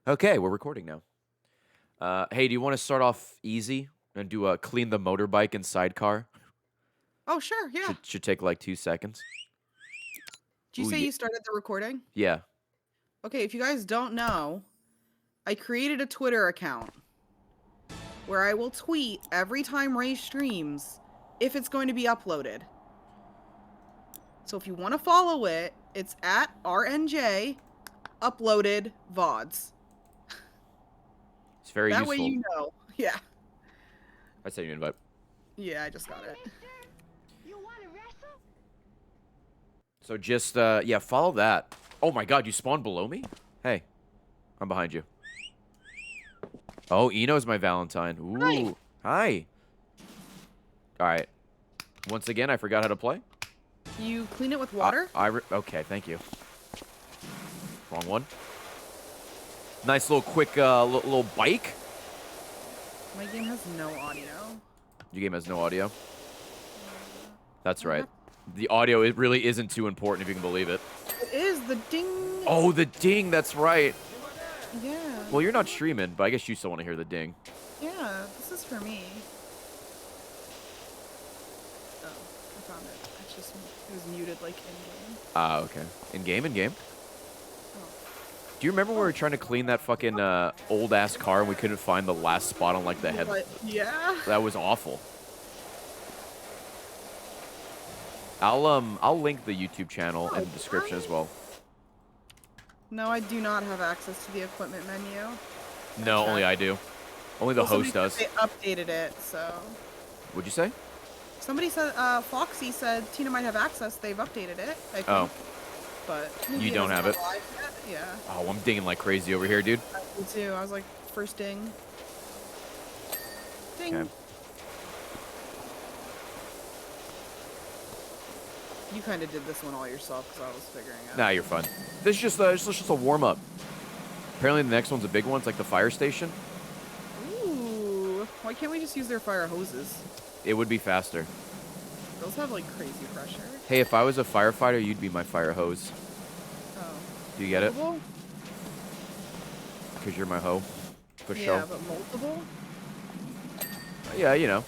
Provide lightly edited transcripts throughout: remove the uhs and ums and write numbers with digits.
Okay, we're recording now. Hey, do you want to start off easy and do a clean the motorbike and sidecar? Oh, sure, yeah. Should take like 2 seconds. Did you Ooh, say yeah. you started the recording? Yeah. Okay, if you guys don't know, I created a Twitter account where I will tweet every time Ray streams if it's going to be uploaded. So if you want to follow it, it's at RNJ uploaded VODs. It's very That way useful. you know. Yeah. I sent you an invite. Yeah, I just got it. You want to wrestle? So just yeah, follow that. Oh my God, you spawned below me? Hey, I'm behind you. Oh, Eno's my Valentine. Ooh, hi. All right. Once again, I forgot how to play. You clean it with water? Okay, thank you. Wrong one. Nice little quick little bike. My game has no audio. Your game has no audio. That's right. The audio, it really isn't too important if you can believe it. It is the ding. Oh, the ding, that's right. Yeah. Well, you're not streaming, but I guess you still want to hear the ding. Yeah, this is for me. Oh, I found it. It's just, it was muted like in-game. Ah, okay. In-game, in-game. Oh. Do you remember when we were trying to clean that fucking old-ass car and we couldn't find the last spot on, like, the head? But, yeah. That was awful. I'll link the YouTube channel in the description as well. No, I do not have access to the equipment menu. No, only I do. Only the host does. They updated it, so. What'd you say? Somebody said, Foxy said Tina might have access. They've updated it, I think. Oh. But You don't have it? Yeah. Oh, I'm dinging like crazy over here, dude. Me too. I was like, first ding. Ding. Okay. You kind of did this one all yourself because I was figuring out. Nah, you're fine. This is just a warm-up. Apparently the next one's a big one. It's like the fire station. Ooh. Why can't we just use their fire hoses? It would be faster. Those have like crazy pressure. Hey, if I was a firefighter, you'd be my fire hose. Oh. Do you get it? Multiple? Because you're my hoe. For Yeah, sure. but multiple? Yeah, you know. Okay.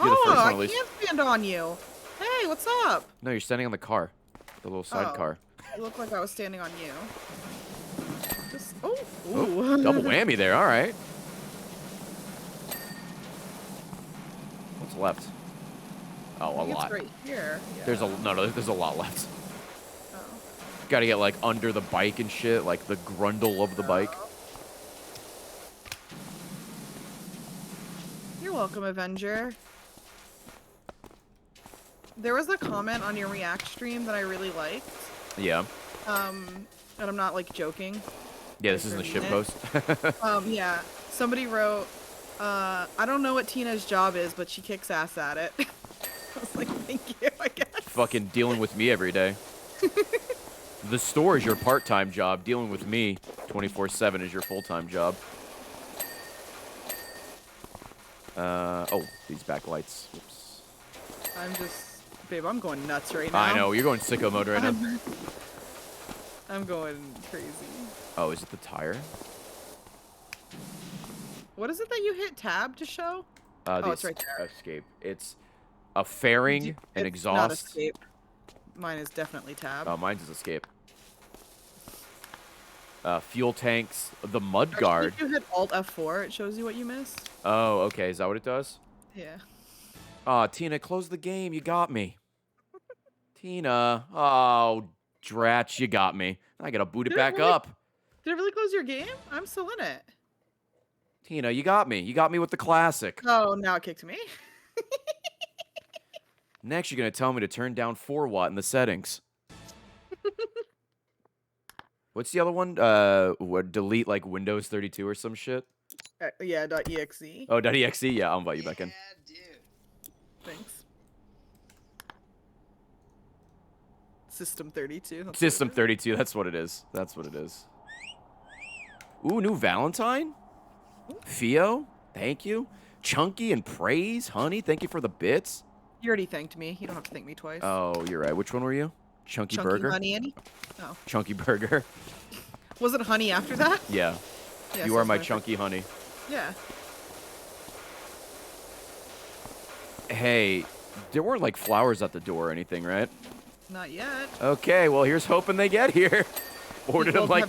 You're the Oh, first one, I at least. can't stand on you. Hey, what's up? No, you're standing on the car. The little sidecar. It looked like I was standing on you. Just, oh, Oh, ooh. double whammy there. All right. What's left? Oh, a It's lot. right here. Yeah. There's a lot left. Oh. Got to get like under the bike and shit, like the grundle of the bike. You're welcome, Avenger. There was a comment on your React stream that I really liked. Yeah. And I'm not like joking. Yeah, this isn't a shitpost. Yeah. Somebody wrote, I don't know what Tina's job is, but she kicks ass at it. I was like, thank you, I guess. Fucking dealing with me every day. The store is your part-time job. Dealing with me 24/7 is your full-time job. Oh, these backlights. Oops. I'm just, babe, I'm going nuts right now. I know, you're going sicko mode right now. I'm going crazy. Oh, is it the tire? What is it that you hit tab to show? The it's right there. Escape. It's a fairing, an It's exhaust. not escape. Mine is definitely tab. Oh, mine's is escape. Fuel tanks, the mud guard. If you hit Alt F4, it shows you what you missed. Oh, okay. Is that what it does? Yeah. Aw, Tina, close the game. You got me. Tina. Oh, dratch, you got me. I gotta boot it Did it back really- up. Did it really close your game? I'm still in it. Tina, you got me. You got me with the classic. Oh, now it kicked me. Next, you're gonna tell me to turn down 4 watt in the settings. What's the other one? What, delete like Windows 32 or some shit? Yeah, .exe. Oh, .exe? Yeah, I'll invite you back in. Yeah, dude. Thanks. System 32. That's System what it 32, that's what it is. That's what it is. Ooh, new Valentine? Fio? Thank you. Chunky and Praise? Honey, thank you for the bits. is. You already thanked me. You don't have to thank me twice. Oh, you're right. Which one were you? Chunky Burger? Money, Andy? Oh. Chunky Burger. Was it honey after that? Yeah. Yeah, You so are it's my fine. chunky honey. Yeah. Hey, there weren't like flowers at the door or anything, right? Not yet. Okay, well, here's hoping they get here. Ordered Well, them like...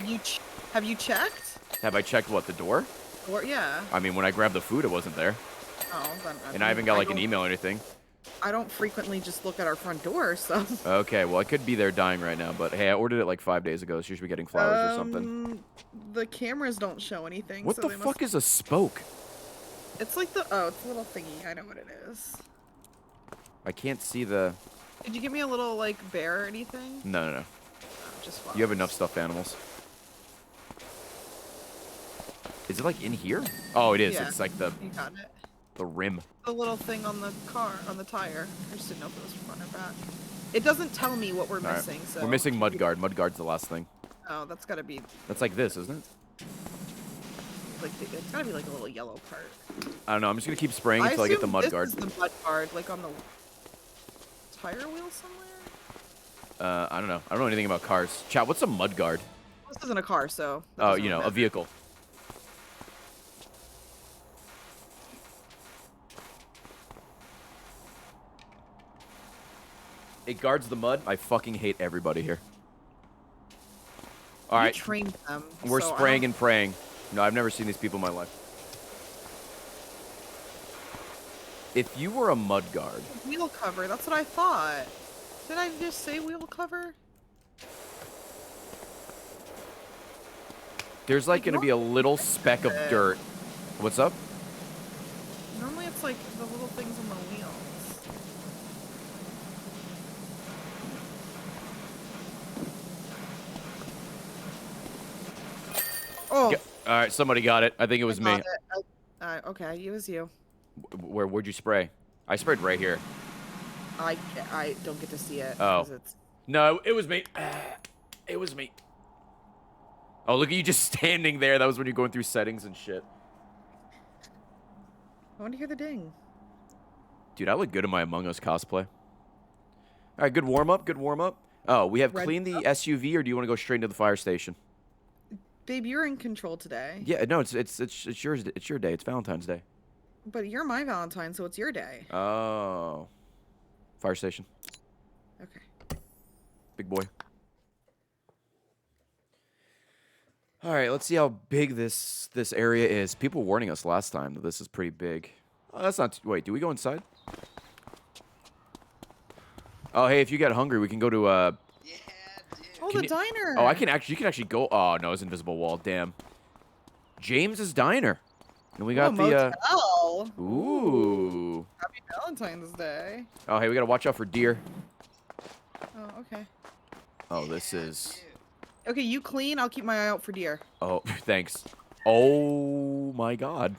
have you checked? Have I checked what, the door? Or yeah. I mean, when I grabbed the food, it wasn't there. Oh, then, And I haven't got like an email or anything. I don't frequently just look at our front door, so. Okay, well, I could be there dying right now, but hey, I ordered it like 5 days ago, so you should be getting flowers or something. The cameras don't show anything. What so the they fuck must... is a spoke? It's like the it's a little thingy. I know what it is. I can't see the... Did you give me a little like bear or anything? No, no, no. Oh, just flowers. You have enough stuffed animals. Is it like in here? Oh, it is. Yeah, It's like the you got it. rim. The little thing on the car, on the tire. I just didn't know if it was front or back. It doesn't tell me what we're All right. missing, so. We're missing mudguard. Mudguard's the last thing. Oh, that's gotta be That's like this, isn't it? like it's gotta be like a little yellow part. I don't know. I'm just gonna keep spraying until I get the assume mudguard. This is the mud guard, like on the tire wheel somewhere. I don't know. I don't know anything about cars. Chat, what's a mudguard? This isn't a car, so. that Oh, doesn't you know, matter. a vehicle. It guards the mud. I fucking hate everybody here. All You right, trained them. we're so I spraying don't- and praying. No, I've never seen these people in my life. If you were a mudguard, Wheel cover. That's what I thought. Did I just say wheel cover? there's like gonna be a little speck of dirt. What's up? Normally it's like the little things on the wheels. Oh, All right, somebody got it. I think it was me. got it. Okay, it was you. Where'd you spray? I sprayed right here. I don't get to see it. Oh. 'cause it's... No, it was me. It was me. Oh, look at you just standing there. That was when you're going through settings and shit. I want to hear the ding. Dude, I look good in my Among Us cosplay. All right, good warm up. Good warm up. Oh, we have Red cleaned the cup? SUV, or do you want to go straight into the fire station? Babe, you're in control today. Yeah, no, it's yours. It's your day. It's Valentine's Day. But you're my Valentine, so it's your day. Oh, fire station, Okay. big boy. All right, let's see how big this area is. People were warning us last time that this is pretty big. Oh, that's not. Wait, do we go inside? Oh, hey, if you get hungry, we can go to Oh, Can the you- diner. Oh, you can actually go. Oh no, it's invisible wall. Damn. James's Diner, and we got Ooh, the. motel. Ooh. Happy Valentine's Day. Oh, hey, we gotta watch out for deer. Oh, okay. Oh, this is. Okay, you clean. I'll keep my eye out for deer. Oh, thanks. Oh my God.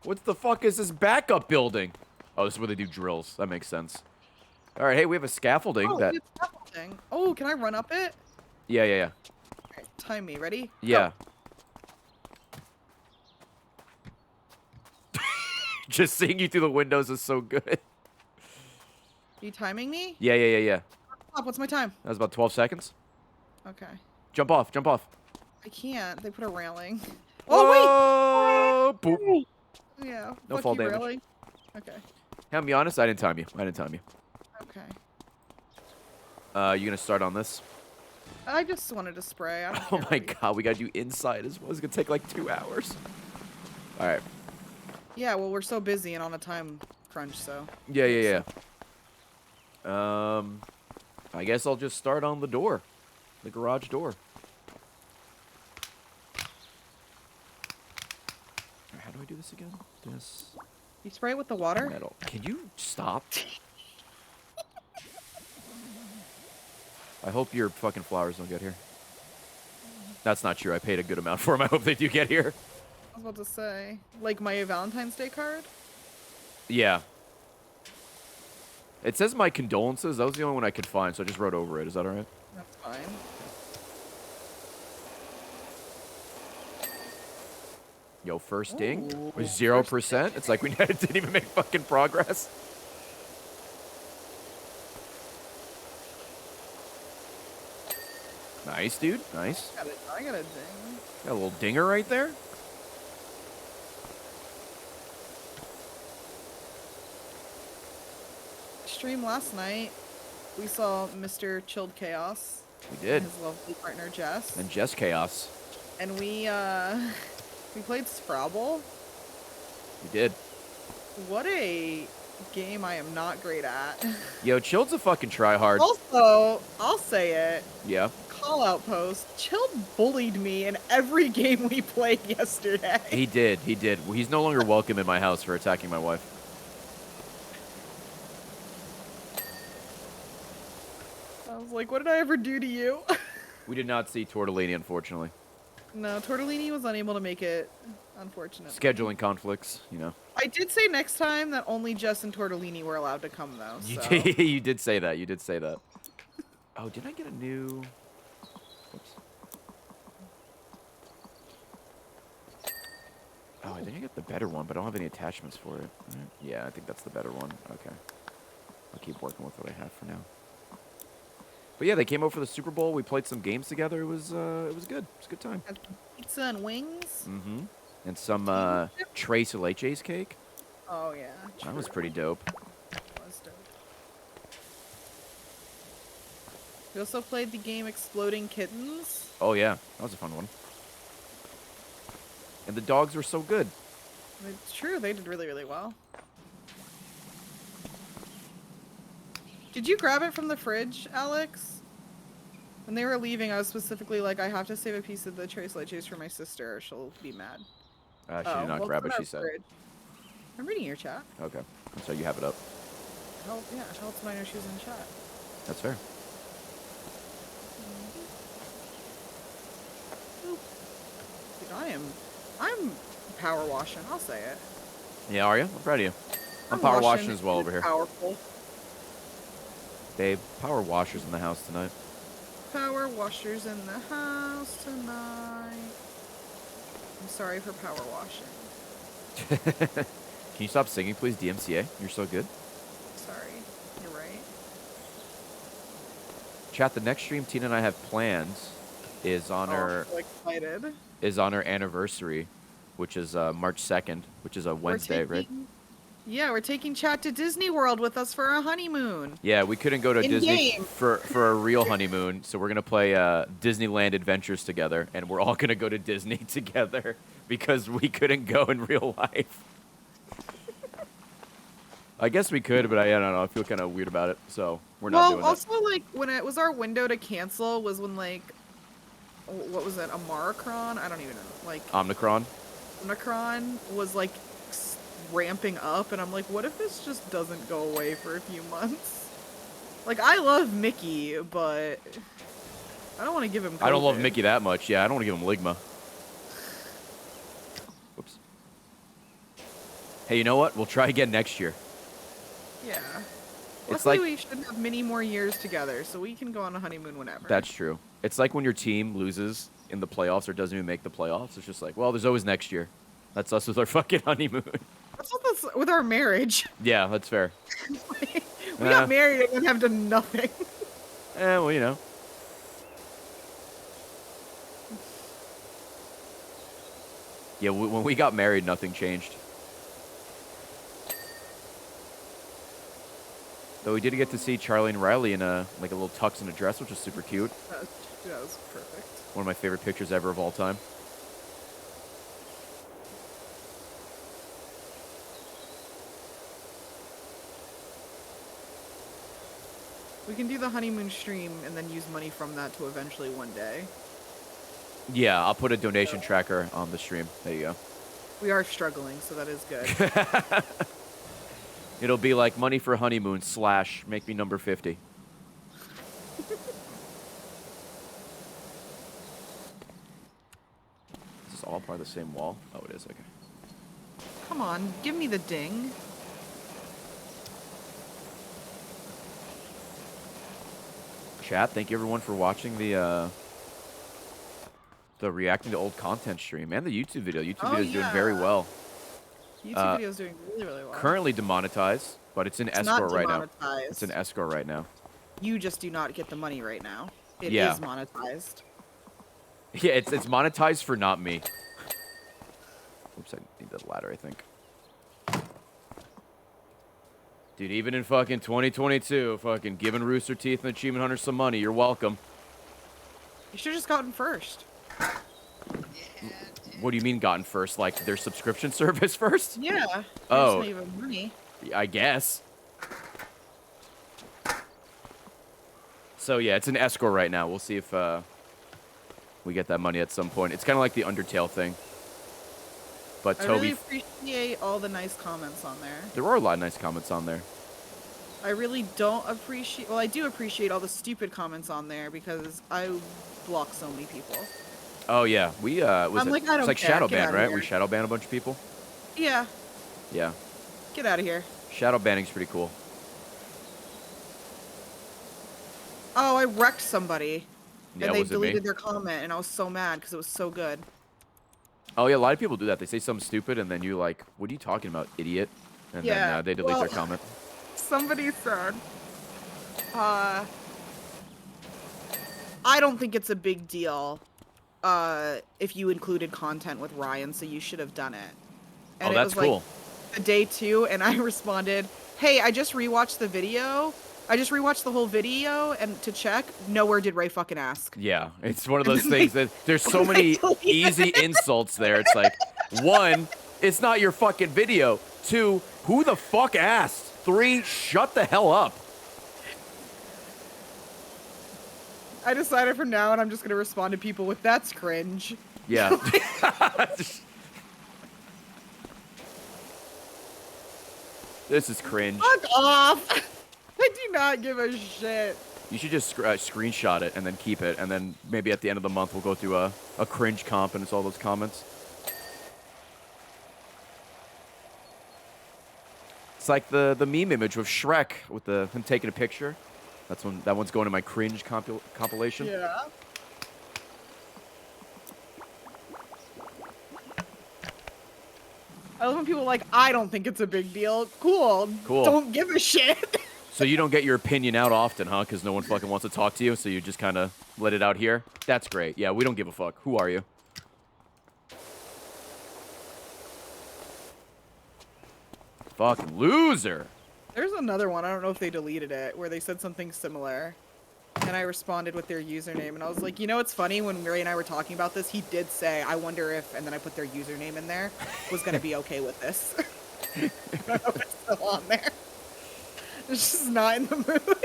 What the fuck is this backup building? Oh, this is where they do drills. That makes sense. All right, hey, we have a scaffolding Oh, that. good scaffolding. Oh, can I run up it? Yeah, yeah, yeah. Okay, time me. Ready? Yeah. Just seeing you through the windows is so good. You timing me? Yeah, yeah, yeah, yeah. Stop. What's my time? That was about 12 seconds. Okay. Jump off, jump off. I can't. They put a railing. Oh, Oh, boop. wait! Yeah. No fuck fall you, damage. Railing. Okay. Hey, I'll be honest, I didn't time you. I didn't time you. Okay. You gonna start on this? I just wanted to spray. I don't Oh care my what you- God, we gotta do inside as well. It's gonna take like 2 hours. All right. Yeah, well, we're so busy and on a time crunch, so. Yeah, yeah, yeah. I guess I'll just start on the door, the garage door. How do I do this again? This You spray it with the water? metal. Can you stop? I hope your fucking flowers don't get here. That's not true. I paid a good amount for them. I hope they do get here. I was about to say. Like my Valentine's Day card? Yeah. It says my condolences. That was the only one I could find, so I just wrote over it. Is that all right? That's fine. Yo, first ding Ooh, was 0%. It's like we didn't even make fucking progress. Nice, dude. Nice. I got a ding. Got a little dinger right there. Stream last night. We saw Mr. Chilled Chaos. We did. And his lovely partner Jess. And Jess Chaos. And we played Scrabble. We did. What a game I am not great at. Yo, Chilled's a fucking tryhard. Also, I'll say it. Yeah. Call out post. Chilled bullied me in every game we played yesterday. He did. He did. He's no longer welcome in my house for attacking my wife. I was like, what did I ever do to you? We did not see Tortellini, unfortunately. No, Tortellini was unable to make it, unfortunately. Scheduling conflicts, you know. I did say next time that only Jess and Tortellini were allowed to come, though. You So. did, you did say that. You did say that. Oh, did I get a new... Whoops. Oh, I think I got the better one, but I don't have any attachments for it. Yeah, I think that's the better one. Okay. I'll keep working with what I have for now. But yeah, they came over for the Super Bowl. We played some games together. It was good. It was a good time. Had pizza and wings. Mm-hmm. And some Tres Leches cake. Oh yeah. That was true. pretty dope. Was dope. We also played the game Exploding Kittens. Oh yeah, that was a fun one. And the dogs were so good. It's true, they did really, really well. Did you grab it from the fridge, Alex? When they were leaving, I was specifically like, I have to save a piece of the Tres Leches for my sister or she'll be mad. She did not grab it, she said. I'm reading your chat. Okay. So you have it up. Yeah, it helps when I know she was in chat. That's fair. Dude, I'm power washing, I'll say it. Yeah, are you? I'm proud of you. I'm power washing as well over here. Powerful. Babe, power washers in the house tonight. Power washers in the house tonight. I'm sorry for power washing. Can you stop singing, please, DMCA? You're so good. Sorry, you're right. Chat, the next stream Tina and I have planned is on I'm so excited. our anniversary, which is March 2nd, which is a Wednesday, right? Yeah, we're taking chat to Disney World with us for a honeymoon. Yeah, we couldn't go to Disney In-game. for a real honeymoon, so we're gonna play Disneyland Adventures together, and we're all gonna go to Disney together because we couldn't go in real life. I guess we could, but I don't know. I feel kind of weird about it, so we're not doing Well, also, like, when it was our window to cancel was when, like, what was it, Omicron? I don't even know. Like, Omicron? Omicron was, like, ramping up, and I'm like, what if this just doesn't go away for a few months? Like, I love Mickey, but I don't want to give him COVID. I don't love Mickey that much. Yeah, I don't want to give him Ligma. Whoops. Hey, you know what? We'll try again next year. Yeah. It's Luckily, like- we should have many more years together, so we can go on a honeymoon whenever. That's true. It's like when your team loses in the playoffs or doesn't even make the playoffs. It's just like, well, there's always next year. That's us with our fucking honeymoon. That's what that's with our marriage. Yeah, that's fair. We got married and then have done nothing. Well, you know. Yeah, when we got married, nothing changed. Though we did get to see Charlie and Riley in a little tux and a dress, which was super cute. That was perfect. One of my favorite pictures ever of all time. We can do the honeymoon stream and then use money from that to eventually one day. Yeah, I'll put a donation tracker on the stream. There you go. We are struggling, so that is good. It'll be like money for honeymoon / make me number 50. Is this all part of the same wall? Oh, it is. Okay. Come on, give me the ding. Chat, thank you everyone for watching the reacting to old content stream and the YouTube video. YouTube video is doing very well. YouTube video is doing really, really well. Currently demonetized, but it's in It's escrow not right now. demonetized. It's in escrow right now. You just do not get the money right now. It Yeah. is monetized. Yeah, it's monetized for not me. Oops, I need the ladder, I think. Dude, even in fucking 2022, fucking giving Rooster Teeth and Achievement Hunter some money, you're welcome. You should have just gotten first. What do you mean gotten first? Like their subscription service first? Yeah. Oh. Just made money. I guess. So yeah, it's an escrow right now. We'll see if we get that money at some point. It's kind of like the Undertale thing. But I Toby, really appreciate all the nice comments on there. there were a lot of nice comments on there. I really don't appreciate. Well, I do appreciate all the stupid comments on there because I block so many people. Oh yeah, we I'm like, I don't it's like care. shadow Get ban, outta right? here. We shadow ban a bunch of people. Yeah. Yeah, Get out of here. shadow banning's pretty cool. Oh, I wrecked somebody. Yeah, And they was it me? deleted their comment, and I was so mad because it was so good. Oh yeah, a lot of people do that. They say something stupid, and then you like, "What are you talking about, idiot?" And then Yeah, they delete well- their comment. Somebody said, I don't think it's a big deal if you included content with Ryan, so you should have done it. And Oh, it that's was cool. like the day 2, and I responded, hey, I just rewatched the video. I just rewatched the whole video, and to check, nowhere did Ray fucking ask. Yeah, it's one of those things that there's so They many deleted easy insults there. It's like, 1, it's not your fucking video. 2, who the fuck asked? 3, shut the hell up. I decided from now on I'm just going to respond to people with, that's cringe. Yeah. This is cringe. Fuck off! I do not give a shit. You should just screenshot it and then keep it, and then maybe at the end of the month we'll go through a cringe comp and it's all those comments. It's like the meme image with Shrek with him taking a picture. That one's going to my cringe compilation. Yeah. I love when people are like, I don't think it's a big deal. Cool. Cool. Don't give a shit. So you don't get your opinion out often, huh? Because no one fucking wants to talk to you, so you just kind of let it out here? That's great. Yeah, we don't give a fuck. Who are you? Fucking loser. There's another one. I don't know if they deleted it, where they said something similar. And I responded with their username. And I was like, you know what's funny? When Ray and I were talking about this, he did say, I wonder if, and then I put their username in there, was going to be okay with this. I don't know if it's still on there. It's just not in the mood.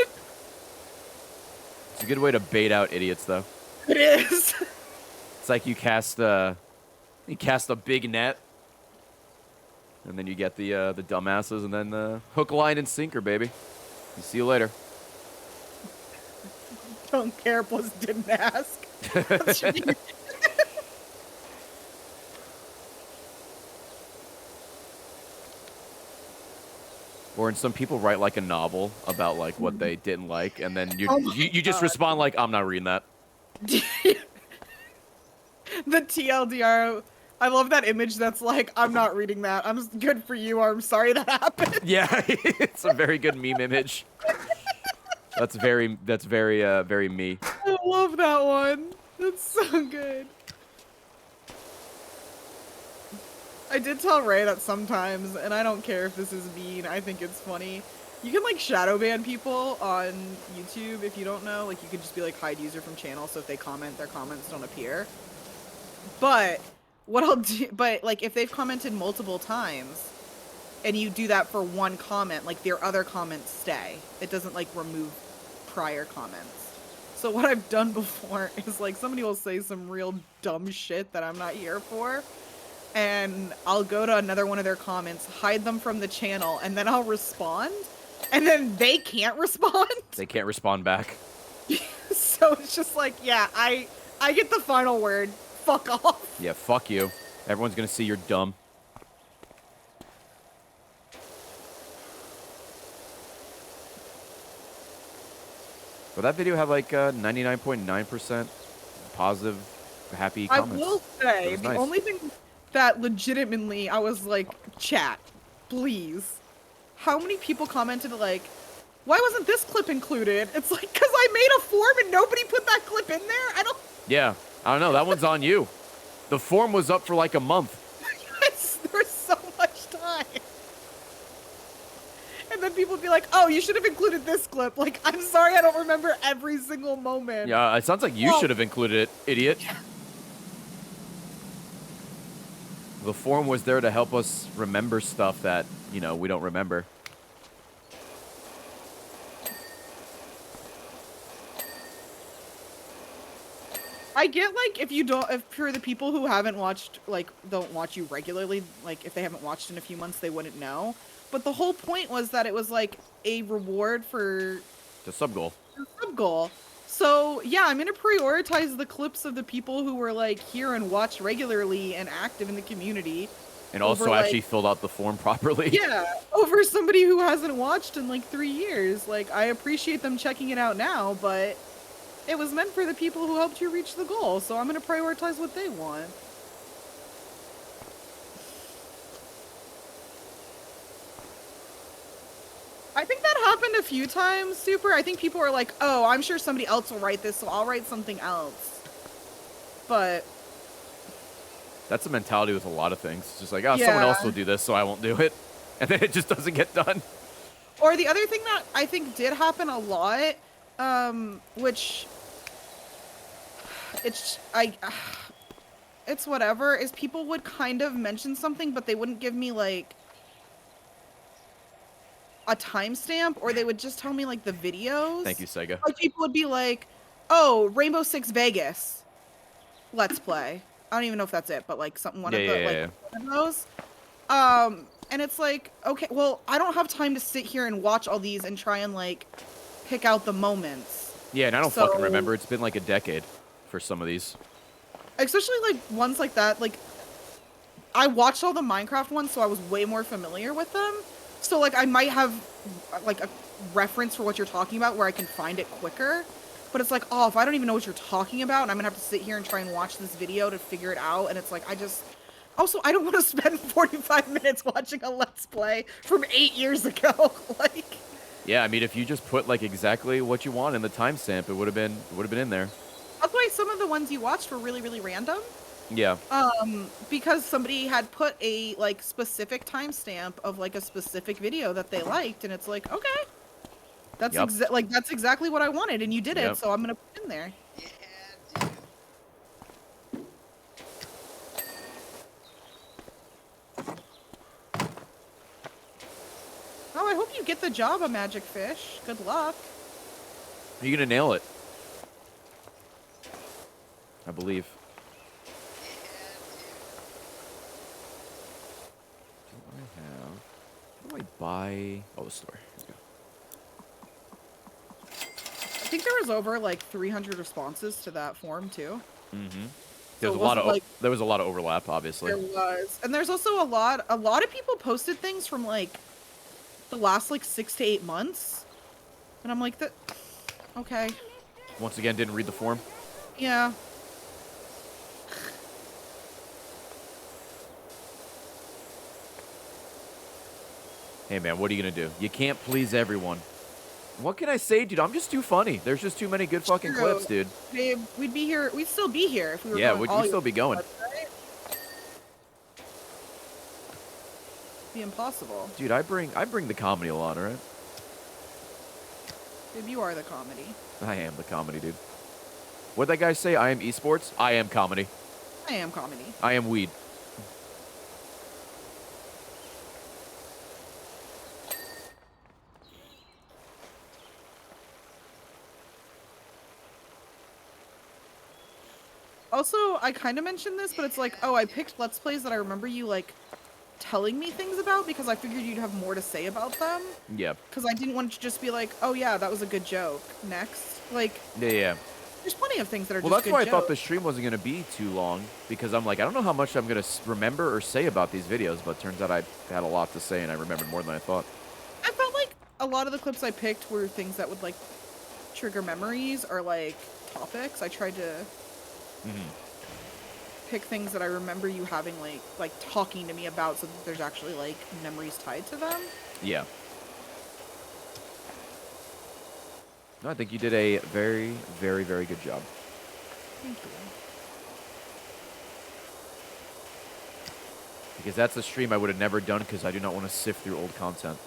It's a good way to bait out idiots, though. It is. It's like you cast a big net, and then you get the dumbasses, and then hook, line, and sinker, baby. See you later. Don't care, plus didn't ask. Or and some people write like a novel about like what they didn't like, and then you Oh my you just God. respond like, I'm not reading that. The TLDR. I love that image that's like, I'm not reading that. I'm good for you, or I'm sorry that happened. Yeah, it's a very good meme image. That's very me. I love that one. That's so good. I did tell Ray that sometimes, and I don't care if this is mean, I think it's funny. You can like shadow ban people on YouTube if you don't know. Like you could just be like hide user from channel, so if they comment, their comments don't appear. But what I'll do, but like if they've commented multiple times, and you do that for one comment, like their other comments stay. It doesn't like remove prior comments. So what I've done before is like somebody will say some real dumb shit that I'm not here for, and I'll go to another one of their comments, hide them from the channel, and then I'll respond, and then they can't respond. They can't respond back. So it's just like, yeah, I get the final word. Fuck off. Yeah, fuck you. Everyone's gonna see you're dumb. But that video had like 99.9% positive, happy comments. I will say, That was the nice. only thing that legitimately I was like, chat, please. How many people commented like, why wasn't this clip included? It's like, because I made a form and nobody put that clip in there? I don't... Yeah, I don't know. That one's on you. The form was up for like a month. Yes, there's so much time. And then people would be like, oh, you should have included this clip. Like, I'm sorry, I don't remember every single moment. Yeah, it sounds like you should have included it, idiot. The form was there to help us remember stuff that, you know, we don't remember. I get, like, if for the people who haven't watched, like, don't watch you regularly, like, if they haven't watched in a few months, they wouldn't know. But the whole point was that it was, like, a reward for... The sub-goal. The sub-goal. So, yeah, I'm gonna prioritize the clips of the people who were, like, here and watch regularly and active in the community. And also actually filled out the form properly. Yeah, over somebody who hasn't watched in, like, 3 years. Like, I appreciate them checking it out now, but... it was meant for the people who helped you reach the goal, so I'm gonna prioritize what they want. I think that happened a few times, Super. I think people were like, oh, I'm sure somebody else will write this, so I'll write something else. But... that's the mentality with a lot of things. It's just like, oh, someone else will do this, so I won't do it. And then it just doesn't get done. Or the other thing that I think did happen a lot, which... it's whatever, is people would kind of mention something, but they wouldn't give me, like... a timestamp, or they would just tell me, like, the videos. Thank you, Sega. Like, people would be like, oh, Rainbow Six Vegas Let's Play. I don't even know if that's it, but, like, one of those. And it's like, okay, well, I don't have time to sit here and watch all these and try and, like, pick out the moments. Yeah, and I don't fucking remember. It's been, like, a decade for some of these. Especially, like, ones like that. Like, I watched all the Minecraft ones, so I was way more familiar with them. So, like, I might have, like, a reference for what you're talking about where I can find it quicker. But it's like, oh, if I don't even know what you're talking about, and I'm going to have to sit here and try and watch this video to figure it out, and it's like, I just... Also, I don't want to spend 45 minutes watching a Let's Play from 8 years ago. Like... Yeah, I mean, if you just put, like, exactly what you want in the timestamp, it would have been in there. That's why some of the ones you watched were really, really random. Yeah. Because somebody had put a, like, specific timestamp of, like, a specific video that they liked, and it's like, okay. That's that's exactly what I wanted, and you did it, so I'm gonna put it in there. Yeah, Oh, I hope you get the job, a magic fish. Good luck. You're gonna nail it. I believe. What do I buy? Oh, the store. Here we go. I think there was over, like, 300 responses to that form, too. Mm-hmm. So There was a lot of overlap, obviously. There was. And there's also a lot of people posted things from, like, the last, like, 6 to 8 months. And I'm like, okay. Once again, didn't read the form. Yeah. Hey, man, what are you gonna do? You can't please everyone. What can I say, dude? I'm just too funny. There's just too many good fucking clips, dude. Babe, we'd be here. We'd still be here if we were Yeah, going we'd still be going. Right? Be impossible. Dude, I bring the comedy a lot, alright? Babe, you are the comedy. I am the comedy, dude. What'd that guy say? I am esports? I am comedy. I am comedy. I am weed. Also, I kind of mentioned this, but it's like, oh, I picked Let's Plays that I remember you, like, telling me things about because I figured you'd have more to say about them. Yeah. Because I didn't want to just be like, oh, yeah, that was a good joke. Next. Like, Yeah. there's plenty of things that are Well, just that's why I good thought the jokes. stream wasn't going to be too long, because I'm like, I don't know how much I'm going to remember or say about these videos, but turns out I had a lot to say and I remembered more than I thought. I felt like a lot of the clips I picked were things that would, like, trigger memories or, like, topics. I tried to pick things that I remember you having, like talking to me about so that there's actually, like, memories tied to them. Yeah. No, I think you did a very, very, very good job. Thank you. Because that's a stream I would have never done because I do not want to sift through old content.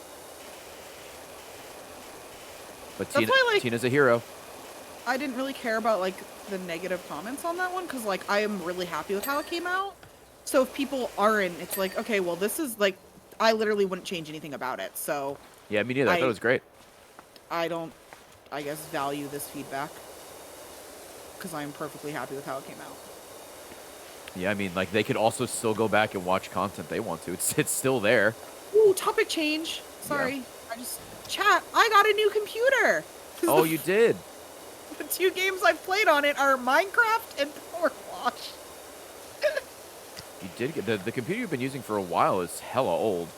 But That's why, like, Tina's a hero. I didn't really care about, like, the negative comments on that one, because, like, I am really happy with how it came out. So if people aren't, it's like, okay, well, this is, like, I literally wouldn't change anything about it, so Yeah, me neither. I thought it was great. I don't, I guess, value this feedback, because I'm perfectly happy with how it came out. Yeah, I mean, like, they could also still go back and watch content they want to. It's still there. Ooh, topic change. Sorry. Yeah. Chat, I got a new computer! Oh, you did? The 2 games I've played on it are Minecraft and PowerWash. You did get... The computer you've been using for a while is hella old.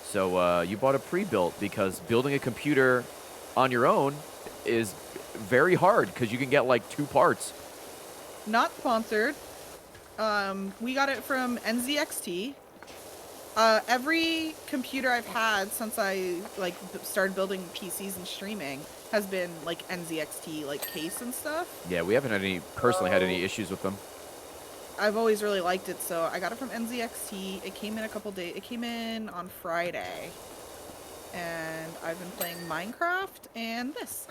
So, you bought a pre-built because building a computer on your own is very hard because you can get, like, 2 parts. Not sponsored. We got it from NZXT. Every computer I've had since I like started building PCs and streaming has been like NZXT like case and stuff. Yeah, we haven't had any had any issues with them. I've always really liked it, so I got it from NZXT. It came in a couple days. It came in on Friday, and I've been playing Minecraft and this.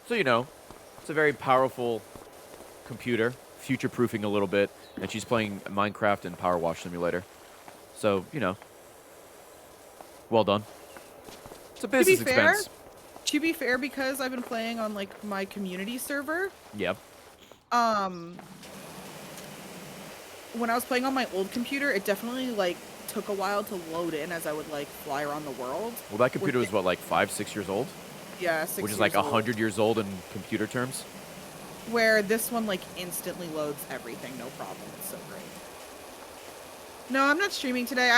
So you know, it's a very powerful computer, future-proofing a little bit, and she's playing Minecraft and PowerWash Simulator. So, you know, well done. It's a business expense. To be fair, because I've been playing on like my community server. Yep. When I was playing on my old computer, it definitely like took a while to load in as I would like fly around the world. Well, that computer was what, like 5-6 years old? Yeah, 6 Which is years like old. 100 years old in computer terms. Where this one like instantly loads everything, no problem. It's so great. No, I'm not streaming today.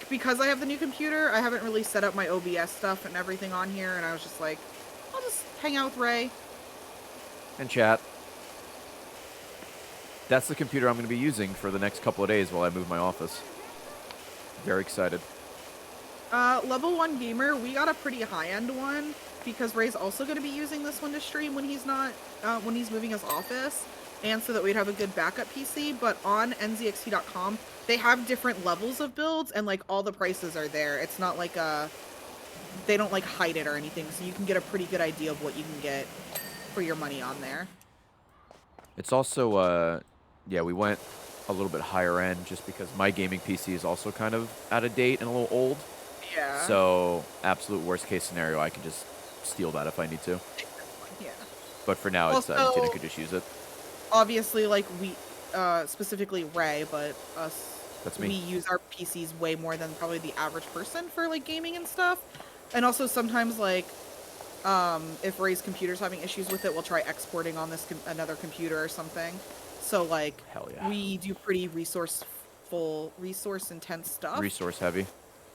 Because I have the new computer, I haven't really set up my OBS stuff and everything on here, and I was just like, I'll just hang out with Ray. And chat. That's the computer I'm going to be using for the next couple of days while I move my office. Very excited. Level 1 gamer, we got a pretty high-end one, because Ray's also going to be using this one to stream when he's not, when he's moving his office, and so that we'd have a good backup PC, but on nzxt.com, they have different levels of builds, and, like, all the prices are there. It's not like they don't, like, hide it or anything, so you can get a pretty good idea of what you can get for your money on there. It's also, yeah, we went a little bit higher end just because my gaming PC is also kind of out of date and a little old. Yeah. So, absolute worst case scenario, I can just steal that if I need to. Yeah. But for now, Also, Tina could just use it. Obviously, like, we, specifically Ray, but us, That's me. we use our PCs way more than probably the average person for, like, gaming and stuff. And also sometimes, like, if Ray's computer's having issues with it, we'll try exporting on this another computer or something. So, like, Hell yeah. we do pretty resource-intense stuff. Resource heavy.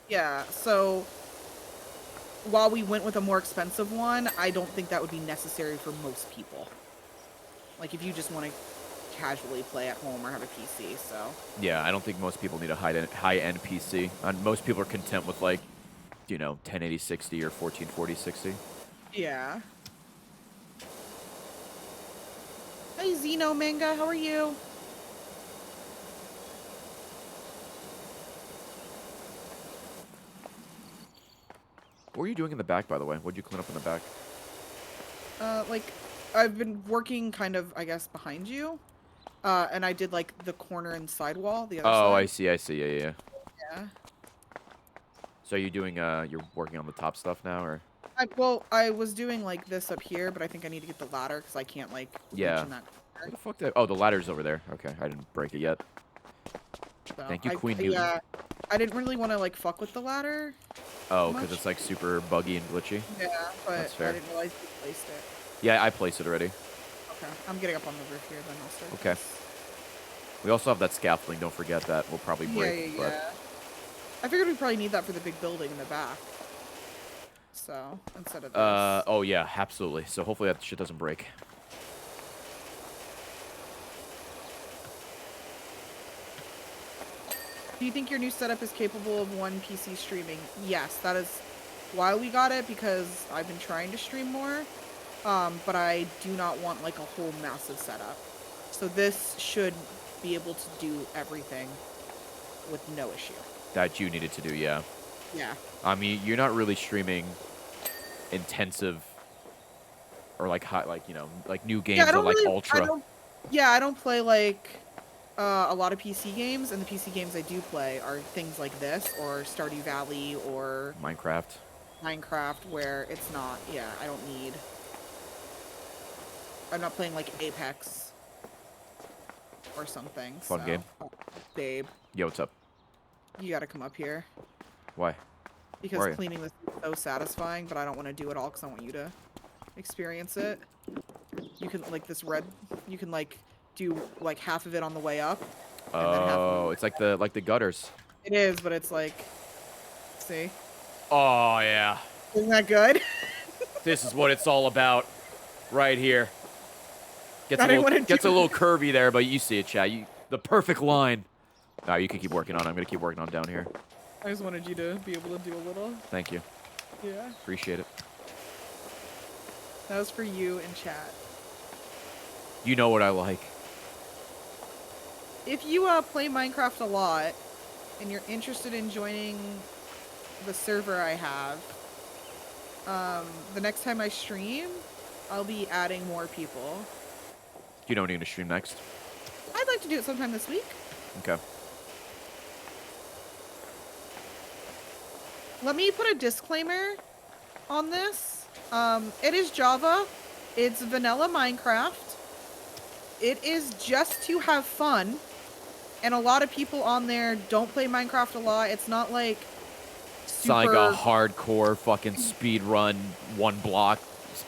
Yeah, so while we went with a more expensive one, I don't think that would be necessary for most people. Like, if you just want to casually play at home or have a PC, so. Yeah, I don't think most people need a high-end PC. Most people are content with, like, you know, 1080-60 or 1440-60. Yeah. Hey, Xeno Manga, how are you? What were you doing in the back, by the way? What'd you clean up in the back? Like, I've been working kind of, I guess, behind you. And I did, like, the corner and sidewall, the other side. Oh, I see. Yeah. Yeah. So you're doing, you're working on the top stuff now, or? I was doing, like, this up here, but I think I need to get the ladder, because I can't, like, Yeah. reach in that What the fuck? Oh, the ladder's over there. Okay, I didn't break it yet. So Thank you, Queen Newton. Yeah, I didn't really want to, like, fuck with the ladder. Oh, because it's, like, super buggy and glitchy? Yeah, but That's fair. I didn't realize you placed it. Yeah, I placed it already. Okay, I'm getting up on the roof here, then I'll start. Okay. We also have that scaffolding, don't forget that. We'll probably break, Yeah. I figured we probably need that for the big building in the back. So, instead of this. Oh yeah, absolutely. So hopefully that shit doesn't break. Do you think your new setup is capable of one PC streaming? Yes, that is why we got it, because I've been trying to stream more, but I do not want like a whole massive setup. So this should be able to do everything with no issue. That you needed to do, yeah. Yeah. I mean, you're not really streaming intensive or like high, like, you know, like new games or like ultra. I don't play like a lot of PC games, and the PC games I do play are things like this, or Stardew Valley, or Minecraft, where it's not, yeah, I'm not playing like Apex or something. Fun game. Oh, babe, Yo, what's up? you gotta come up here. Why? Because Where are you? cleaning this is so satisfying, but I don't want to do it all because I want you to experience it. You can, like, you can, like, do, like, half of it on the way up. And then half Oh, it's like the gutters. It is, but it's like, see? Oh, yeah. Isn't that good? This is what it's all about right here. Gets I a didn't little, wanna gets do a little curvy there, but you see it, chat. The perfect line. Nah, you can keep working on it. I'm going to keep working on down here. I just wanted you to be able to do a little. Thank you. Yeah. Appreciate it. That was for you in chat. You know what I like. If you play Minecraft a lot, and you're interested in joining the server I have, the next time I stream, I'll be adding more people. You don't need to stream next. I'd like to do it sometime this week. Okay. Let me put a disclaimer on this. It is Java. It's vanilla Minecraft. It is just to have fun. And a lot of people on there don't play Minecraft a lot. It's not like It's not like a hardcore fucking speed run, one block,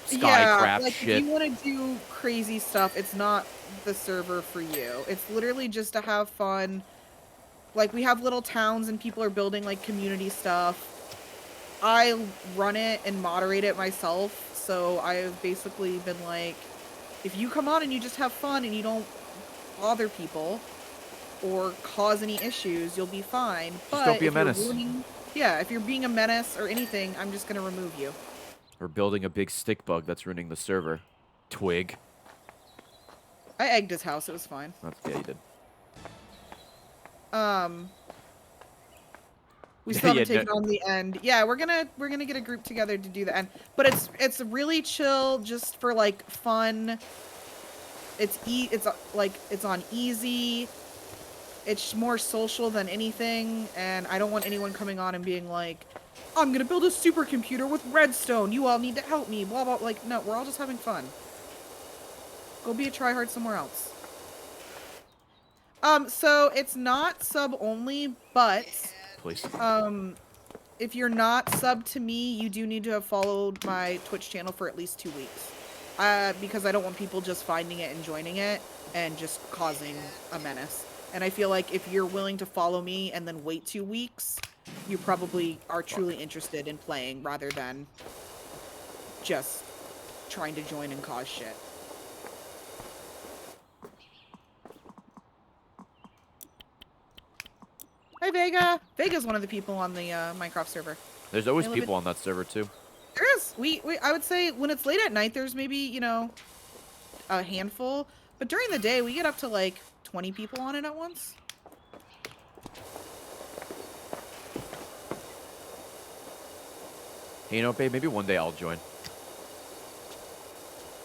skycraft like shit. if you want to do crazy stuff, it's not the server for you. It's literally just to have fun. Like, we have little towns and people are building, like, community stuff. I run it and moderate it myself, so I've basically been like, if you come on and you just have fun and you don't bother people or cause any issues, you'll be fine. But don't be a if you're menace. if you're being a menace or anything, I'm just gonna remove you. Or building a big stick bug that's ruining the server. Twig. I egged his house, it was fine. Yeah, you did. We still haven't Yeah, taken on the end. Yeah, we're gonna get a group together to do the end. But it's really chill, just for like fun. It's on easy. It's more social than anything, and I don't want anyone coming on and being like, I'm gonna build a supercomputer with redstone. You all need to help me. Blah blah. Like, no, we're all just having fun. Go be a tryhard somewhere else. So it's not sub only, but Please. if you're not sub to me, you do need to have followed my Twitch channel for at least 2 weeks. Because I don't want people just finding it and joining it and just causing a menace. And I feel like if you're willing to follow me and then wait 2 weeks, you probably are truly interested in playing rather than just trying to join and cause shit. Hi, Vega. Vega's one of the people on the Minecraft server. There's always people on that server, too. There is. I would say when it's late at night, there's maybe, you know, a handful. But during the day, we get up to, like, 20 people on it at once. Hey, you know, babe, maybe one day I'll join.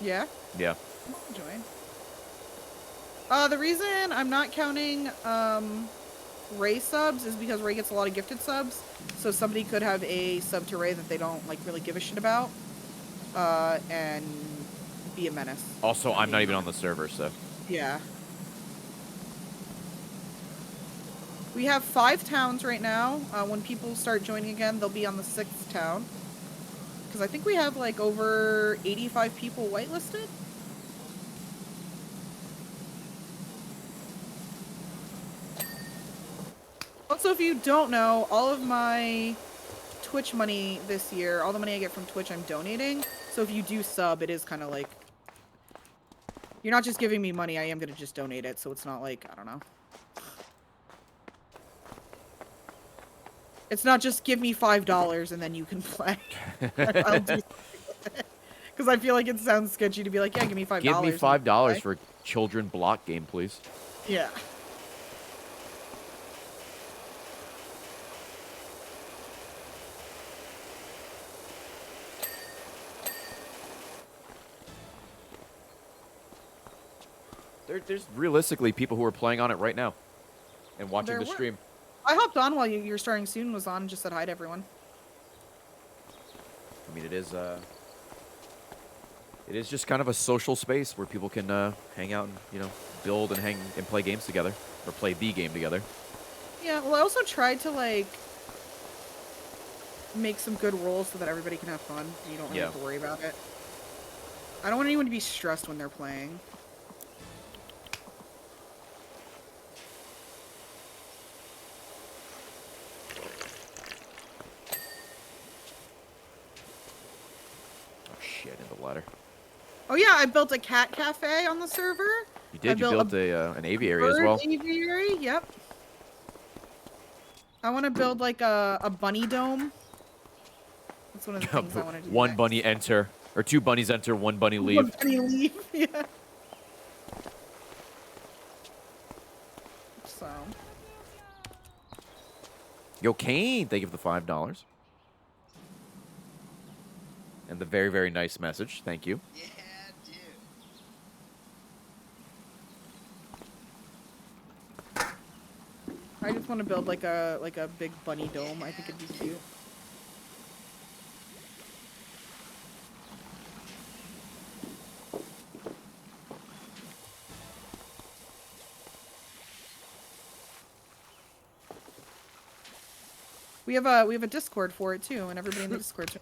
Yeah? Yeah. I'll join. The reason I'm not counting, Ray subs is because Ray gets a lot of gifted subs. So somebody could have a sub to Ray that they don't, like, really give a shit about. And be a menace. Also, I'm not even on the server, so. Yeah. We have 5 towns right now. When people start joining again, they'll be on the 6th town. Because I think we have, like, over 85 people whitelisted. Also, if you don't know, all of my Twitch money this year, all the money I get from Twitch, I'm donating. So if you do sub, it is kind of like... You're not just giving me money, I am going to just donate it. So it's not like, I don't know. It's not just give me $5 and then you can play. I'll do because I feel like it sounds sketchy to be like, yeah, give me $5. Give me $5 for a children block game, please. Yeah. There's realistically people who are playing on it right now and watching There the were. stream. I hopped on while you're starting soon was on and just said hi to everyone. I mean, it is just kind of a social space where people can hang out and, you know, build and hang and play games together or play the game together. Yeah, well, I also tried to, like, make some good rules so that everybody can have fun. You don't really have to worry about it. I don't want anyone to be stressed when they're playing. Shit, in the ladder. Oh yeah, I built a cat cafe on the server. You did. You built an aviary as well. Aviary, yep. I want to build like a bunny dome. That's one of the things I want to do. One next. bunny enter, or two bunnies enter, one bunny leave. One bunny leave. Yeah. So. Yo, Kane, thank you for the $5. And the very, very nice message. Thank you. Yeah, dude. I just want to build like a big bunny dome. I think it'd be cute. We have a Discord for it too, and everybody in the Discord.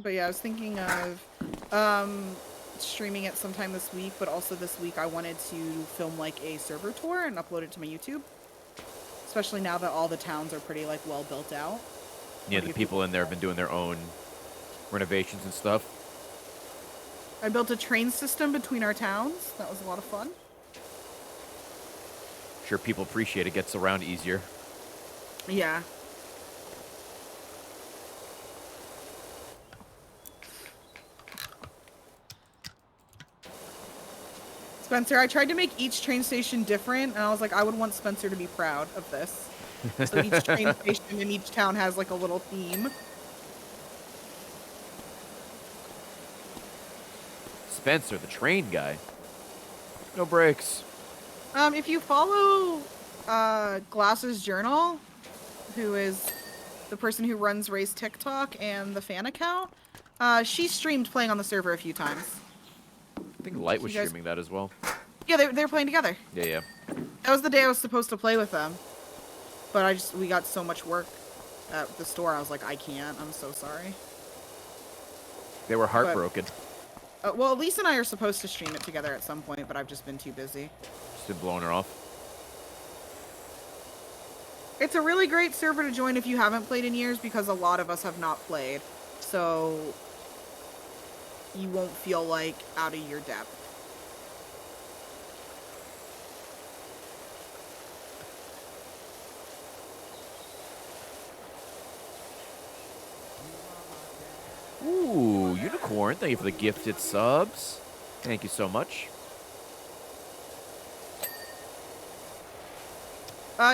But yeah, I was thinking of streaming it sometime this week, but also this week I wanted to film like a server tour and upload it to my YouTube. Especially now that all the towns are pretty like well built out. Yeah, the people in there have been doing their own renovations and stuff. I built a train system between our towns. That was a lot of fun. Sure, people appreciate it. Gets around easier. Yeah. Spencer, I tried to make each train station different, and I was like, I would want Spencer to be proud of this. So each train station in each town has like a little theme. Spencer, the train guy. No brakes. If you follow Glass's Journal, who is the person who runs Ray's TikTok and the fan account, she streamed playing on the server a few times. I think Light was streaming that as well. Yeah, they're playing together. Yeah, yeah. That was the day I was supposed to play with them. But we got so much work at the store, I was like, I can't. I'm so sorry. They were heartbroken. Well, Lisa and I are supposed to stream it together at some point, but I've just been too busy. Just been blowing her off. It's a really great server to join if you haven't played in years, because a lot of us have not played. So you won't feel like out of your depth. Ooh, Unicorn, thank you for the gifted subs. Thank you so much.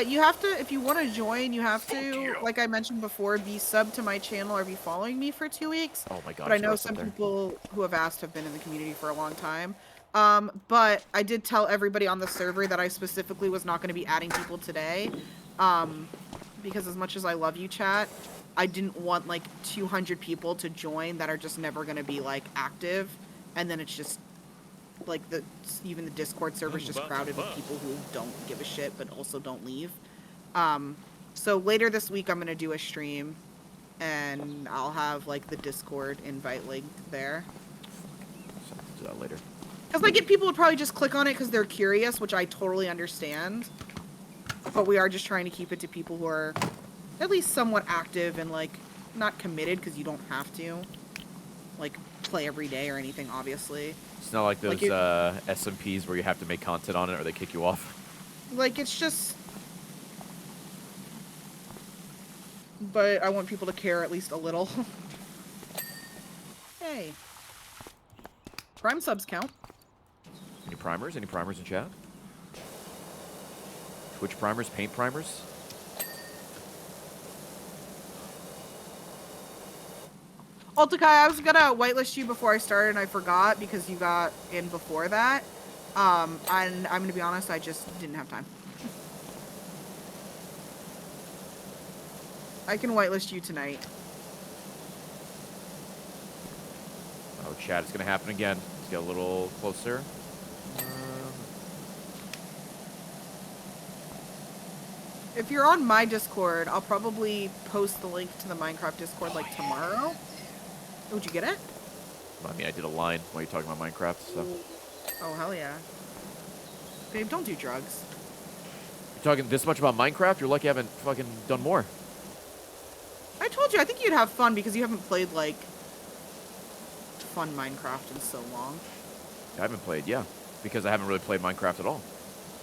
You have to, if you want to join, you have to, like I mentioned before, be sub to my channel or be following me for 2 weeks. Oh my god. But I know some people who have asked have been in the community for a long time. But I did tell everybody on the server that I specifically was not going to be adding people today. Because as much as I love you, chat, I didn't want like 200 people to join that are just never going to be like active. And then it's just like even the Discord server's just crowded with people who don't give a shit but also don't leave. So later this week I'm going to do a stream and I'll have like the Discord invite link there. Do that later. Because like people would probably just click on it because they're curious, which I totally understand. But we are just trying to keep it to people who are at least somewhat active and like not committed because you don't have to. like play every day or anything, obviously. It's not like those Like SMPs where you have to make content on it or they kick you off. Like, it's just... But I want people to care at least a little. Hey. Prime subs count. Any primers? Any primers in chat? Twitch primers? Paint primers? Altakai, I was gonna whitelist you before I started and I forgot because you got in before that. And I'm gonna be honest, I just didn't have time. I can whitelist you tonight. Oh, chat, it's gonna happen again. Let's get a little closer. If you're on my Discord, I'll probably post the link to the Minecraft Discord like tomorrow. Would you get it? I mean, I did a line while you're talking about Minecraft stuff. Oh, hell yeah. Babe, don't do drugs. You're talking this much about Minecraft? You're lucky I haven't fucking done more. I told you, I think you'd have fun because you haven't played, like, fun Minecraft in so long. I haven't played, yeah. Because I haven't really played Minecraft at all.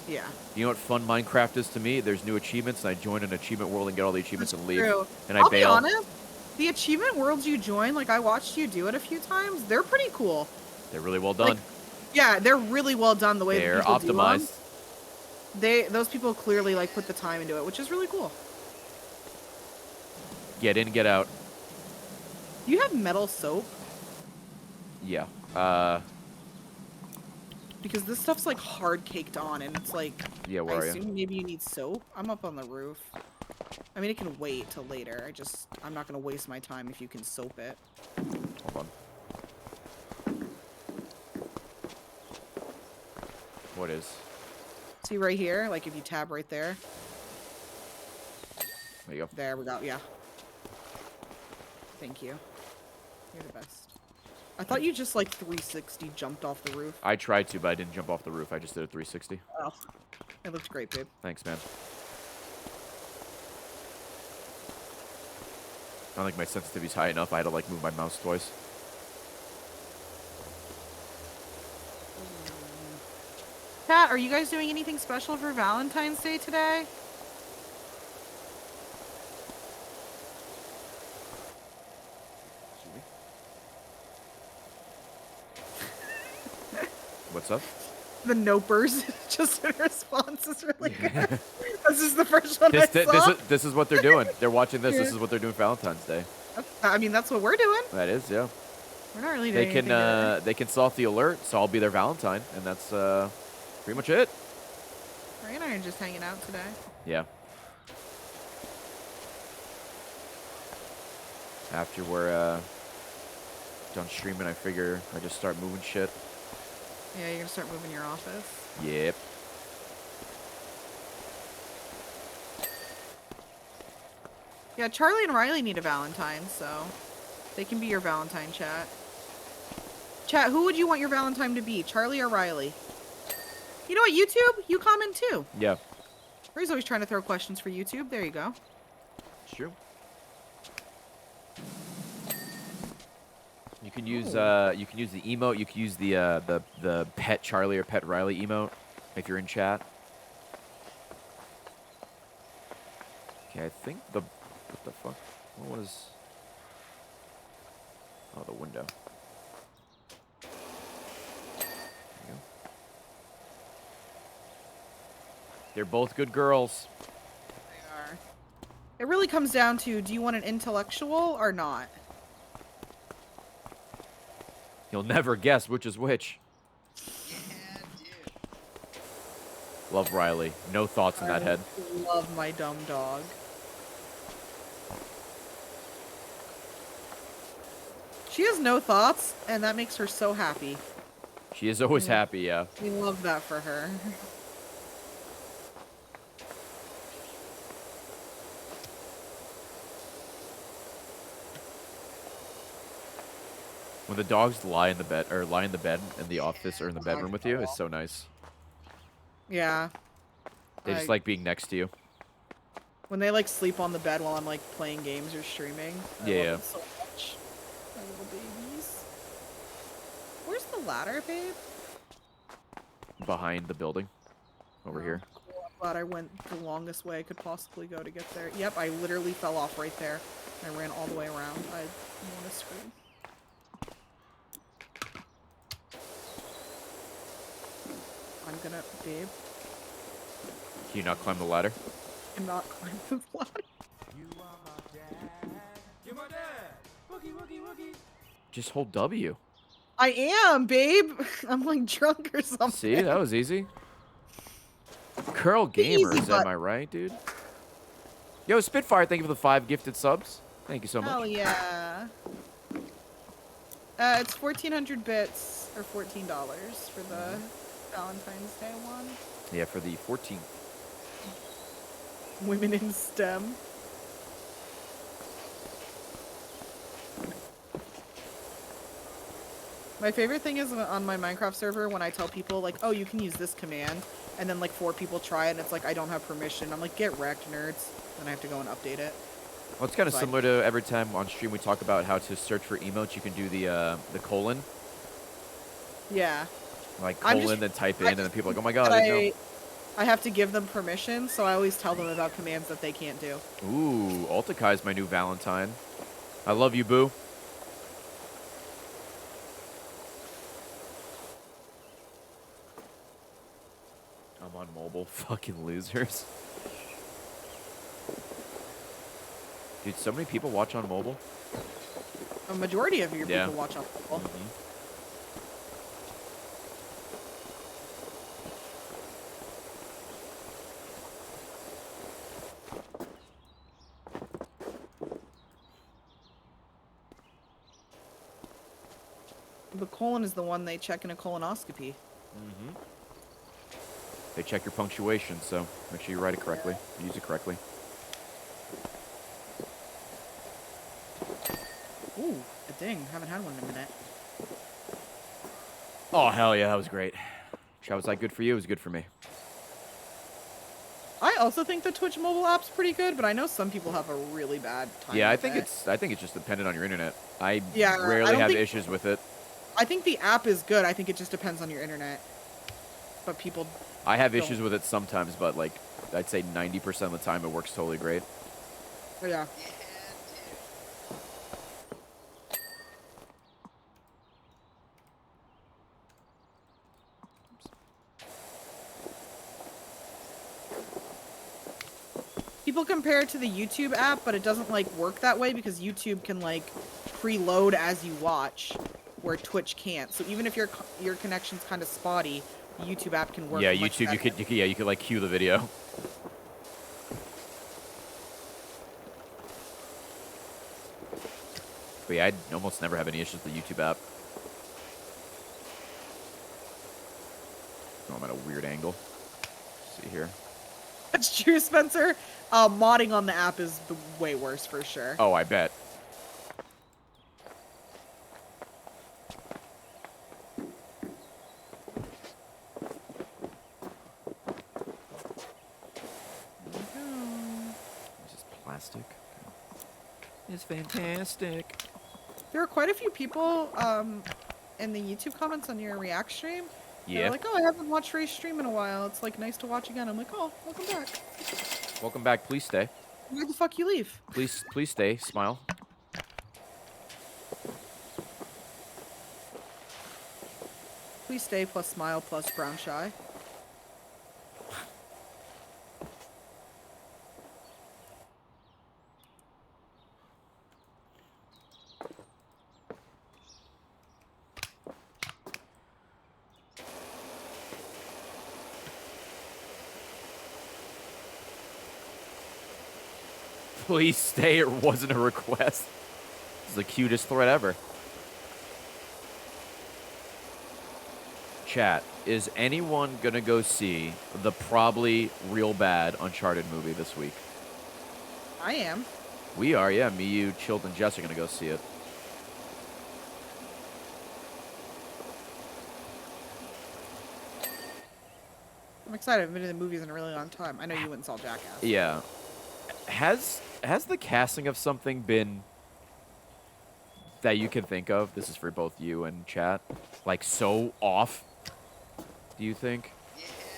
Yeah. You know what fun Minecraft is to me? There's new achievements, and I join an achievement world and get all the achievements That's and leave. true. And I I'll bail. be honest, the achievement worlds you join, like, I watched you do it a few times, they're pretty cool. They're really well done. Like, yeah, they're really well done the way They're that people optimized. do them. Those people clearly, like, put the time into it, which is really cool. Get in, get out. You have metal soap? Yeah. Because this stuff's, like, hard caked on, and it's like, Yeah, where I are you? assume maybe you need soap? I'm up on the roof. I mean, it can wait till later. I'm not gonna waste my time if you can soap it. Hold on. What is? See right here? Like, if you tab right there. There you go. There we go, yeah. Thank you. You're the best. I thought you just, like, 360 jumped off the roof. I tried to, but I didn't jump off the roof. I just did a 360. Oh. It looked great, babe. Thanks, man. I don't think my sensitivity's high enough. I had to, like, move my mouse twice. Pat, are you guys doing anything special for Valentine's Day today? What's up? The Nopers, just in response, is really good. This is the first one I saw. This is what they're doing. They're watching this. Yeah. This is what they're doing Valentine's Day. I mean, that's what we're doing. That is, yeah. We're not really doing anything today. They can soft the alert, so I'll be their Valentine, and that's pretty much it. Ray and I are just hanging out today. Yeah. After we're done streaming, I figure I just start moving shit. Yeah, you're gonna start moving your office. Yep. Yeah, Charlie and Riley need a Valentine, so they can be your Valentine, chat. Chat, who would you want your Valentine to be, Charlie or Riley? You know what, YouTube? You comment too. Yeah. Ray's always trying to throw questions for YouTube. There you go. It's true. You can use the emote. You can use the pet Charlie or pet Riley emote if you're in chat. Okay, I think what the fuck? What was? Oh, the window. There you go. They're both good girls. They are. It really comes down to, do you want an intellectual or not? You'll never guess which is which. Yeah, dude. Love Riley. No thoughts in that head. Love my dumb dog. She has no thoughts, and that makes her so happy. She is always happy, yeah. We love that for her. When the dogs lie in the bed in the office or in the bedroom with you, it's so nice. Yeah. They just like being next to you. When they like sleep on the bed while I'm like playing games or streaming. I love Yeah. them so much. My little babies. Where's the ladder, babe? Behind the building. Over here. Cool. I'm glad I went the longest way I could possibly go to get there. Yep, I literally fell off right there. I ran all the way around. I want to scream. I'm gonna, babe. Can you not climb the ladder? I'm not climbing this ladder. Just hold W. I am, babe. I'm like drunk or something. See, that was easy. Curl Easy Gamers, am button. I right, dude? Yo, Spitfire, thank you for the 5 gifted subs. Thank you so much. Hell yeah. It's 1,400 bits or $14 for the Valentine's Day one. Yeah, for the 14th. Women in STEM. My favorite thing is on my Minecraft server when I tell people like, oh, you can use this command, and then like 4 people try it, and it's like, I don't have permission. I'm like, get wrecked, nerds. Then I have to go and update it. Well, it's kind of Fine. similar to every time on stream we talk about how to search for emotes. You can do the colon, Yeah. like I'm colon, just- then type in, I and then just people are like, oh my think god, that I didn't I have to give them permission, so I always tell them about commands that they can't do. know. Ooh, Altakai is my new Valentine. I love you, boo. I'm on mobile. Fucking losers. Dude, so many people watch on mobile. A majority of your Yeah. people watch on football. The colon is the one they check in a colonoscopy. They check your punctuation, so make sure you write it correctly. Use it correctly. Ooh, a ding. Haven't had one in a minute. Oh, hell yeah, that was great. Chat, was that good for you? It was good for me. I also think the Twitch mobile app's pretty good, but I know some people have a really bad time. Yeah, I with think it. it's just dependent on your internet. I Yeah, I rarely don't have think- issues with it. I think the app is good. I think it just depends on your internet. But people, I have Don't. issues with it sometimes, but like I'd say 90% of the time it works totally great. oh, yeah. Yeah, dude. People compare it to the YouTube app, but it doesn't like work that way because YouTube can like preload as you watch, where Twitch can't. So even if your connection's kind of spotty, the YouTube app can work. Yeah, much YouTube, better. you could like cue the video. But yeah, I almost never have any issues with the YouTube app. Oh, I'm at a weird angle. Let's see here. That's true, Spencer. Modding on the app is way worse for sure. Oh, I bet. This is plastic. It's fantastic. There are quite a few people in the YouTube comments on your React stream. They're Yeah. like, oh, I haven't watched Ray's stream in a while. It's like nice to watch again. I'm like, oh, welcome back. Welcome back. Please stay. Why the fuck you leave? Please stay. Smile. Please stay plus smile plus brown shy. Please stay. It wasn't a request. It's the cutest thread ever. Chat, is anyone gonna go see the probably real bad Uncharted movie this week? I am. We are, yeah. Me, you, Chilled, and Jess are gonna go see it. I'm excited. I've been to the movies in a really long time. I know you went and saw Jackass. Yeah. Has the casting of something been that you can think of? This is for both you and chat. Like, so off, do you think?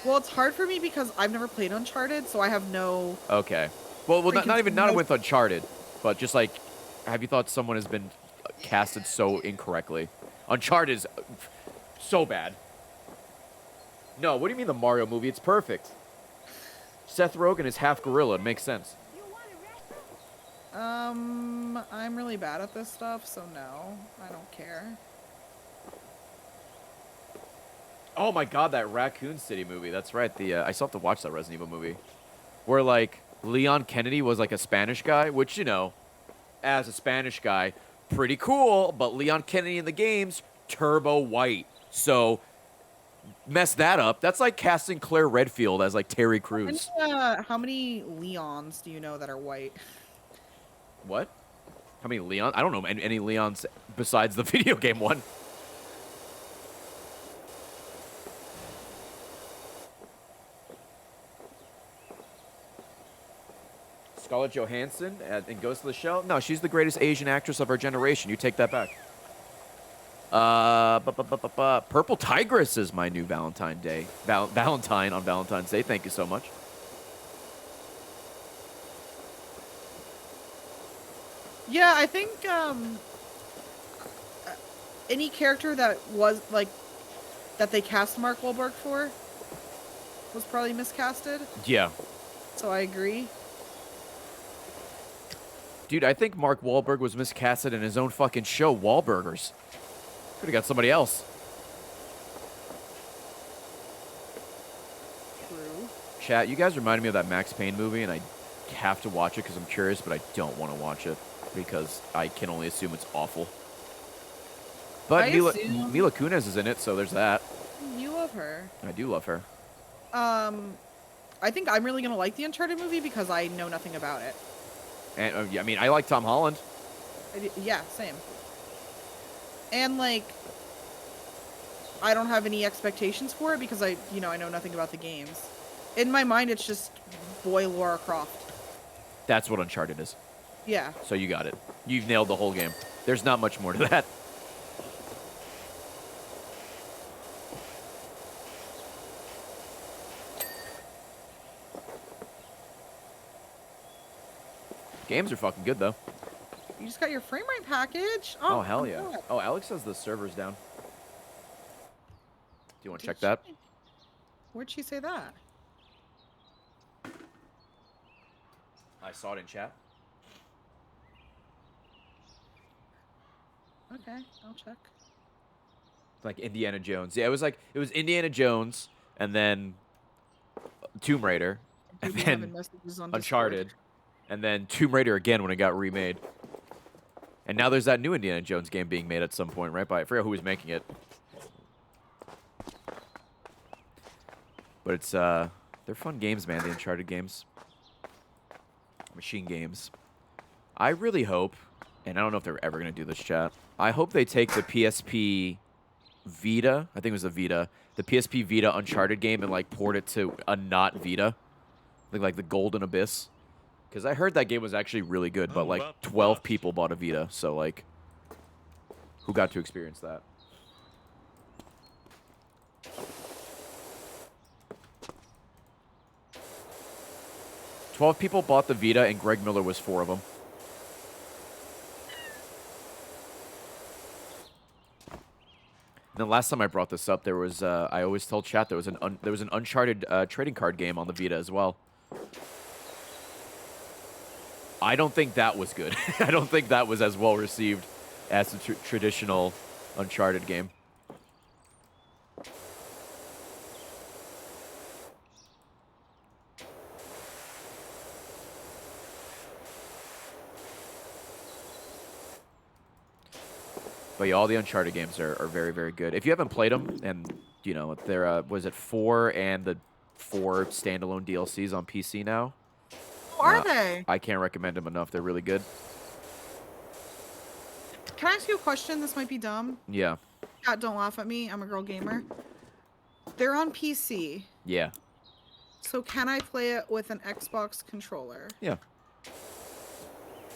Well, it's hard for me because I've never played Uncharted, so I have no. Okay. Well, not even no- with Uncharted, but just like, have you thought someone has been casted so incorrectly? Uncharted is so bad. No, what do you mean the Mario movie? It's perfect. Seth Rogen is half gorilla. It makes sense. You want to wrestle? I'm really bad at this stuff, so no, I don't care. Oh my god, that Raccoon City movie. That's right. I still have to watch that Resident Evil movie. Where, like, Leon Kennedy was, like, a Spanish guy, which, you know, as a Spanish guy, pretty cool, but Leon Kennedy in the game's turbo white. So, mess that up. That's like casting Claire Redfield as, like, Terry Crews. How many Leons do you know that are white? What? How many Leon? I don't know any Leons besides the video game one. Scarlett Johansson in Ghost of the Shell? No, she's the greatest Asian actress of our generation. You take that back. Purple Tigress is my new Valentine Day. Valentine on Valentine's Day. Thank you so much. Yeah, I think any character that was like that they cast Mark Wahlberg for was probably miscasted. Yeah. So I agree. Dude, I think Mark Wahlberg was miscasted in his own fucking show, Wahlburgers. Could have got somebody else. True. Chat, you guys reminded me of that Max Payne movie, and I have to watch it because I'm curious, but I don't want to watch it because I can only assume it's awful. But Mila Kunis is in it, so there's that. You love her. I do love her. I think I'm really gonna like the Uncharted movie because I know nothing about it. And yeah, I mean, I like Tom Holland. Yeah, same. And like, I don't have any expectations for it because I know nothing about the games. In my mind, it's just boy Lara Croft. That's what Uncharted is. Yeah. So you got it. You've nailed the whole game. There's not much more to that. Games are fucking good, though. You just got your frame rate package? Oh, hell yeah. God. Oh, Alex says the server's down. Do you want to check Did that? Where'd she say that? I saw it in chat. Okay, I'll check. Like Indiana Jones. Yeah, it was Indiana Jones, and then Tomb Raider, and People having then messages on Uncharted, Discord. and then Tomb Raider again when it got remade. And now there's that new Indiana Jones game being made at some point, right? I forget who was making it. But it's they're fun games, man, the Uncharted games. Machine games. I really hope, and I don't know if they're ever going to do this, chat. I hope they take the PSP Vita, I think it was the Vita, the PSP Vita Uncharted game and like port it to a not Vita. I think like the Golden Abyss. Because I heard that game was actually really good, but like 12 people bought a Vita, so like, who got to experience that? People bought the Vita, and Greg Miller was 4 of them. And the last time I brought this up, there was I always told chat there was an Uncharted trading card game on the Vita as well. I don't think that was good. I don't think that was as well received as the traditional Uncharted game. But yeah, all the Uncharted games are very, very good. If you haven't played them, and, you know, there was it 4 and the 4 standalone DLCs on PC now? Who are they? I can't recommend them enough. They're really good. Can I ask you a question? This might be dumb. Yeah. God, don't laugh at me. I'm a girl gamer. They're on PC. Yeah. So can I play it with an Xbox controller? Yeah.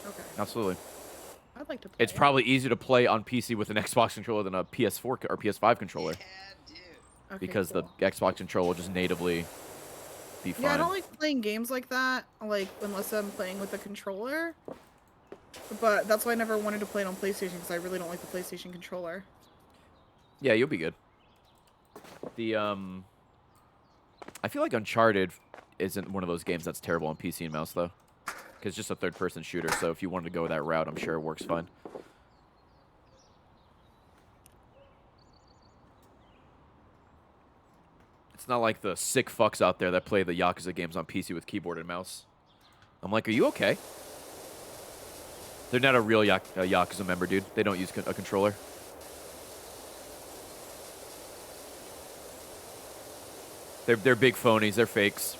Okay. Absolutely. I'd like to play. It's probably easier to play on PC with an Xbox controller than a PS4 or PS5 controller. Yeah, dude. Okay, Because cool. the Xbox controller will just natively be fine. Yeah, I don't like playing games like that, like unless I'm playing with a controller. But that's why I never wanted to play it on PlayStation because I really don't like the PlayStation controller. Yeah, you'll be good. The I feel like Uncharted isn't one of those games that's terrible on PC and mouse though, because it's just a third-person shooter. So if you wanted to go that route, I'm sure it works fine. It's not like the sick fucks out there that play the Yakuza games on PC with keyboard and mouse. I'm like, are you okay? They're not a real Yakuza member, dude. They don't use a controller. They're big phonies. They're fakes.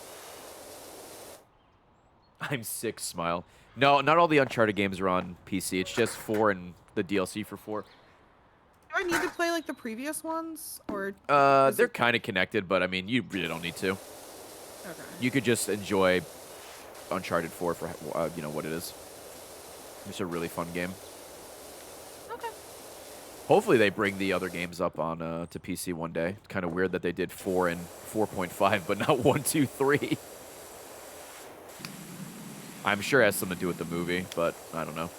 I'm sick, smile. No, not all the Uncharted games are on PC. It's just 4 and the DLC for 4. Do I need to play like the previous ones, or? They're kind of connected, but I mean, you really don't need to. Okay. You could just enjoy Uncharted 4 for you know what it is. It's a really fun game. Okay. Hopefully they bring the other games up on to PC one day. It's kind of weird that they did 4 and 4.5, but not 1, 2, 3. I'm sure it has something to do with the movie, but I don't know.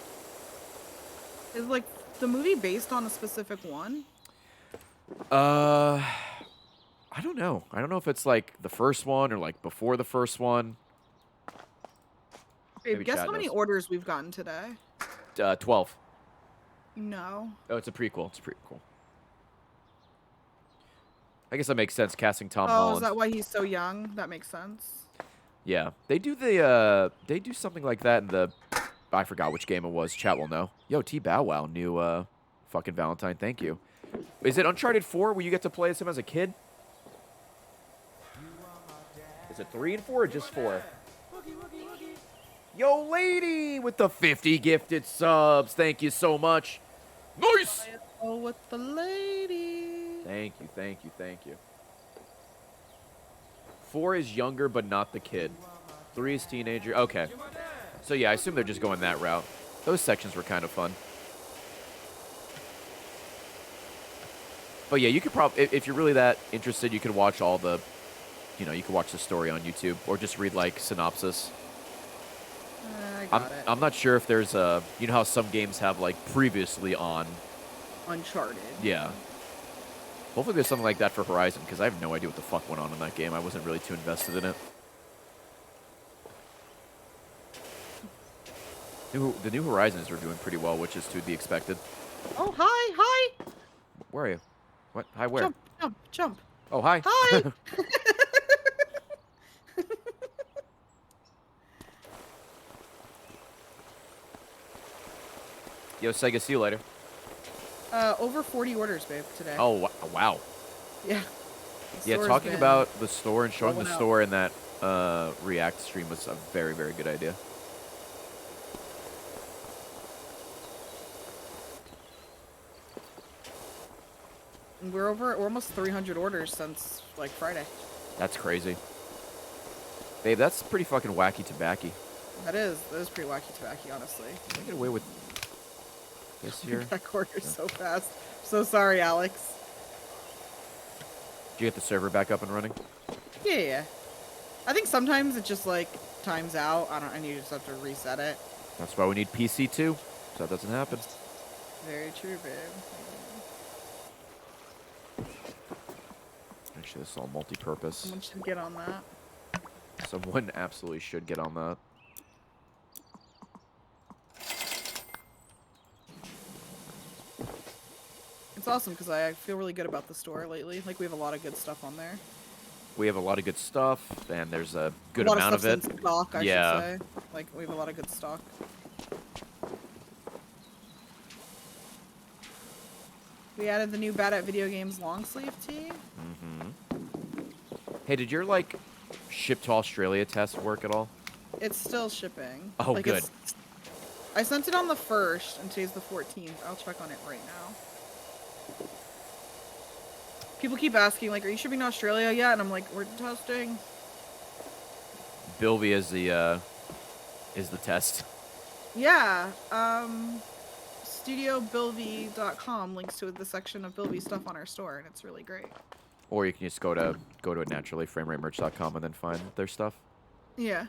Is like the movie based on a specific one? I don't know. I don't know if it's like the first one or like before the first one. Babe, Maybe guess chat how many knows. orders we've gotten today? 12. No. Oh, it's a prequel. It's a prequel. I guess that makes sense. Casting Tom Oh, Holland. is that why he's so young? That makes sense. Yeah, they do they do something like that in the. I forgot which game it was. Chat will know. Yo, T Bow Wow, new fucking Valentine. Thank you. Is it Uncharted 4 where you get to play as him as a kid? Is it 3 and 4 or just 4? Yo, lady with the 50 gifted subs. Thank you so much. Nice. Oh, with the lady. Thank you, thank you, thank you. 4 is younger, but not the kid. 3 is teenager. Okay. So yeah, I assume they're just going that route. Those sections were kind of fun. But yeah, you could probably, if you're really that interested, you could watch all the, you know, you could watch the story on YouTube or just read like synopsis. I got it. I'm not sure if there's a, you know how some games have like previously on. Uncharted. Yeah. Hopefully there's something like that for Horizon, because I have no idea what the fuck went on in that game. I wasn't really too invested in it. The new Horizons were doing pretty well, which is to be expected. Oh, hi, hi. Where are you? What? Hi, where? Jump, jump, jump. Oh, hi. Hi. Yo, Sega, see you later. Over 40 orders, babe, today. Oh, wow. Yeah. The Yeah, store's talking been about the store and showing the blowing up. store in that React stream was a very, very good idea. We're almost 300 orders since like Friday. That's crazy. Babe, that's pretty fucking wacky tobacco. That is pretty wacky tobacco, honestly. Can I get away with this here? That order so fast. So sorry, Alex. Did you get the server back up and running? Yeah. I think sometimes it just like times out. And you just have to reset it. That's why we need PC too, so that doesn't happen. Very true, babe. Actually, this is all multi-purpose. Someone should get on that. Someone absolutely should get on that. It's awesome because I feel really good about the store lately. Like we have a lot of good stuff on there. We have a lot of good stuff, and there's a good a lot amount of stuff it. in stock, I Yeah. should say. Like we have a lot of good stock. We added the new Bad at Video Games long sleeve tee. Hey, did your like ship to Australia test work at all? It's still shipping. Oh, like, good. I sent it on the 1st, and today's the 14th. I'll check on it right now. People keep asking, like, are you shipping to Australia yet? And I'm like, we're testing. Bilby is the test. Yeah. StudioBilby.com links to the section of Bilby stuff on our store, and it's really great. Or you can just go to it naturally, frameratemerch.com, and then find their stuff. Yeah.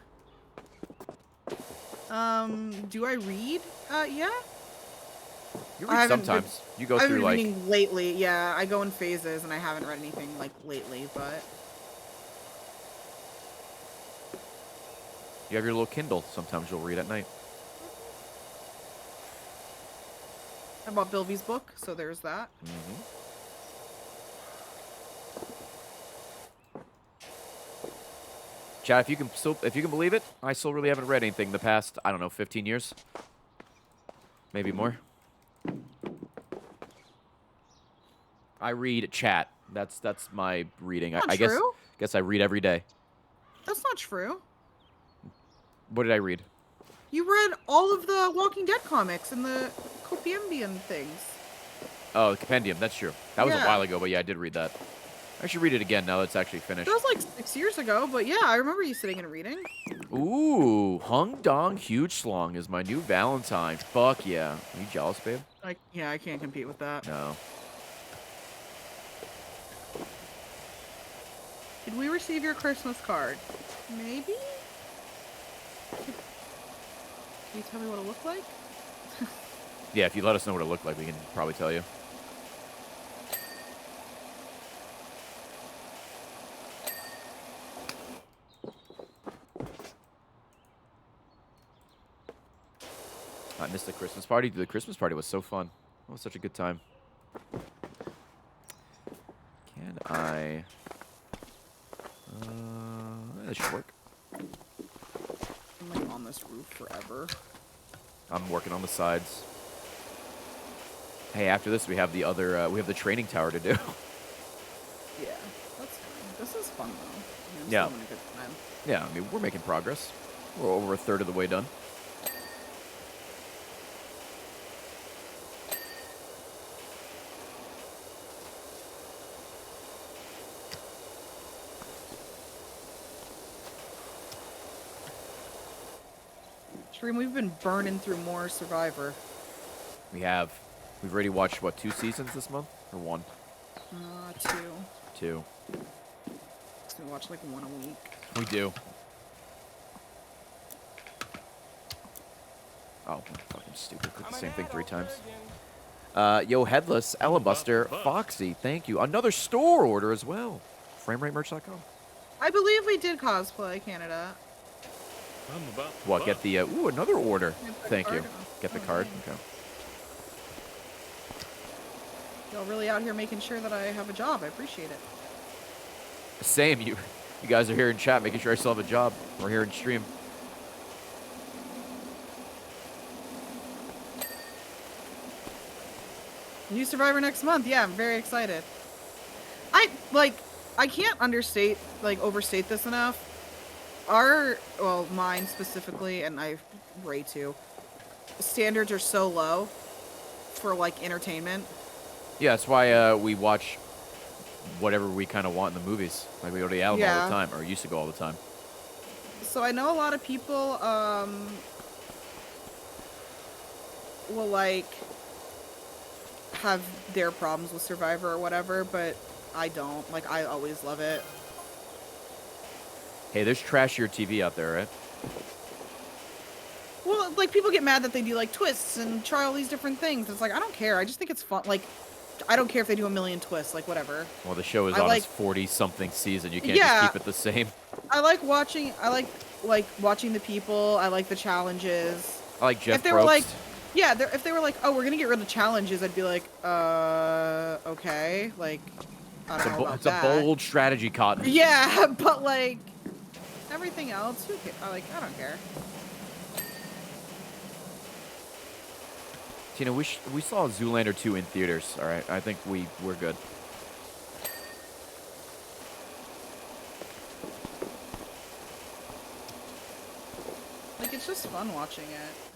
Do I read? Yeah. You I read haven't sometimes. You go I've through been like reading lately. Yeah, I go in phases, and I haven't read anything like lately, but you have your little Kindle. Sometimes you'll read at night. I bought Bilby's book, so there's that. Mm-hmm. Chat, if you can believe it, I still really haven't read anything the past, I don't know, 15 years, maybe more. I read chat. That's my reading. Not I true. guess I read every day. That's not true. What did I read? You read all of the Walking Dead comics and the Copiambian things. Oh, the compendium. That's true. That was a Yeah. while ago, but yeah, I did read that. I should read it again now that it's actually finished. That was like 6 years ago, but yeah, I remember you sitting and reading. Ooh, Hung Dong Huge Slong is my new Valentine. Fuck yeah. Are you jealous, babe? Yeah, I can't compete with that. No. Did we receive your Christmas card? Maybe? Can you tell me what it looked like? Yeah, if you let us know what it looked like, we can probably tell you. I missed the Christmas party. The Christmas party was so fun. It was such a good time. Can I... that should work. I'm like on this roof forever. I'm working on the sides. Hey, after this, we have the other, we have the training tower to do. Yeah, that's fine. This is fun though. I mean, I'm Yeah. still having a good time. Yeah, I mean, we're making progress. We're over a third of the way done. Stream, we've been burning through more Survivor. We have. We've already watched, what, 2 seasons this month? Or 1? 2. 2. We watch like 1 a week. We do. Oh, I'm fucking stupid. Did the same thing 3 times. Yo, Headless, Alabuster, Foxy, thank you. Another store order as well. FrameRateMerch.com. I believe we did cosplay Canada. What, get the, ooh, another order. Get the Thank you. card. Get the Oh, card? thanks. Okay. Y'all really out here making sure that I have a job. I appreciate it. Same, you guys are here in chat making sure I still have a job. We're here in stream. New Survivor next month. Yeah, I'm very excited. I can't overstate this enough. Mine specifically, and Ray too, standards are so low for like entertainment. Yeah, that's why we watch whatever we kind of want in the movies. Like we go to the Alamo all Yeah. the time, or used to go all the time. So I know a lot of people will like have their problems with Survivor or whatever, but I don't. Like, I always love it. Hey, there's trashier TV out there, right? Well, like, people get mad that they do, like, twists and try all these different things. It's like, I don't care. I just think it's fun. Like, I don't care if they do a million twists. Like, whatever. Well, the show is I on like- its 40-something season. You can't Yeah. just keep it the same. I like watching watching the people. I like the challenges. I like Jeff If they were like, Probst. yeah, if they were like, oh, we're gonna get rid of challenges, I'd be like, okay, like, I don't know about It's a that. bold strategy, Cotton. Yeah, but like, everything else, who cares? I don't care. Tina, we saw Zoolander 2 in theaters. All right, I think we're good. Like, it's just fun watching it.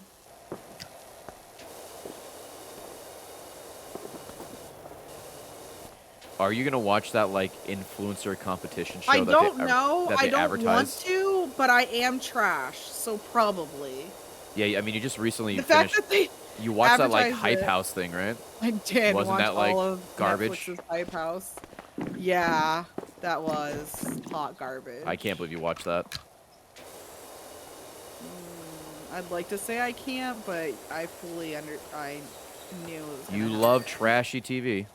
Are you gonna watch that like influencer competition show? I that don't they, know. That I they don't advertise? want to, but I am trash, so probably. Yeah, I mean, you just recently The finished. fact that You watched that like Advertise hype it. house thing, right? I did Wasn't watch that, like, all of garbage? Netflix's Hype House. Yeah, that was hot garbage. I can't believe you watched that. I'd like to say I can't, but I knew it was gonna You happen. love trashy TV.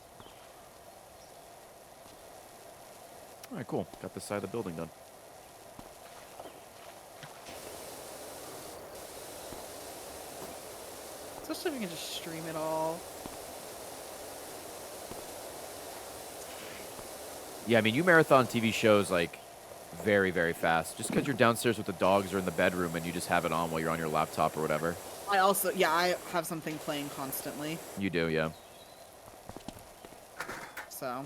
All right, cool. Got this side of the building done. Especially if we can just stream it all. Yeah, I mean, you marathon TV shows like very, very fast. Just because you're downstairs with the dogs or in the bedroom and you just have it on while you're on your laptop or whatever. I have something playing constantly, You do, yeah. so.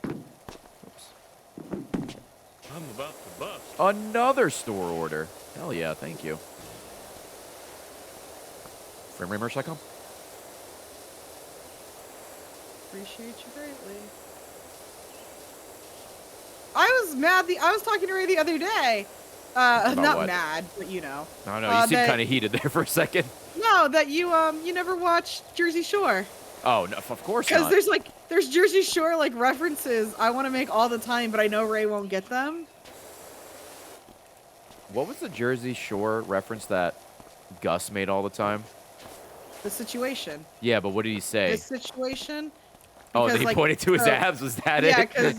Oops. I'm about to bust. Another store order. Hell yeah, thank you. FrameRamerch.com? Appreciate you greatly. I was mad. I was talking to Ray the other day. Not what? mad, but you know. No, no, you seemed that- kind of heated there for a second. No, that you never watched Jersey Shore. Oh, no, of course Because not. there's Jersey Shore like references I want to make all the time, but I know Ray won't get them. What was the Jersey Shore reference that Gus made all the time? The situation. Yeah, but what did he say? This situation. Oh, because, then he like, pointed to his so- abs? Was that Yeah, it? because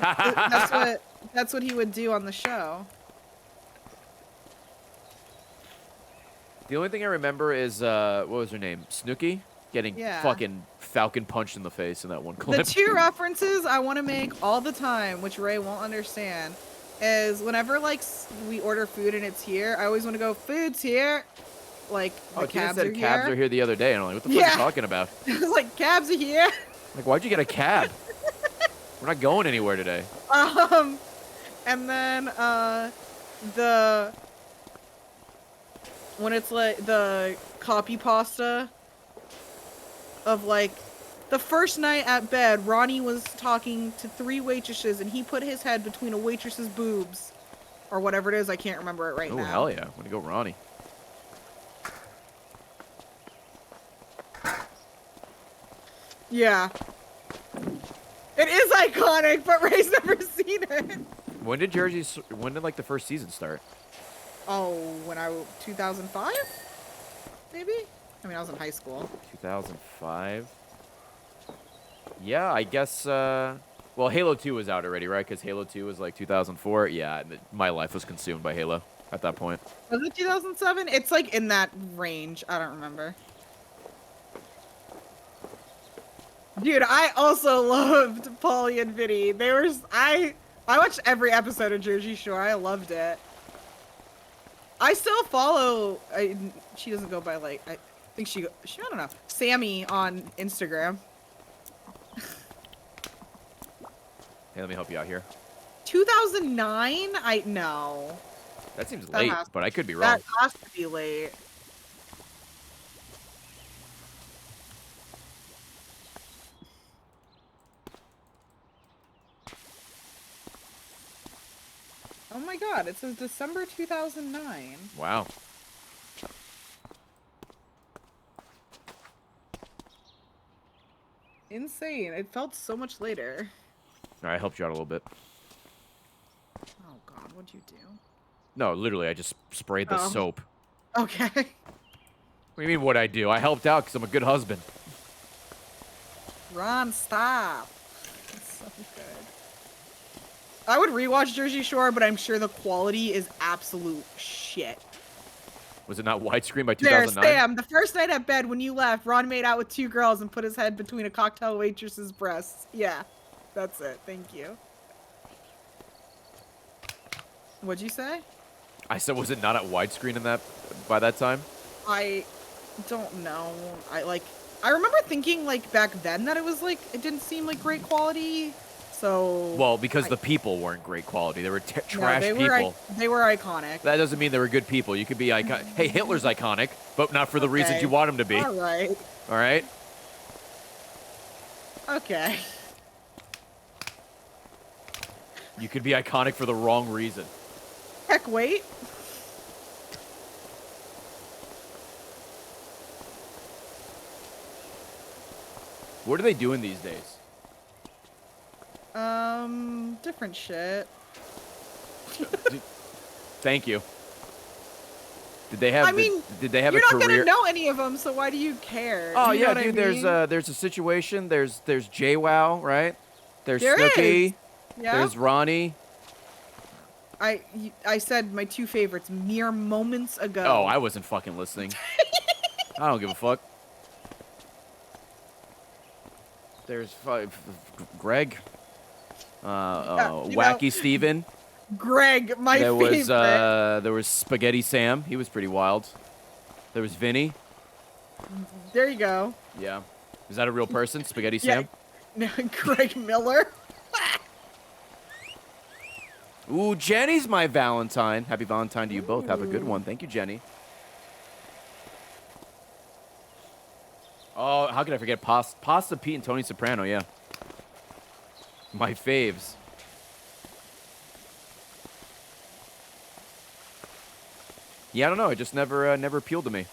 that's what he would do on the show. The only thing I remember is, what was her name? Snooki? Getting Yeah. fucking falcon punched in the face in that one The clip. two references I want to make all the time, which Ray won't understand, is whenever like we order food and it's here, I always want to go, food's here. Like the Oh, Tina cabs said are cabs here. are here the other day, and I'm like, what the fuck are Yeah. you talking about? It's like cabs are here. Like, why'd you get a cab? We're not going anywhere today. And then when it's like the copy pasta of like the first night at bed, Ronnie was talking to 3 waitresses and he put his head between a waitress's boobs or whatever it is. I can't remember it right Oh, now. hell yeah. I'm gonna go Ronnie. Yeah. It is iconic, but Ray's never seen it. When did like the first season start? Oh, 2005? Maybe? I mean, I was in high school. 2005? Yeah, I guess, well, Halo 2 was out already, right? Because Halo 2 was like 2004. Yeah, my life was consumed by Halo at that point. Was it 2007? It's like in that range. I don't remember. Dude, I also loved Polly and Vinny. I watched every episode of Jersey Shore. I loved it. I still follow. She doesn't go by like. I think she. I don't know. Sammy on Instagram. Hey, let me help you out here. 2009. No. That seems That late, has- but I could be wrong. That has to be late. Oh my god, it says December 2009. Wow. Insane. It felt so much later. All right, I helped you out a little bit. Oh god, what'd you do? No, literally, I just sprayed the Oh. soap. Okay. What do you mean what'd I do? I helped out because I'm a good husband. Ron, stop. It's so good. I would rewatch Jersey Shore, but I'm sure the quality is absolute shit. Was it not widescreen by There, 2009? Sam, the first night at bed when you left, Ron made out with 2 girls and put his head between a cocktail waitress's breasts. Yeah, that's it. Thank you. What'd you say? I said, was it not at widescreen in that by that time? I don't know. I remember thinking like back then that it was like it didn't seem like great quality. So Well, because the people weren't great quality. They were no, trash they people. they were iconic. That doesn't mean they were good people. You could be iconic. Hey, Hitler's iconic, but not for the reasons Okay. you want him to be. All right. All right? Okay. You could be iconic for the wrong reason. Heck, wait. What are they doing these days? Different shit. Thank you. Did they have? I mean, did they have a you're not career? gonna know any of them, so why do you care? Oh You know yeah, what I dude. mean? There's a situation. There's JWoww, right? There's There Snooki. is. Yeah. There's Ronnie. I said my two favorites mere moments ago. Oh, I wasn't fucking listening. I don't give a fuck. There's Greg. you Wacky know, Steven. Greg, my There favorite. was there was Spaghetti Sam. He was pretty wild. There was Vinny. There you go. Yeah. Is that a real person? Spaghetti Yeah. Sam? No, Greg Miller. Ooh, Jenny's my Valentine. Happy Valentine to you both. Have a good one. Thank you, Jenny. Oh, how could I forget Pasta Pete and Tony Soprano? Yeah. My faves. Yeah, I don't know. It just never appealed to me.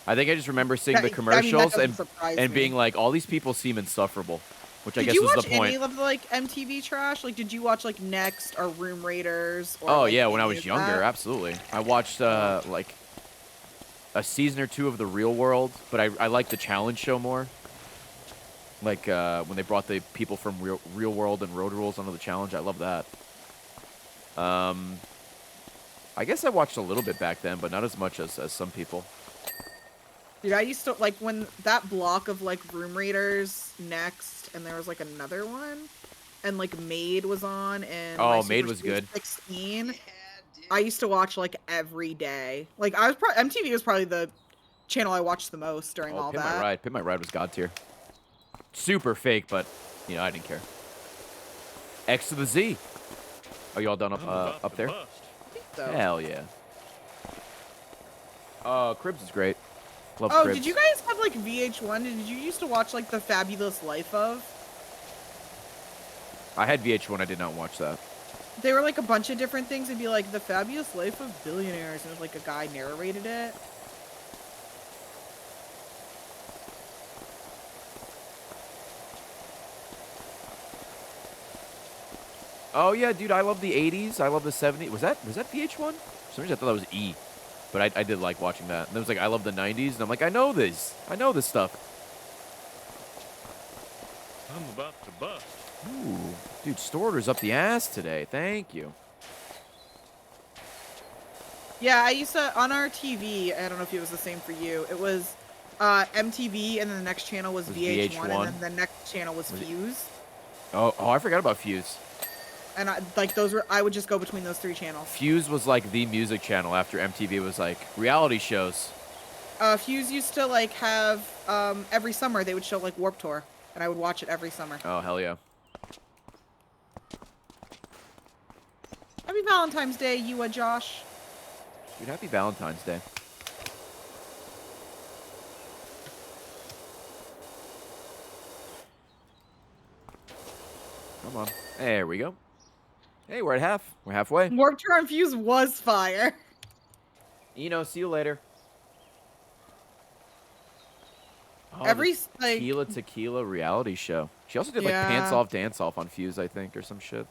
I think I just remember seeing the That commercials doesn't surprise and me. being like, all these people seem insufferable, which I Did guess you was watch the point. any of the like MTV trash? Like, did you watch like Next or Room Raiders? Or, Oh like, yeah, when I any was of younger, that? absolutely. I watched like a season or two of The Real World, but I liked the challenge show more. Like when they brought the people from Real World and Road Rules onto the challenge, I love that. I guess I watched a little bit back then, but not as much as some people. Dude, I used to like when that block of like Room Raiders, Next, and there was like another one, and like Maid was on, and Oh, My Maid Super was Sweet good. 16. Yeah, dude. I used to watch like every day. Like I was MTV was probably the channel I watched the most during all Pit that. My Ride. Pit My Ride was god tier. Super fake, but you know I didn't care. X to the Z. Are you all done I'm about up to there? bust. So. Hell yeah. Cribs is great. Love Oh, Cribs. did you guys have like VH1? Did you used to watch like The Fabulous Life of? I had VH1. I did not watch that. They were like a bunch of different things. It'd be like The Fabulous Life of Billionaires, and it was like a guy narrated it. Oh yeah, dude, I love the 80s. I love the 70s. Was that VH1? For some reason I thought that was E. But I did like watching that. And it was like I love the 90s, and I'm like I know this stuff. I'm about to bust. Ooh, dude, store order's up the ass today. Thank you. Yeah, I used to on our TV. I don't know if it was the same for you. It was MTV, and then the next channel was Was VH1, VH1. and then the next channel was Was it- Fuse. Oh, I forgot about Fuse. And like those were, I would just go between those three channels. Fuse was like the music channel after MTV was like reality shows. Fuse used to like have every summer they would show like Warped Tour, and I would watch it every summer. Oh hell yeah. Happy Valentine's Day, you Josh. Dude, happy Valentine's Day. Come on. There we go. Hey, we're at half. We're halfway. Warped Tour on Fuse was fire. See you later. Oh, Every, the like- Tequila reality show. She also did like Yeah. Pants Off Dance Off on Fuse, I think, or some shit.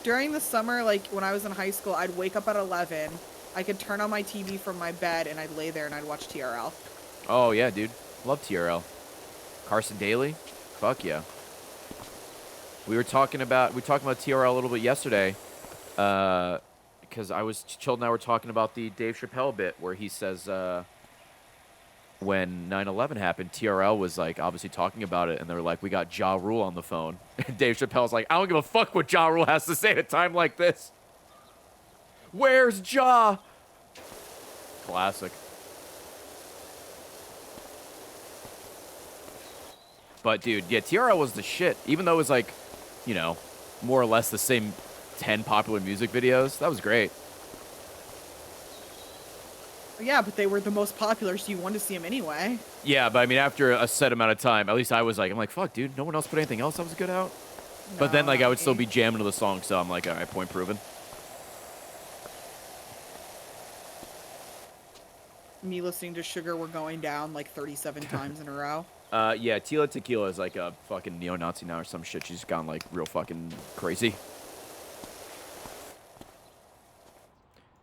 During the summer, like when I was in high school, I'd wake up at 11. I could turn on my TV from my bed, and I'd lay there and I'd watch TRL. Oh yeah, dude. Love TRL. Carson Daly? Fuck yeah. We talked about TRL a little bit yesterday, because Chilled and I were talking about the Dave Chappelle bit where he says when 9/11 happened, TRL was like obviously talking about it, and they were like, we got Ja Rule on the phone. And Dave Chappelle's like, I don't give a fuck what Ja Rule has to say at a time like this. Where's Ja? Classic. But dude, yeah, TRL was the shit. Even though it was like, more or less the same 10 popular music videos, that was great. Yeah, but they were the most popular, so you wanted to see them anyway. Yeah, but I mean, after a set amount of time, at least I was like, I'm like, fuck, dude, no one else put anything else that was good out. But then, like, I would still be jamming to the song, so I'm like, all right, point proven. Me listening to Sugar We're Going Down like 37 times in a row. Yeah, Tila Tequila is like a fucking neo-Nazi now or some shit. She's gone like real fucking crazy.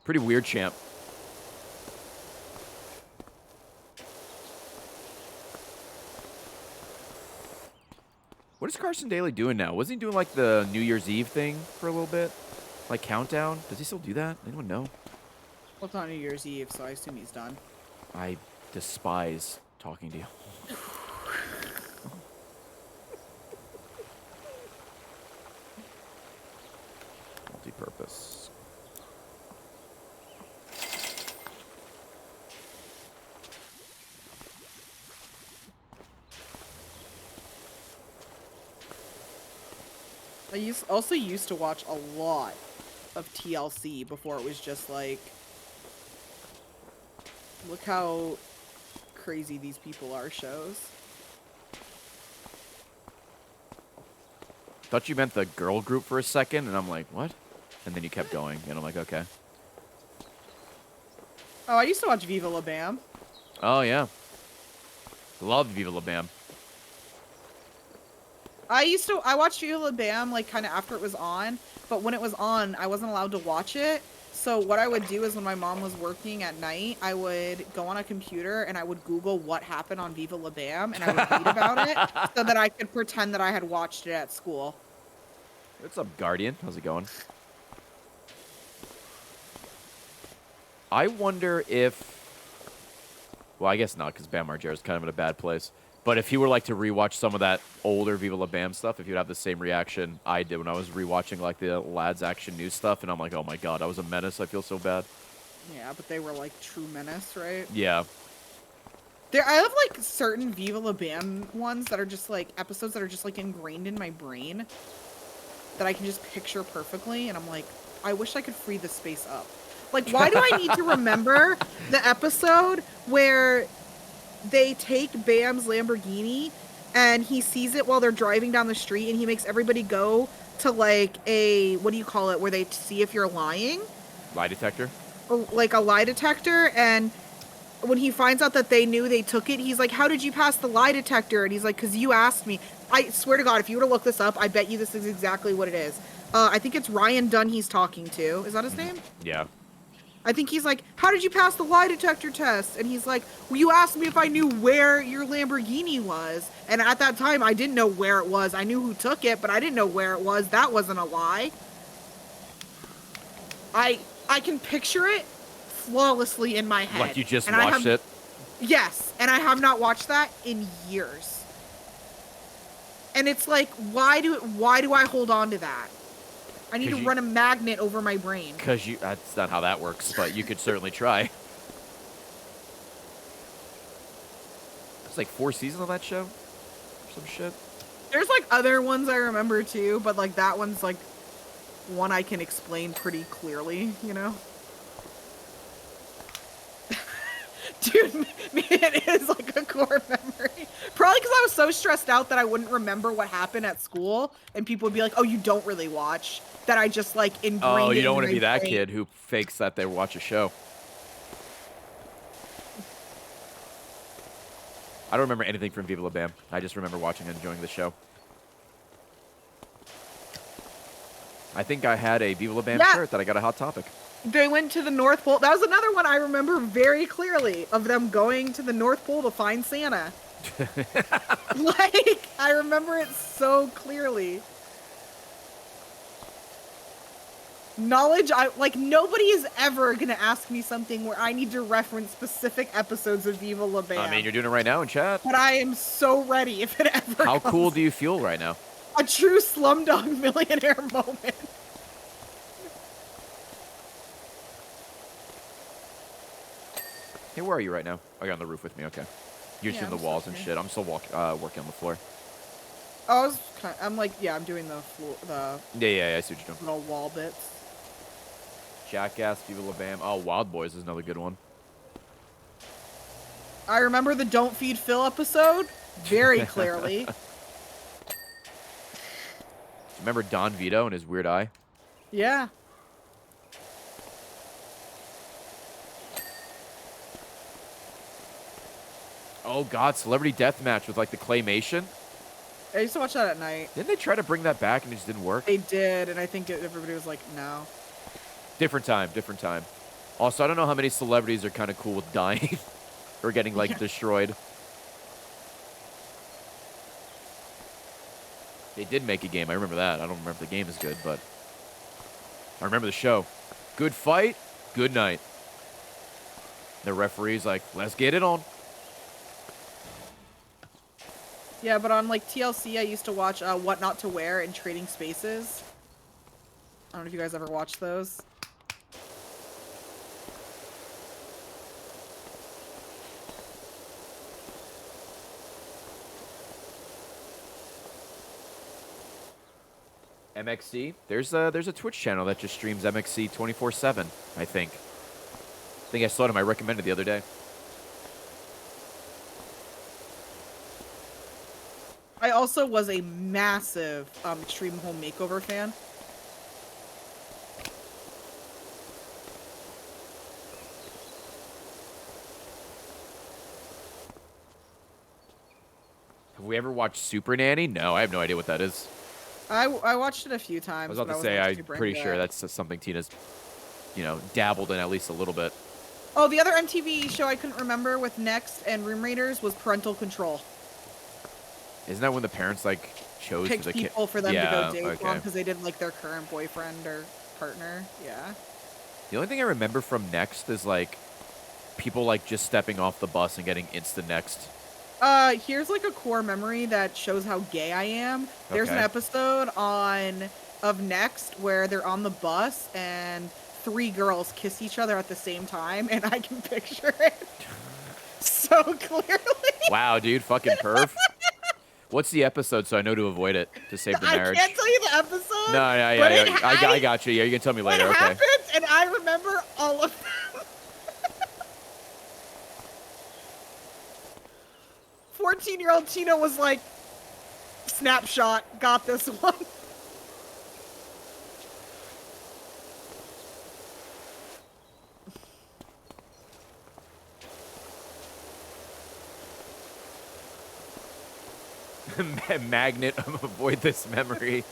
Pretty weird champ. What is Carson Daly doing now? Wasn't he doing like the New Year's Eve thing for a little bit? Like countdown? Does he still do that? Anyone know? Well, it's on New Year's Eve, so I assume he's done. I despise talking to you. Multi-purpose. I also used to watch a lot of TLC before it was just like, look how crazy these people are shows. Thought you meant the girl group for a second, and I'm like, what? And then you kept going, and I'm like, okay. Oh, I used to watch Viva La Bam. Oh, yeah. Love Viva La Bam. I watched Viva La Bam like kind of after it was on, but when it was on, I wasn't allowed to watch it. So what I would do is when my mom was working at night, I would go on a computer and I would Google what happened on Viva La Bam and I would read about it so that I could pretend that I had watched it at school. What's up, Guardian? How's it going? I wonder if... Well, I guess not, because Bam Margera is kind of in a bad place. But if he were like to rewatch some of that older Viva La Bam stuff, if you'd have the same reaction I did when I was rewatching like the Lads Action News stuff, and I'm like, oh my god, I was a menace. I feel so bad. Yeah, but they were like true menace, right? Yeah. I have like certain Viva La Bam ones that are just like episodes that are just like ingrained in my brain that I can just picture perfectly, and I'm like, I wish I could free the space up. Like, why do I need to remember the episode where they take Bam's Lamborghini and he sees it while they're driving down the street and he makes everybody go to like a, what do you call it, where they see if you're lying? Lie detector? Like a lie detector, and when he finds out that they knew they took it, he's like, how did you pass the lie detector? And he's like, because you asked me. I swear to God, if you were to look this up, I bet you this is exactly what it is. I think it's Ryan Dunn he's talking to. Is that his name? Yeah. I think he's like, how did you pass the lie detector test? And he's like, well, you asked me if I knew where your Lamborghini was. And at that time, I didn't know where it was. I knew who took it, but I didn't know where it was. That wasn't a lie. I can picture it flawlessly in my head. Like you just and watched it? Yes, and I have not watched that in years. And it's like, why do I hold on to that? I need to run a magnet over my brain. Because that's not how that works, but you could certainly try. It's like 4 seasons of that show? Or some shit. There's like other ones I remember too, but like that one's like one I can explain pretty clearly, you know? Dude, it is like a core memory. Probably because I was so stressed out that I wouldn't remember what happened at school, and people would be like, oh, you don't really watch, that I just like ingrained it. Oh, you don't in want to my be that brain. kid who fakes that they watch a show. I don't remember anything from Viva La Bam. I just remember watching and enjoying the show. I think I had a Viva La Bam shirt that I got a Hot Topic. They went to the North Pole. That was another one I remember very clearly, of them going to the North Pole to find Santa. Like, I remember it so clearly. Knowledge, nobody is ever going to ask me something where I need to reference specific episodes of Viva La Bam. I mean, you're doing it right now in chat. But I am so ready if it ever How comes. cool do you feel right now? A true Slumdog Millionaire moment. Hey, where are you right now? Oh, you're on the roof with me. Okay. You're just in the walls and shit. I'm still working on the floor. Oh, I'm like, yeah, I'm doing the floor, Yeah, I see what you're doing. little wall bits. Jackass, Viva La Bam. Oh, Wild Boys is another good one. I remember the Don't Feed Phil episode very clearly. Remember Don Vito and his weird eye? Yeah. Oh God, Celebrity Deathmatch with like the claymation. I used to watch that at night. Didn't they try to bring that back and it just didn't work? They did, and I think everybody was like, no. Different time, different time. Also, I don't know how many celebrities are kind of cool with dying or getting like destroyed. They did make a game. I remember that. I don't remember if the game is good, but I remember the show. Good fight, good night. The referee's like, let's get it on. Yeah, but on like TLC, I used to watch What Not to Wear in Trading Spaces. I don't know if you guys ever watched those. MXC. There's a Twitch channel that just streams MXC 24/7. I think. I think I saw him. I recommended the other day. I also was a massive Extreme Home Makeover fan. Have we ever watched Super Nanny? No, I have no idea what that is. I watched it a few times. I was about to but say, wasn't I'm super pretty into sure it. that's something Tina's, dabbled in at least a little bit. Oh, the other MTV show I couldn't remember with Next and Room Raiders was Parental Control. Isn't that when the parents, like, chose Picked the kid? people for them to go date okay. because they didn't like their current boyfriend or partner. Yeah. The only thing I remember from Next is, like, people, like, just stepping off the bus and getting insta-next. Here's like a core memory that shows how gay I am. There's an Okay. episode of Next where they're on the bus and 3 girls kiss each other at the same time, and I can picture it so clearly. Wow, dude, fucking perv. What's the episode so I know to avoid it to save the marriage? I can't tell you the episode. No, but it yeah. I got you. Yeah, you can tell me later. It Okay. happens, and I remember all of them. 14-year-old Tina was like, snapshot, got this one. Magnet, avoid this memory.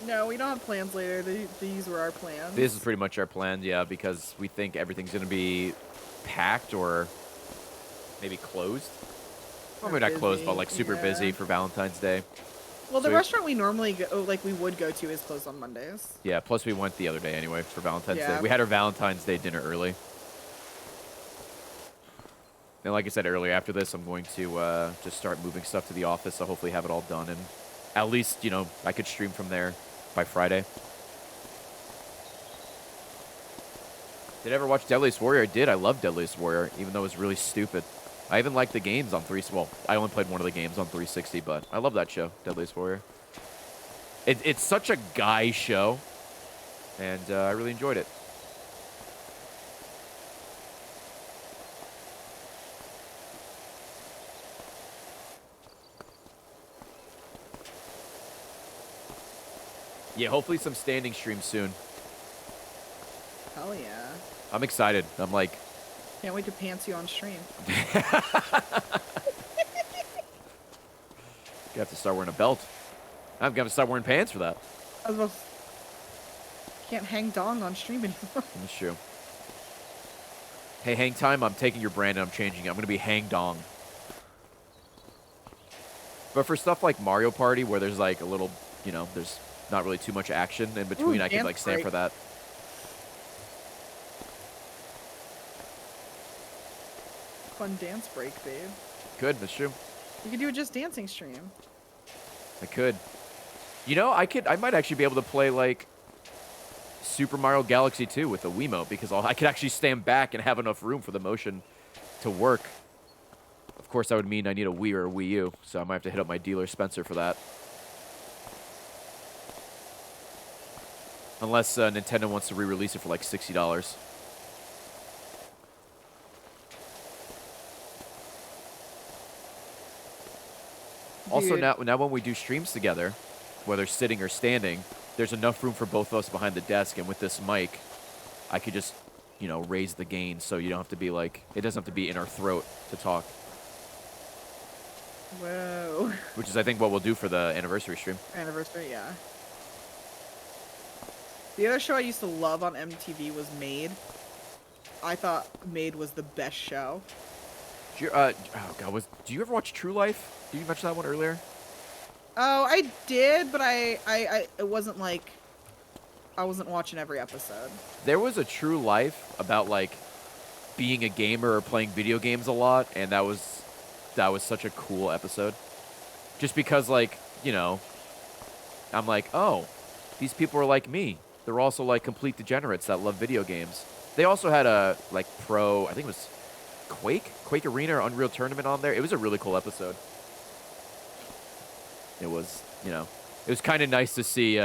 No, we don't have plans later. These were our plans. This is pretty much our plan, yeah, because we think everything's going to be packed or maybe closed. Well, maybe not closed, but like super busy for Valentine's Day. Well, the So restaurant we normally go, like we would go to, is closed on Mondays. Yeah, plus we went the other day anyway for Valentine's Day. Yeah. We had our Valentine's Day dinner early. And like I said earlier, after this, I'm going to just start moving stuff to the office. So hopefully have it all done. And at least, I could stream from there by Friday. Did I ever watch Deadliest Warrior? I did. I love Deadliest Warrior, even though it was really stupid. I even liked the games on 360. Well, I only played one of the games on 360, but I love that show, Deadliest Warrior. It's such a guy show, and I really enjoyed it. Yeah, hopefully some standing streams soon. Hell yeah. I'm excited. I'm like... Can't wait to pants you on stream. You have to start wearing a belt. I'm going to start wearing pants for that. I was about can't hang dong on stream anymore. That's true. Hey, Hang Time, I'm taking your brand and I'm changing it. I'm going to be Hang Dong. But for stuff like Mario Party, where there's like a little, there's not really too much action in between, Ooh, I could dance like stand break. for that. Fun dance break, babe. Could, that's true. You could do a just dancing stream. I could. I might actually be able to play like Super Mario Galaxy 2 with a Wiimote because I could actually stand back and have enough room for the motion to work. Of course, that would mean I need a Wii or a Wii U, so I might have to hit up my dealer Spencer for that. Unless Nintendo wants to re-release it for like $60. Also, Dude. now when we do streams together, whether sitting or standing, there's enough room for both of us behind the desk, and with this mic, I could just, you know, raise the gain so you don't have to be like, it doesn't have to be in our throat to talk. Whoa. Which is, I think, what we'll do for the anniversary stream. Anniversary, yeah. The other show I used to love on MTV was Made. I thought Made was the best show. Oh God, do you ever watch True Life? Did you mention that one earlier? Oh, I did, but it wasn't like, I wasn't watching every episode. There was a True Life about like being a gamer or playing video games a lot, and that was such a cool episode. Just because, like, you know, I'm like, oh, these people are like me. They're also like complete degenerates that love video games. They also had a like pro, I think it was Quake Arena or Unreal Tournament on there. It was a really cool episode. It was, you know, it was kind of nice to see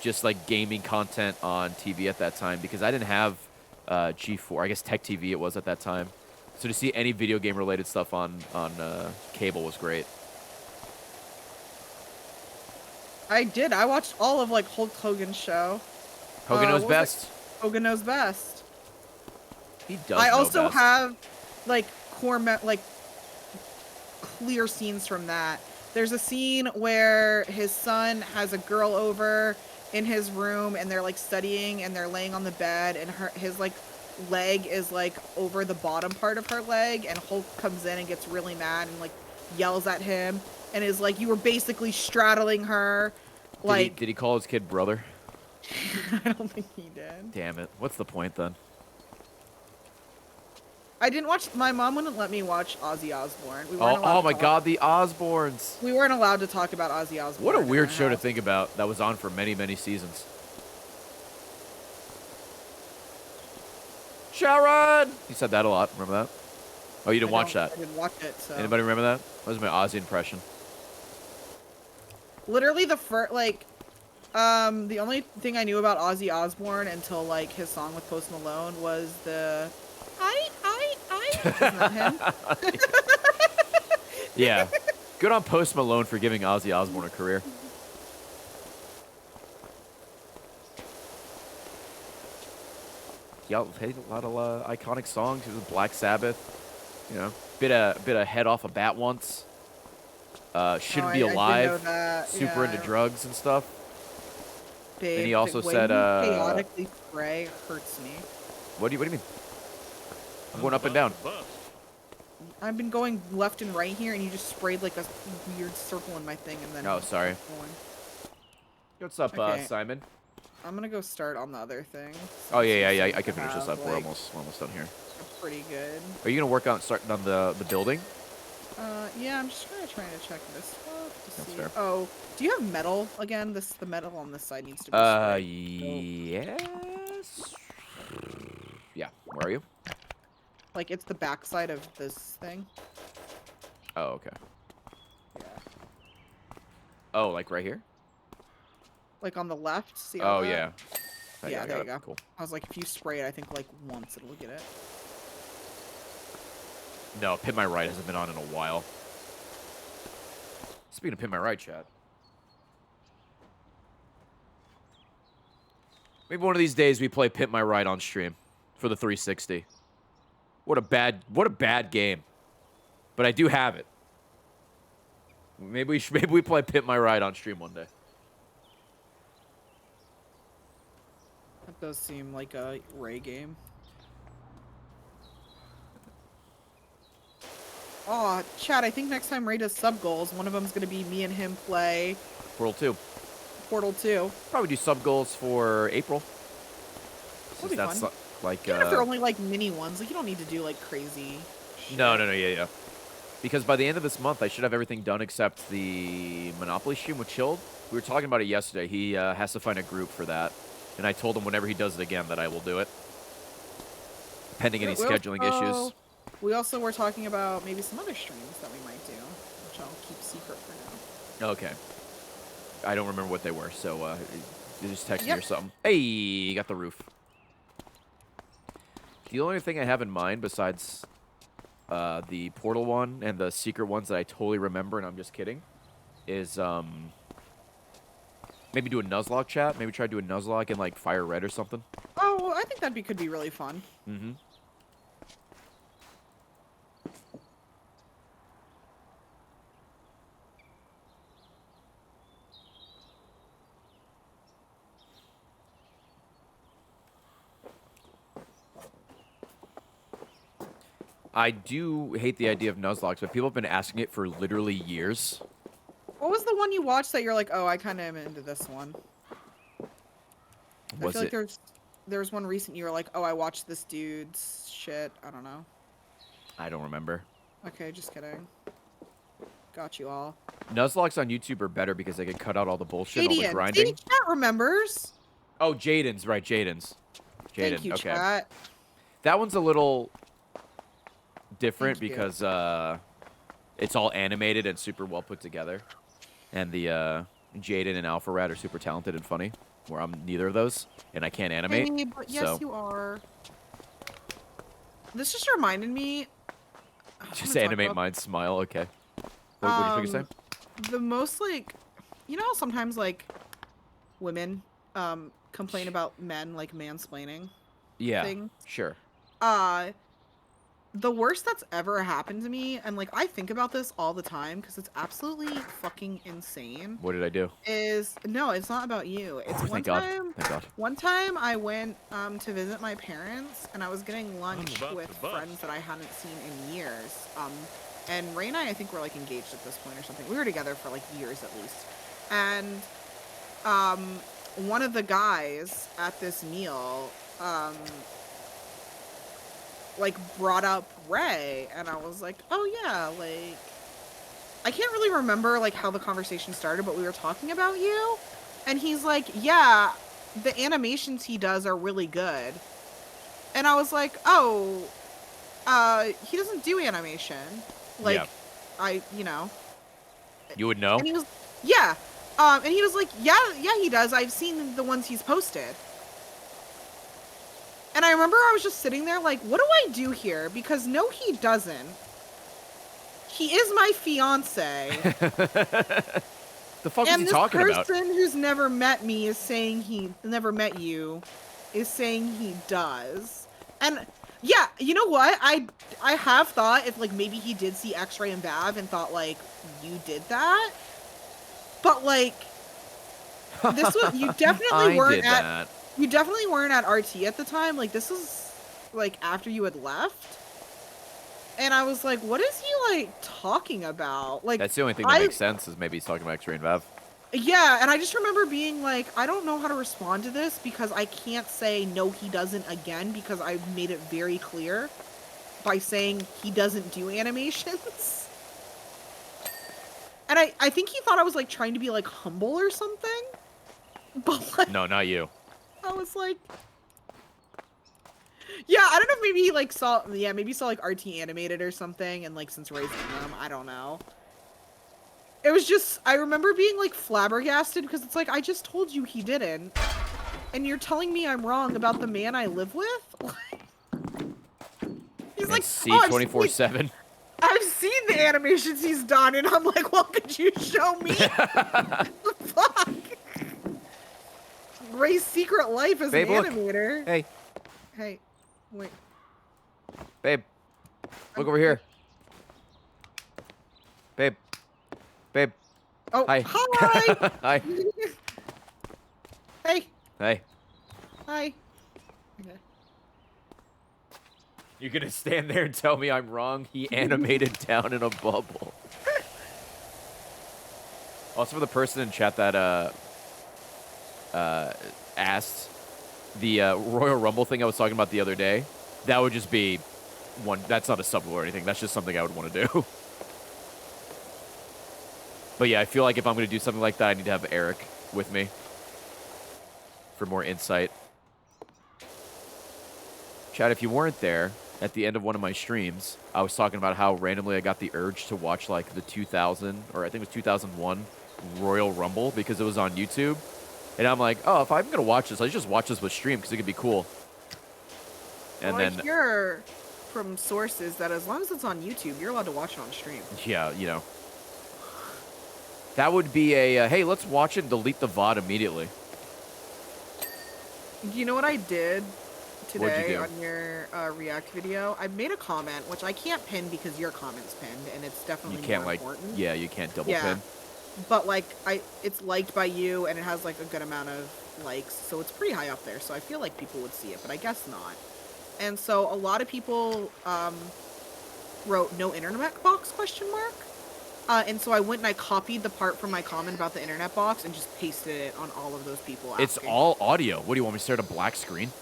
just like gaming content on TV at that time, because I didn't have G4, I guess Tech TV it was at that time. So to see any video game related stuff on cable was great. I did. I watched all of like Hulk Hogan's show. Hogan knows what was best. it? Hogan Knows Best. He does. I know also best. have like clear scenes from that. There's a scene where his son has a girl over in his room and they're like studying and they're laying on the bed and his like leg is like over the bottom part of her leg, and Hulk comes in and gets really mad and like yells at him and is like, you were basically straddling her. Like, did he call his kid brother? I don't think he did. Damn it. What's the point then? I didn't watch. My mom wouldn't let me watch Ozzy Osbourne. We weren't allowed Oh to my talk- God, the Osbournes. We weren't allowed to talk about Ozzy Osbourne. What a in weird our show to house. think about that was on for many, many seasons. Sharon! You said that a lot. Remember that? Oh, you didn't watch that? I didn't watch it. So Anybody remember that? That was my Ozzy impression. literally the first the only thing I knew about Ozzy Osbourne until like his song with Post Malone was the I isn't that him? Yeah. Good on Post Malone for giving Ozzy Osbourne a career. Yeah, hey, a lot of iconic songs. It was Black Sabbath. You know, bit of head off a bat once. Shouldn't Be I did know Alive. that. Super Yeah. into drugs and stuff. Babe, And he also the way said, you chaotically spray hurts me. What do you mean? I'm going up and down. Bust. I've been going left and right here, and you just sprayed like a weird circle in my thing, and then. Oh, sorry. kept going. What's up, Okay. Simon? I'm gonna go start on the other thing. Oh yeah, since yeah. you I can finish this have, up. We're like, almost done here. a pretty good. Are you gonna work on starting on the building? Yeah, I'm just gonna try to check this stuff to That's see. fair. Oh, do you have metal again? The metal on this side needs to be. sprayed. Yes. Yeah. Where are you? Like it's the back side of this thing. Oh, okay. Yeah. Oh, like right here? Like on the left. See all Oh that? yeah. Yeah, I there got you it. go. Cool. I was like, if you spray it, I think like once it'll get it. No, Pin My Right hasn't been on in a while. Speaking of Pin My Right, chat. Maybe one of these days we play Pin My Right on stream for the 360. What a bad game. But I do have it. Maybe we play Pin My Right on stream one day. That does seem like a Ray game. Oh, Chad, I think next time Ray does sub goals, one of them's gonna be me and him play Portal 2. Portal 2. Probably do sub goals for April. That'll be That's fun. like Even if they're only like mini ones, like you don't need to do like crazy. No, yeah. Because by the end of this month, I should have everything done except the Monopoly stream with Chilled. We were talking about it yesterday. He has to find a group for that. And I told him whenever he does it again that I will do it. Pending any scheduling issues. We also were talking about maybe some other streams that we might do, which I'll keep secret for now. Okay. I don't remember what they were, so you just text me or Yep. something. Hey, you got the roof. The only thing I have in mind besides the Portal one and the secret ones that I totally remember, and I'm just kidding, is Maybe do a Nuzlocke chat. Maybe try to do a Nuzlocke in like Fire Red or something. Oh, well, I think could be really fun. Mm-hmm. I do hate the idea of Nuzlocke, but people have been asking it for literally years. What was the one you watched that you're like, oh, I kind of am into this one? I Was feel like it? there's one recent you were like, oh, I watched this dude's shit. I don't know. I don't remember. Okay, just kidding. Got you all. Nuzlocks on YouTube are better because they can cut out all the bullshit, all the Jaden, grinding. see, chat remembers. Oh, Jaden's right. Jaden's. Jaden. Thank you, Okay. chat. That one's a little different Thank you. because it's all animated and super well put together, and the Jaden and Alpha Rat are super talented and funny. Where I'm neither of those, and I can't animate. Hey, but yes, so you are. This just reminded me. I just wanna talk animate about- mine. Smile. Okay. What do you think you're saying? The most like, you know, how sometimes like women complain about men like mansplaining. Yeah. thing. Sure. The worst that's ever happened to me, and like I think about this all the time because it's absolutely fucking insane. What did I do? No, it's not about you. It's Oh, one thank God. time. Thank God. One time I went to visit my parents, and I was getting lunch about with to bust. friends that I hadn't seen in years. And Ray and I think, were like engaged at this point or something. We were together for like years at least. And one of the guys at this meal like brought up Ray, and I was like, oh yeah, like I can't really remember like how the conversation started, but we were talking about you, and he's like, yeah, the animations he does are really good. And I was like, oh, he doesn't do animation. Like, Yeah. You would know. And he was, yeah. And he was like, yeah, he does. I've seen the ones he's posted. And I remember I was just sitting there like, what do I do here? Because no, he doesn't. He is my fiance. The fuck is he talking And about? this person who's never met me is saying he never met you, is saying he does. And yeah, you know what? I have thought if like maybe he did see X-Ray and Vav and thought like you did that. But like this was you definitely weren't at that. you definitely weren't at RT at the time. Like this is like after you had left. And I was like, what is he like talking about? Like That's the only thing that makes sense is maybe he's talking about X-Ray and Vav. Yeah, and I just remember being like, I don't know how to respond to this because I can't say no he doesn't again because I made it very clear by saying he doesn't do animations. And I think he thought I was like trying to be like humble or something. But like No, not you. I was like, yeah, I don't know if maybe he like maybe saw like RT animated or something, and like since raising them, I don't know. It was just, I remember being like flabbergasted because it's like, I just told you he didn't, and you're telling me I'm wrong about the man I live with? He's like, C oh, 24/7. I've seen the animations he's done, and I'm like, well, could you show me? What the fuck? Ray's secret life as Babe, an look. animator. Hey, Hey, wait. babe. Look over here. Babe. Babe. Oh, Hi. hi. Hi. Hey, Hey. hi. Okay. You're gonna stand there and tell me I'm wrong? He animated down in a bubble. Also, for the person in chat that asked the Royal Rumble thing I was talking about the other day, that would just be one. That's not a sub or anything. That's just something I would want to do. But yeah, I feel like if I'm gonna do something like that, I need to have Eric with me for more insight. Chad, if you weren't there at the end of one of my streams, I was talking about how randomly I got the urge to watch like the 2000 or I think it was 2001 Royal Rumble because it was on YouTube. And I'm like, oh, if I'm going to watch this, let's just watch this with stream because it could be cool. And Well, then, I hear from sources that as long as it's on YouTube, you're allowed to watch it on stream. yeah, you know. That would be a, hey, let's watch it and delete the VOD immediately. You know what I did What'd you today do? on your React video? I made a comment, which I can't pin because your comment's pinned, and it's definitely You can't, more like, important. yeah, you can't double Yeah. pin. But, like, it's liked by you, and it has, like, a good amount of likes, so it's pretty high up there, so I feel like people would see it, but I guess not. And so a lot of people wrote no internet box question mark. And so I went and I copied the part from my comment about the internet box and just pasted it on all of those people asking. It's all audio. What do you want me to start a black screen?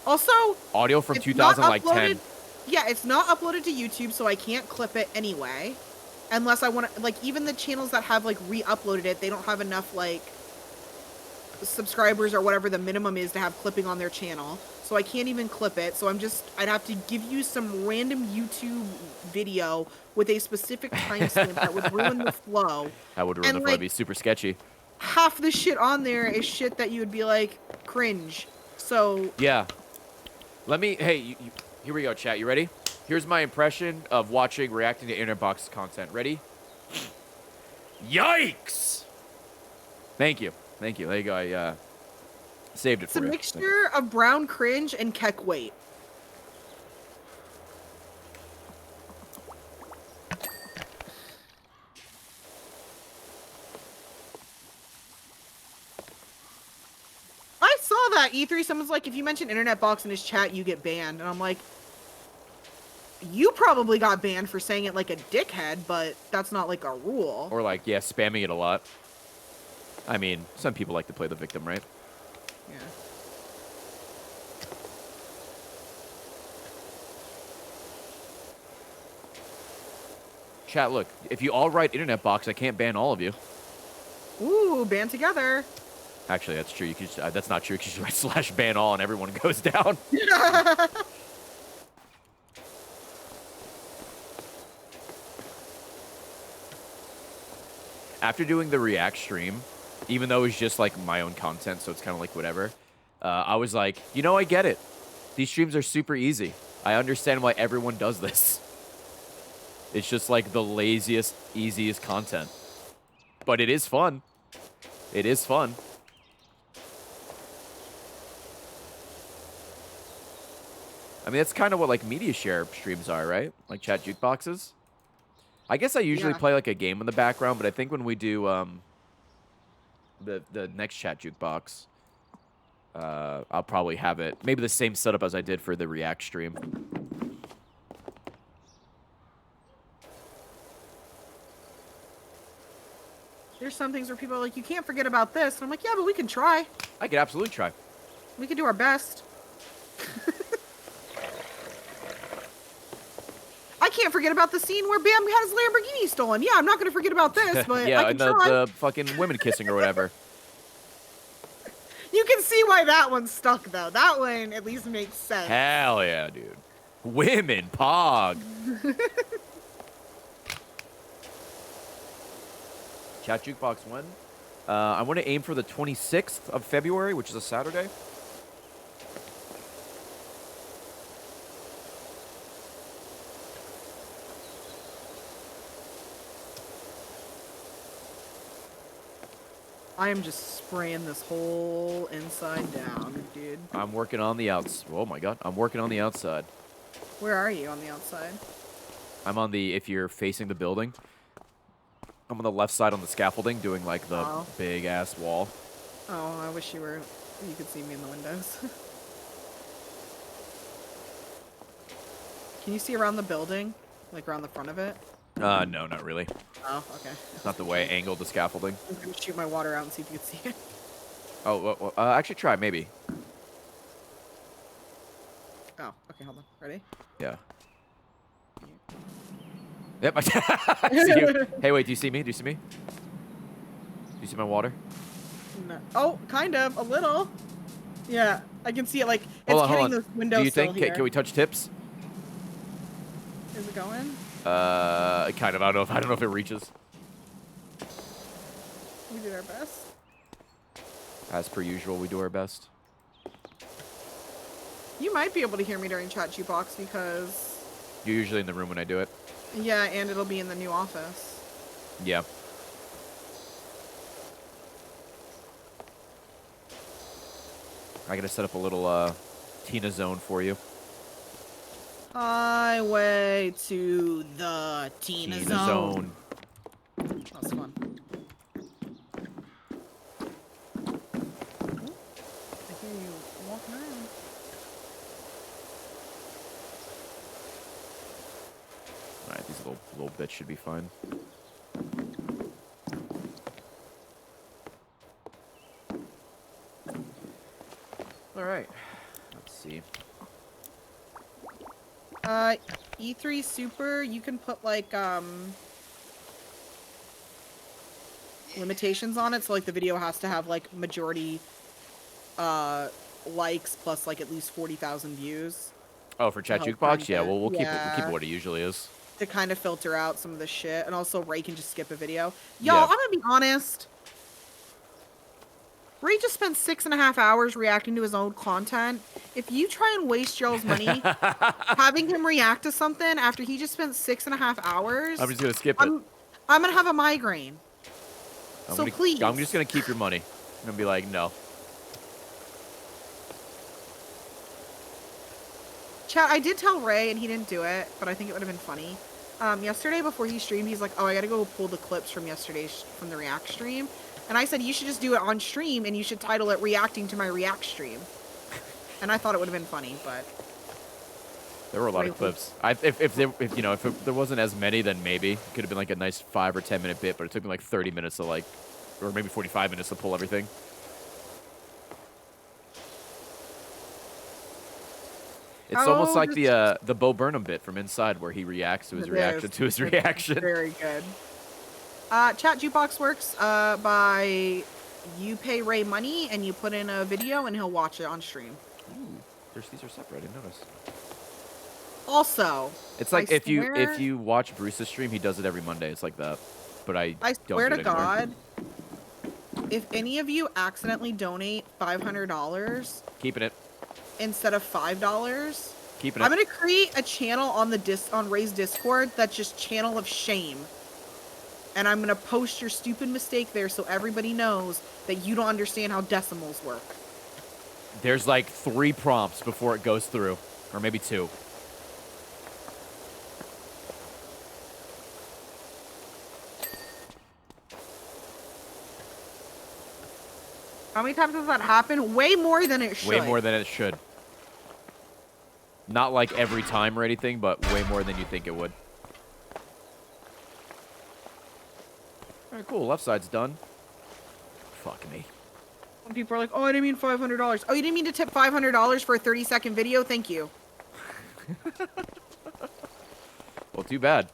Also, Audio from it's not 2010. uploaded. Yeah, it's not uploaded to YouTube, so I can't clip it anyway. Unless I want to, like, even the channels that have, like, re-uploaded it, they don't have enough, like, subscribers or whatever the minimum is to have clipping on their channel. So I can't even clip it. So I'd have to give you some random YouTube video with a specific timestamp that would ruin the flow. That would ruin And, the flow. like, It'd be super sketchy. half the shit on there is shit that you would be like, cringe. So, Yeah. Let me, hey, here we go, chat. You ready? Here's my impression of reacting to internet box content. Ready? Yikes! Thank you. Thank you. There you go. I saved it it's for a you. mixture of brown cringe and keck weight. I saw that E3. Someone's like, if you mention internet box in his chat, you get banned. And I'm like, you probably got banned for saying it like a dickhead, but that's not like a rule. Or like, yeah, spamming it a lot. I mean, some people like to play the victim, right? Yeah. Chat, look, if you all write internet box, I can't ban all of you. Ooh, band together. Actually, that's true. You can just, that's not true because you write /ban all and everyone goes down. After doing the React stream, even though it was just like my own content, so it's kind of like whatever, I was like, you know, I get it. These streams are super easy. I understand why everyone does this. It's just like the laziest, easiest content. But it is fun. It is fun. I mean, that's kind of what like media share streams are, right? Like chat jukeboxes. I guess I usually Yeah. play like a game in the background, but I think when we do the next chat jukebox, I'll probably have it maybe the same setup as I did for the React stream. There's some things where people are like, you can't forget about this. And I'm like, yeah, but we can try. I could absolutely try. We can do our best. I can't forget about the scene where Bam had his Lamborghini stolen. Yeah, I'm not going to forget about this, but yeah, I can and try. the fucking women kissing or whatever. You can see why that one stuck, though. That one at least makes sense. Hell yeah, dude. Women, pog. Chat jukebox when? I want to aim for the 26th of February, which is a Saturday. I am just spraying this whole inside down, dude. I'm working on the outs. Oh my god, I'm working on the outside. Where are you on the outside? I'm on the, if you're facing the building, I'm on the left side on the scaffolding doing like the Oh. big ass wall. Oh, I wish you could see me in the windows. Can you see around the building? Like around the front of it? No, not really. Oh, okay. Not the way I angled the scaffolding. I'm gonna shoot my water out and see if you can see it. Oh, well, actually try, maybe. Oh, okay, hold on. Ready? Yeah. Yep. I see you. Hey, wait, do you see me? Do you see me? Do you see my water? No. Oh, kind of, a little. Yeah, I can see it. Like it's Hold on, hitting hold on. those windows. Do you still think, here. can we touch tips? Is it going? Kind of. I don't know if it reaches. We did our best. As per usual, we do our best. You might be able to hear me during chat jukebox because You're usually in the room when I do it. yeah, and it'll be in the new office. Yeah. I gotta set up a little Tina zone for you. Highway to the Tina, zone. That's fun. I hear you walking around. Alright, these little bits should be fine. Alright. Let's see. E3 Super, you can put like limitations on it, so like the video has to have like majority likes plus like at least 40,000 views. Oh, for Chat help Jukebox? rank Yeah, it. well, we'll keep Yeah. it what it usually is. To kind of filter out some of the shit, and also Ray can just skip a video. Yeah. Y'all, I'm gonna be honest. Ray just spent 6.5 hours reacting to his own content. If you try and waste y'all's money having him react to something after he just spent 6.5 hours, I'm just gonna skip it. I'm gonna have a migraine. Please. I'm just gonna keep your money. I'm gonna be like, no. Chat, I did tell Ray, and he didn't do it, but I think it would have been funny. Yesterday before he streamed, he's like, oh, I gotta go pull the clips from yesterday's, from the React stream. And I said, you should just do it on stream, and you should title it Reacting to My React Stream. And I thought it would have been funny, but... There were a lot of clips. If there wasn't as many, then maybe. It could have been like a nice 5 or 10 minute bit, but it took me like 30 minutes to like, or maybe 45 minutes to pull everything. It's almost like the Bo Burnham bit from Inside where he reacts to his reaction to his reaction. Very good. Chat Jukebox works by you pay Ray money and you put in a video and he'll watch it on stream. Ooh, these are separate. I didn't notice. Also, it's like if you watch Bruce's stream, he does it every Monday. It's like that, but I swear don't to do it anymore. God, if any of you accidentally donate $500, Keeping it. instead of $5, Keeping it. I'm gonna create a channel on on Ray's Discord that's just Channel of Shame. And I'm gonna post your stupid mistake there so everybody knows that you don't understand how decimals work. There's like 3 prompts before it goes through, or maybe 2. How many times does that happen? Way more than it should. Way more than it should. Not like every time or anything, but way more than you think it would. Alright, cool. Left side's done. Fuck me. When people are like, oh, I didn't mean $500. Oh, you didn't mean to tip $500 for a 30-second video? Thank you. Well, too bad.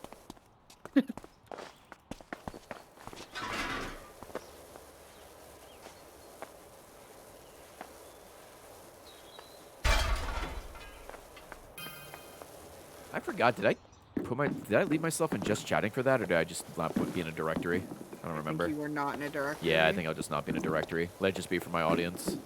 I forgot. Did I leave myself in just chatting for that, or did I just not be in a directory? I don't remember. I think you were not in a directory. Yeah, I think I'll just not be in a directory. Let it just be for my audience.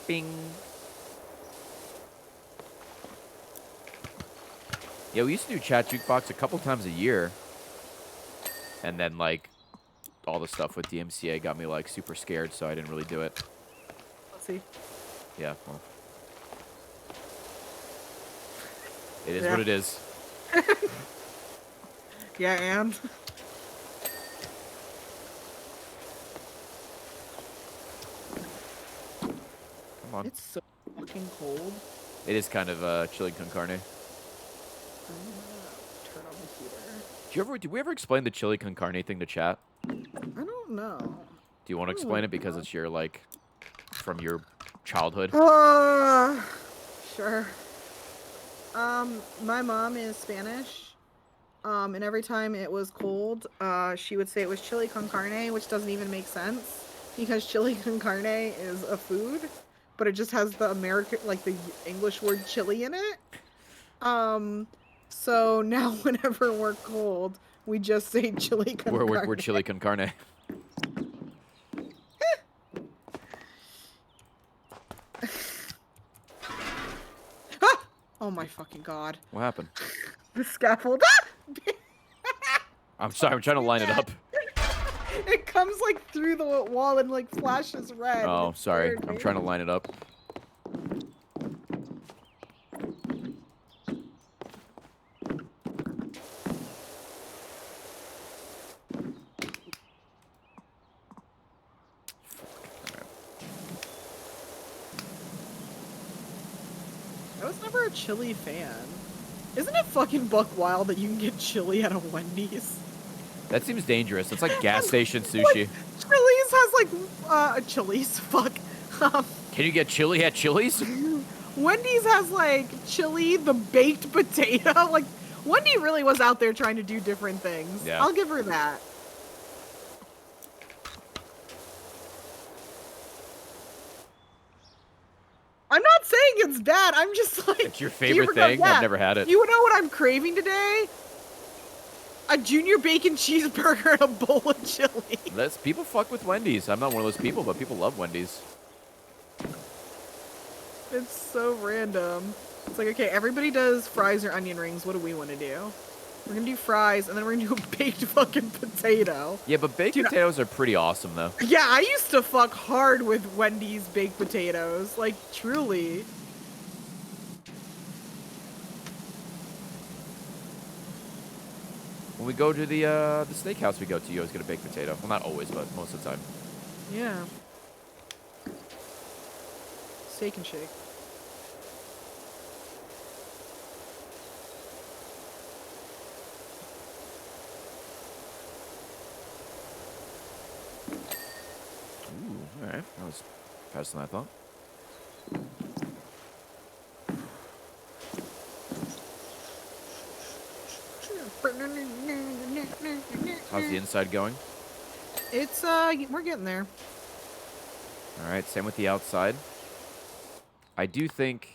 Bing. Yeah, we used to do Chat Jukebox a couple times a year. And then, like, all the stuff with DMCA got me, like, super scared, so I didn't really do it. Let's see. Yeah, well. It is what it is. Yeah, and? Come on. It's so fucking cold. It is kind of chili con carne. I'm gonna turn on the heater. Did we ever explain the chili con carne thing to chat? I don't know. Do you want to explain it because it's your, like, from your childhood? Sure. My mom is Spanish. And every time it was cold, she would say it was chili con carne, which doesn't even make sense because chili con carne is a food, but it just has the American, like the English word chili in it. So now whenever we're cold, we just say chili con carne. We're chili con carne. Oh my fucking god. What happened? The scaffold. I'm sorry. I'm trying to line it up. It comes like through the wall and like flashes red. and Oh, it's sorry. weird, I'm man. trying to line it up. I was never a chili fan. Isn't it fucking buck wild that you can get chili at a Wendy's? That seems dangerous. It's like gas station sushi. Like, Chili's has like Chili's. Fuck. Um, Can you get chili at Chili's? Wendy's has like chili, the baked potato. Like Wendy really was out there trying to do different things. Yeah. I'll give her that. I'm not saying it's bad. I'm just like. It's your do you favorite ever go- thing? yeah. I've never had it. You know what I'm craving today? A junior bacon cheeseburger and a bowl of chili. People fuck with Wendy's. I'm not one of those people, but people love Wendy's. It's so random. It's like, okay, everybody does fries or onion rings. What do we want to do? We're gonna do fries, and then we're gonna do a baked fucking potato. Yeah, but baked Dude, potatoes are pretty awesome, though. Yeah, I used to fuck hard with Wendy's baked potatoes. Like, truly. When we go to the steakhouse we go to, you always get a baked potato. Well, not always, but most of the time. Yeah. Steak and shake. Ooh, all right. That was faster than I thought. How's the inside going? It's, we're getting there. All right, same with the outside. I do think...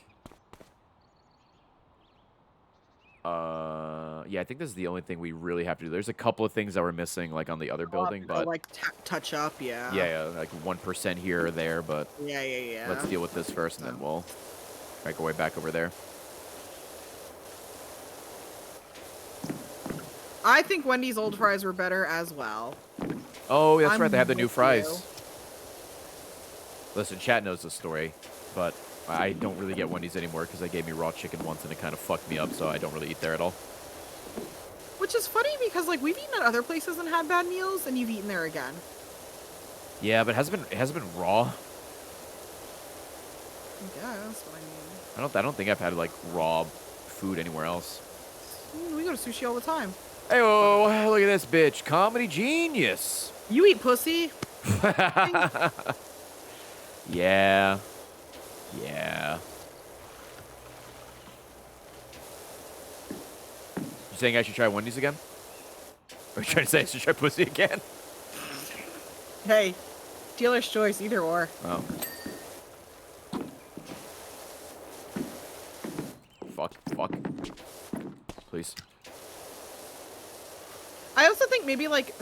yeah, I think this is the only thing we really have to do. There's a couple of things that we're missing, like on the other building, but... like, touch up, yeah. Yeah, like 1% here or there, but Yeah. let's deal with this first, and then we'll make our way back over there. I think Wendy's old fries were better as well. Oh, that's right, I'm they have the new with fries. you. Listen, chat knows the story, but I don't really get Wendy's anymore because they gave me raw chicken once and it kind of fucked me up, so I don't really eat there at all. Which is funny because, like, we've eaten at other places and had bad meals, and you've eaten there again. Yeah, but it hasn't been raw. I guess, but I mean... I don't think I've had like raw food anywhere else. We go to sushi all the time. Hey, whoa, look at this bitch, comedy genius. You eat pussy? Yeah. You saying I should try Wendy's again? Are you trying to say I should try pussy again? Hey, dealer's choice, either or. Oh. Fuck. Please. I also think maybe, like...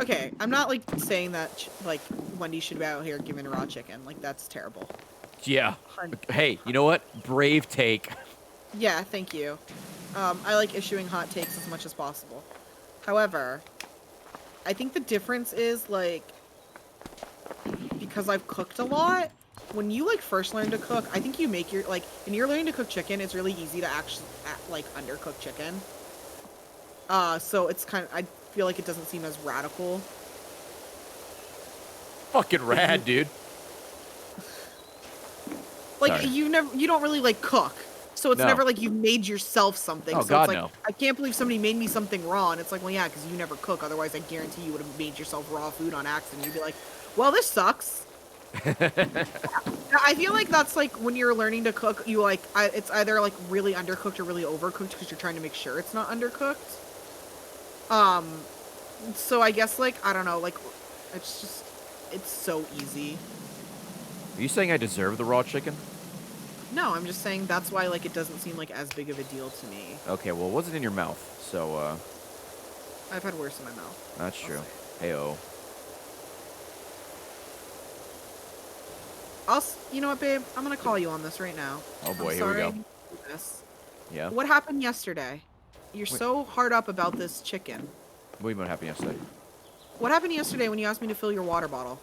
Okay, I'm not, like, saying that, like, Wendy should be out here giving raw chicken. Like, that's terrible. Yeah. Hey, you know what? Brave take. Yeah, thank you. I like issuing hot takes as much as possible. However, I think the difference is, like, because I've cooked a lot, when you, like, first learn to cook, I think you make your, like, when you're learning to cook chicken, it's really easy to actually, like, undercook chicken. So it's kind of, I feel like it doesn't seem as radical. Fucking rad, dude. Like, Sorry. you don't really, like, cook. So it's No. never like you've made yourself something. Oh, so God, it's like, no. I can't believe somebody made me something raw. And it's like, well, yeah, because you never cook. Otherwise, I guarantee you would have made yourself raw food on accident. You'd be like, well, this sucks. I feel like that's like when you're learning to cook, you like, it's either like really undercooked or really overcooked because you're trying to make sure it's not undercooked. So I guess like, I don't know, like, it's just, it's so easy. Are you saying I deserve the raw chicken? No, I'm just saying that's why, like, it doesn't seem like as big of a deal to me. Okay, well, it wasn't in your mouth, so, I've had worse in my mouth. that's I'll true. say. Heyo. You know what, babe? I'm gonna call you on this right now. Oh boy, I'm here we go. sorry. you this. Yeah. What happened yesterday? You're Wait. so hard up about this chicken. What do you mean what happened yesterday? What happened yesterday when you asked me to fill your water bottle?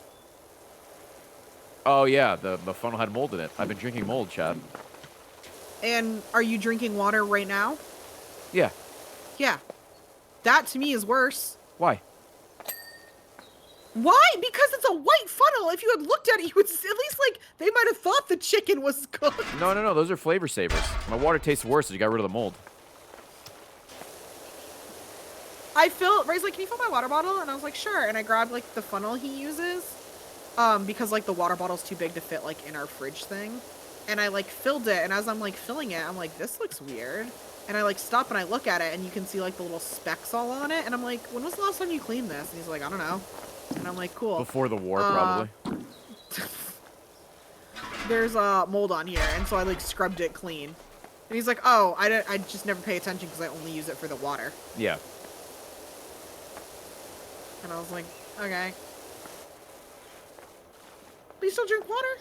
Oh, yeah. The funnel had mold in it. I've been drinking mold, Chad. And are you drinking water right now? Yeah. Yeah. That to me is worse. Why? Why? Because it's a white funnel. If you had looked at it, you would at least, like, they might have thought the chicken was cooked. No, no, no. Those are flavor savers. My water tastes worse if you got rid of the mold. Ray's like, can you fill my water bottle? And I was like, sure. And I grabbed, like, the funnel he uses. Because, like, the water bottle's too big to fit, like, in our fridge thing. And I, like, filled it. And as I'm, like, filling it, I'm like, this looks weird. And I, like, stop and I look at it. And you can see, like, the little specks all on it. And I'm like, when was the last time you cleaned this? And he's like, I don't know. And I'm like, cool. Before the war, probably. There's mold on here. And so I, like, scrubbed it clean. And he's like, oh, I just never pay attention because I only use it for the water. Yeah. And I was like, okay. But you still drink water?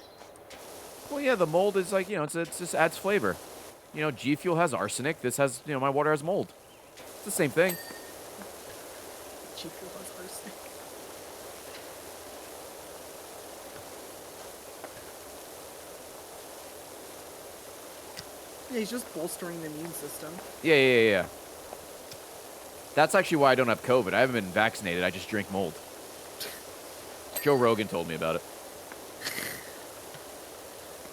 Well, yeah, the mold is like, it just adds flavor. G Fuel has arsenic. This has, my water has mold. It's the same thing. G Fuel has arsenic. Yeah, he's just bolstering the immune system. Yeah. That's actually why I don't have COVID. I haven't been vaccinated. I just drink mold. Joe Rogan told me about it.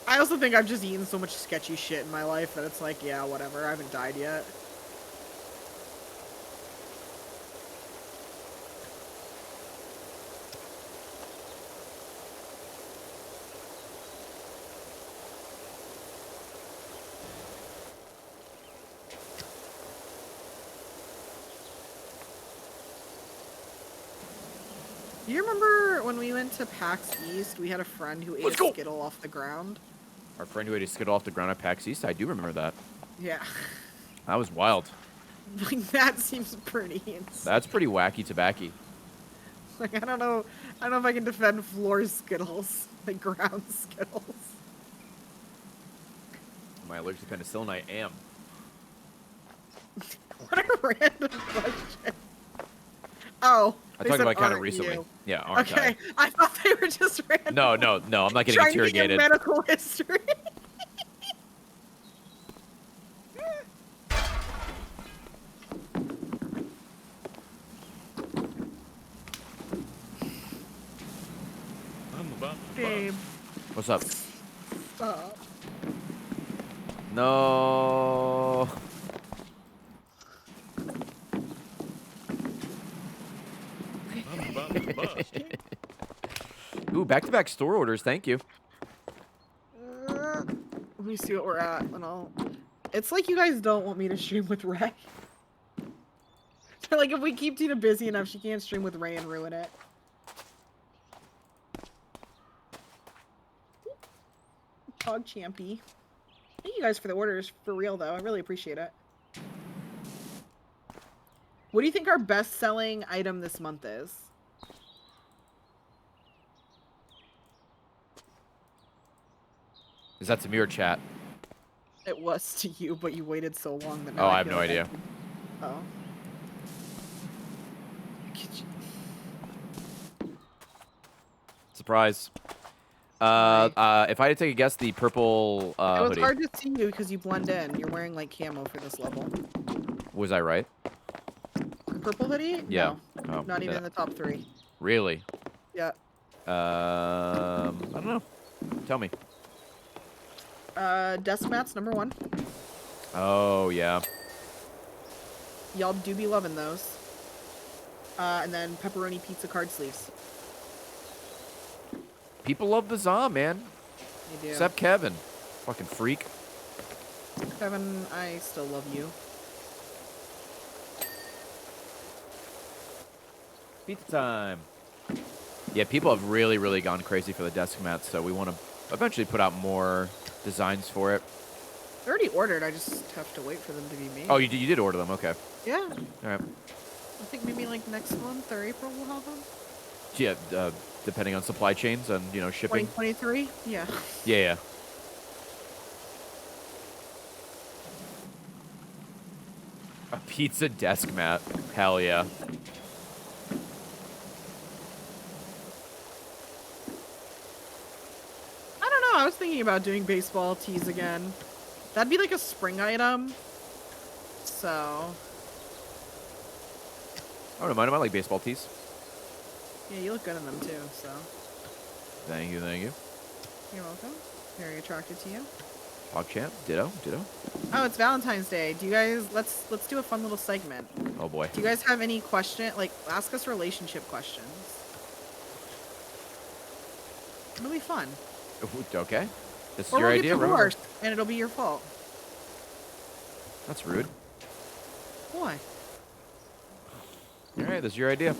I also think I've just eaten so much sketchy shit in my life that it's like, yeah, whatever. I haven't died yet. Do you remember when we went to PAX East, we had a friend who ate a Skittle off the ground? Our friend who ate a Skittle off the ground at PAX East? I do remember that. Yeah. That was wild. Like, that seems pretty insane. That's pretty wacky tobacco. Like, I don't know if I can defend floor Skittles. Like, ground Skittles. Am I allergic to penicillin? I am. What a random question. Oh. I they talked said, about kind of "Aren't recently. you?" Yeah, aren't Okay, I thought they were just random. No, I'm not getting trying interrogated. To get medical history. I'm about to Babe, What's up? stop. No. I'm about to bust. Ooh, back-to-back store orders. Thank you. Let me see what we're at, and I'll. It's like you guys don't want me to stream with Ray. Like, if we keep Tina busy enough, she can't stream with Ray and ruin it. Pog Champy. Thank you guys for the orders, for real though. I really appreciate it. What do you think our best-selling item this month is? Is that to me or chat? It was to you, but you waited so long that Oh, now I have feel no like idea. Oh. Surprise. If I had to take a guess, the purple It was hoodie. hard to see you because you blend in. You're wearing like camo for this level. Was I right? Purple hoodie? Yeah. No, Oh, not even yeah. in the top 3. Really? Yeah. I don't know. Tell me. Desk mats, number 1. Oh, yeah. Y'all do be loving those. And then pepperoni pizza card sleeves. People love the Zom, man. You do. Except Kevin. Fucking freak. Kevin, I still love you. Pizza time. Yeah, people have really, really gone crazy for the desk mats, so we want to eventually put out more designs for it. I already ordered. I just have to wait for them to be made. Oh, you did order them. Okay. Yeah. All right. I think maybe like next month or April we'll have them. Yeah, depending on supply chains and, shipping. 2023? Yeah. Yeah. A pizza desk mat. Hell yeah. I don't know. I was thinking about doing baseball tees again. That'd be like a spring item. So, I don't mind. I like baseball tees. yeah, you look good in them too. So, Thank you, thank you. you're welcome. Very attracted to you. PogChamp, ditto, ditto. Oh, it's Valentine's Day. Do you guys let's do a fun little segment. Oh boy. Do you guys have any like ask us relationship questions? It'll be fun. Okay. This is Or your we'll idea, get remember? divorced, and it'll be your fault. That's rude. Why? All right, this is your idea.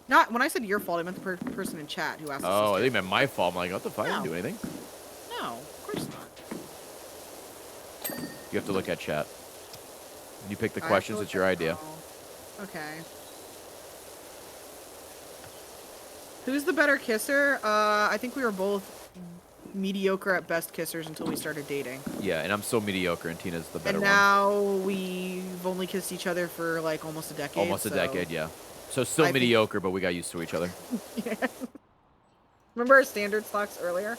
Not when I said your fault, I meant the person in chat who asked. Oh, I us think it meant my fault. I'm like, what the fuck? I didn't No. do anything. No, of course not. You have to look at chat. When you pick the I have to questions, look it's your at- idea. oh, okay. Who's the better kisser? I think we were both mediocre at best kissers until we started dating. Yeah, and I'm so mediocre, and Tina's the better And now we've only kissed each other for like almost a decade. one. Almost a so- decade, yeah. So still I think- mediocre, but we got used to each other. Yeah. Remember our standard stocks earlier?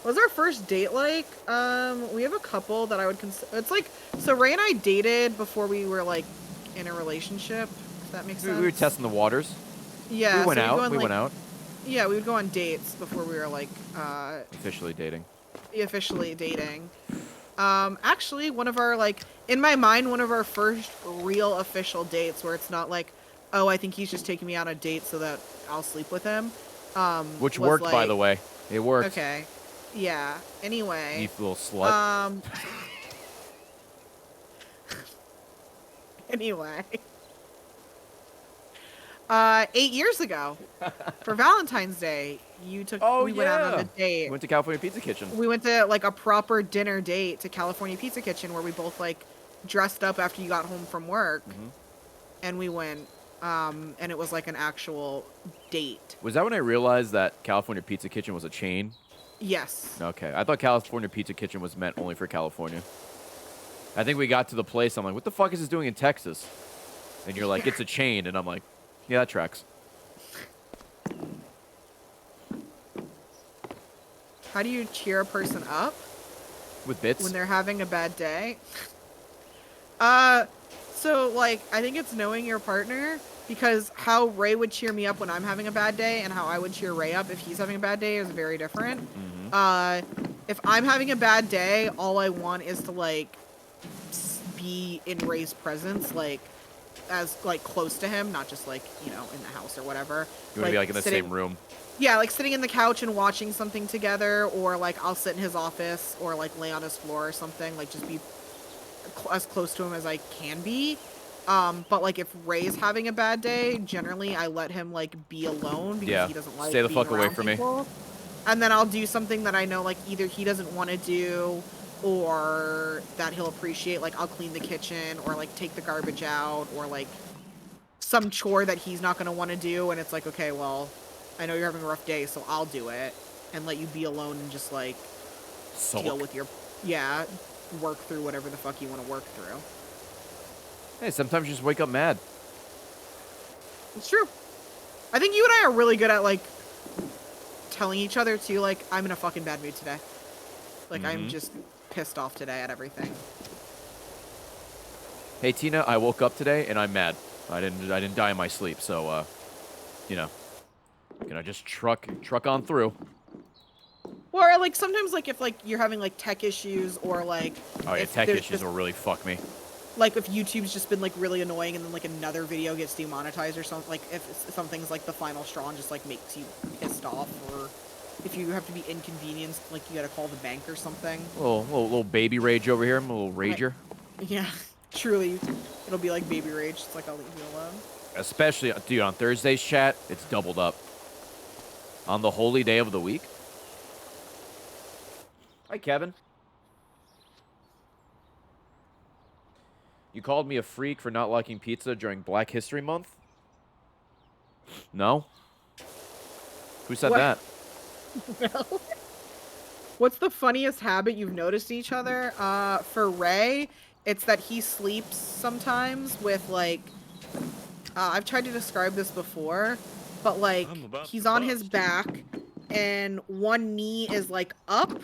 What was our first date like? We have a couple that I would consider. It's like, so Ray and I dated before we were like in a relationship. If that makes sense. We were testing the waters. Yeah. we went so we'd go out. on, We like- went out. Yeah, we would go on dates before we were like Officially dating. officially dating. Actually, one of our like in my mind, one of our first real official dates where it's not like, oh, I think he's just taking me on a date so that I'll sleep with him. Which was, worked, by like- the way. It worked. Okay. Yeah. Anyway. You little slut. Anyway. 8 years ago, for Valentine's Day, Oh, we went out on yeah. a date. Went to California Pizza Kitchen. We went to like a proper dinner date to California Pizza Kitchen where we both like dressed up after you got home from work, Mhm. and we went, and it was like an actual date. Was that when I realized that California Pizza Kitchen was a chain? Yes. Okay. I thought California Pizza Kitchen was meant only for California. I think we got to the place, I'm like, what the fuck is this doing in Texas? And you're like, it's a chain. And I'm like, yeah, that tracks. How do you cheer a person up With bits? when they're having a bad day? So like I think it's knowing your partner, because how Ray would cheer me up when I'm having a bad day and how I would cheer Ray up if he's having a bad day is very different. If I'm having a bad day, all I want is to like be in Ray's presence, like as like close to him, not just like, you know, in the house or whatever. You want to be like in the sitting- same room. Yeah, like sitting in the couch and watching something together, or like I'll sit in his office or like lay on his floor or something, like just be as close to him as I can be. But like if Ray's having a bad day, generally I let him like be alone because Yeah, he doesn't like stay the being fuck away around from me. people. And then I'll do something that I know like either he doesn't want to do or that he'll appreciate. Like I'll clean the kitchen or like take the garbage out or like some chore that he's not going to want to do. And it's like, okay, well, I know you're having a rough day, so I'll do it and let you be alone and just like deal with your, work through whatever the fuck you want to work through. Hey, sometimes you just wake up mad. It's true. I think you and I are really good at like telling each other too, like, I'm in a fucking bad mood today. Like I'm Mhm. just pissed off today at everything. Hey, Tina, I woke up today and I'm mad. I didn't die in my sleep, so, you know. Can I just truck on through? Or like sometimes like if like you're having like tech issues or like Oh, yeah, if tech there's issues just- will really fuck me. like if YouTube's just been like really annoying and then like another video gets demonetized or something, like if something's like the final straw and just like makes you pissed off, or if you have to be inconvenienced, like you gotta call the bank or something. Little baby rage over here. I'm a little rager. Yeah, truly, it'll be like baby rage. It's like I'll leave you alone. Especially, dude, on Thursday's chat, it's doubled up. On the holy day of the week. Hi, Kevin. You called me a freak for not liking pizza during Black History Month? No? Who said What? that? Well, What's the funniest habit you've noticed in each other? For Ray, it's that he sleeps sometimes with like, I've tried to describe this before, but like I'm about he's to on his bust. back and one knee is like up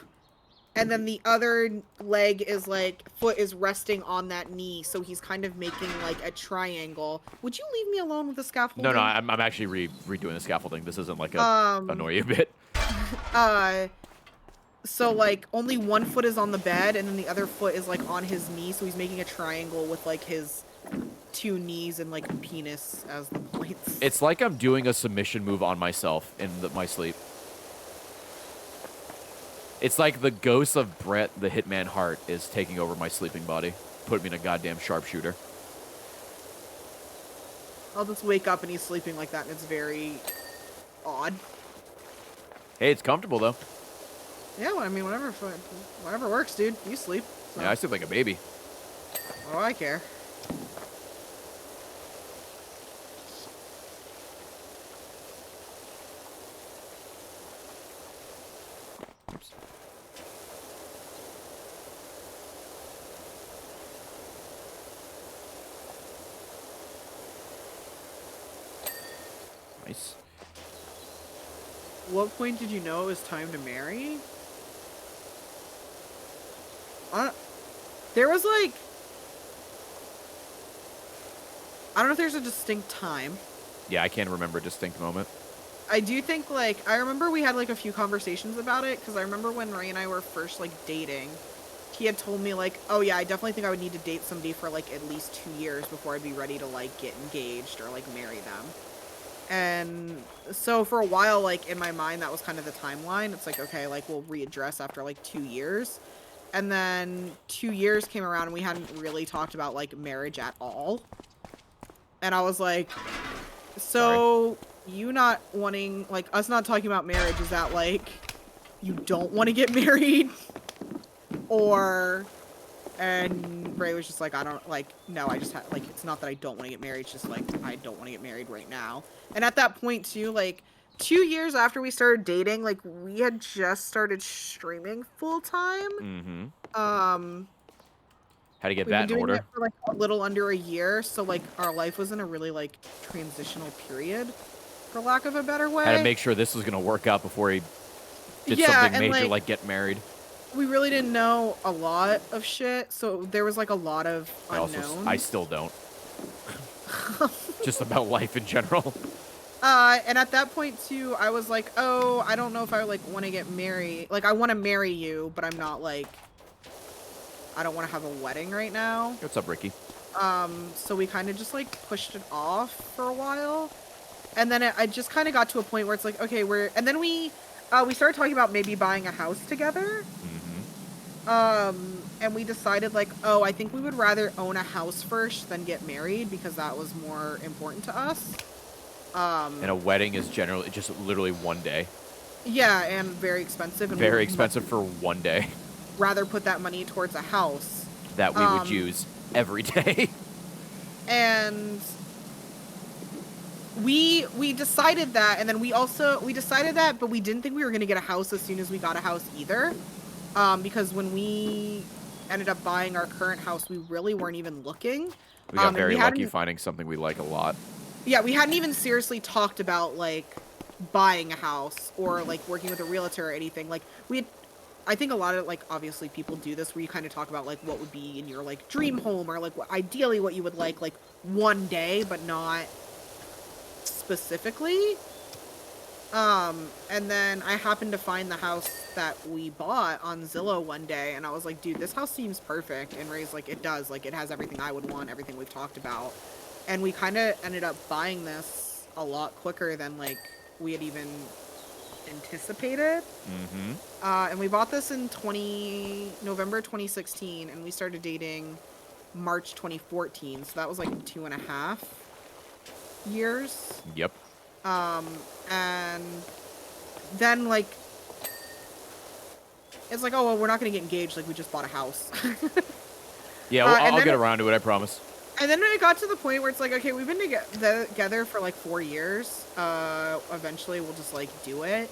and then the other leg is like, foot is resting on that knee. So he's kind of making like a triangle. Would you leave me alone with the scaffolding? No, I'm actually redoing the scaffolding. This isn't like a annoy you bit. So like only one foot is on the bed and then the other foot is like on his knee. So he's making a triangle with like his two knees and like penis as the points. It's like I'm doing a submission move on myself in my sleep. It's like the ghost of Brett, the Hitman Hart, is taking over my sleeping body. Put me in a goddamn sharpshooter. I'll just wake up and he's sleeping like that and it's very odd. Hey, it's comfortable though. Yeah, well, I mean, whatever works, dude. You sleep. So. Yeah, I sleep like a baby. What do I care? Oops. Nice. What point did you know it was time to marry? There was like, I don't know if there's a distinct time. Yeah, I can't remember a distinct moment. I do think like, I remember we had like a few conversations about it because I remember when Ray and I were first like dating, he had told me like, oh yeah, I definitely think I would need to date somebody for like at least 2 years before I'd be ready to like get engaged or like marry them. And so for a while, like in my mind, that was kind of the timeline. It's like, okay, like we'll readdress after like 2 years. And then 2 years came around and we hadn't really talked about like marriage at all. And I was like, so you not wanting, like us not talking about marriage, is that like you don't want to get married? Or, and Ray was just like, I don't, like, no, I just like, it's not that I don't want to get married, it's just like, I don't want to get married right now. And at that point too, like, 2 years after we started dating, like, we had just started streaming full time. Mm-hmm. How to get We've that been in doing order? it for like a little under a year, so like our life was in a really like transitional period, for lack of a better way. How to make sure this was gonna work out before he did Yeah, something and, major like, like get married. we really didn't know a lot of shit, so there was like a lot of unknowns. I still don't. Just about life in general. And at that point too, I was like, oh, I don't know if I like want to get married. Like, I want to marry you, but I'm not like, I don't want to have a wedding right now. What's up, Ricky? So we kind of just like pushed it off for a while, and then I just kind of got to a point where it's like, okay, and then we started talking about maybe buying a house together. And we decided like, oh, I think we would rather own a house first than get married because that was more important to us. And a wedding is generally just literally one day. Yeah, and very expensive. And Very expensive for one day. Rather put that money towards a house That we would use every day. And we decided that, and then we decided that, but we didn't think we were going to get a house as soon as we got a house either. Because when we ended up buying our current house, we really weren't even looking. We got very lucky finding something we like a lot. Yeah, we hadn't even seriously talked about like buying a house or like working with a realtor or anything. Like I think a lot of like obviously people do this where you kind of talk about like what would be in your like dream home or like ideally what you would like one day, but not specifically. And then I happened to find the house that we bought on Zillow one day, and I was like, dude, this house seems perfect. And Ray's like, it does. Like, it has everything I would want, everything we've talked about. And we kind of ended up buying this a lot quicker than like we had even anticipated. And we bought this in November 2016, and we started dating March 2014. So that was like 2.5 years. Yep. And then like it's like, oh well, we're not gonna get engaged, like we just bought a house. Yeah, well, I'll get around to it, I promise. And then it got to the point where it's like, okay, we've been together for like 4 years. Eventually we'll just like do it.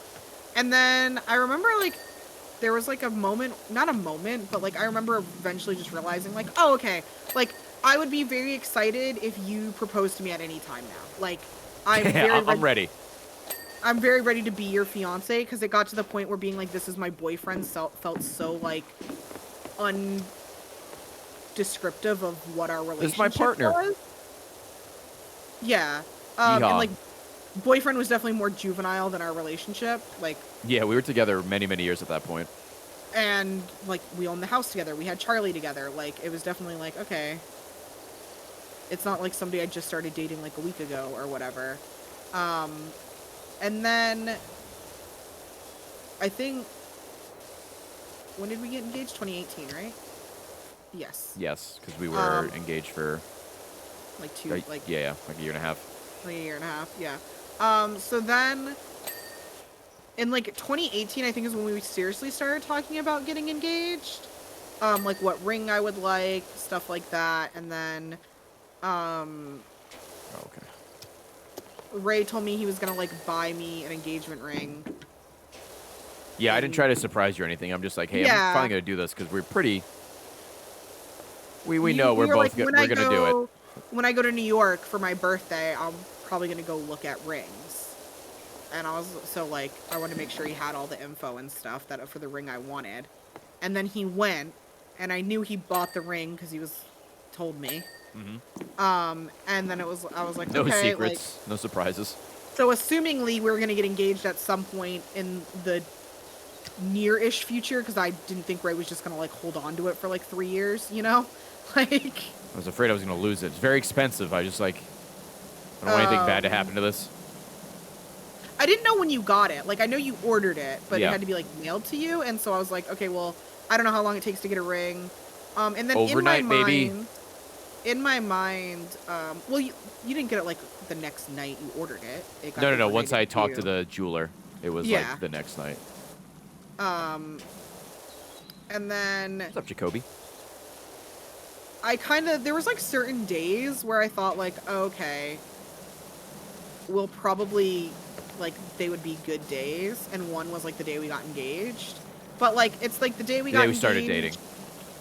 And then I remember like there was like a moment, not a moment, but like I remember eventually just realizing like, oh, okay, like I would be very excited if you proposed to me at any time now. Like I'm very I'm ready. I'm very ready to be your fiance because it got to the point where being like, this is my boyfriend felt so like undescriptive of what our relationship This is my partner. was. Yeah. Yeehaw. And like boyfriend was definitely more juvenile than our relationship. Like, Yeah, we were together many, many years at that point. and like we owned the house together. We had Charlie together. Like it was definitely like, okay. It's not like somebody I just started dating like a week ago or whatever. And then I think, when did we get engaged? 2018, right? Yes. Yes, because we were engaged for Like two, like yeah, like a year and a half. a year and a half, yeah. So then in like 2018, I think is when we seriously started talking about getting engaged. Like what ring I would like, stuff like that. And then, Okay. Ray told me he was gonna like buy me an engagement ring. Yeah, I didn't try to surprise you or anything. I'm just like, hey, Yeah. I'm finally gonna do this because we're pretty. We You- know you we're were both like, we're gonna do it. When I go to New York for my birthday, I'm probably gonna go look at rings. And I was so like, I wanted to make sure he had all the info and stuff that for the ring I wanted. And then he went, and I knew he bought the ring because he was told me. And then I was like, No okay, secrets, no surprises. so assumingly we were gonna get engaged at some point in the near-ish future because I didn't think Ray was just gonna like hold on to it for like 3 years, you know, like. I was afraid I was gonna lose it. It's very expensive. I just like, I don't want anything bad to happen to this. I didn't know when you got it. Like, I know you ordered it, but Yeah. it had to be, like, mailed to you. And so I was like, okay, well, I don't know how long it takes to get a ring. And then Overnight, in my maybe? mind... In my mind, well, you didn't get it, like, the next night you ordered it. It got No. overnighted Once I talked to you. the jeweler, it was Yeah. like the next night. And then What's up, Jacoby? I kind of... There was, like, certain days where I thought, like, okay, we'll probably... like they would be good days, and one was like the day we got engaged, but like it's like the day we The got day we engaged. started dating.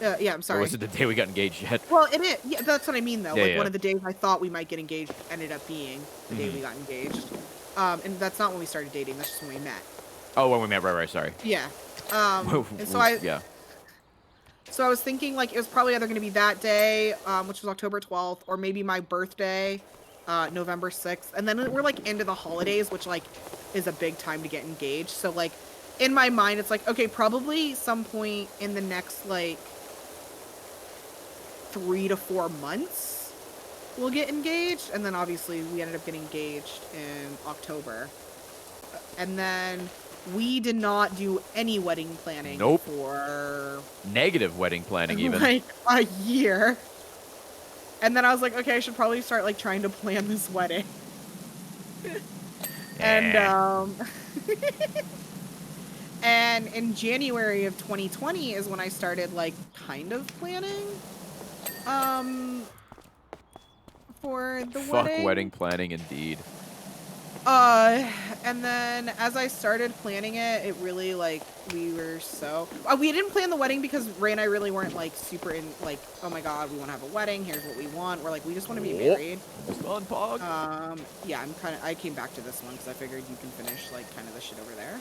Yeah, I'm Or sorry. was it the day we got engaged yet? Well, it is. Yeah, that's what I mean though. Yeah, Like yeah. one of the days I thought we might get engaged ended up being the day we got engaged. And that's not when we started dating. That's just when we met. Oh, when we met, right, sorry. Yeah. And so yeah. So I was thinking like it was probably either going to be that day, which was October 12th, or maybe my birthday, November 6th. And then we're like into the holidays, which like is a big time to get engaged. So like in my mind, it's like, okay, probably some point in the next like 3 to 4 months we'll get engaged. And then obviously we ended up getting engaged in October. And then we did not do any wedding planning Nope. for Negative wedding planning, even. like a year. And then I was like, okay, I should probably start like trying to plan this wedding. And and in January of 2020 is when I started like kind of planning for the Fuck wedding. wedding planning, indeed. And then as I started planning it, it really like we were so we didn't plan the wedding because Ray and I really weren't like super in like, oh my god, we want to have a wedding, here's what we want. We're like, we just want to be married. Almost done, Pog. Yeah, I came back to this one because I figured you can finish like kind of the shit over there.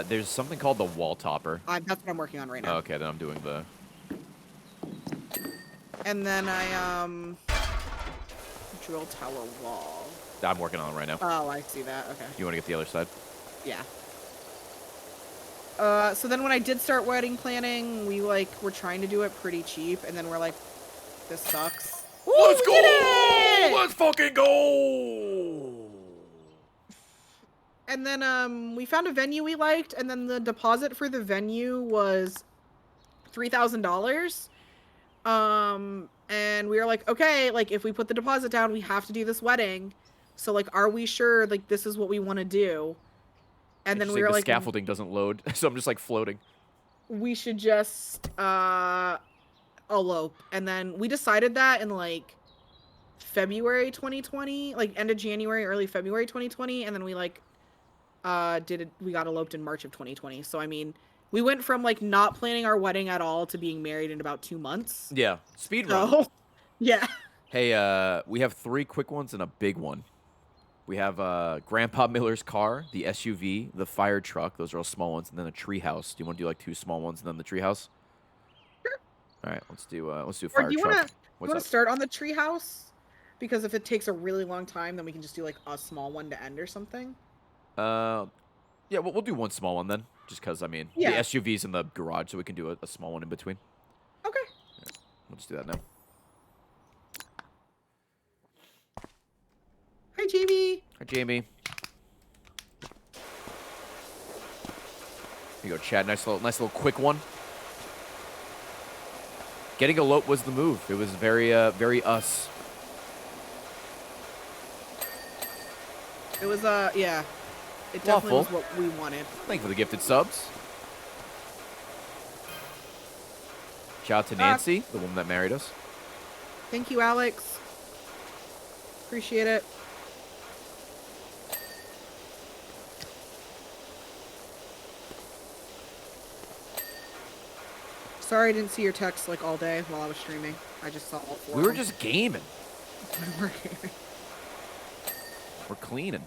There's something called the wall topper. That's what I'm working on right now. Oh, okay, then I'm doing the. And then I drill tower wall. I'm working on it right now. Oh, I see that. Okay. You want to get the other side? Yeah. So then when I did start wedding planning, we like were trying to do it pretty cheap, and then we're like, this sucks. Let's go! Did it! Let's fucking go! And then we found a venue we liked, and then the deposit for the venue was $3,000. And we were like, okay, like if we put the deposit down, we have to do this wedding. So like, are we sure like this is what we want to do? And then we were the like, scaffolding doesn't load, so I'm just like floating. we should just elope. And then we decided that in like February 2020, like end of January, early February 2020, and then we like we got eloped in March of 2020. So I mean, We went from like not planning our wedding at all to being married in about 2 months. Yeah, speed run. So, yeah. Hey, we have 3 quick ones and a big one. We have Grandpa Miller's car, the SUV, the fire truck. Those are all small ones, and then a tree house. Do you want to do like 2 small ones and then the tree house? Sure. All right, let's do Or fire do you truck. want What's to up? start on the treehouse? Because if it takes a really long time, then we can just do like a small one to end or something. Yeah, we'll do one small one then, just because I mean Yeah. the SUV's in the garage, so we can do a small one in between. Okay. We'll just do that now. Hi, Jamie. Hi, Jamie. Here you go, Chad. Nice little quick one. Getting a lope was the move. It was very us. It was yeah. It definitely was Waffle. what we wanted. Thank you for the gifted subs. Shout out to Nancy, the woman that married us. Thank you, Alex. Appreciate it. Sorry I didn't see your text like all day while I was streaming. I just saw all 4 We of were them. just gaming. We were gaming. We're cleaning.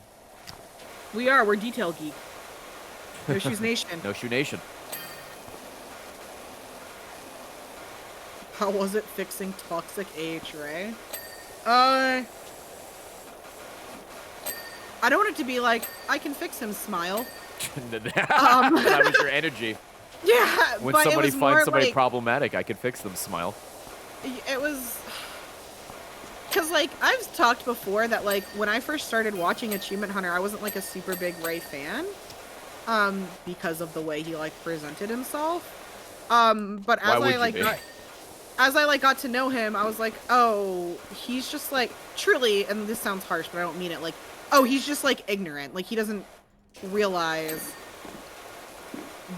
We are. We're detail geek. No Shoes Nation. No Shoe Nation. How was it fixing toxic AHRA? I don't want it to be like, I can fix him, smile. That was your energy. Yeah, When but somebody it was more finds somebody like, problematic, I could fix them. Smile. it was... Because, like, I've talked before that, like, when I first started watching Achievement Hunter, I wasn't, like, a super big Ray fan. Because of the way he, like, presented himself. But Why as would I, you like, be? got to know him, I was like, oh, he's just, like, truly, and this sounds harsh, but I don't mean it, like, oh, he's just, like, ignorant. Like, he doesn't realize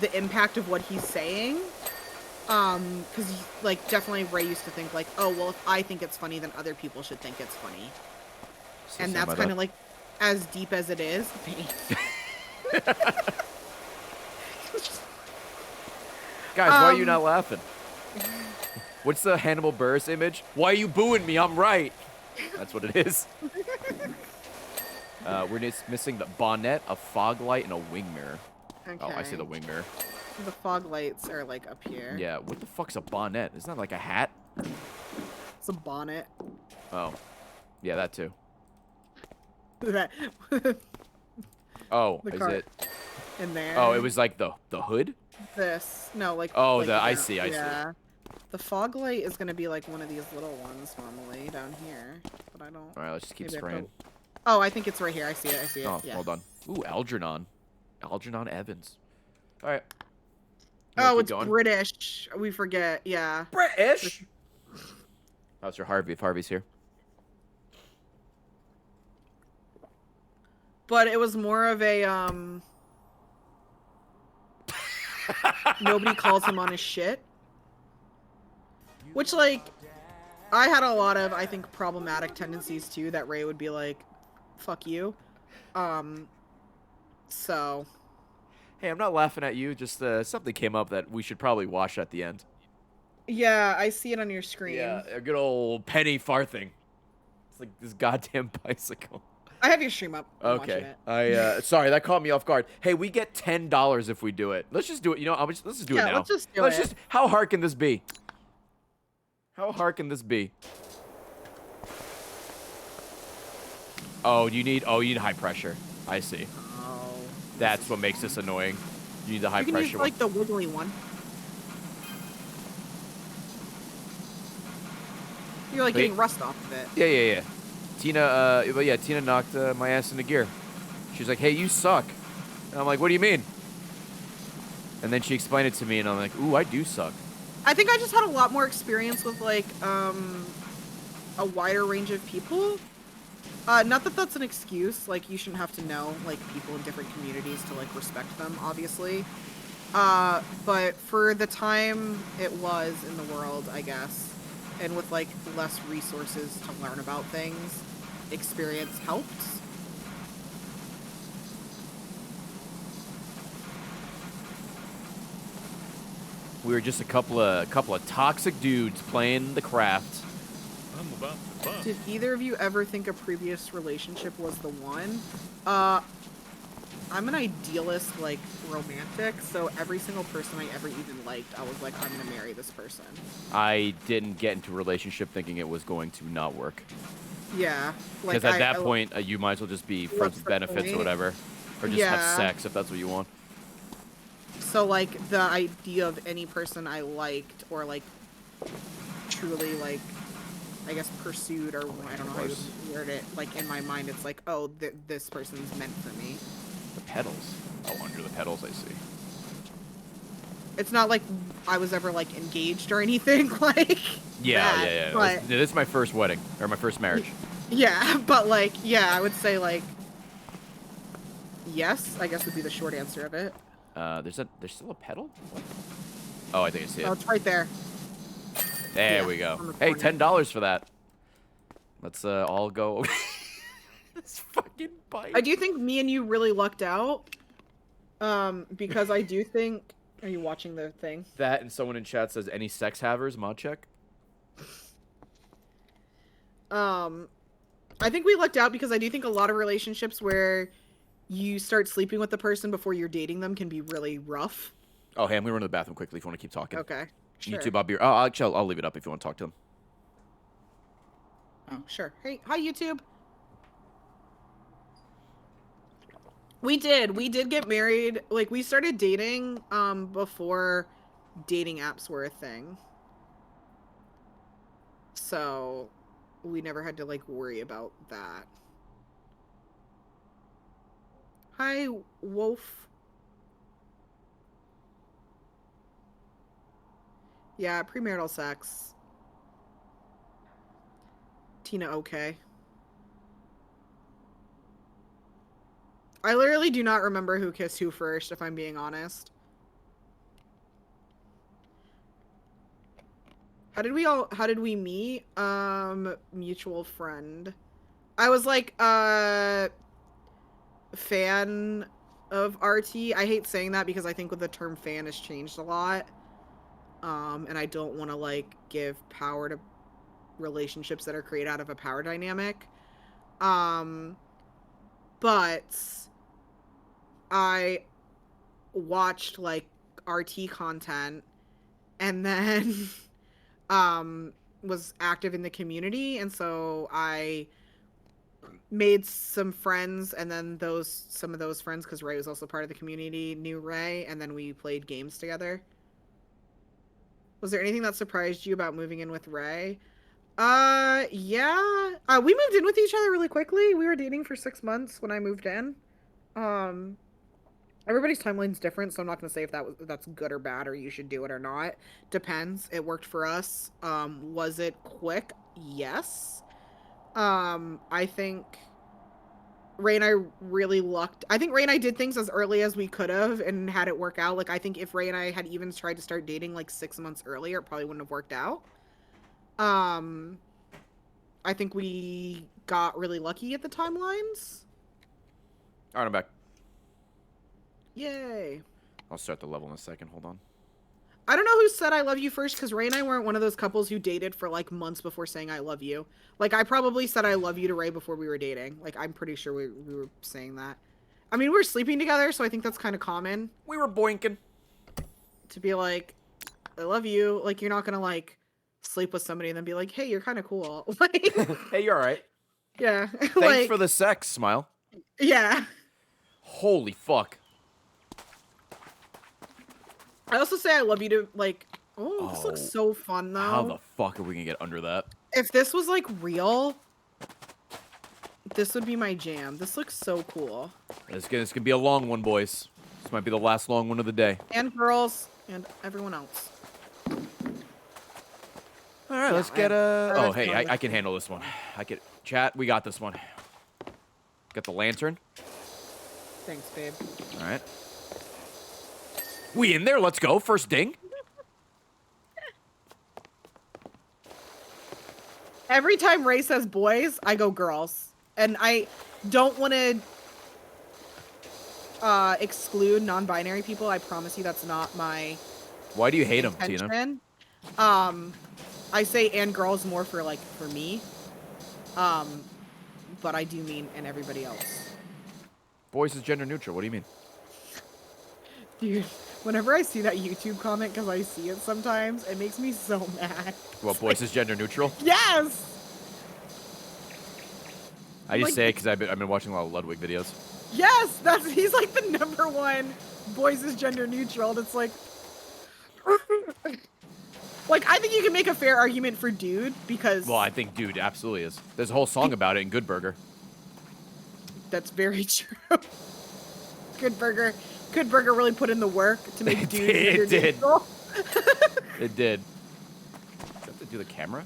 the impact of what he's saying. Because, like, definitely Ray used to think, like, oh, well, if I think it's funny, then other people should think it's funny. So And that's kind of, like, as deep as it is. Guys, why are you not laughing? What's the Hannibal Buress image? Why are you booing me? I'm right. That's what it is. We're just missing the bonnet, a fog light, and a wing mirror. Okay. Oh, I see the wing mirror. The fog lights are, like, up here. Yeah, what the fuck's a bonnet? Isn't that like a hat? It's a bonnet. Oh. Yeah, that too. That Oh, The is car. it? in there. Oh, it was like the hood? This. No, like. Oh, like I that. see, I see. Yeah. The fog light is gonna be like one of these little ones normally down here, but I don't. All right, let's just keep maybe I spraying. put- Oh, I think it's right here. I see it. I see it. Oh, Yeah. well done. Ooh, Algernon. Algernon Evans. All right. Oh, Keep it's going. British. We forget. Yeah. British. How's your Harvey? If Harvey's here. But it was more of a nobody calls him on his shit. Which, like, I had a lot of, I think, problematic tendencies too, that Ray would be like, fuck you. So. Hey, I'm not laughing at you. Just something came up that we should probably watch at the end. Yeah, I see it on your screen. Yeah, a good old Penny Farthing. It's like this goddamn bicycle. I have your stream up. I'm watching Okay. it. Sorry, that caught me off guard. Hey, we get $10 if we do it. Let's just do it. You know, let's just do it Yeah, now. let's just do it. How hard can this be? How hard can this be? Oh, you need high pressure. I see. Oh. That's what makes this annoying. You need the high You can pressure use, one. like, the wiggly one. You're, like, Wait. getting rust off of it. Yeah. Tina knocked my ass into gear. She's like, hey, you suck. And I'm like, what do you mean? And then she explained it to me, and I'm like, ooh, I do suck. I think I just had a lot more experience with, like, a wider range of people. Not that that's an excuse. Like, you shouldn't have to know, like, people in different communities to, like, respect them, obviously. But for the time it was in the world, I guess, and with, like, less resources to learn about things, experience helped. We were just a couple of toxic dudes playing the craft. I'm about to bust. Did either of you ever think a previous relationship was the one? I'm an idealist, like, romantic, so every single person I ever even liked, I was like, I'm gonna marry this person. I didn't get into a relationship thinking it was going to not work. Yeah. Because at that point, you might as well just be friends What's with the benefits or point? whatever. Or just have sex if that's what you want. So, like, the idea of any person I liked or, like, truly, like, I guess pursued, or I don't know how you would word it, like, in my mind, it's like, oh, this person's meant for me. The pedals. Oh, under the pedals, I see. It's not like I was ever, like, engaged or anything, like, Yeah, that, yeah. But, This is my first wedding, or my first marriage. yeah, but, like, yeah, I would say, like, yes, I guess would be the short answer of it. There's still a pedal? What? Oh, I think I see it. Oh, it's right there. There yeah, we go. on the Hey, corner. $10 for that. Let's all go. This fucking bike. I do think me and you really lucked out. Because I do think... Are you watching the thing? That, and someone in chat says, any sex havers? Mod check. I think we lucked out because I do think a lot of relationships where you start sleeping with the person before you're dating them can be really rough. Oh, hey, I'm gonna run to the bathroom quickly if you want to keep talking. Okay. Sure. YouTube, I'll leave it up if you want to talk to him. Oh, sure. Hey, hi, YouTube. We did get married. Like, we started dating, before dating apps were a thing. So, we never had to, like, worry about that. Hi, Wolf. Yeah, premarital sex. Tina, okay. I literally do not remember who kissed who first, if I'm being honest. How did we meet? Mutual friend. I was like, fan of RT. I hate saying that because I think the term fan has changed a lot. And I don't want to, like, give power to relationships that are created out of a power dynamic. But I watched, like, RT content and then was active in the community, and so I made some friends, and then some of those friends, because Ray was also part of the community, knew Ray, and then we played games together. Was there anything that surprised you about moving in with Ray? Yeah. We moved in with each other really quickly. We were dating for 6 months when I moved in. Everybody's timeline's different, so I'm not gonna say if that's good or bad, or you should do it or not. Depends. It worked for us. Was it quick? Yes. I think Ray and I really lucked. I think Ray and I did things as early as we could have and had it work out. Like, I think if Ray and I had even tried to start dating like 6 months earlier, it probably wouldn't have worked out. I think we got really lucky at the timelines. All right, I'm back. Yay. I'll start the level in a second. Hold on. I don't know who said I love you first, because Ray and I weren't one of those couples who dated for, like, months before saying I love you. Like, I probably said I love you to Ray before we were dating. Like, I'm pretty sure we were saying that. I mean, we were sleeping together, so I think that's kind of common. We were boinking. To be like, I love you. Like, you're not gonna, like, sleep with somebody and then be like, hey, you're kind of cool. Like, Hey, you're all right. yeah. Thanks like, for the sex, Smile. yeah. Holy fuck. I also say I love you to, like, oh, this looks so fun, though. How the fuck are we gonna get under that? If this was, like, real, this would be my jam. This looks so cool. It's gonna be a long one, boys. This might be the last long one of the day. And girls, and everyone else. All right, let's get Oh, hey, I can handle this one. Chat, we got this one. Got the lantern. Thanks, babe. All right. We in there? Let's go. First ding. Every time Ray says boys, I go girls. And I don't want to exclude non-binary people. I promise you that's not my Why do you hate him, Tina? intention. I say and girls more for like for me. But I do mean and everybody else. Boys is gender neutral. What do you mean? Dude, whenever I see that YouTube comment, because I see it sometimes, it makes me so mad. Well, boys is gender neutral? Yes! I just Like- say it because I've been watching a lot of Ludwig videos. Yes! He's like the #1 boys is gender neutral, and it's like... like, I think you can make a fair argument for dude, because... Well, I think dude absolutely is. There's a whole song about it in Good Burger. That's very true. Good Burger really put in the work to make It dude did, gender it did. neutral. It did. Do I have to do the camera?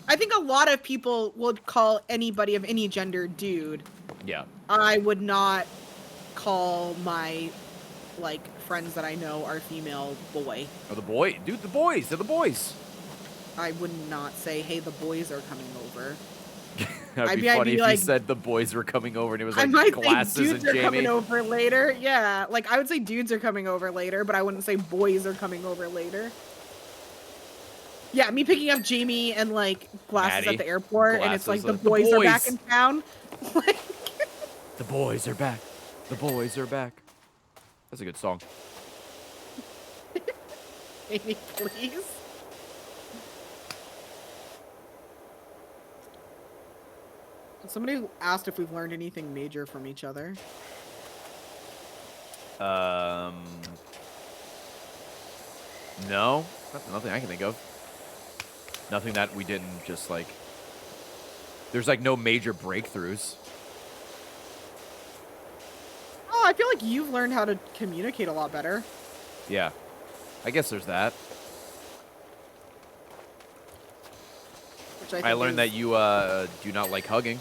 I think a lot of people would call anybody of any gender dude. Yeah. I would not call my, like, friends that I know are female boy. Oh, the boy. Dude, the boys. They're the boys. I would not say, hey, the boys are coming over. That'd I'd be be- I'd funny be if like- you said the boys were coming over and it was I like might glasses say dudes and are coming Jamie. over later. Yeah, like, I would say dudes are coming over later, but I wouldn't say boys are coming over later. Yeah, me picking up Jamie and, like, glasses Maddie, at the airport, and it's like, glasses, the boys are back boys. in town. Like, The boys are back. The boys are back. That's a good song. Amy, please. Somebody asked if we've learned anything major from each other. No. Nothing I can think of. Nothing that we didn't just like. There's like no major breakthroughs. Oh, I feel like you've learned how to communicate a lot better. Yeah. I guess there's that. Which I, I think learned is- that you do not like hugging.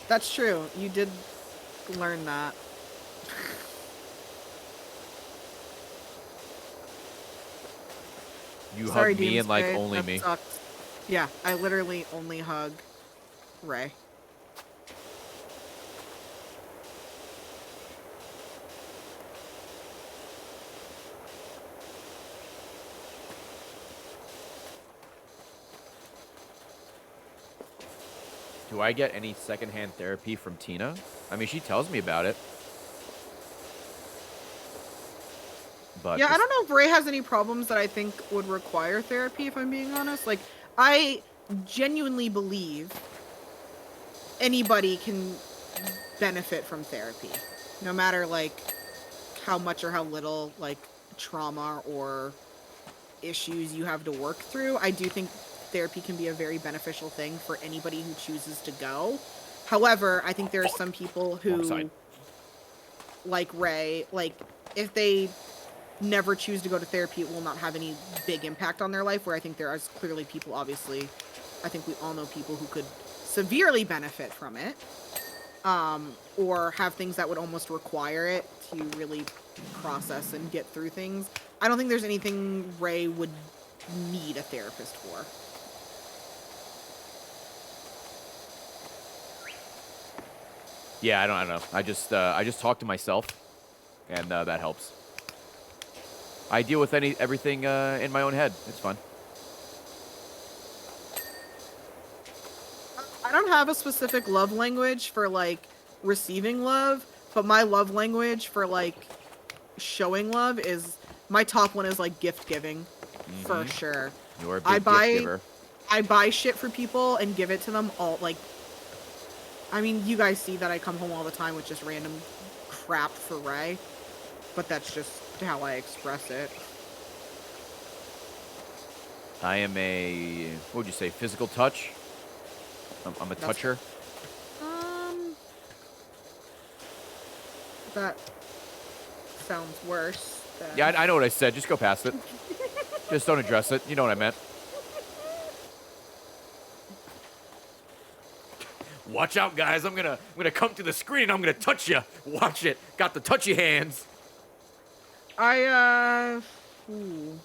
That's true. You did learn that. You Sorry, hug me and like Doomsday, only that me. sucks. Yeah, I literally only hug Ray. Do I get any secondhand therapy from Tina? I mean, she tells me about it. But Yeah, I don't know if Ray has any problems that I think would require therapy, if I'm being honest. Like, I genuinely believe anybody can benefit from therapy. No matter, like, how much or how little, like, trauma or issues you have to work through. I do think therapy can be a very beneficial thing for anybody who chooses to go. However, I think there are some people Wrong who, side. like Ray, like, if they never choose to go to therapy, it will not have any big impact on their life, where I think there are clearly people, obviously, I think we all know people who could severely benefit from it, or have things that would almost require it to really process and get through things. I don't think there's anything Ray would need a therapist for. Yeah, I don't know. I just talk to myself, and that helps. I deal with everything in my own head. It's fun. I don't have a specific love language for, like, receiving love, but my love language for, like, showing love is, my top one is, like, gift giving, for sure. You're a big I buy- gift giver. I buy shit for people and give it to them all, like, I mean, you guys see that I come home all the time with just random crap for Ray, but that's just how I express it. I am a, what would you say, physical touch? I'm a toucher. That sounds worse. Than... Yeah, I know what I said. Just go past it. Just don't address it. You know what I meant. Watch out, guys. I'm gonna come to the screen. I'm gonna touch you. Watch it. Got the touchy hands. Ooh.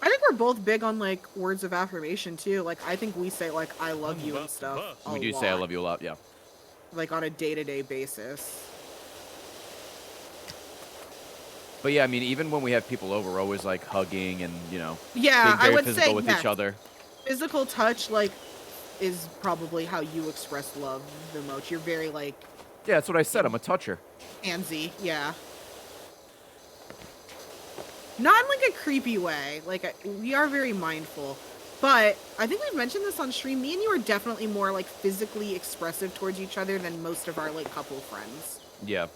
I think we're both big on, like, words of affirmation, too. Like, I think we say, like, I love you and stuff. We do say I love you a lot, yeah. like on a day-to-day basis. But yeah, I mean, even when we have people over, we're always like hugging and, you know, Yeah, being I very would physical say with yes. each other. Physical touch, like, is probably how you express love the most. You're very, like, Yeah, that's what I said. I'm a toucher. handsy, yeah. Not in, like, a creepy way. Like, we are very mindful. But I think we've mentioned this on stream. Me and you are definitely more, like, physically expressive towards each other than most of our, like, couple friends. Yeah.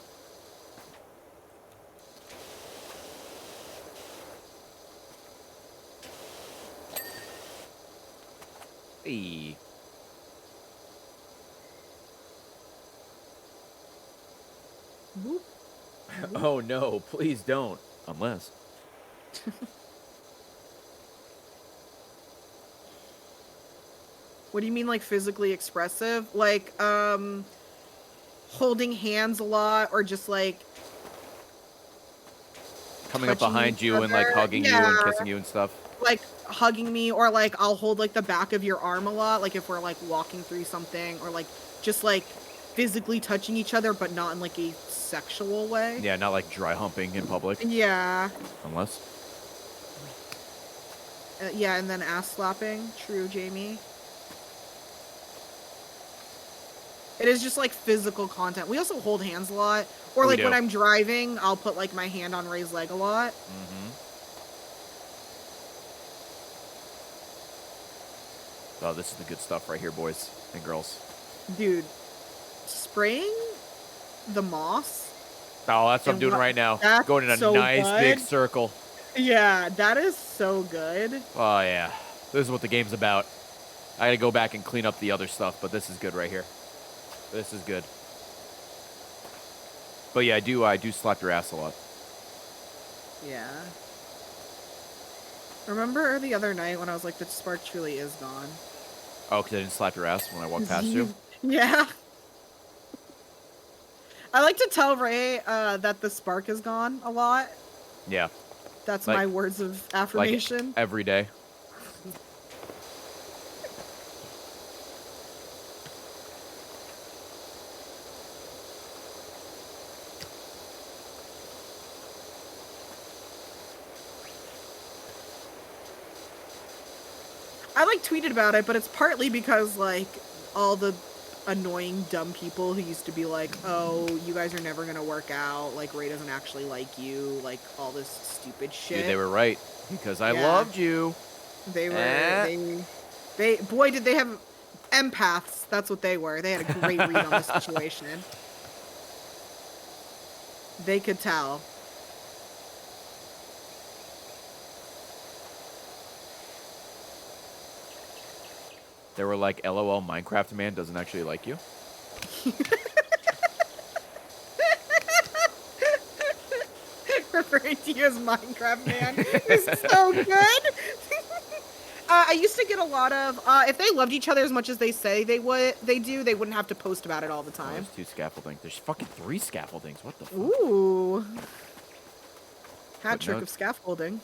Hey. Whoop. Oh no, please don't. Unless. What do you mean, like, physically expressive? Like, holding hands a lot, or just, like, Coming up touching behind each you and like other? hugging you and kissing you and stuff. Like, hugging me, or, like, I'll hold, like, the back of your arm a lot, like, if we're, like, walking through something, or, like, just, like, physically touching each other, but not in, like, a sexual way. Yeah, not like dry humping in public. Yeah. Unless. Yeah, and then ass slapping. True, Jamie. It is just, like, physical content. We also hold hands a lot. Or, We like, do. when I'm driving, I'll put, like, my hand on Ray's leg a lot. Mm-hmm. Oh, this is the good stuff right here, boys and girls. Dude, spraying the moss. Oh, that's what I'm And doing what- right now. that's Going in a so nice big good. circle. Yeah, that is so good. Oh, yeah. This is what the game's about. I gotta go back and clean up the other stuff, but this is good right here. This is good. But yeah, I do slap your ass a lot. Yeah. Remember the other night when I was like, the spark truly is gone? Oh, because I didn't slap your ass when I walked past you? Yeah. I like to tell Ray that the spark is gone a lot. Yeah. That's Like- my words of Like affirmation. every day. I like tweeted about it, but it's partly because like all the annoying dumb people who used to be like, "Oh, you guys are never gonna work out. Like Ray doesn't actually like you. Like all this stupid shit." Dude, they were right. Because I Yeah. loved you. They were. Eh. They. Boy, did they have empaths. That's what they were. They had a great read on the situation. They could tell. They were like, LOL, Minecraft man doesn't actually like you. Referring to you as Minecraft Man is so good. I used to get a lot of if they loved each other as much as they say they do, they wouldn't have to post about it all the Oh, time. there's 2 scaffolding. There's fucking 3 scaffoldings. What the fuck? Ooh. Hat But trick no- of scaffolding.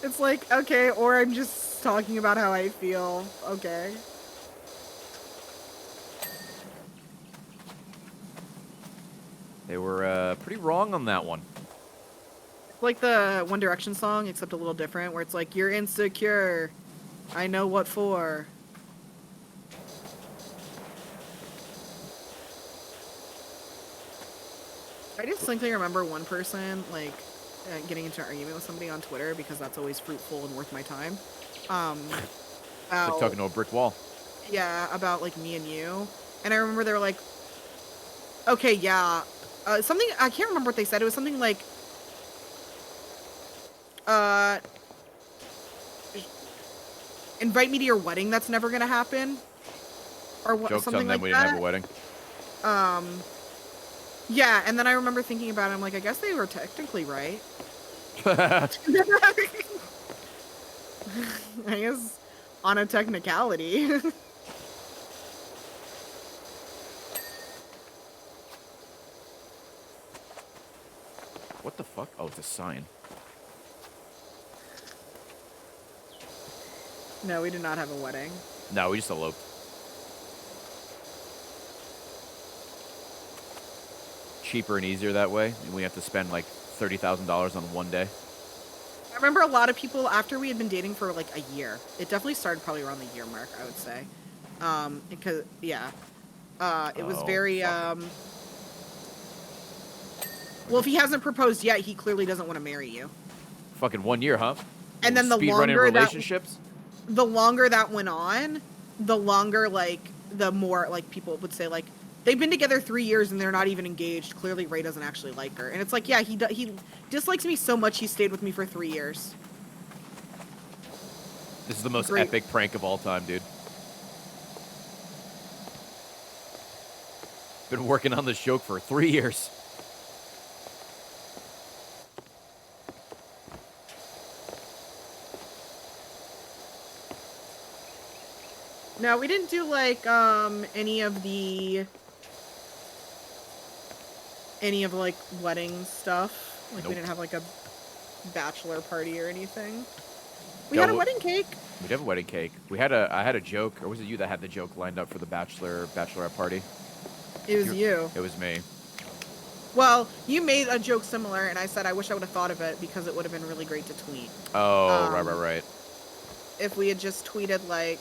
It's like, okay, or I'm just talking about how I feel. Okay. They were pretty wrong on that one. Like the One Direction song, except a little different, where it's like, you're insecure. I know what for. I distinctly remember one person, like, getting into an argument with somebody on Twitter, because that's always fruitful and worth my time. Like About, talking to a brick wall. yeah, about, like, me and you. And I remember they were like, okay, yeah. Something, I can't remember what they said. It was something like, invite me to your wedding, that's never gonna happen. Or what, Jokes something on them, like we that. didn't have a wedding. Yeah, and then I remember thinking about it, I'm like, I guess they were technically right. I guess on a technicality. What the fuck? Oh, it's a sign. No, we did not have a wedding. No, we just eloped. Cheaper and easier that way. And we have to spend like $30,000 on one day. I remember a lot of people after we had been dating for like a year. It definitely started probably around the year mark, I would say. Because yeah, it was Oh, very fuck. Well, if he hasn't proposed yet, he clearly doesn't want to marry you. Fucking 1 year, huh? And then the Speed running longer that relationships. the longer that went on, the longer like the more like people would say like they've been together 3 years and they're not even engaged. Clearly, Ray doesn't actually like her, and it's like, yeah, he dislikes me so much he stayed with me for 3 years. This is the most Great. epic prank of all time, dude. Been working on this joke for 3 years. No, we didn't do like any of like wedding stuff. Like Nope. we didn't have like a bachelor party or anything. We No, had a wedding cake. We did have a wedding cake. I had a joke, or was it you that had the joke lined up for the bachelorette party? It was you. It was me. Well, you made a joke similar, and I said I wish I would have thought of it because it would have been really great to tweet. Oh, right. If we had just tweeted like,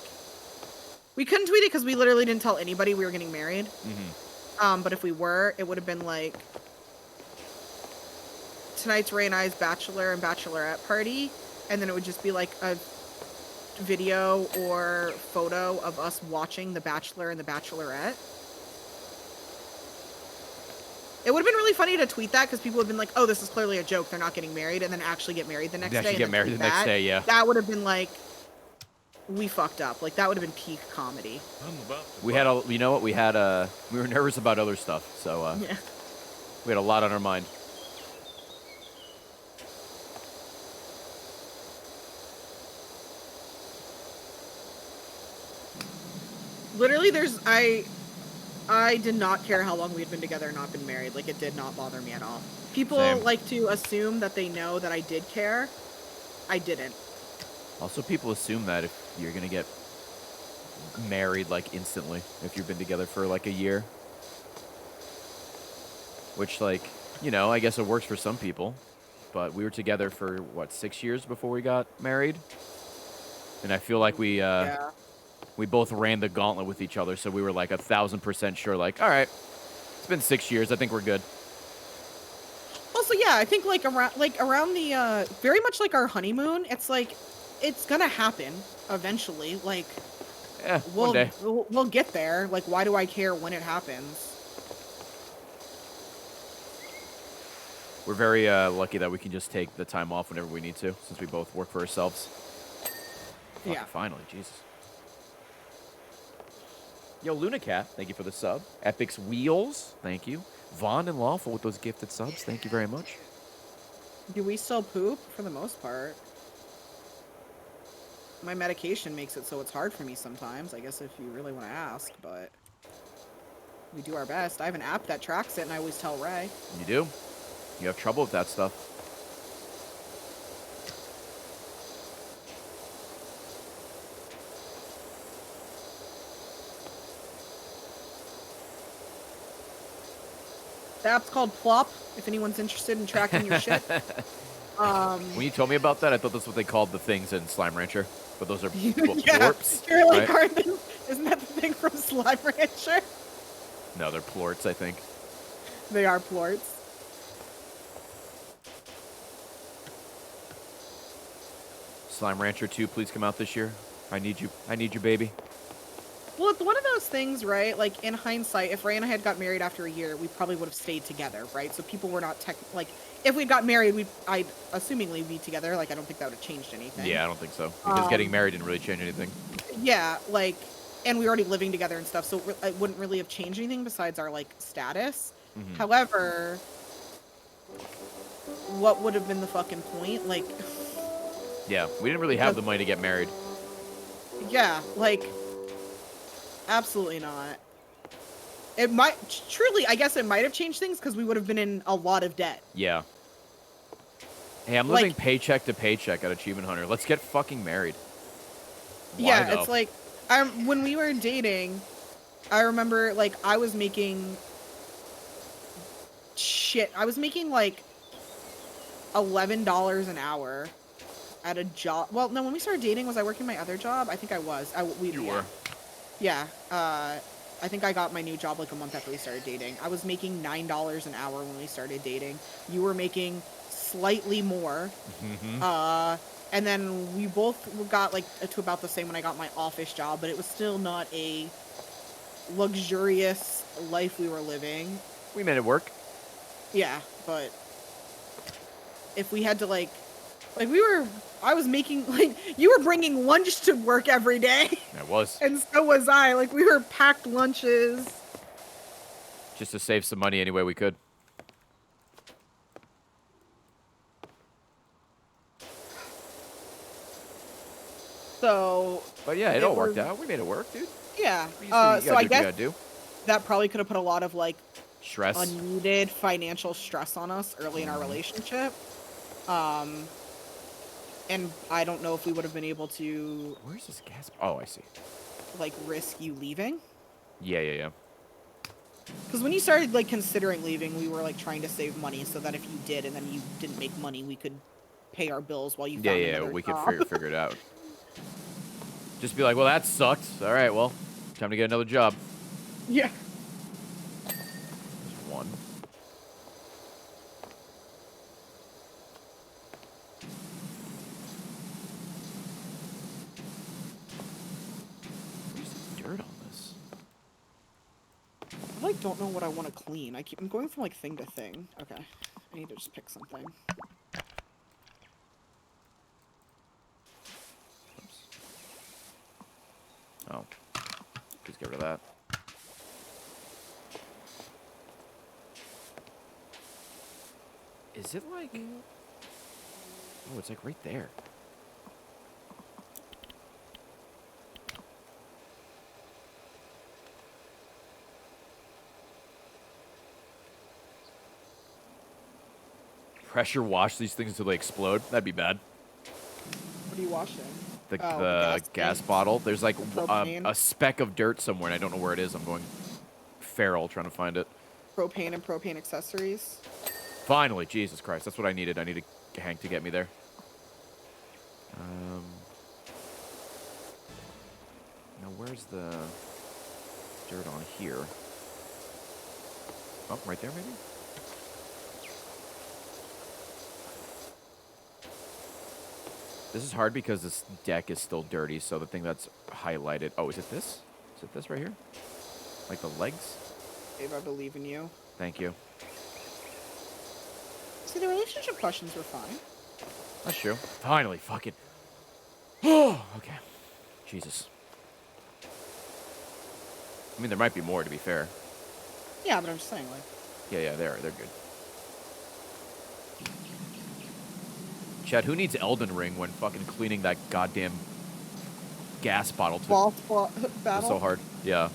we couldn't tweet it because we literally didn't tell anybody we were getting married. Mm-hmm. But if we were, it would have been like, tonight's Ray and I's bachelor and bachelorette party, and then it would just be like a video or photo of us watching The Bachelor and The Bachelorette. It would have been really funny to tweet that because people would have been like, oh, this is clearly a joke. They're not getting married, and then actually get married the next day. Actually get married the next day, yeah. That would have been like, we fucked up. Like, that would have been peak comedy. I'm about to We had a, you know what? We were nervous about other stuff, so Yeah. we had a lot on our mind. Literally, I did not care how long we had been together and not been married. Like, it did not bother me at all. People Same. like to assume that they know that I did care. I didn't. Also, people assume that if you're gonna get married like instantly, if you've been together for like a year, which, like, you know, I guess it works for some people, but we were together for what, 6 years before we got married, and I feel like Yeah. we both ran the gauntlet with each other, so we were like 1,000% sure, like, all right, it's been 6 years, I think we're good. Also, yeah, I think like around the very much like our honeymoon, it's like it's gonna happen eventually. Like Yeah, one day. we'll get there. Like, why do I care when it happens? We're very lucky that we can just take the time off whenever we need to, since we both work for ourselves. Fucking Yeah. finally, Jesus. Yo, Lunacat, thank you for the sub. Epic's Wheels, thank you. Vaughn and Lawful with those gifted subs, thank you very much. Do we still poop? For the most part. My medication makes it so it's hard for me sometimes, I guess, if you really want to ask, but we do our best. I have an app that tracks it, and I always tell Ray. You do? You have trouble with that stuff. The app's called Plop, if anyone's interested in tracking your shit. When you told me about that, I thought that's what they called the things in Slime Rancher. But those are Yeah, plorps, you're like, right? isn't that the thing from Slime Rancher? No, they're plorts, I think. They are plorts. Slime Rancher 2, please come out this year. I need you. I need you, baby. Well, it's one of those things, right? Like, in hindsight, if Ray and I had got married after a year, we probably would have stayed together, right? So people were not like, if we'd got married, I'd assumingly be together. Like, I don't think that would have changed anything. Yeah, I don't think so. Because getting married didn't really change anything. Yeah, like, and we were already living together and stuff, so it wouldn't really have changed anything besides our, like, status. Mhm. However, what would have been the fucking point? Like, Yeah, we didn't really have the money to get married. yeah, like, absolutely not. It might, truly, I guess it might have changed things because we would have been in a lot of debt. Yeah. Hey, I'm living paycheck to paycheck at Achievement Hunter. Let's get fucking married. Why, Yeah, though? it's like, When we were dating, I remember like I was making like $11 an hour at a job. Well, no, when we started dating, was I working my other job? I think I was. You were. Yeah. I think I got my new job like a month after we started dating. I was making $9 an hour when we started dating. You were making slightly more. And then we both got like to about the same when I got my office job, but it was still not a luxurious life we were living. We made it work. Yeah, but if we had to I was making like you were bringing lunch to work every day. I was. And so was I. Like we were packed lunches. Just to save some money any way we could. So. But yeah, it all worked out. We made it work, dude. Yeah. You So I guess gotta do. that probably could have put a lot of like Stress. unneeded financial stress on us early in our relationship. And I don't know if we would have been able to Where's this gas? Oh, I see. like risk you leaving. Yeah. Because when you started like considering leaving, we were like trying to save money so that if you did and then you didn't make money, we could pay our bills while you found another We job. could figure it out. Just be like, well, that sucked. All right, well, time to get another job. Yeah. There's one. Where's the dirt on this? I like don't know what I want to clean. I'm going from like thing to thing. Okay. I need to just pick something. Oops. Oh. Just get rid of that. Is it like... Oh, it's like right there. Pressure wash these things until they explode? That'd be bad. What are you washing? The gas bottle. There's like Propane. a speck of dirt somewhere, and I don't know where it is. I'm going feral trying to find it. Propane and propane accessories. Finally, Jesus Christ, that's what I needed. I needed Hank to get me there. Now where's the dirt on here? Oh, right there maybe? This is hard because this deck is still dirty, so the thing that's highlighted... Oh, is it this? Is it this right here? Like the legs? Babe, I believe in you. Thank you. See, the relationship questions were fine. That's true. Finally, fucking... Oh, okay. Jesus. I mean, there might be more, to be fair. Yeah, but I'm just saying, like... Yeah, they're good. Chad, who needs Elden Ring when fucking cleaning that goddamn gas bottle to Ball battle? It's so hard. Yeah.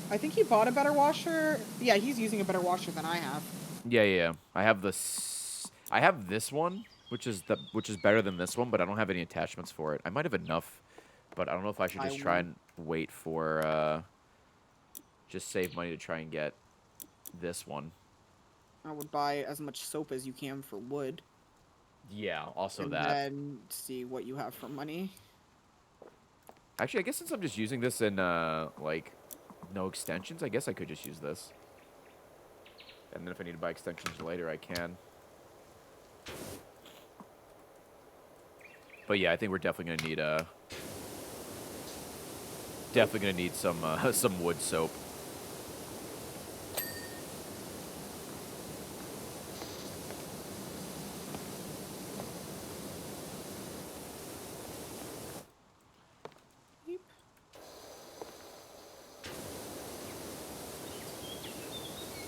I think he bought a better washer. Yeah, he's using a better washer than I have. Yeah. I have I have this one, which is better than this one, but I don't have any attachments for it. I might have enough, but I don't know if I should just try and wait for just save money to try and get this one. I would buy as much soap as you can for wood. Yeah, also and that. And then see what you have for money. Actually, I guess since I'm just using this in like no extensions, I guess I could just use this. And then if I need to buy extensions later, I can. But yeah, I think we're definitely gonna need some wood soap.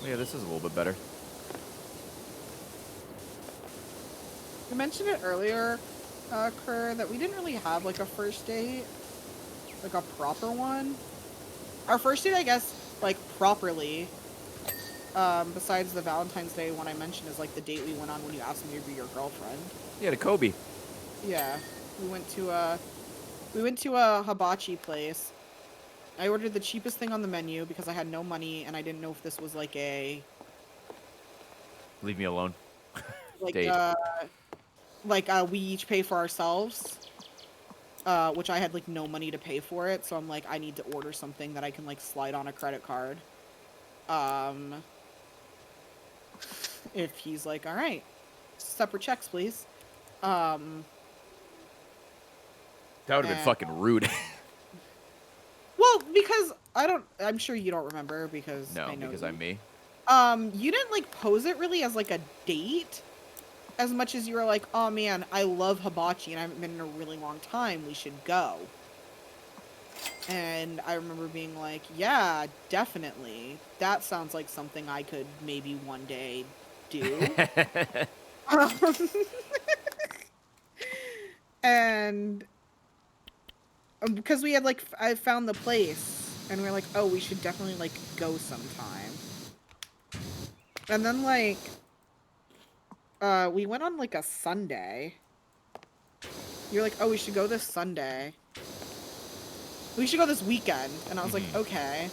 Yeah, this is a little bit better. You mentioned it earlier, Kerr, that we didn't really have like a first date, like a proper one. Our first date, I guess, like properly, besides the Valentine's Day one I mentioned is like the date we went on when you asked me to be your girlfriend. Yeah, to Kobe. Yeah, we went to a hibachi place. I ordered the cheapest thing on the menu because I had no money and I didn't know if this was like a Leave me alone. like Date. We each pay for ourselves. Which I had like no money to pay for it, so I'm like, I need to order something that I can like slide on a credit card. If he's like, all right, separate checks, please. That would have been and- fucking rude. Well, because I'm sure you don't remember because No, I know because you. I'm me. You didn't like pose it really as like a date, as much as you were like, oh man, I love hibachi and I haven't been in a really long time. We should go. And I remember being like, yeah, definitely. That sounds like something I could maybe one day do. And because we had like, I found the place and we are like, oh, we should definitely like go sometime. And then like, we went on like a Sunday. You're like, oh, we should go this Sunday. We should go this weekend. And I was like, okay.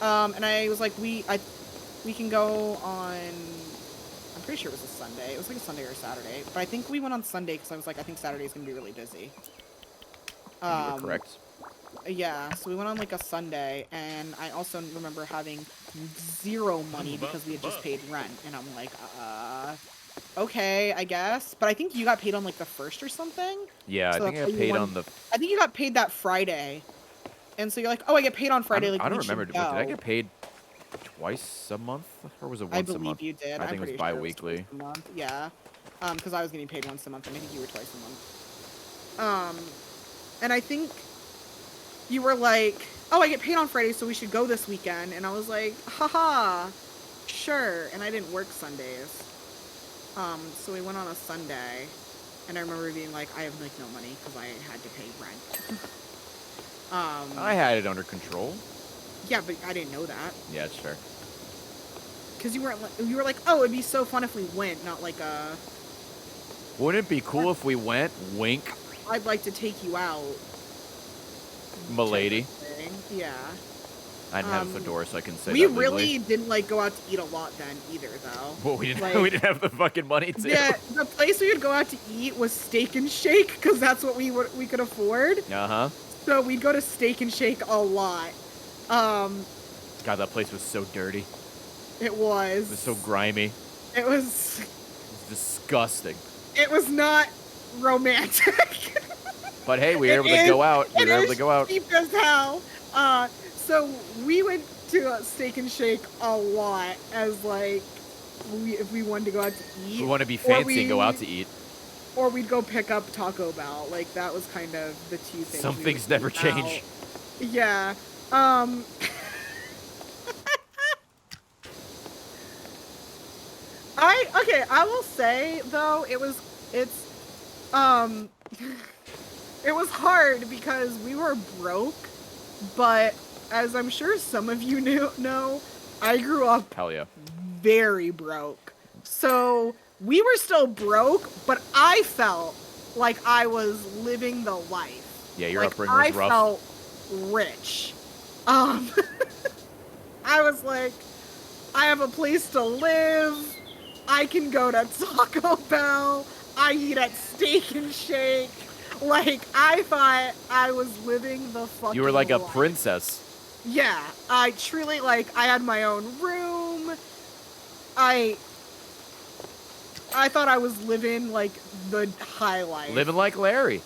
And I was like, we can go on, I'm pretty sure it was a Sunday. It was like a Sunday or a Saturday. But I think we went on Sunday because I was like, I think Saturday's going to be really busy. You were correct. Yeah, so we went on like a Sunday, and I also remember having zero money because we had just paid rent. And I'm like, okay, I guess. But I think you got paid on like the 1st or something. Yeah, So I think I got paid on the... I think you got paid that Friday. And so you're like, oh, I get paid on Friday. I don't remember. Did Did I get paid twice a month? Or was it once a month? I believe you did. I think it was bi-weekly. Sure it was yeah. Because I was getting paid once a month, and I think you were twice a month. And I think you were like, oh, I get paid on Friday, so we should go this weekend. And I was like, haha, sure. And I didn't work Sundays. So we went on a Sunday, and I remember being like, I have like no money because I had to pay rent. I had it under control. Yeah, but I didn't know that. Yeah, it's fair. Because you were like, oh, it'd be so fun if we went, not like a... Wouldn't it be cool if we went? Wink. I'd like to take you out. Milady. Thing. Yeah. I didn't have a fedora, so I can say we that really legally. didn't like go out to eat a lot then either, though. Well, we didn't. Like, We didn't have the fucking money to. Yeah, the place we would go out to eat was Steak and Shake because that's what we could afford. Uh huh. So we'd go to Steak and Shake a lot. God, that place was so dirty. It was. It was so grimy. It was. It was disgusting. It was not romantic. But hey, we were able to go out. We were able to go out. Cheap as hell. So we went to Steak and Shake a lot as like if we wanted to go out to eat. We want to be fancy and go out to eat. Or we'd go pick up Taco Bell. Like that was kind of the two things. Some things never change. Yeah. I will say though, it was hard because we were broke, but as I'm sure some of you know, I grew up Hell yeah. very broke. So we were still broke, but I felt like I was living the life. Yeah, your like, upbringing was rough. I felt rich. I was like, I have a place to live. I can go to Taco Bell. I eat at Steak and Shake. Like, I thought I was living the fucking You were like a life. princess. Yeah, I truly, like, I had my own room. I thought I was living, like, the high life. Living like Larry.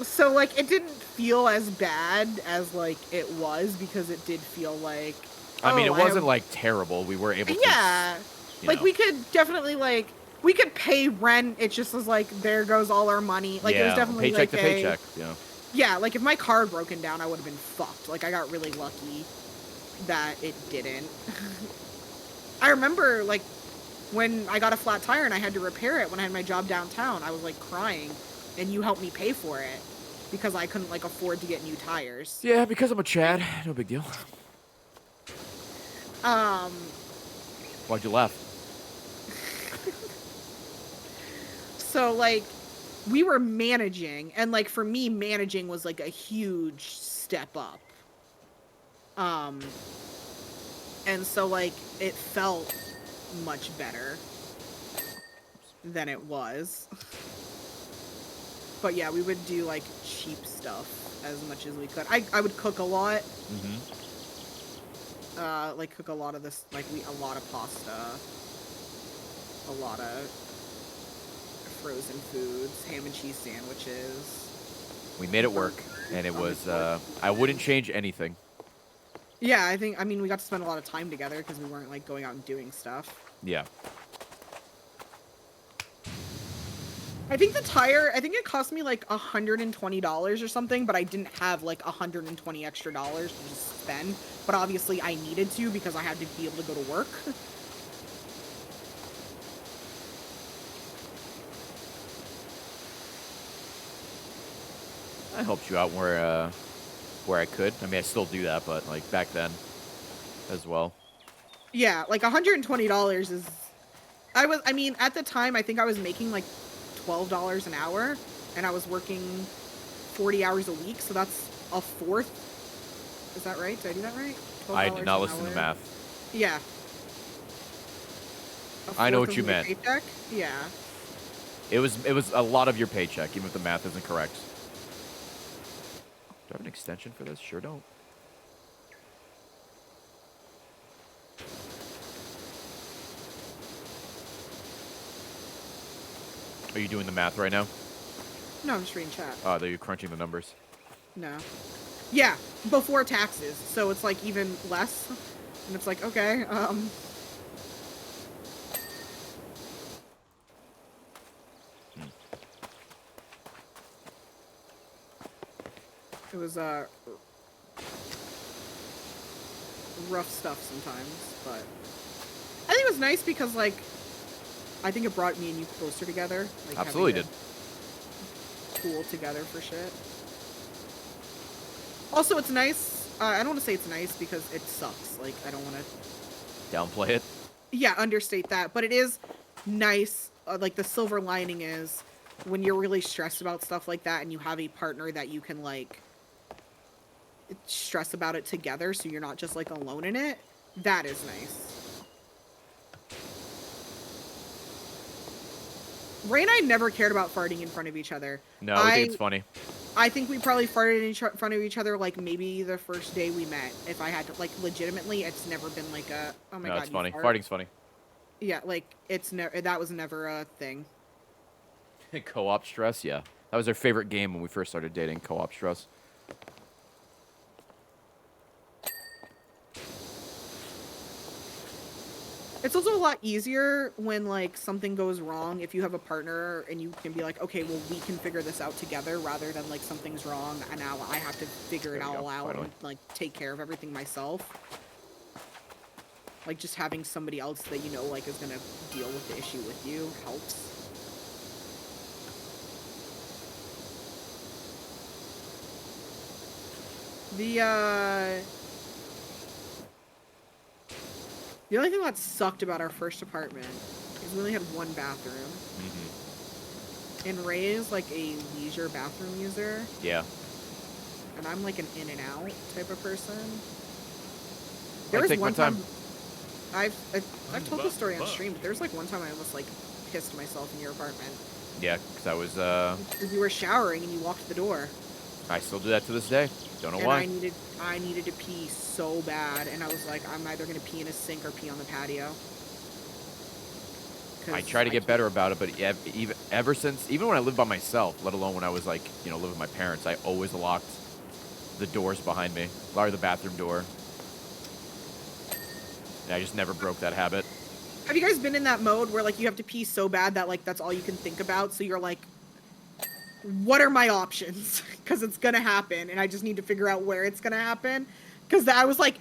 So, like, it didn't feel as bad as, like, it was because it did feel like... I mean, it wasn't, have... like, terrible. We were able to... Yeah. Like, know. we could definitely, like... We could pay rent. It just was like, there goes all our money. Like, yeah, it was definitely paycheck like to paycheck, you know. Yeah, like, if my car had broken down, I would have been fucked. Like, I got really lucky that it didn't. I remember, like, when I got a flat tire and I had to repair it when I had my job downtown, I was, like, crying. And you helped me pay for it because I couldn't, like, afford to get new tires. Yeah, because I'm a Chad. No big deal. Why'd you laugh? So, like, we were managing, and, like, for me, managing was, like, a huge step up. And so, like, it felt much better than it was. But yeah, we would do, like, cheap stuff as much as we could. I would cook a lot. Like, cook a lot of this, like, a lot of pasta. A lot of frozen foods, ham and cheese sandwiches. We made it work, and it was, I wouldn't change anything. Yeah, I mean, we got to spend a lot of time together because we weren't, like, going out and doing stuff. Yeah. I think it cost me, like, $120 or something, but I didn't have, like, $120 extra dollars to just spend. But obviously I needed to because I had to be able to go to work. I helped you out where I could. I mean, I still do that, but, like, back then as well. Yeah, like, $120 is... I mean, at the time, I think I was making, like, $12 an hour, and I was working 40 hours a week, so that's a fourth. Is that right? Did I do that right? I did not listen to math. Yeah. I know fourth what you of my meant. paycheck? Yeah. It was a lot of your paycheck, even if the math isn't correct. Do I have an extension for this? Sure don't. Are you doing the math right now? No, I'm just reading chat. Oh, you're crunching the numbers. No. Yeah, before taxes, so it's, like, even less. And it's like, okay, It was, rough stuff sometimes, but... I think it was nice because, like, I think it brought me and you closer together. Like, Absolutely did. Pool together for shit. Also, it's nice. I don't want to say it's nice because it sucks. Like, I don't want to... Downplay it? Yeah, understate that. But it is nice. Like, the silver lining is when you're really stressed about stuff like that and you have a partner that you can, like, stress about it together so you're not just, like, alone in it. That is nice. Ray and I never cared about farting in front of each other. No, we think it's funny. I think we probably farted in front of each other, like, maybe the first day we met. If I had to, like, legitimately, it's never been, like, a, oh my god, No, it's funny. fart. Farting's funny. Yeah, like, it's never, that was never a thing. Co-op stress, yeah. That was our favorite game when we first started dating, co-op stress. It's also a lot easier when, like, something goes wrong if you have a partner and you can be like, okay, well, we can figure this out together rather than, like, something's wrong and now I have to figure it all out and, like, take care of everything myself. Like, just having somebody else that you know, like, is gonna deal with the issue with you helps. The only thing that sucked about our first apartment is we only had one bathroom. Mm-hmm. And Ray is, like, a leisure bathroom user. Yeah. And I'm, like, an in and out type of person. I take my time. I've told this story on stream, but there was, like, one time I almost, like, pissed myself in your apartment. Yeah, because I was, Because you were showering and you locked the door. I still do that to this day. Don't know And why. I needed to pee so bad, and I was like, I'm either gonna pee in a sink or pee on the patio. I try to get better about it, but even when I lived by myself, let alone when I was, like, you know, living with my parents, I always locked the doors behind me, or the bathroom door. And I just never broke that habit. Have you guys been in that mode where, like, you have to pee so bad that, like, that's all you can think about, so you're like, what are my options? Because it's gonna happen, and I just need to figure out where it's gonna happen. Because I was like,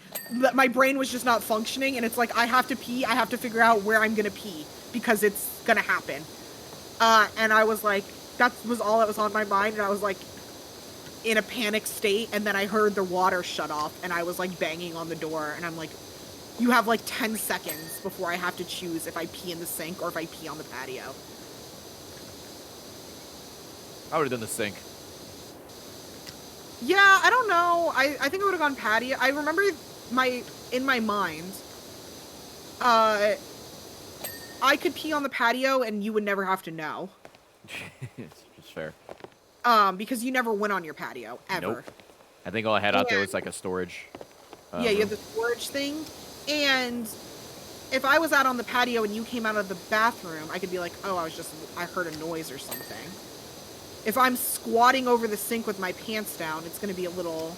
my brain was just not functioning, and it's like, I have to pee, I have to figure out where I'm gonna pee, because it's gonna happen. And I was like, that was all that was on my mind, and I was like, in a panic state, and then I heard the water shut off, and I was like banging on the door, and I'm like, you have like 10 seconds before I have to choose if I pee in the sink or if I pee on the patio. I would have done the sink. Yeah, I don't know. I think I would have gone patio. I remember in my mind, I could pee on the patio and you would never have to know. It's fair. Because you never went on your patio, ever. Nope. I think all I had out there was like a storage. Yeah, you room. have the storage thing. And if I was out on the patio and you came out of the bathroom, I could be like, oh, I heard a noise or something. If I'm squatting over the sink with my pants down, it's going to be a little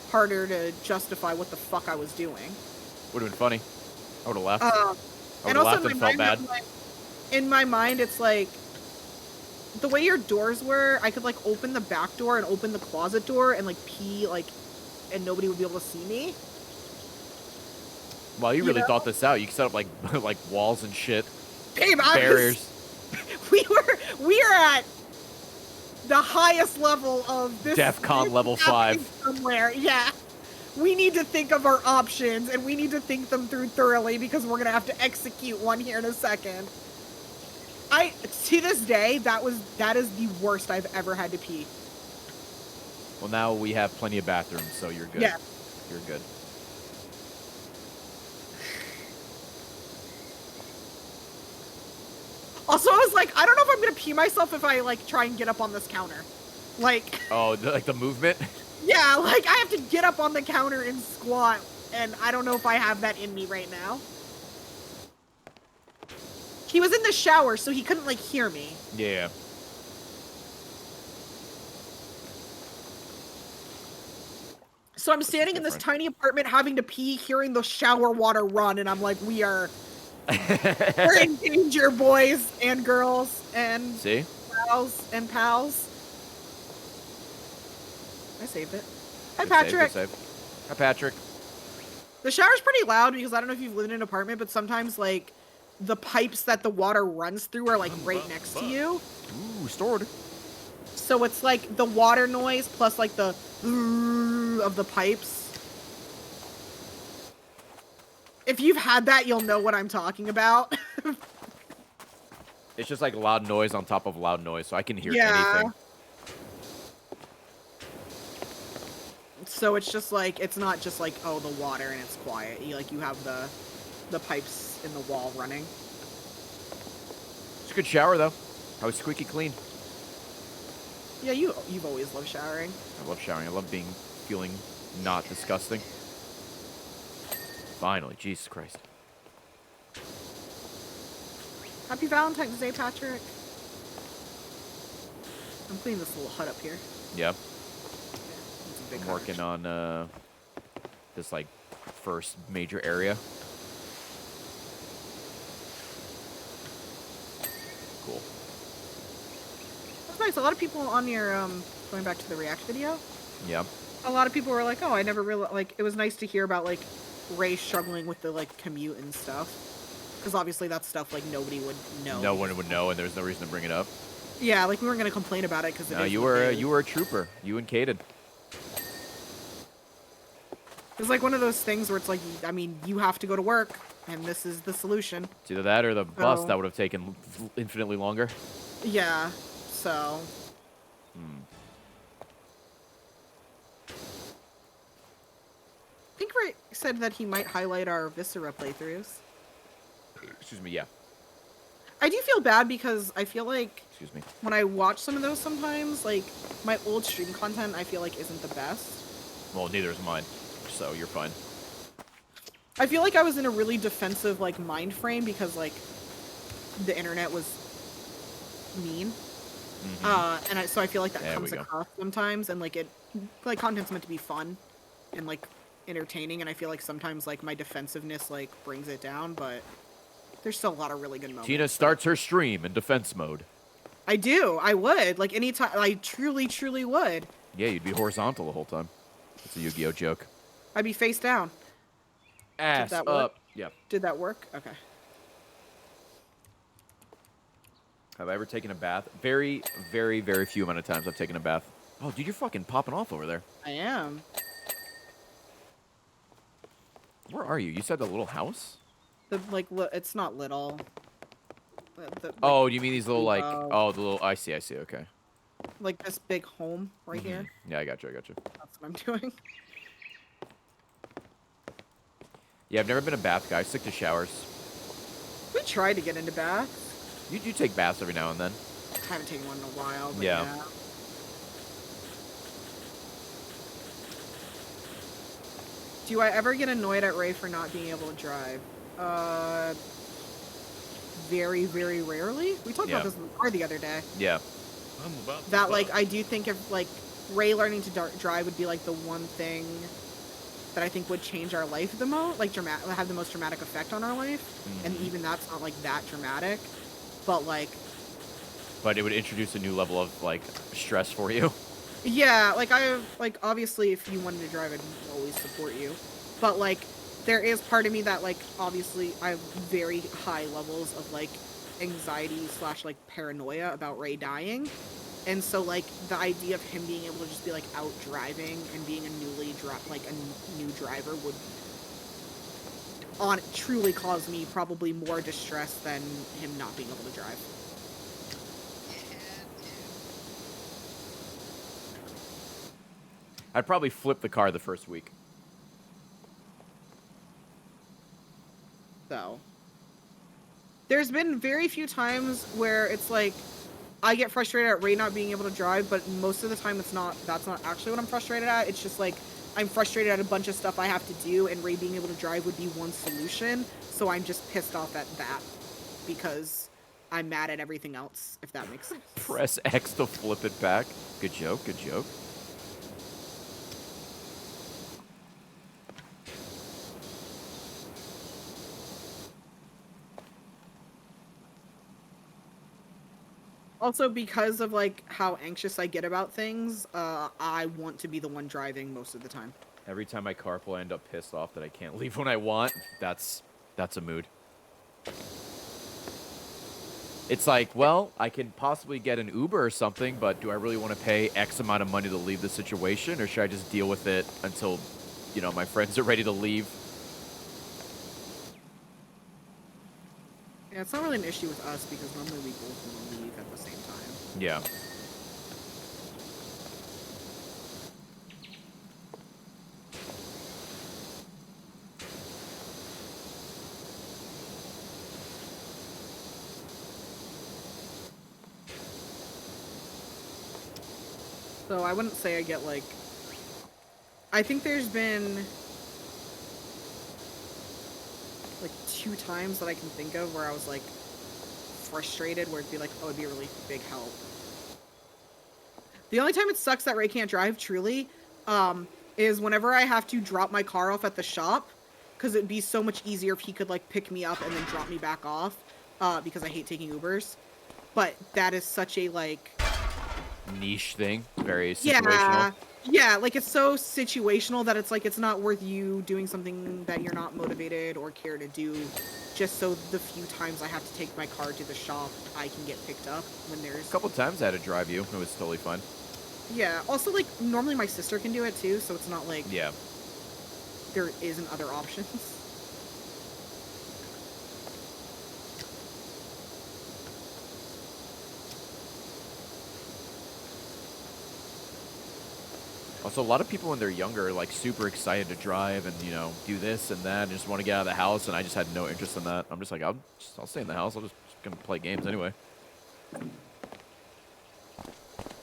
harder to justify what the fuck I was doing. Would have been funny. I would have laughed. I would have laughed and felt bad. In my mind, it's like, the way your doors were, I could like open the back door and open the closet door and like pee like, and nobody would be able to see me. Well, you really thought this out. You set up like like walls and shit. Babe, barriers. We are at the highest level of this. DEFCON level 5. Somewhere, yeah. We need to think of our options and we need to think them through thoroughly because we're gonna have to execute one here in a second. To this day, that is the worst I've ever had to pee. Well, now we have plenty of bathrooms, so you're good. Yeah. You're good. Also, I was like, I don't know if I'm gonna pee myself if I like try and get up on this counter. Like. Oh, like the movement? Yeah, like I have to get up on the counter and squat, and I don't know if I have that in me right now. He was in the shower, so he couldn't like hear me. Yeah. So I'm standing in this tiny apartment having to pee, hearing the shower water run, and I'm like, we're in danger, boys and girls and pals and pals. I saved it. Hi, Patrick. Good save. Hi, Patrick. The shower's pretty loud because I don't know if you've lived in an apartment, but sometimes like the pipes that the water runs through are like right next to you. Ooh, stored. So it's like the water noise plus like the of the pipes. If you've had that, you'll know what I'm talking about. It's just like loud noise on top of loud noise, so I can hear anything. So it's just like, it's not just like, oh, the water and it's quiet. You have the pipes in the wall running. It's a good shower, though. I was squeaky clean. Yeah, you've always loved showering. I love showering. I love feeling not disgusting. Finally, Jesus Christ. Happy Valentine's Day, Patrick. I'm cleaning this little hut up here. Yep. Yeah, I'm working on this like first major area. Cool. That's nice. A lot of people on your going back to the React video. Yeah. A lot of people were like, "Oh, I never really like." It was nice to hear about like Ray struggling with the like commute and stuff, because obviously that's stuff like nobody would know. No one would know, and there's no reason to bring it up. Yeah, like we weren't gonna complain about it because no, you were a trooper. You and Caden. It's like one of those things where it's like, I mean, you have to go to work, and this is the solution. It's either that or the bus that would have taken infinitely longer. Yeah, so. I think Ray said that he might highlight our Viscera playthroughs. Excuse me, yeah. I do feel bad because I feel like Excuse me. when I watch some of those sometimes, like, my old stream content I feel like isn't the best. Well, neither is mine, so you're fine. I feel like I was in a really defensive, like, mind frame because, like, the internet was mean. And so I feel like that comes across sometimes, and, like, content's meant to be fun and, like, entertaining, and I feel like sometimes, like, my defensive-ness, like, brings it down, but there's still a lot of really good moments. Tina starts her stream in defense mode. I do. I would. Like, anytime. I truly, truly would. Yeah, you'd be horizontal the whole time. That's a Yu-Gi-Oh joke. I'd be face down. Ass Did that work? up. Yeah. Did that work? Okay. Have I ever taken a bath? Very, very, very few amount of times I've taken a bath. Oh, dude, you're fucking popping off over there. I am. Where are you? You said the little house? The like, it's not little. Oh, you mean these little like? Duo. Oh, the little. I see. I see. Okay. Like this big home right here. Yeah, I got you. I got you. That's what I'm doing. Yeah, I've never been a bath guy. I stick to showers. We tried to get into baths. You do take baths every now and then. I haven't taken one in a while. But Yeah. yeah. Do I ever get annoyed at Ray for not being able to drive? Very, very rarely. We talked Yeah. about this in the car the other day. Yeah. I'm about to That, like, bust. I do think if, like, Ray learning to drive would be, like, the one thing that I think would change our life the most, like, have the most dramatic effect on our life. And even that's not, like, that dramatic. But, like... But it would introduce a new level of, like, stress for you. Yeah, like, obviously, if you wanted to drive, I'd always support you. But, like, there is part of me that, like, obviously, I have very high levels of, like, anxiety / like, paranoia about Ray dying. And so, like, the idea of him being able to just be, like, out driving and being a a new driver would truly cause me probably more distress than him not being able to drive. I'd probably flip the car the first week. So, there's been very few times where it's like, I get frustrated at Ray not being able to drive, but most of the time that's not actually what I'm frustrated at. It's just like, I'm frustrated at a bunch of stuff I have to do, and Ray being able to drive would be one solution, so I'm just pissed off at that, because I'm mad at everything else, if that makes sense. Press X to flip it back. Good joke, good joke. Also, because of, like, how anxious I get about things, I want to be the one driving most of the time. Every time I carpool, I end up pissed off that I can't leave when I want. That's a mood. It's like, well, I can possibly get an Uber or something, but do I really want to pay X amount of money to leave the situation, or should I just deal with it until, you know, my friends are ready to leave? Yeah, it's not really an issue with us, because normally we both want to leave at the same time. Yeah. So I wouldn't say I get, like... I think there's been... like 2 times that I can think of where I was, like, frustrated, where it'd be like, oh, it'd be a really big help. The only time it sucks that Ray can't drive, truly, is whenever I have to drop my car off at the shop, because it'd be so much easier if he could, like, pick me up and then drop me back off, because I hate taking Ubers. But that is such a, like... Niche thing. Very situational. Yeah, like, it's so situational that it's like, it's not worth you doing something that you're not motivated or care to do, just so the few times I have to take my car to the shop, I can get picked up when there's... A couple times I had to drive you. It was totally fine. Yeah, also, like, normally my sister can do it too, so it's not like... Yeah. There isn't other options. Also, a lot of people when they're younger are, like, super excited to drive and, you know, do this and that and just want to get out of the house, and I just had no interest in that. I'm just like, I'll stay in the house. I'll just gonna play games anyway.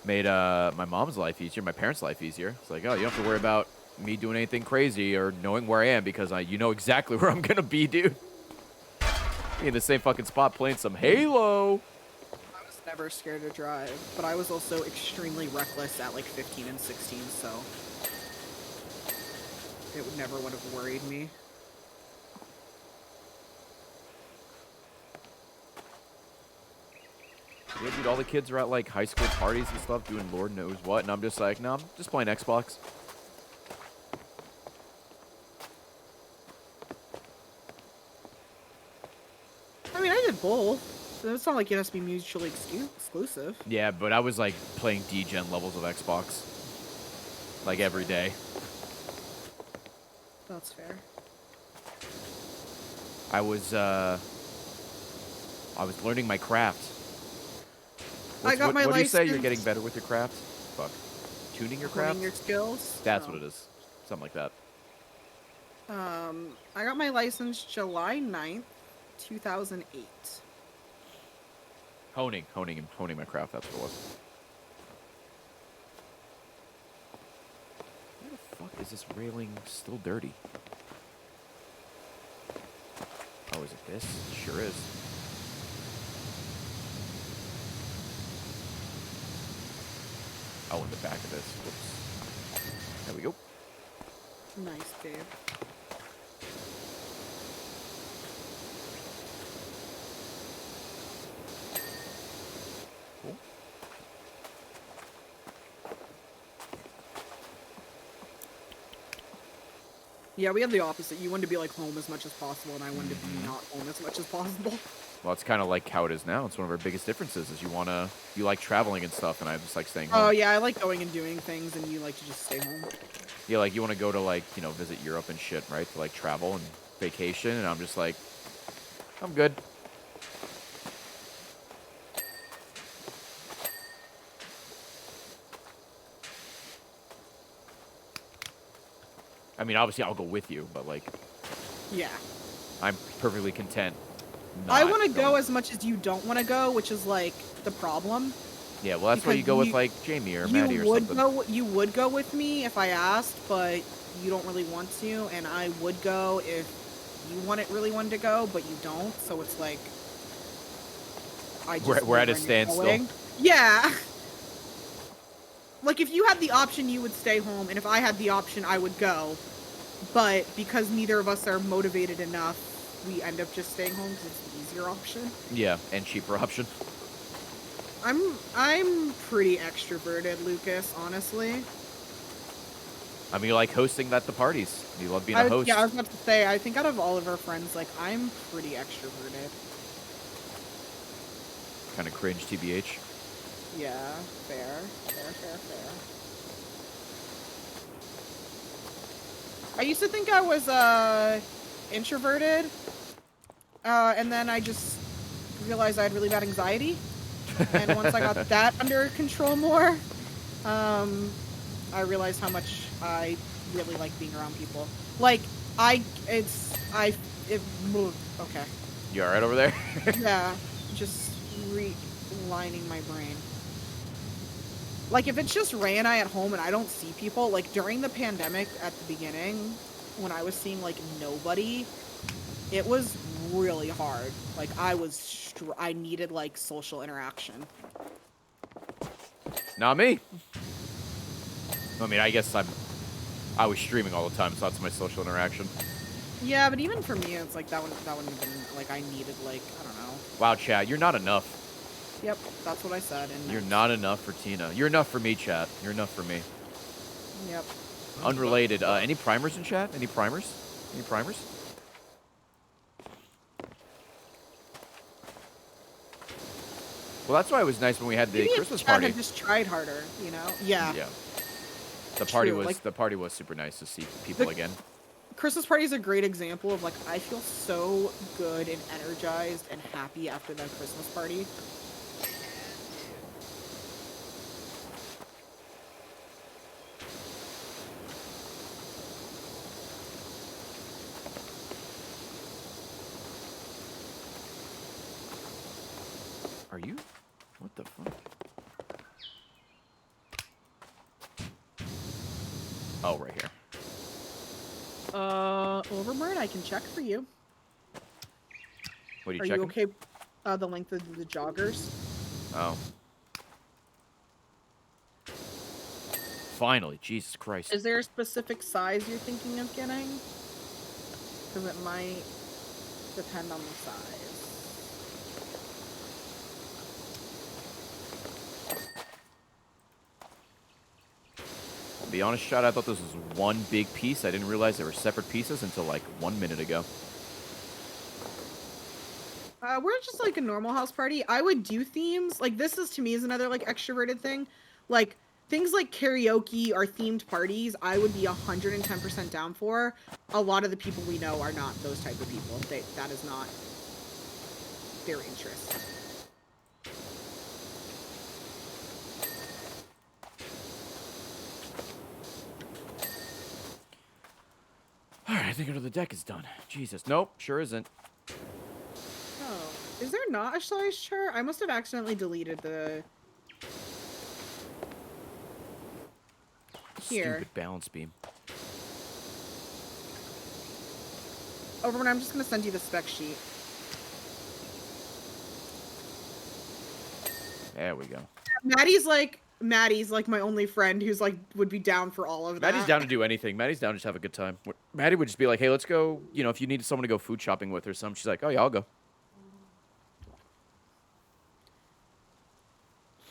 Made my mom's life easier, my parents' life easier. It's like, oh, you don't have to worry about me doing anything crazy or knowing where I am, because you know exactly where I'm gonna be, dude. Be in the same fucking spot playing some Halo. I was never scared to drive, but I was also extremely reckless at like 15 and 16, so it never would have worried me. Yeah, dude, all the kids are at, like, high school parties and stuff doing Lord knows what, and I'm just like, no, I'm just playing Xbox. I mean, I did both. It's not like it has to be mutually exclusive. Yeah, but I was, like, playing D-Gen levels of Xbox. Like, every day. That's fair. I was learning my craft. I got my What do you say? You're license. getting better with your craft? Fuck. Tuning your craft? Honing your skills. That's Oh. what it is. Something like that. I got my license July 9th, 2008. Honing my craft. That's what it was. Why the fuck is this railing still dirty? Oh, is it this? It sure is. Oh, in the back of this. Whoops. There we go. Nice, babe. Cool. Yeah, we have the opposite. You wanted to be like home as much as possible, and I wanted to be not home as much as possible. Well, it's kind of like how it is now. It's one of our biggest differences is you like traveling and stuff, and I just like staying home. Oh yeah, I like going and doing things, and you like to just stay home. Yeah, like you want to go to like, visit Europe and shit, right? To like travel and vacation, and I'm just like, I'm good. I mean, obviously I'll go with you, but like, Yeah. I'm perfectly content. I not want to go going. as much as you don't want to go, which is like the problem. Yeah, well, that's why you because go with you- like Jamie or Maddie or something. You would go with me if I asked, but you don't really want to, and I would go if you really wanted to go, but you don't. So it's like I just We're at a when you're standstill. going. Yeah. Like if you had the option, you would stay home, and if I had the option, I would go. But because neither of us are motivated enough, we end up just staying home because it's the easier option. Yeah, and cheaper option. I'm pretty extroverted, Lucas, honestly. I mean, you like hosting at the parties. You love being a host. Yeah, I was about to say, I think out of all of our friends, like, I'm pretty extroverted. Kind of cringe, TBH. Yeah, fair. I used to think I was, introverted, and then I just realized I had really bad anxiety. And once I got that under control more, I realized how much I really like being around people. Like, okay. You alright over there? Yeah, just relining my brain. Like, if it's just Ray and I at home and I don't see people, like, during the pandemic at the beginning, when I was seeing, like, nobody, it was really hard. Like, I needed, like, social interaction. Not me. I mean, I guess I was streaming all the time, so that's my social interaction. Yeah, but even for me, it's like, that wouldn't have been, like, I needed, like, I don't know. Wow, chat, you're not enough. Yep, that's what I said. And You're not enough for Tina. You're enough for me, chat. You're enough for me. Yep. Unrelated. Any primers in chat? Any primers? Any primers? Well, that's why it was nice when we had the Maybe if Christmas Chad party. had just tried harder, you know? Yeah. Yeah. The party True, was like- the party was super nice to see people again. Christmas party is a great example of, like, I feel so good and energized and happy after that Christmas party. Are you? What the fuck? Oh, right here. Overburn, I can check for you. What are you Are checking? you okay? The length of the joggers. Oh. Finally, Jesus Christ. Is there a specific size you're thinking of getting? Because it might depend on the size. I'll be honest, Chad, I thought this was one big piece. I didn't realize they were separate pieces until like 1 minute ago. We're just like a normal house party. I would do themes. Like, this is, to me, is another, like, extroverted thing. Like, things like karaoke or themed parties, I would be 110% down for. a lot of the people we know are not those type of people. That is not their interest. Alright, I think under the deck is done. Jesus. Nope, sure isn't. Oh, is there not a size chart? I must have accidentally deleted the... Here. Stupid balance beam. Overman, I'm just gonna send you the spec sheet. There we go. Maddie's like my only friend who's like would be down for all of that. Maddie's down to do anything. Maddie's down to just have a good time. Maddie would just be like, hey, let's go, you know, if you need someone to go food shopping with or something, she's like, oh yeah, I'll go.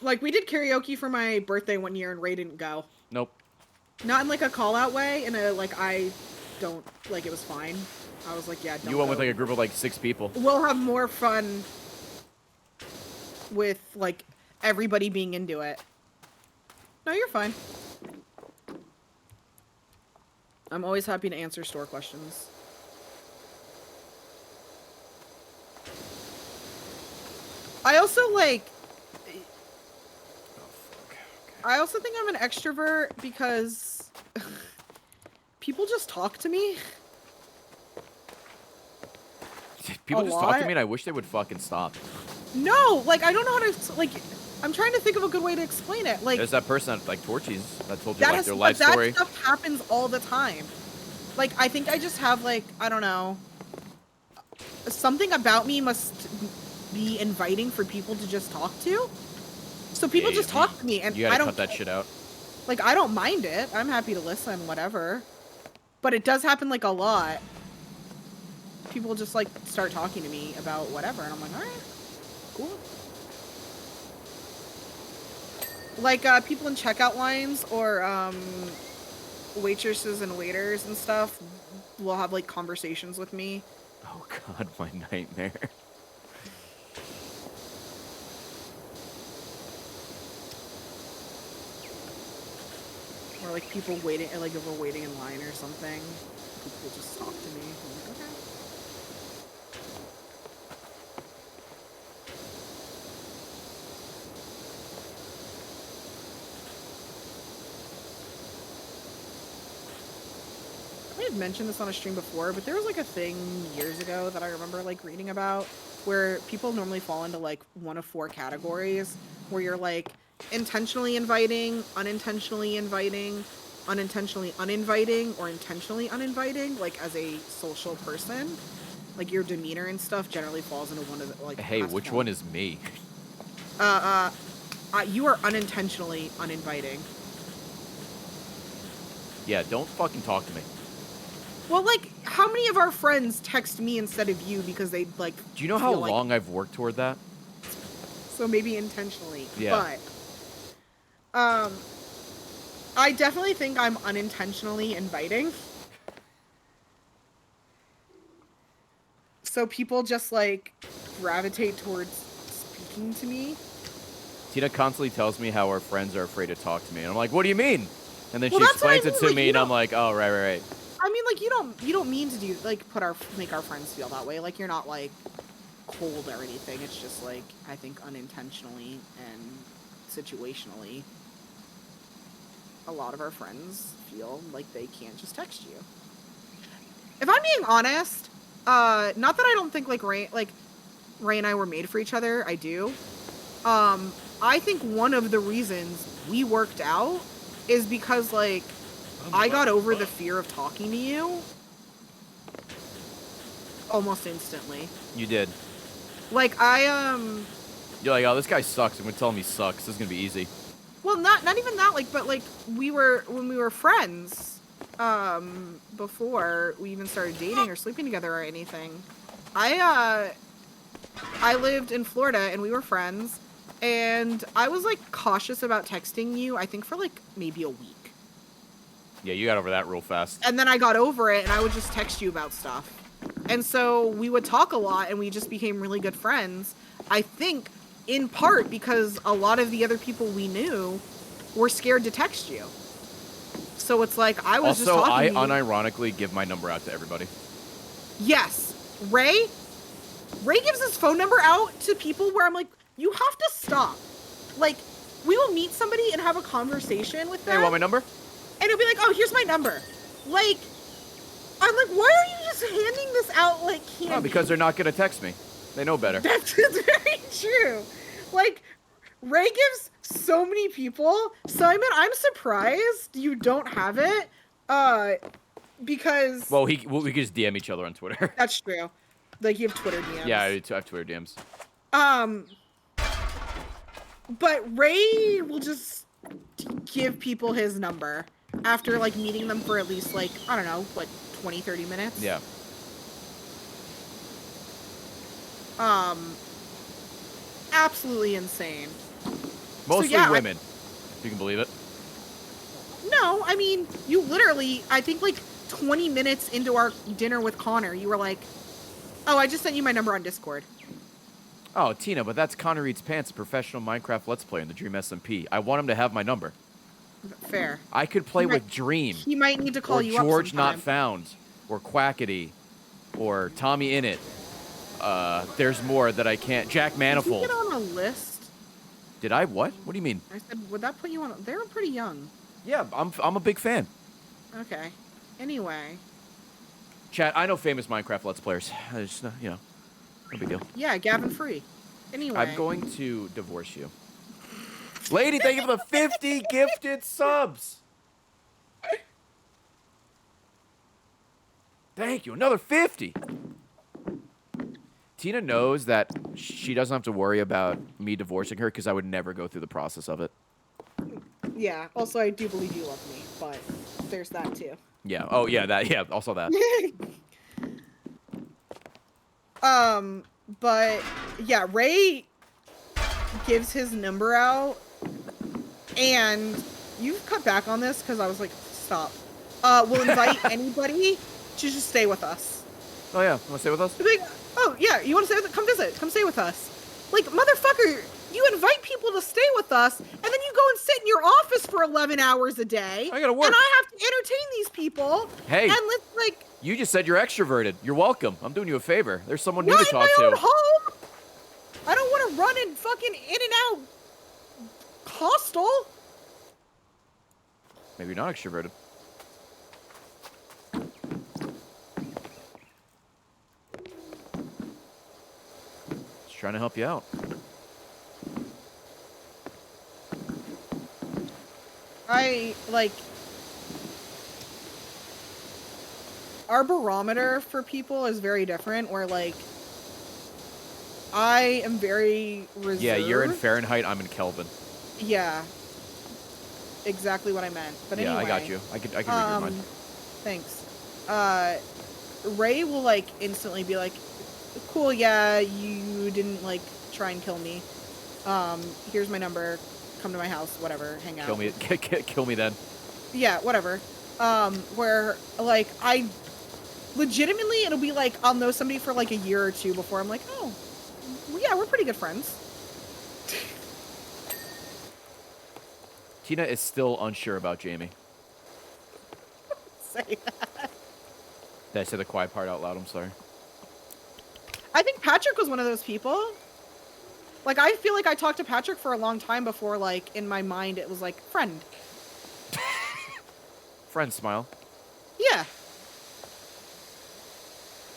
Like, we did karaoke for my birthday one year and Ray didn't go. Nope. Not in like a call out way, in a like I don't like it was fine. I was like, yeah, don't You went go. with like a group of like 6 people. We'll have more fun with like everybody being into it. No, you're fine. I'm always happy to answer store questions. I also like I also think I'm an extrovert because people just talk to me. People A just talk to lot? me and I wish they would fucking stop. No, like I don't know how to like. I'm trying to think of a good way to explain it. Like There's that person at like Torchies that told you that like has, their but life that story. stuff happens all the time. Like I think I just have like I don't know. Something about me must be inviting for people to just talk to. So people Yeah, just talk to me, and You I gotta don't cut that shit out. like. I don't mind it. I'm happy to listen, whatever. But it does happen like a lot. People just like start talking to me about whatever, and I'm like, all right, cool. Like people in checkout lines or waitresses and waiters and stuff will have like conversations with me. Oh god, my nightmare. Or like people waiting, like if we're waiting in line or something, people just talk to me. I'm like, okay. I had mentioned this on a stream before, but there was like a thing years ago that I remember like reading about where people normally fall into like one of 4 categories where you're like intentionally inviting, unintentionally inviting, unintentionally uninviting, or intentionally uninviting, like as a social person. Like your demeanor and stuff generally falls into one of the like Hey, past which one. one is me? You are unintentionally uninviting. Yeah, don't fucking talk to me. Well, like, how many of our friends text me instead of you because they, like... Do you know how feel like- long I've worked toward that? So maybe intentionally. Yeah. But, I definitely think I'm unintentionally inviting. So people just, like, gravitate towards speaking to me. Tina constantly tells me how our friends are afraid to talk to me. And I'm like, what do you mean? And then Well, she that's what I explains it mean, to like, me, you and I'm don't- like, oh, right. I mean, like, you don't mean to do, like, make our friends feel that way. Like, you're not, like, cold or anything. It's just, like, I think unintentionally and situationally, a lot of our friends feel like they can't just text you. If I'm being honest, not that I don't think, like, Ray and I were made for each other. I do. I think one of the reasons we worked out is because, like, I got over the fear of talking to you almost instantly. You did. Like, You're like, oh, this guy sucks. I'm going to tell him he sucks. This is going to be easy. well, not even that, like, but, like, when we were friends, before we even started dating or sleeping together or anything, I lived in Florida and we were friends, and I was, like, cautious about texting you, I think for, like, maybe a week. Yeah, you got over that real fast. And then I got over it, and I would just text you about stuff. And so we would talk a lot, and we just became really good friends. I think, in part, because a lot of the other people we knew were scared to text you. So it's like I was Also, just talking I to you. unironically give my number out to everybody. Yes, Ray gives his phone number out to people where I'm like, you have to stop. Like, we will meet somebody and have a conversation with them. Hey, want my number? And it'll be like, oh, here's my number. Like, I'm like, why are you just handing this out like candy? Oh, because they're not gonna text me. They know better. That's very true. Like, Ray gives so many people. Simon, I'm surprised you don't have it. Because Well, we could just DM each other on Twitter. that's true. Like, you have Twitter DMs. Yeah, I have Twitter DMs. But Ray will just give people his number after, like, meeting them for at least, like, I don't know, what, 20, 30 minutes? Yeah. Absolutely insane. Mostly yeah, women, if you can believe it. No, I mean, you literally, I think, like, 20 minutes into our dinner with Connor, you were like, oh, I just sent you my number on Discord. Oh, Tina, but that's Connor Eats Pants, a professional Minecraft Let's Player in the Dream SMP. I want him to have my number. Fair. I could play with Dream. He might need to call or you George up Not sometime. Found, or Quackity, or Tommy Innit. There's more that I can't. Jack Did you Manifold. get on a list? Did I? What? What do you mean? I said, would that put you on? They were pretty young. Yeah, I'm a big fan. Okay. Anyway. Chat, I know famous Minecraft Let's Players. I just, you know, no big deal. Yeah, Gavin Free. Anyway. I'm going to divorce you. Lady, thank you for the 50 gifted subs. Thank you. Another 50. Tina knows that she doesn't have to worry about me divorcing her because I would never go through the process of it. Yeah. Also, I do believe you love me, but there's that too. Yeah. Oh, yeah. That. Yeah. Also that. But yeah, Ray gives his number out, and you've cut back on this because I was like, stop. We'll invite anybody to just stay with us. Oh yeah. Want to stay with us? Like, oh yeah, you want to stay with us? Come visit. Come stay with us. Like, motherfucker, you invite people to stay with us, and then you go and sit in your office for 11 hours a day. I gotta work. And I have to entertain these people. Hey. And let's, like, You just said you're extroverted. You're welcome. I'm doing you a favor. There's someone new not to in talk my own to. home. I don't want to run and fucking in and out hostel. Maybe you're not extroverted. Just trying to help you out. Our barometer for people is very different, where, like, I am very reserved. Yeah, you're in Fahrenheit. I'm in Kelvin. Yeah. Exactly what I meant. But anyway. Yeah, I got you. I can read your mind. Thanks. Ray will, like, instantly be like, cool, yeah, you didn't, like, try and kill me. Here's my number. Come to my house, whatever, hang out. Kill me. Kill me then. Yeah, whatever. Where, like, I legitimately, it'll be like, I'll know somebody for, like, a year or two before I'm like, oh, yeah, we're pretty good friends. Tina is still unsure about Jamie. Say that. Did I say the quiet part out loud? I'm sorry. I think Patrick was one of those people. Like, I feel like I talked to Patrick for a long time before, like, in my mind, it was like, friend. Friend smile. Yeah.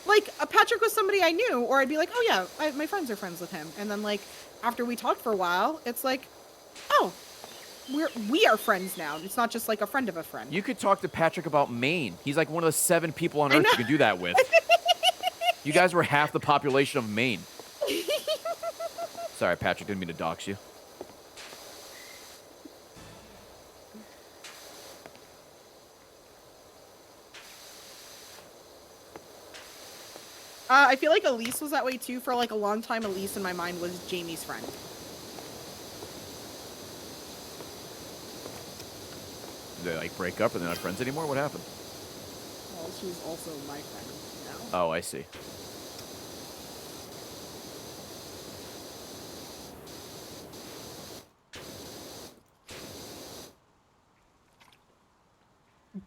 Like, Patrick was somebody I knew, or I'd be like, oh yeah, my friends are friends with him. And then, like, after we talked for a while, it's like, oh, we are friends now. It's not just like a friend of a friend. You could talk to Patrick about Maine. He's like one of the 7 people on Earth you can do that with. You guys were half the population of Maine. Sorry, Patrick, didn't mean to dox you. I feel like Elise was that way too. For like a long time, Elise in my mind was Jamie's friend. Did they like break up and they're not friends anymore? What happened? Well, she's also my friend now. Oh, I see.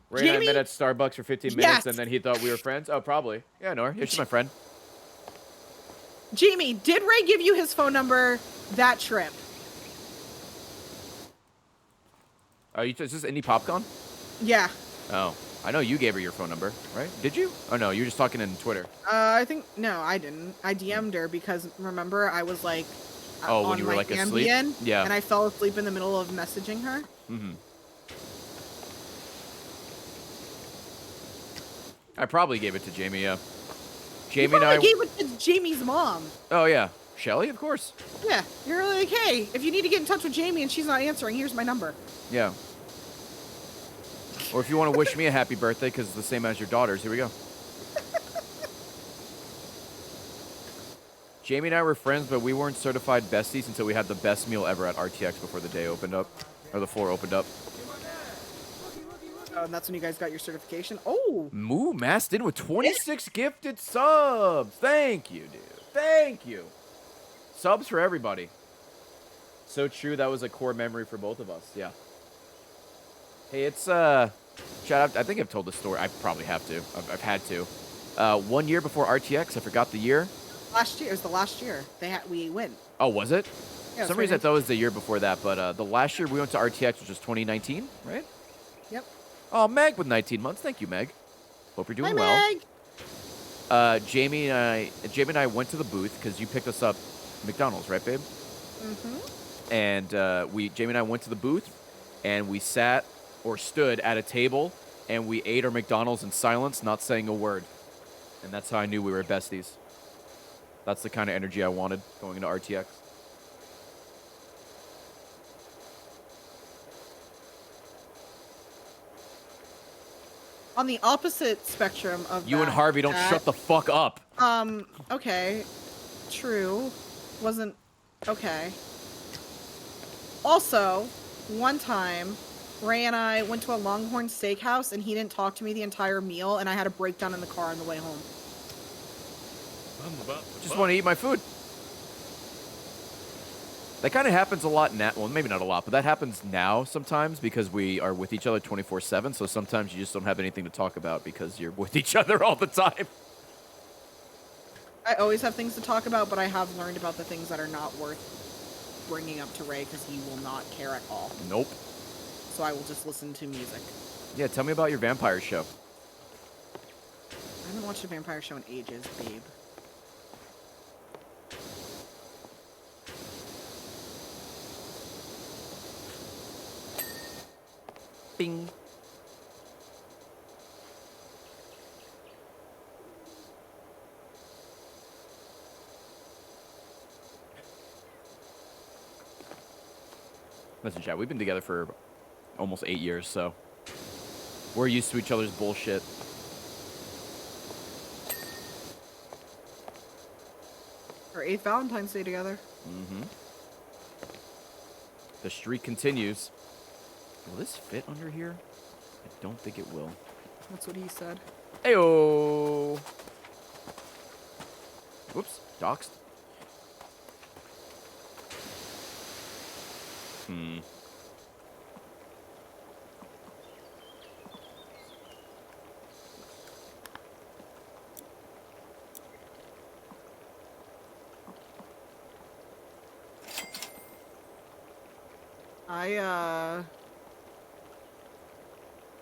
Ray and I Jamie? met at Starbucks for 15 Yes. minutes, and then he thought we were friends. Oh, probably. Yeah, Nora. Yeah, she's my friend. Jamie, did Ray give you his phone number that trip? Oh, is this Indie Popcorn? Yeah. Oh, I know you gave her your phone number, right? Did you? Oh no, you were just talking in Twitter. I think no, I didn't. I DM'd her because remember I was like, Oh, when on you were my like asleep? Ambien, Yeah. and I fell asleep in the middle of messaging her. Mm-hmm. I probably gave it to Jamie. Yeah. Jamie You and I. probably gave it to Jamie's mom. Oh yeah, Shelly, of course. Yeah, you're like, hey, if you need to get in touch with Jamie and she's not answering, here's my number. Yeah. Or if you want to wish me a happy birthday, because it's the same as your daughter's, here we go. Jamie and I were friends, but we weren't certified besties until we had the best meal ever at RTX before the day opened up, or the floor opened up. Oh, and that's when you guys got your certification. Oh, Moo masked in with 26 gifted subs. Thank you, dude. Thank you. Subs for everybody. So true. That was a core memory for both of us. Yeah. Hey, it's Chad. I think I've told this story. I probably have to. I've had to. 1 year before RTX, I forgot the year. last year. It was the last year. We went. Oh, was it? Yeah, For some reason I thought it was the year before that, but the last year we went to RTX, which was 2019, right? Yep. Oh, Meg with 19 months. Thank you, Meg. Hope you're doing Hi, well. Meg. Jamie and I went to the booth because you picked us up McDonald's, right, babe? Mm-hmm. And Jamie and I went to the booth, and we sat or stood at a table, and we ate our McDonald's in silence, not saying a word. And that's how I knew we were besties. That's the kind of energy I wanted going into RTX. On the opposite spectrum of You and Harvey don't shut the fuck up. Okay. True. Wasn't... Okay. Also, one time, Ray and I went to a Longhorn Steakhouse, and he didn't talk to me the entire meal, and I had a breakdown in the car on the way home. I'm about to Just bust. want to eat my food. That kind of happens a lot now. Well, maybe not a lot, but that happens now sometimes because we are with each other 24/7. So sometimes you just don't have anything to talk about because you're with each other all the time. I always have things to talk about, but I have learned about the things that are not worth bringing up to Ray because he will not care at all. Nope. So I will just listen to music. Yeah, tell me about your vampire show. I haven't watched a vampire show in ages, babe. Bing. Listen, Chad, we've been together for almost 8 years, so we're used to each other's bullshit. Our 8th Valentine's Day together. Mm-hmm. The streak continues. Will this fit under here? I don't think it will. That's what he said. Ayo. Whoops. Doxed. Hmm.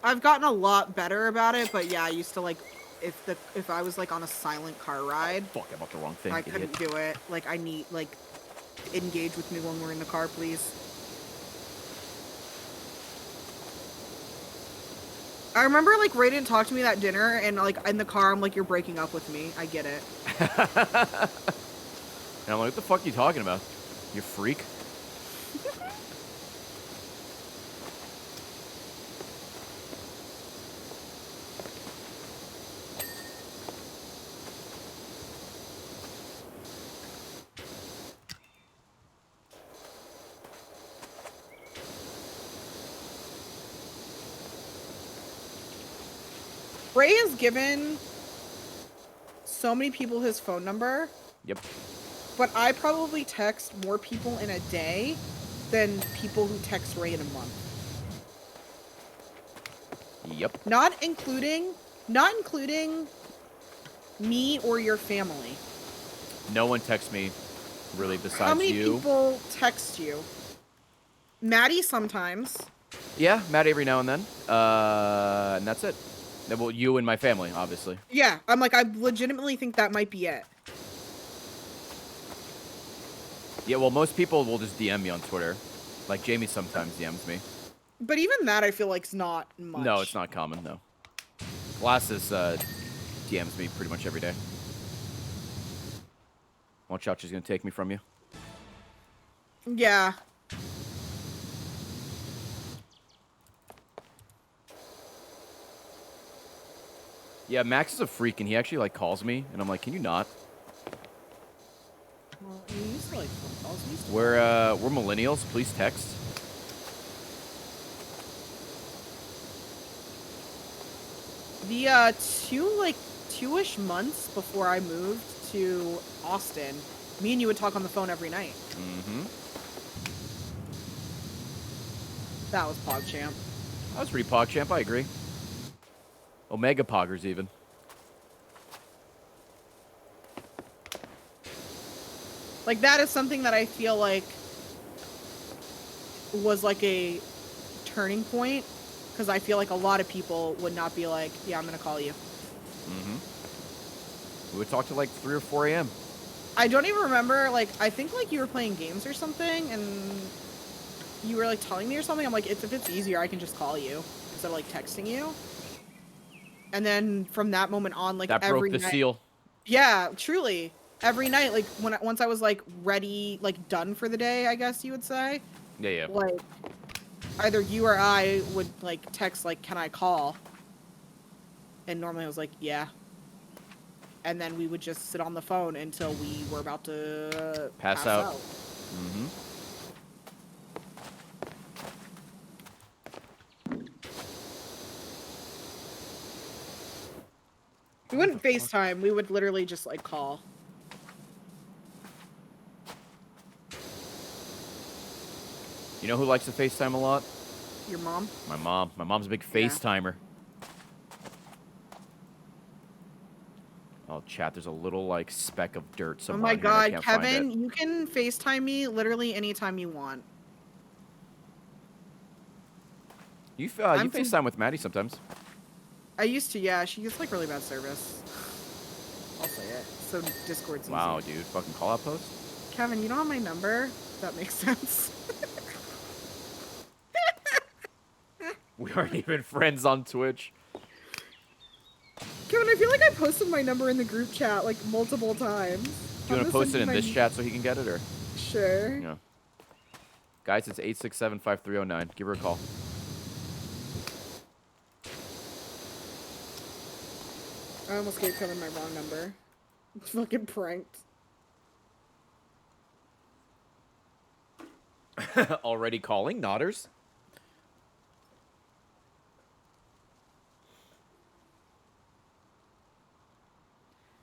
I've gotten a lot better about it, but yeah, I used to like if I was like on a silent car ride, Fuck, I bought the wrong thing. I idiot. couldn't do it. Like I need like engage with me when we're in the car, please. I remember like Ray didn't talk to me that dinner, and like in the car, I'm like, you're breaking up with me. I get it. And I'm like, what the fuck are you talking about? You freak. Ray has given so many people his phone number, Yep. but I probably text more people in a day than people who text Ray in a month. Yep. Not including me or your family. No one texts me, really, besides you. How many people text you? Maddie sometimes. Yeah, Matt every now and then. And that's it. Well, you and my family, obviously. Yeah, I'm like, I legitimately think that might be it. Yeah, well, most people will just DM me on Twitter. Like, Jamie sometimes DMs me. But even that, I feel like, is not much. No, it's not common, no. Glasses DMs me pretty much every day. Watch out, she's going to take me from you. Yeah. Yeah, Max is a freak, and he actually, like, calls me, and I'm like, can you not? Well, you used to like phone calls. We used to- We're millennials. Please text. The two-ish months before I moved to Austin, me and you would talk on the phone every night. Mm-hmm. That was PogChamp. That was pretty PogChamp, I agree. Omega Poggers, even. Like, that is something that I feel like was like a turning point, because I feel like a lot of people would not be like, yeah, I'm gonna call you. Mm-hmm. We would talk till like 3 or 4 a.m. I don't even remember, like, I think like you were playing games or something, and you were like telling me or something. I'm like, if it's easier, I can just call you instead of like texting you. And then from that moment on, like, That every broke the night, seal. yeah, truly, every night, like once I was like ready, like done for the day, I guess you would say, Yeah, yeah. like either you or I would like text like, can I call? And normally I was like, yeah. And then we would just sit on the phone until we were about to Pass out. Mm-hmm. We wouldn't FaceTime, we would literally just like call. You know who likes to FaceTime a lot? Your mom? My mom. My mom's a big Yeah. FaceTimer. Oh, chat, there's a little, like, speck of dirt Oh somewhere my on here and I god, can't find Kevin, it. you can FaceTime me literally anytime you want. You I'm from- FaceTime with Maddie sometimes. I used to, yeah, she gets like really bad service. I'll say it. So Discord's easy. Wow, dude. Fucking call-out post? Kevin, you don't have my number? That makes sense. We aren't even friends on Twitch. Kevin, I feel like I posted my number in the group chat like multiple times. Do you want to post it in this chat so he can get it, or? Sure. Yeah. Guys, it's 867-5309. Give her a call. I almost gave Kevin my wrong number. Fucking pranked. Already calling? Nodders?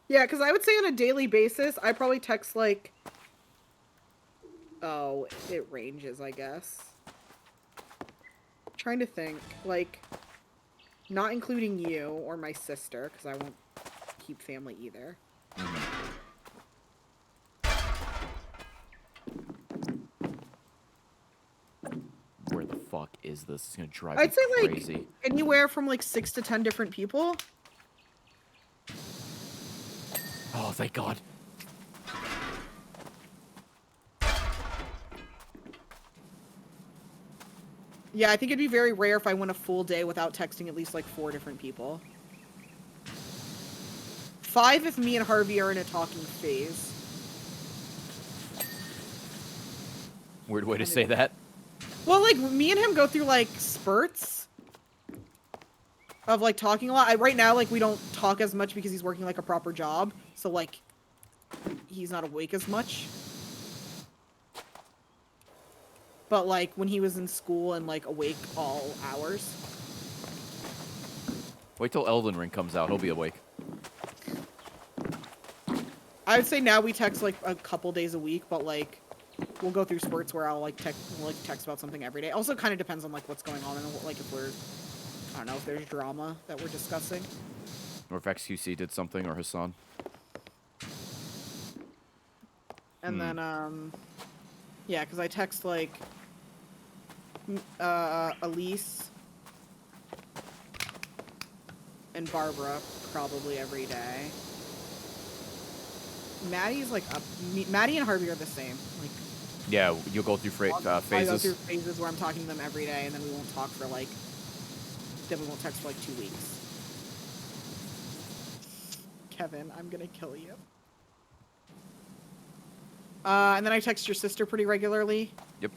Yeah, because I would say on a daily basis, I probably text like... Oh, it ranges, I guess. Trying to think. Like, not including you or my sister, because I won't keep family either. Where the fuck is this? It's gonna drive I'd me say like crazy. anywhere from like 6 to 10 different people. Oh, thank God. Yeah, I think it'd be very rare if I went a full day without texting at least like 4 different people. 5 if me and Harvey are in a talking phase. Weird way to say that. Well, like, me and him go through, like, spurts of, like, talking a lot. Right now, like, we don't talk as much because he's working, like, a proper job. So, like, he's not awake as much. But, like, when he was in school and, like, awake all hours. Wait till Elden Ring comes out. He'll be awake. I would say now we text, like, a couple days a week, but, like, we'll go through spurts where I'll, like, text about something every day. Also, kind of depends on, like, what's going on and, like, if we're I don't know if there's drama that we're discussing. Or if XQC did something, or Hassan. And then, yeah, because I text, like, Elise and Barbara probably every day. Maddie's, like, Maddie and Harvey are the same. Like, Yeah, you'll go through I go phases. through phases where I'm talking to them every day, and then we won't talk for, like, then we won't text for, like, 2 weeks. Kevin, I'm gonna kill you. And then I text your sister pretty regularly. Yep.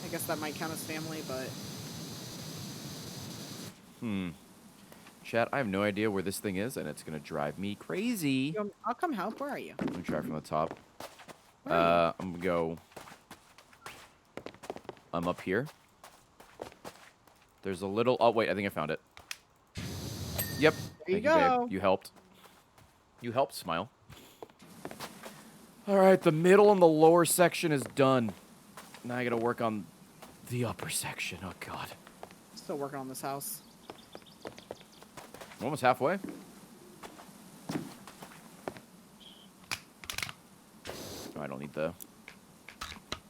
I guess that might count as family, but... Chat, I have no idea where this thing is, and it's gonna drive me crazy. I'll come help. Where are you? Let me try from the top. Where are I'm gonna go. I'm up here. There's a little. Oh wait, I think I found it. Yep. There you Thank go. babe. You helped. You helped, Smile. All right, the middle and the lower section is done. Now I gotta work on the upper section. Oh God. Still working on this house. We're almost halfway. No, I don't need the.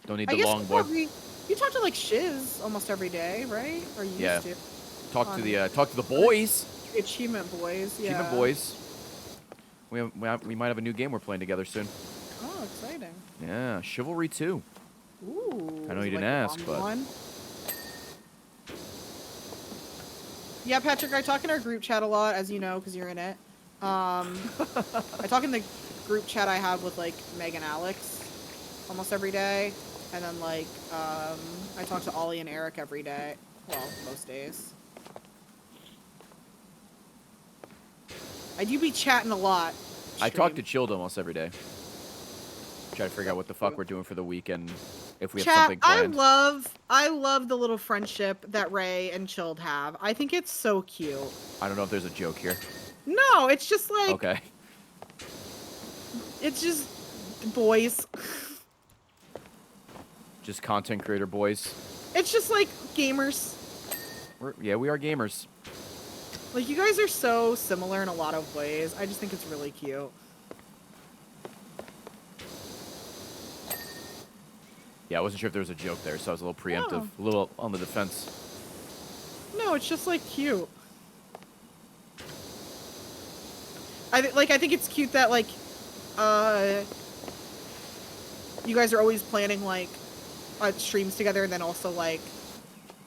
Don't need I the guess long boy. you talk to like Shiz almost every day, right? Or you Yeah. used to? Talk to the boys. The Achievement Boys. Yeah. Achievement boys. We might have a new game we're playing together soon. Oh, exciting. Yeah, Chivalry 2. Ooh. I know is you it didn't like the ask, long but- one? Yeah, Patrick, I talk in our group chat a lot, as you know, because you're in it. I talk in the group chat I have with, like, Meg and Alex almost every day. And then, like, I talk to Ollie and Eric every day. Well, most days. I do be chatting a lot. I talk to stream. Chilled almost every day. Try to figure out what the fuck we're doing for the weekend. If we have Chat, something planned. I love the little friendship that Ray and Chilled have. I think it's so cute. I don't know if there's a joke here. No, it's just like, Okay. it's just boys. Just content creator boys. It's just like gamers. Yeah, we are gamers. Like, you guys are so similar in a lot of ways. I just think it's really cute. Yeah, I wasn't sure if there was a joke there, so I was a little preemptive. Oh. A little on the defense. No, it's just like cute. I think it's cute that like, you guys are always planning like, streams together, and then also like,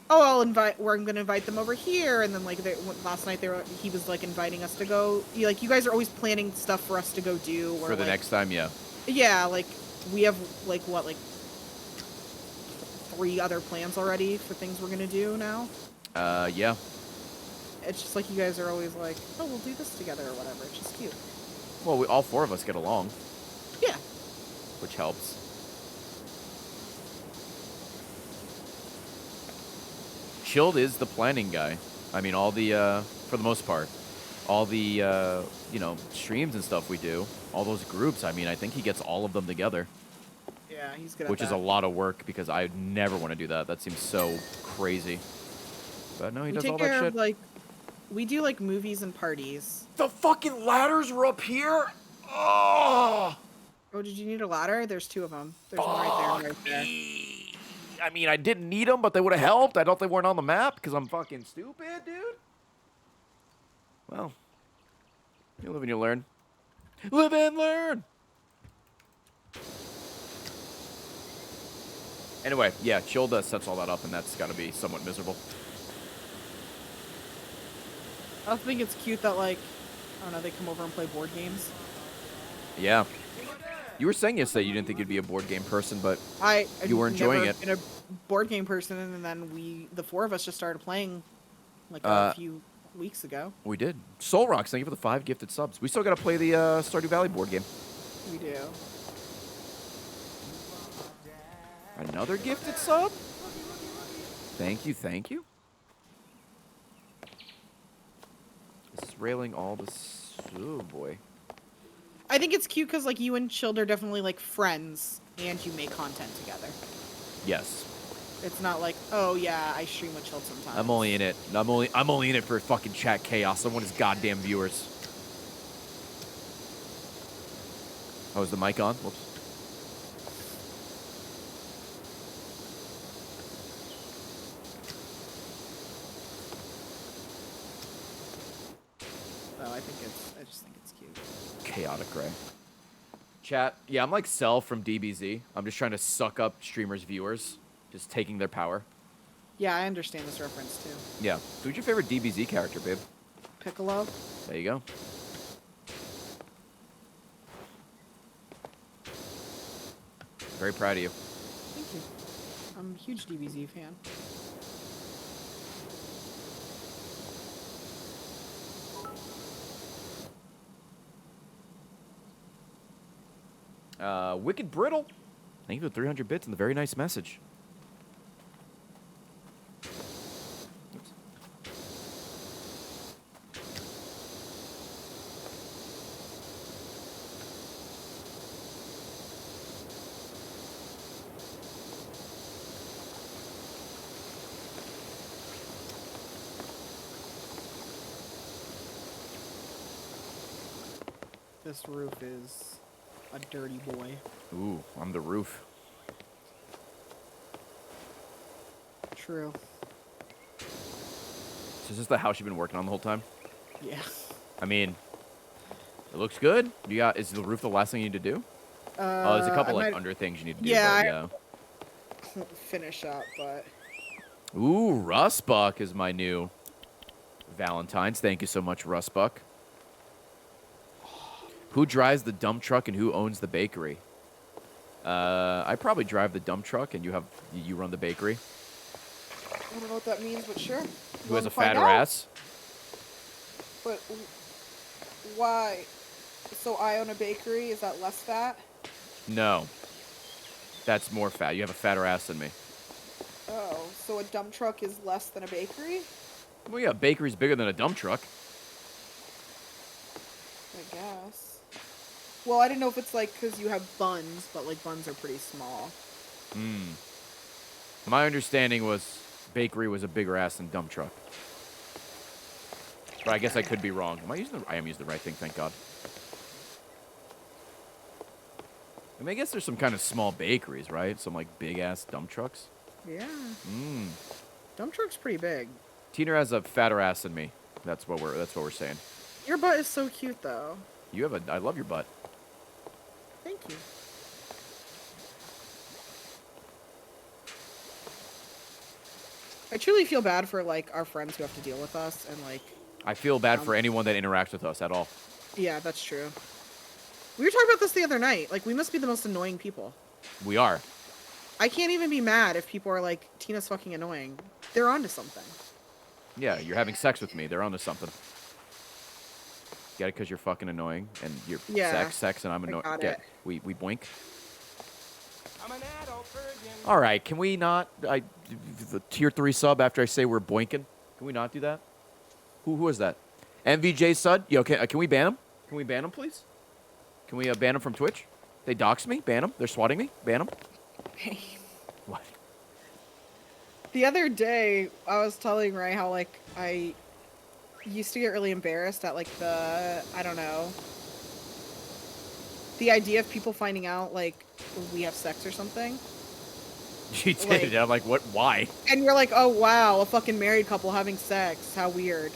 oh, I'm gonna invite them over here, and then like last night he was like inviting us to go. Like, you guys are always planning stuff for us to go do. Or, For the like, next time, yeah. Yeah, like we have like what, like 3 other plans already for things we're gonna do now. Yeah. It's just like you guys are always like, oh, we'll do this together or whatever. It's just cute. Well, all 4 of us get along, Yeah. which helps. Chilled is the planning guy. I mean, all the, for the most part, all the, streams and stuff we do, all those groups, I mean, I think he gets all of them together. Yeah, he's good at Which is that. a lot of work, because I never want to do that. That seems so crazy. But no, he We does take all that care shit. of, like, we do like movies and parties. The fucking ladders were up here? Oh! Oh, did you need a ladder? There's 2 of them. There's one right there and right there. I mean, I didn't need them, but they would have helped. I thought they weren't on the map because I'm fucking stupid, dude. Well, you live and you learn. Live and learn. Anyway, yeah, Childa sets all that up, and that's got to be somewhat miserable. I also think it's cute that, like, I don't know, they come over and play board games. Yeah. You were saying yesterday you didn't think you'd be a board game person, but I've You were enjoying never it. been a board game person, and then the 4 of us just started playing like a few weeks ago. we did. Soul Rocks, thank you for the 5 gifted subs. We still got to play the Stardew Valley board game. We do. Another gifted sub? Thank you, thank you. This is railing all this. Oh, boy. I think it's cute because, like, you and Child are definitely, like, friends, and you make content together. Yes. It's not like, oh yeah, I stream with Chill sometimes. I'm only in it. I'm only in it for fucking chat chaos. I want his goddamn viewers. Oh, is the mic on? Whoops. Oh, I just think it's cute. Chaotic Gray. Chat. Yeah, I'm like Cell from DBZ. I'm just trying to suck up streamers' viewers. Just taking their power. Yeah, I understand this reference too. Yeah. Who's your favorite DBZ character, babe? Piccolo. There you go. Very proud of you. Thank you. I'm a huge DBZ fan. Wicked Brittle. Thank you for 300 bits and the very nice message. Oops. This roof is a dirty boy. Ooh, I'm the roof. True. So is this the house you've been working on the whole time? Yeah. I mean, it looks good. Is the roof the last thing you need to do? Oh, there's a couple like under things you need to do. Yeah, But, yeah. Finish up, but Ooh, Rustbuck is my new Valentine's. Thank you so much, Rustbuck. Who drives the dump truck and who owns the bakery? I probably drive the dump truck and you run the bakery. I don't know what that means, but sure. Who has a fatter ass? But why? So I own a bakery. Is that less fat? No. That's more fat. You have a fatter ass than me. Oh, so a dump truck is less than a bakery? Well, yeah, a bakery's bigger than a dump truck. I guess. Well, I didn't know if it's like because you have buns, but like buns are pretty small. My understanding was bakery was a bigger ass than dump truck. But I guess I could be wrong. I am using the right thing, thank God. I mean, I guess there's some kind of small bakeries, right? Some like big ass dump trucks. Yeah. Dump truck's pretty big. Tina has a fatter ass than me. That's what we're saying. Your butt is so cute, though. I love your butt. Thank you. I truly feel bad for like our friends who have to deal with us and like. I feel bad for anyone that interacts with us at all. Yeah, that's true. We were talking about this the other night. Like, we must be the most annoying people. We are. I can't even be mad if people are like, Tina's fucking annoying. They're onto something. Yeah, you're having sex with me. They're onto something. Get it? Because you're fucking annoying and you're sex, and I'm annoying. We boink. I'm an adult virgin. All right, can we not? The tier 3 sub after I say we're boinking. Can we not do that? Who is that? MVJ Sud? Yo, can we ban him? Can we ban him, please? Can we ban him from Twitch? They dox me. Ban him. They're swatting me. Ban him. What? The other day, I was telling Ray how like I used to get really embarrassed at like the the idea of people finding out like we have sex or something. She did. I'm like, what? Why? And you're like, oh wow, a fucking married couple having sex. How weird.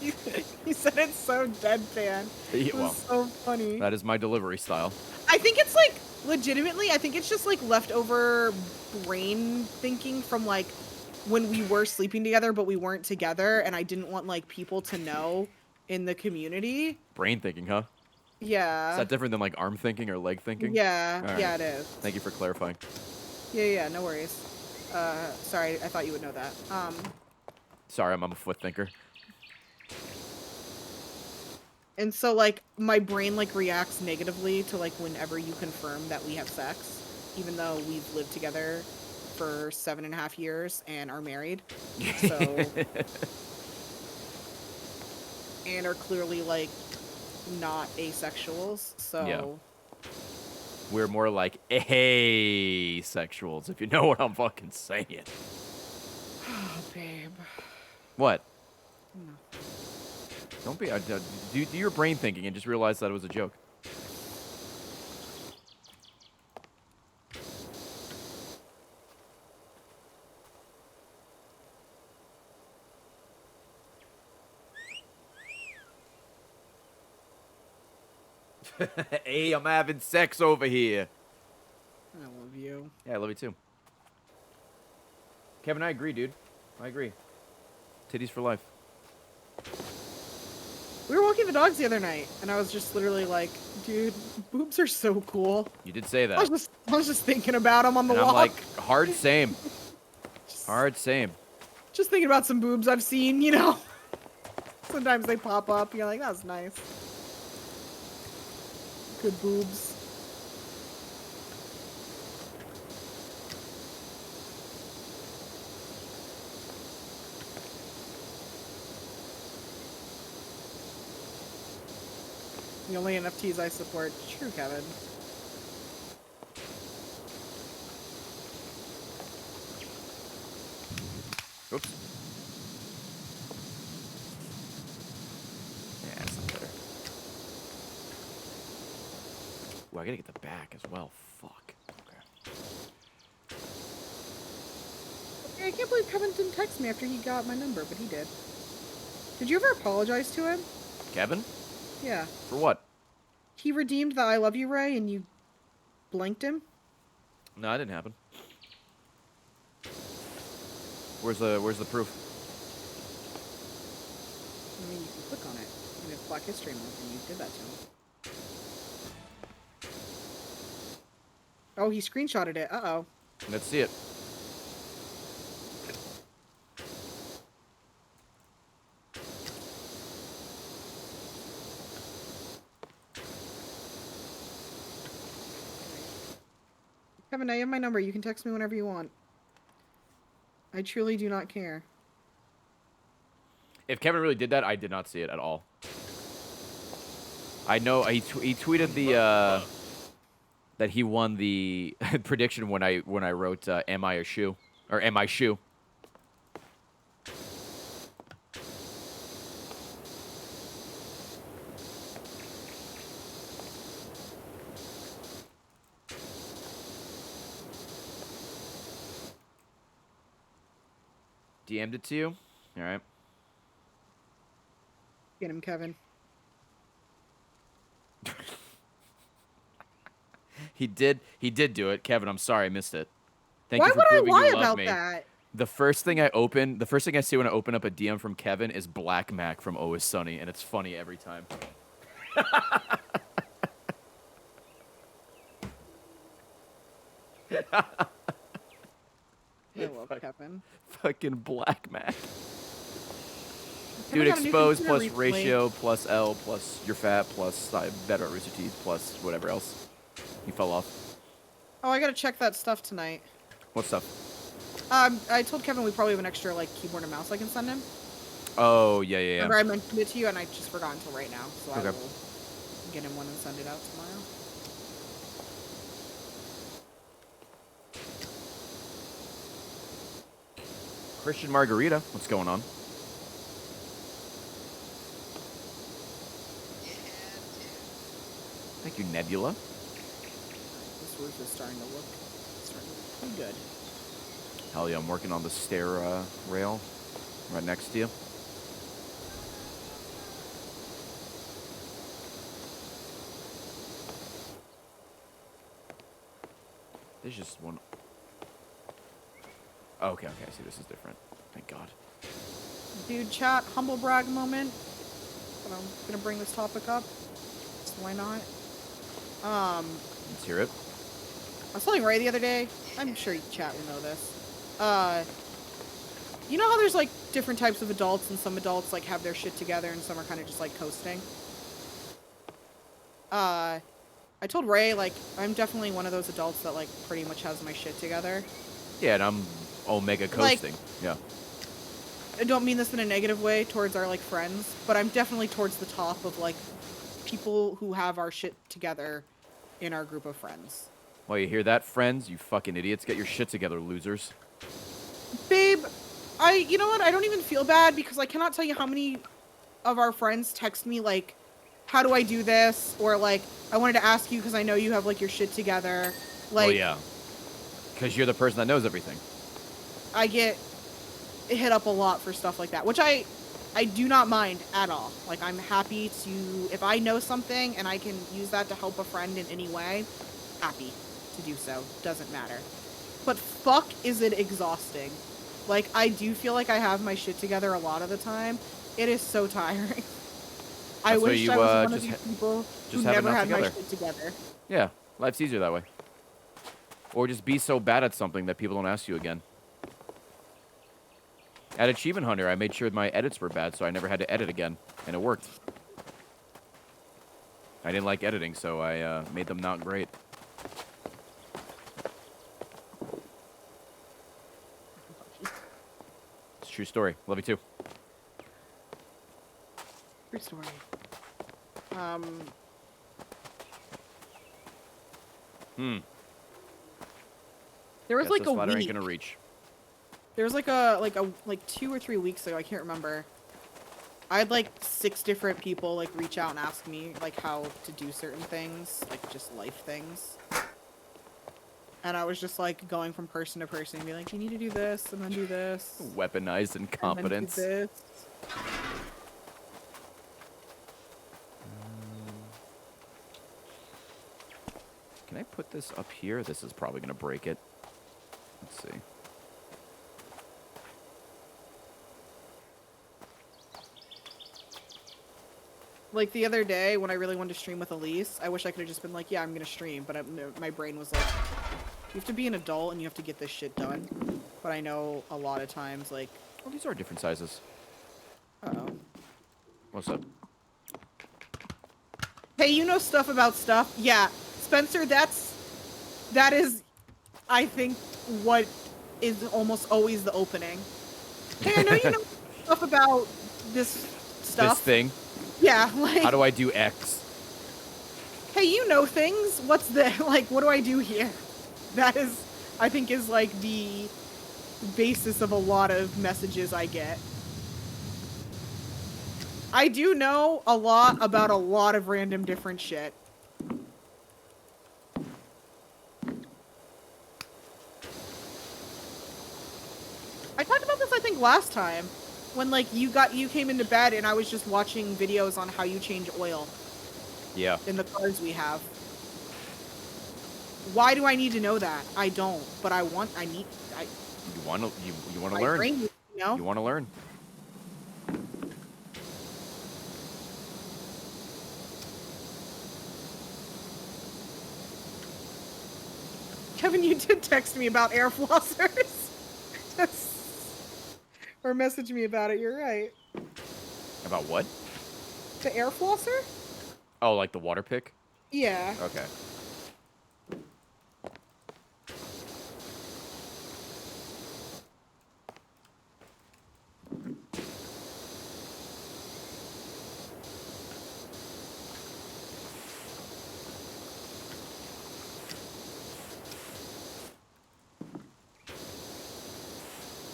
You said it so deadpan. It was so funny. That is my delivery style. I think it's like legitimately. I think it's just like leftover brain thinking from like when we were sleeping together, but we weren't together, and I didn't want like people to know in the community. Brain thinking, huh? Yeah. Is that different than like arm thinking or leg thinking? Yeah. Right. Yeah, it is. Thank you for clarifying. Yeah, no worries. Sorry, I thought you would know that. Sorry, I'm a foot thinker. And so, like, my brain, like, reacts negatively to, like, whenever you confirm that we have sex, even though we've lived together for 7.5 years and are married. So, and are clearly, like, not asexuals. So, We're more like asexuals, if you know what I'm fucking saying. Oh, babe. What? No. Don't be. Do your brain thinking and just realize that it was a joke. Hey, I'm having sex over here. I love you. Yeah, I love you too. Kevin, I agree, dude. I agree. Titties for life. We were walking the dogs the other night, and I was just literally like, dude, boobs are so cool. You did say I was that. just thinking about them on the And walk. I'm like, hard same. Hard same. Just thinking about some boobs I've seen, you know. Sometimes they pop up. You're like, that was nice. Good boobs. The only NFTs I support. True, Kevin. Oops. Yeah, that's not better. Ooh, I gotta get the back as well. Fuck. Okay. Okay, I can't believe Kevin didn't text me after he got my number, but he did. Did you ever apologize to him? Kevin? Yeah. For what? He redeemed the I love you, Ray, and you blanked him? No, that didn't happen. Where's the proof? I mean, you can click on it. And it's Black History Month, and you did that to him. Oh, he screenshotted it. Uh-oh. Let's see it. Kevin, I have my number. You can text me whenever you want. I truly do not care. If Kevin really did that, I did not see it at all. I know he tweeted the that he won the prediction when I wrote "Am I a shoe?" or "Am I shoe?" DM'd it to you. All right. Get him, Kevin. He did do it. Kevin, I'm sorry I missed it. Thank Why you for would I proving lie you love about me. that? The first thing I see when I open up a DM from Kevin is Black Mac from Always Sunny, and it's funny every time. I love Kevin. Fucking Black Mac. Kevin Dude, got a new expose computer plus recently. ratio plus L plus you're fat plus better at Rooster Teeth plus whatever else. He fell off. Oh, I gotta check that stuff tonight. What stuff? I told Kevin we probably have an extra, like, keyboard and mouse I can send him. Oh, yeah. Remember I mentioned it to you, and I just forgot until right now, so I Okay. will get him one and send it out tomorrow. Christian Margarita, what's going on? Yeah, dude. Thank you, Nebula. This roof is starting to look pretty good. Hell yeah, I'm working on the stair rail right next to you. There's just one. Oh, okay, I see this is different. Thank God. Dude, chat, humble brag moment. But I'm gonna bring this topic up. So why not? Let's hear it. I was telling Ray the other day. I'm sure chat will know this. You know how there's like different types of adults, and some adults like have their shit together, and some are kind of just like coasting. I told Ray like I'm definitely one of those adults that like pretty much has my shit together. Yeah, and I'm omega Like- coasting. Yeah. I don't mean this in a negative way towards our like friends, but I'm definitely towards the top of like people who have our shit together in our group of friends. Well, you hear that, friends? You fucking idiots. Get your shit together, losers. Babe, you know what? I don't even feel bad because I cannot tell you how many of our friends text me like, how do I do this? Or like, I wanted to ask you because I know you have like your shit together. Like, Well, yeah. Because you're the person that knows everything. I get hit up a lot for stuff like that, which I do not mind at all. Like, I'm happy to, if I know something and I can use that to help a friend in any way, happy to do so. Doesn't matter. But fuck, is it exhausting. Like, I do feel like I have my shit together a lot of the time. It is so tiring. I That's why wish you, I was one of just these people who have it never not had my together. shit together. Yeah, life's easier that way. Or just be so bad at something that people don't ask you again. At Achievement Hunter, I made sure my edits were bad, so I never had to edit again, and it worked. I didn't like editing, so I made them not great. It's a true story. Love you too. True story. There was Guess like this a ladder ain't week. gonna reach. There was like 2 or 3 weeks ago, I can't remember. I had like 6 different people like reach out and ask me like how to do certain things, like just life things. And I was just like going from person to person and be like, you need to do this and then do this. Weaponized incompetence. And then do this. Can I put this up here? This is probably gonna break it. Let's see. Like the other day when I really wanted to stream with Elise, I wish I could have just been like, yeah, I'm gonna stream, but my brain was like, you have to be an adult and you have to get this shit done. But I know a lot of times, like... Oh, these are different sizes. Uh-oh. What's up? Hey, you know stuff about stuff? Yeah. Spencer, that is, I think, what is almost always the opening. Hey, I know you know stuff about this stuff. This thing? Yeah, like... How do I do X? Hey, you know things. What's the... Like, what do I do here? That is, I think, is, like, the basis of a lot of messages I get. I do know a lot about a lot of random different shit. I talked about this, I think, last time. When, like, you came into bed and I was just watching videos on how you change oil. Yeah. In the cars we have. Why do I need to know that? I don't, but I need. You want to learn. Brain, you know? You want to learn. Kevin, you did text me about air flossers. Or message me about it, you're right. About what? The air flosser? Oh, like the water pick? Yeah. Okay.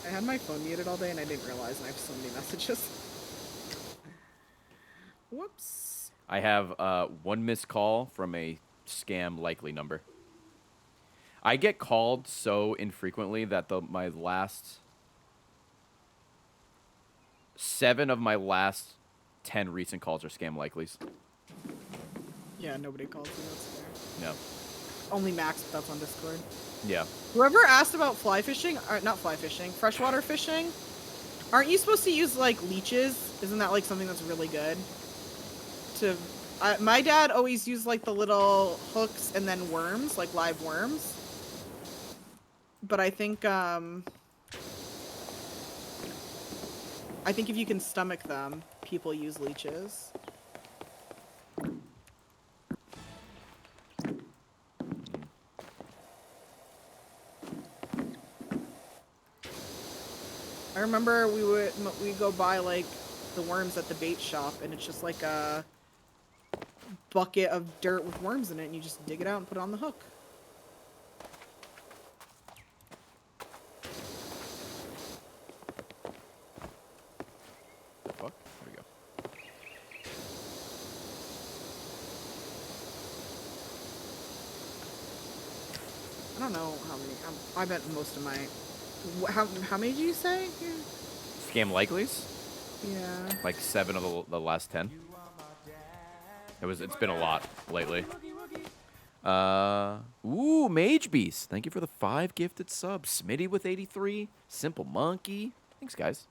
I had my phone muted all day and I didn't realize and I have so many messages. Whoops. I have one missed call from a scam likely number. I get called so infrequently that my last 7 of my last 10 recent calls are scam likelies. Yeah, nobody calls me, that's fair. No. Only Max, but that's on Discord. Yeah. Whoever asked about fly fishing, or not fly fishing, freshwater fishing, aren't you supposed to use, like, leeches? Isn't that, like, something that's really good? My dad always used, like, the little hooks and then worms, like live worms. But I think if you can stomach them, people use leeches. I remember we'd go buy like the worms at the bait shop, and it's just like a bucket of dirt with worms in it, and you just dig it out and put it on the hook. The fuck? There we go. I don't know how many. I bet most of my. How many did you say? Scam likelies? Yeah. Like 7 of the last 10. It's been a lot lately. Ooh, Mage Beast. Thank you for the 5 gifted subs. Smitty with 83. Simple Monkey. Thanks, guys.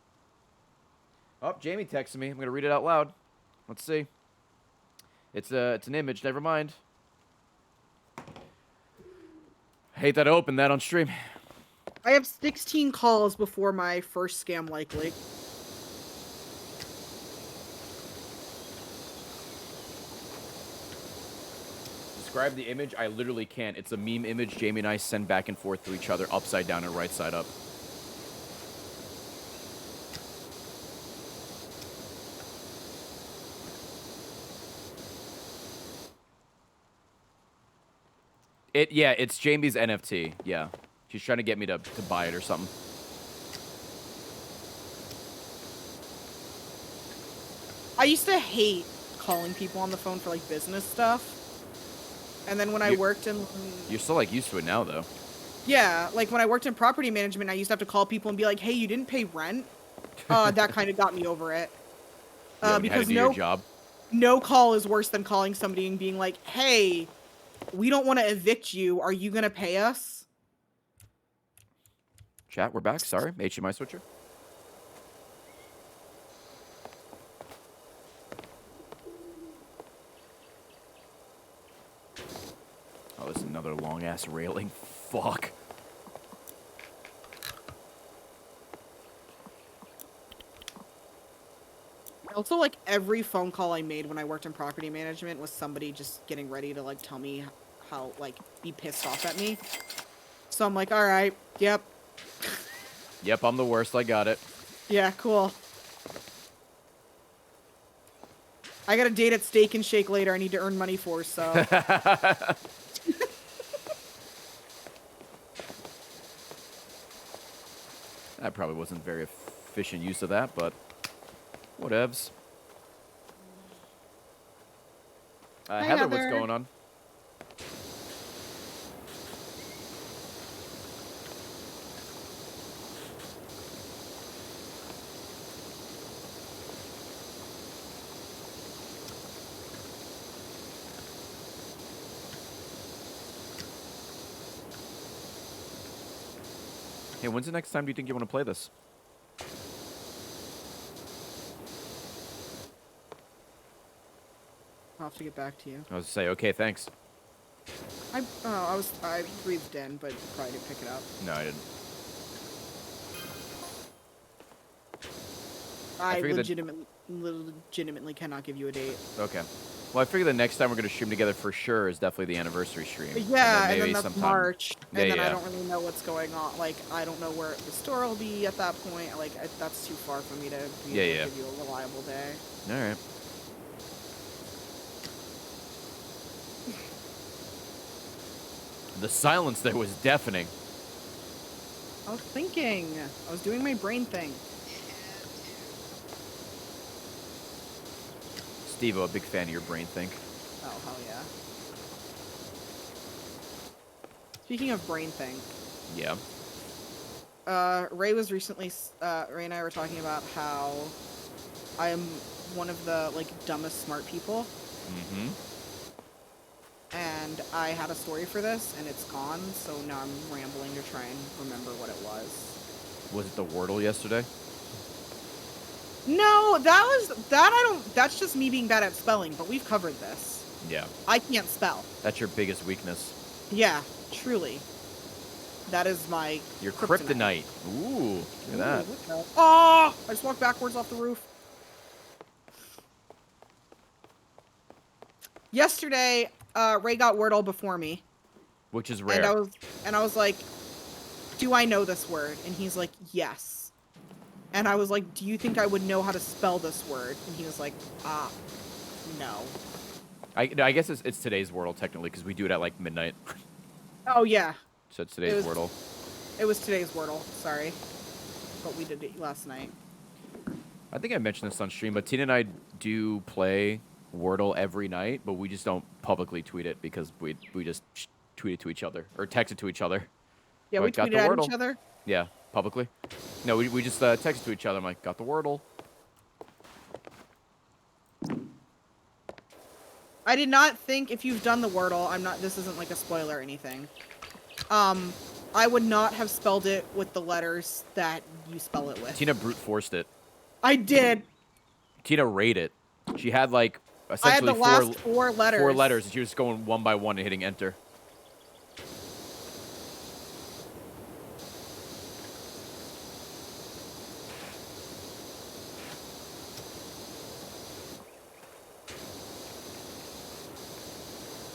Oh, Jamie texted me. I'm gonna read it out loud. Let's see. It's an image. Never mind. Hate that I opened that on stream. I have 16 calls before my first scam likely. Describe the image. I literally can't. It's a meme image Jamie and I send back and forth to each other, upside down and right side up. Yeah, it's Jamie's NFT. Yeah. She's trying to get me to buy it or something. I used to hate calling people on the phone for like business stuff. And then when I worked in... You're still like used to it now though. Yeah, like when I worked in property management, I used to have to call people and be like, hey, you didn't pay rent? That kind of got me over it. Yeah, when you had to do your job. No call is worse than calling somebody and being like, hey, we don't want to evict you. Are you going to pay us? Chat, we're back. Sorry. HDMI switcher. Oh, there's another long-ass railing. Fuck. Also, like, every phone call I made when I worked in property management was somebody just getting ready to, like, tell me how, like, be pissed off at me. So I'm like, all right, yep. Yep, I'm the worst. I got it. Yeah, cool. I got a date at Steak and Shake later I need to earn money for, so... That probably wasn't very efficient use of that, but whatevs. Hi, Heather, what's Heather. going on? Hey, when's the next time do you think you want to play this? I'll have to get back to you. I was to say, okay, thanks. I breathed in, but probably didn't pick it up. No, I didn't. I figured legitimately cannot give you a date. Okay. Well, I figure the next time we're going to stream together for sure is definitely the anniversary stream. Yeah, and then maybe that's sometime... March, and then yeah. I don't really know what's going on. Like, I don't know where the store will be at that point. Like, that's too far for me to be able to give you a reliable day. All right. The silence there was deafening. I was thinking. I was doing my brain thing. Steve-O, a big fan of your brain think. Oh, hell yeah. Speaking of brain thing. Yeah. Ray was recently, Ray and I were talking about how I am one of the, like, dumbest smart people. Mm-hmm. And I had a story for this, and it's gone, so now I'm rambling to try and remember what it was. Was it the Wordle yesterday? No, that's just me being bad at spelling, but we've covered this. Yeah. I can't spell. That's your biggest weakness. Yeah, truly. That is my Your kryptonite. Ooh, look at that. Oh! I just walked backwards off the roof. Yesterday, Ray got Wordle before me. Which is rare. And I was like, do I know this word? And he's like, yes. And I was like, do you think I would know how to spell this word? And he was like, no. I guess it's today's Wordle technically because we do it at like midnight. Oh yeah, So it's today's was- Wordle. it was today's Wordle. Sorry, but we did it last night. I think I mentioned this on stream, but Tina and I do play Wordle every night, but we just don't publicly tweet it because we just tweet it to each other or text it to each other. Yeah, Like, we got tweeted the at Wordle. each other. Yeah, publicly. No, we just text to each other. I'm like, got the Wordle. I did not think if you've done the Wordle, I'm not. This isn't like a spoiler or anything. I would not have spelled it with the letters that you spell it with. Tina brute forced it. I did. Tina rated it. She had like I had essentially the last four letters. 4 letters, and she was just going one by one and hitting enter.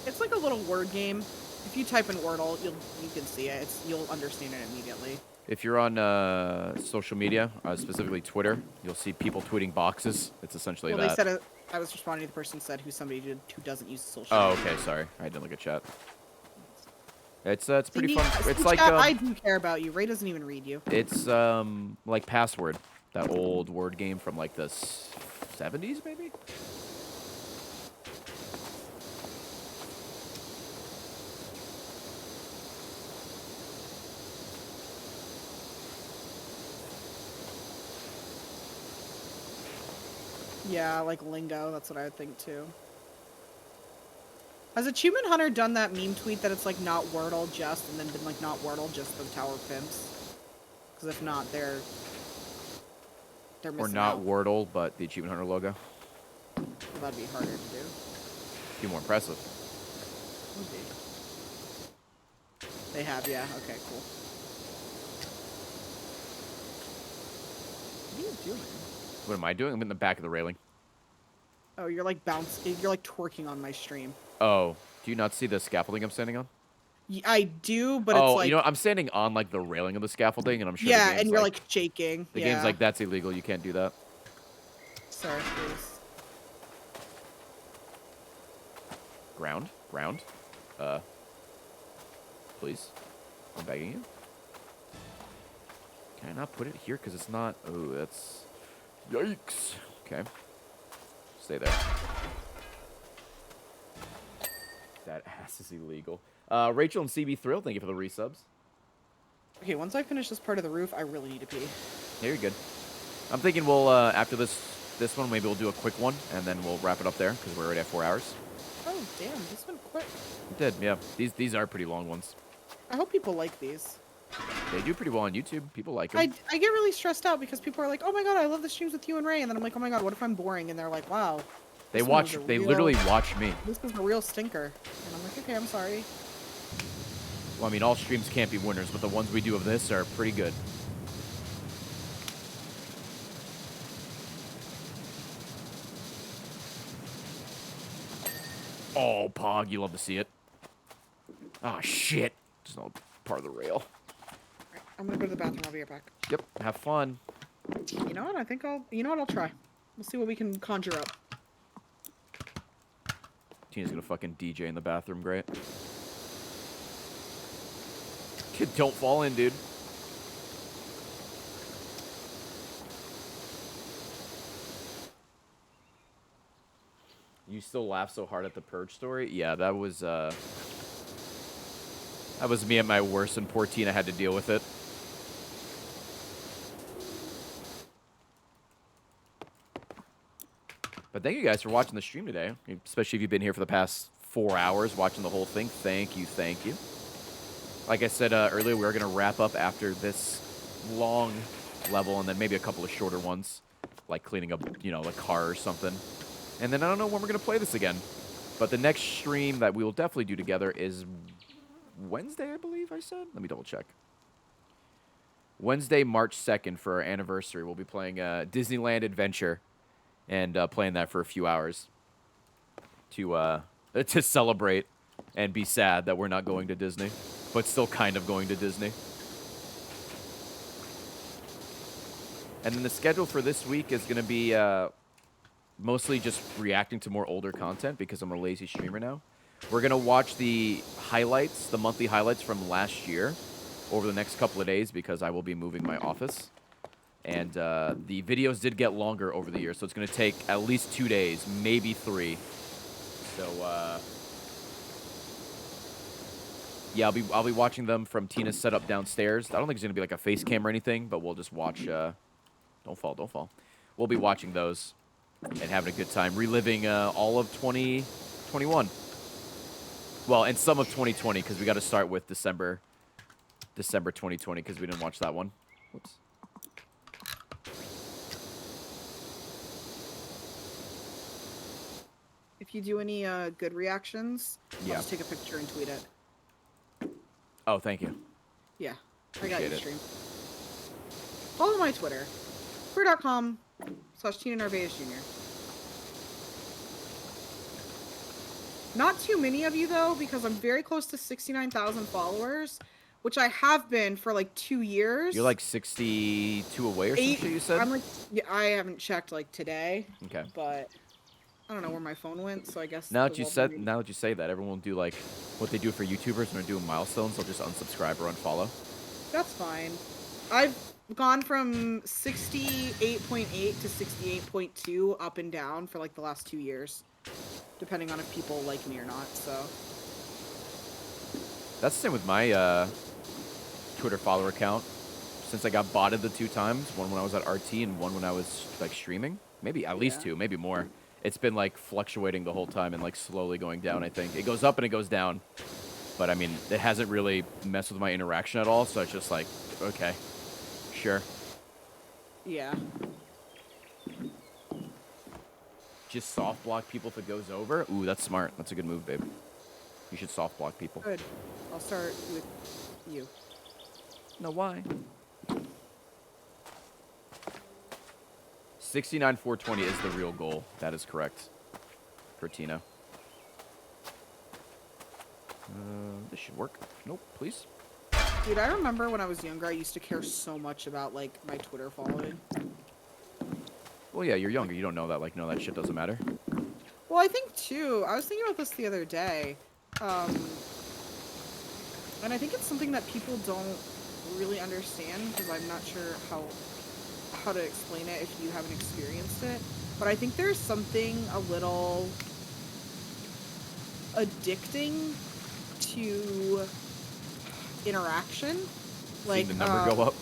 It's like a little word game. If you type in Wordle, you can see it. You'll understand it immediately. If you're on social media, specifically Twitter, you'll see people tweeting boxes. It's essentially Well, that. they said I was responding to the person said who doesn't use social. Oh, media. okay, sorry. I didn't look at chat. It's pretty See, fun. see, It's like chat, I do care about you. Ray doesn't even read you. it's like Password, that old word game from like the 70s maybe. Yeah, like lingo. That's what I would think too. Has Achievement Hunter done that meme tweet that it's like not Wordle just, and then been like not Wordle just the Tower of Pimps? Because if not, they're Or missing not out. Wordle, but the Achievement Hunter logo. Well, that'd be harder to do. Be more impressive. Would be. They have, yeah. Okay, cool. What are you doing? What am I doing? I'm in the back of the railing. Oh, you're like You're like twerking on my stream. Oh, do you not see the scaffolding I'm standing on? I do, but Oh, it's like you know, I'm standing on like the railing of the scaffolding, and I'm sure. yeah, the game's and you're like shaking. the yeah. game's like that's illegal. You can't do that. Sorry, please. Ground. Please. I'm begging you. Can I not put it here? Because it's not... Oh, that's... Yikes. Okay. Stay there. That ass is illegal. Rachel and CB Thrill, thank you for the resubs. Okay, once I finish this part of the roof, I really need to pee. Yeah, you're good. I'm thinking we'll, after this one, maybe we'll do a quick one, and then we'll wrap it up there, because we're already at 4 hours. Oh, damn, this went quick. It did, yeah. These are pretty long ones. I hope people like these. They do pretty well on YouTube. People like them. I get really stressed out because people are like, oh my god, I love the streams with you and Ray. And then I'm like, oh my god, what if I'm boring? And they're like, wow. They this one was watch. a They real- literally watch me. This is a real stinker. And I'm like, okay, I'm sorry. Well, I mean, all streams can't be winners, but the ones we do of this are pretty good. Oh, Pog, you love to see it. Oh, shit. There's no part of the rail. Alright, I'm gonna go to the bathroom. I'll be right back. Yep, have fun. You know what? I think you know what? I'll try. We'll see what we can conjure up. Tina's gonna fucking DJ in the bathroom, great. Kid, don't fall in, dude. You still laugh so hard at the Purge story? Yeah, that was me at my worst, and poor Tina had to deal with it. But thank you guys for watching the stream today, especially if you've been here for the past 4 hours watching the whole thing. Thank you, thank you. Like I said earlier, we're going to wrap up after this long level and then maybe a couple of shorter ones, like cleaning up, you know, a car or something. And then I don't know when we're going to play this again. But the next stream that we will definitely do together is Wednesday, I believe I said. Let me double check. Wednesday, March 2nd for our anniversary. We'll be playing Disneyland Adventure and playing that for a few hours to celebrate and be sad that we're not going to Disney, but still kind of going to Disney. And then the schedule for this week is going to be mostly just reacting to more older content because I'm a lazy streamer now. We're going to watch the highlights, the monthly highlights from last year over the next couple of days because I will be moving my office. And the videos did get longer over the year, so it's going to take at least 2 days, maybe 3. So, yeah, I'll be watching them from Tina's setup downstairs. I don't think it's going to be like a face cam or anything, but we'll just watch... don't fall. We'll be watching those and having a good time, reliving all of 2021. Well, and some of 2020, because we got to start with December 2020, because we didn't watch that one. Whoops. If you do any good reactions, Yeah. I'll just take a picture and tweet it. Oh, thank you. Yeah, I got you, Appreciate it. stream. Follow my Twitter, twitter.com/Tina Narvaez Jr. Not too many of you, though, because I'm very close to 69,000 followers, which I have been for like 2 years. You're like 62 away or some shit, you said? I'm like, yeah, I haven't checked like today, Okay. but I don't know where my phone went, so I guess. Now the that you world said, will be- now that you say that, everyone will do like what they do for YouTubers when they're doing milestones. They'll just unsubscribe or unfollow. That's fine. I've gone from 68.8 to 68.2 up and down for like the last 2 years, depending on if people like me or not. So That's the same with my Twitter follower count. Since I got botted the 2 times, one when I was at RT and one when I was like streaming, maybe at least Yeah. 2, maybe more. It's been like fluctuating the whole time and like slowly going down. I think it goes up and it goes down, but I mean it hasn't really messed with my interaction at all. So it's just like, okay, sure. yeah, Just soft block people if it goes over. Ooh, that's smart. That's a good move, babe. You should soft block people. good. I'll start with you. No, why? 69,420 is the real goal. That is correct. For Tina. This should work. Nope, please. Dude, I remember when I was younger, I used to care so much about like my Twitter following. Well, yeah, you're younger. You don't know that. Like, no, that shit doesn't matter. Well, I think too. I was thinking about this the other day, and I think it's something that people don't really understand because I'm not sure how to explain it if you haven't experienced it. But I think there's something a little addicting to interaction, like Seeing the number go up.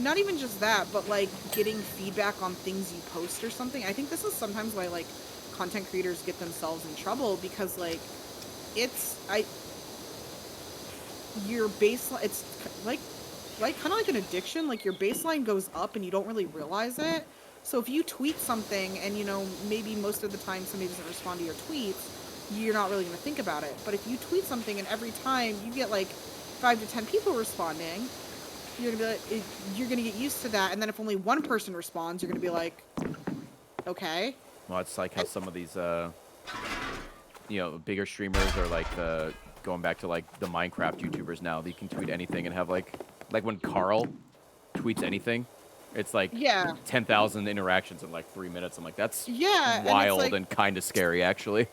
not even just that, but like getting feedback on things you post or something. I think this is sometimes why like content creators get themselves in trouble because like your baseline, it's like kind of like an addiction. Like your baseline goes up and you don't really realize it. So if you tweet something and maybe most of the time somebody doesn't respond to your tweets, you're not really going to think about it. But if you tweet something and every time you get like 5 to 10 people responding, you're gonna get used to that. And then if only one person responds, you're gonna be like, okay. Well, it's like how some of these, bigger streamers are like going back to like the Minecraft YouTubers now. They can tweet anything and have like when Carl tweets anything, it's like Yeah. 10,000 interactions in like 3 minutes. I'm like, that's Yeah, wild and it's and kind of scary, actually.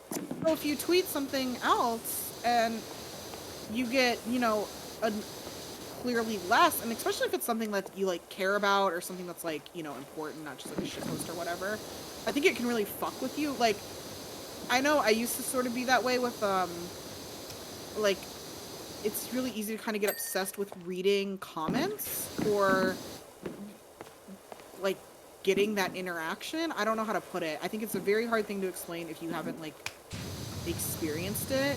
So if you tweet something else and you get, a clearly less, and especially if it's something that you like care about or something that's like, important, not just like a shitpost or whatever, I think it can really fuck with you. Like, I know I used to sort of be that way with, like, it's really easy to kind of get obsessed with reading comments or like getting that interaction. I don't know how to put it. I think it's a very hard thing to explain if you haven't like experienced it,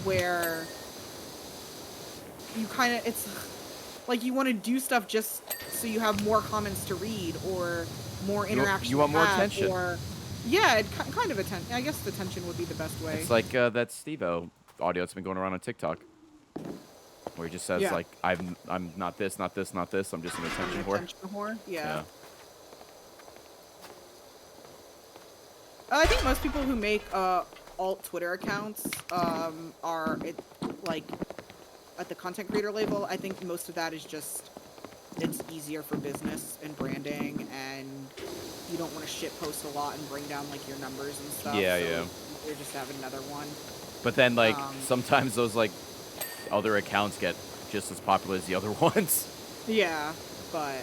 where you kind of, it's like you want to do stuff just so you have more comments to read or more interaction. You want to more have, attention. Or, yeah, kind of attention. I guess attention would be the best way. It's like that Steve-O audio that's been going around on TikTok, where he just says Yeah. like, I'm not this, not this, not this. I'm just an attention whore. Attention whore? Yeah. Yeah. I think most people who make alt Twitter accounts are like at the content creator label. I think most of that is just it's easier for business and branding, and you don't want to shit post a lot and bring down like your numbers and stuff. Yeah, so yeah. You're just having another one. But then, like, Um, sometimes those, like, other accounts get just as popular as the other ones. Yeah, but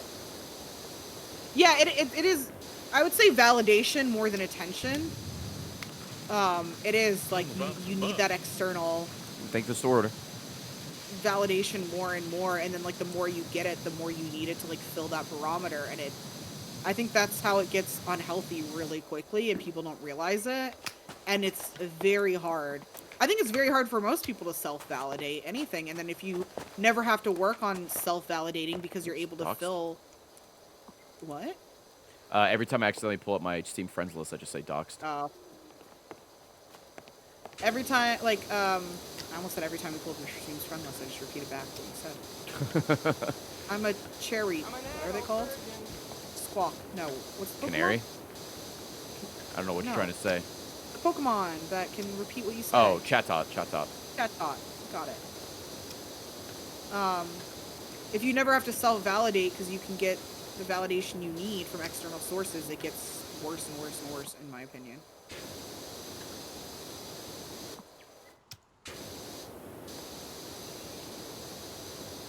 yeah, it is. I would say validation more than attention. It is like you need that external Thank the store order. validation more and more, and then like the more you get it, the more you need it to like fill that barometer, and I think that's how it gets unhealthy really quickly, and people don't realize it, and it's very hard. I think it's very hard for most people to self-validate anything, and then if you never have to work on self-validating because you're able to Doxed. fill... What? Every time I accidentally pull up my Steam friends list, I just say doxed. Every time, like, I almost said every time we pull up your Steam's friend list, I just repeated back what you said. I'm a cherry. I'm an What are they adult called? virgin. Squawk. No. What's the Pokemon? Canary? I don't know what No. you're trying to say. The Pokemon that can repeat what you say. Oh, Chatot. Chatot. Got it. If you never have to self-validate because you can get the validation you need from external sources, it gets worse and worse and worse, in my opinion.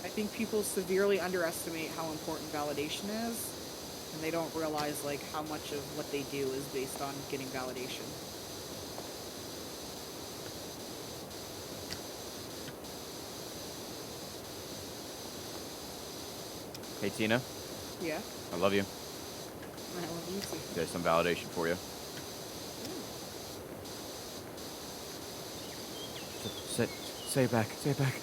I think people severely underestimate how important validation is, and they don't realize like how much of what they do is based on getting validation. Hey, Tina. Yeah, I love you. I love you too. There's some validation for you. Say it back. Say it back.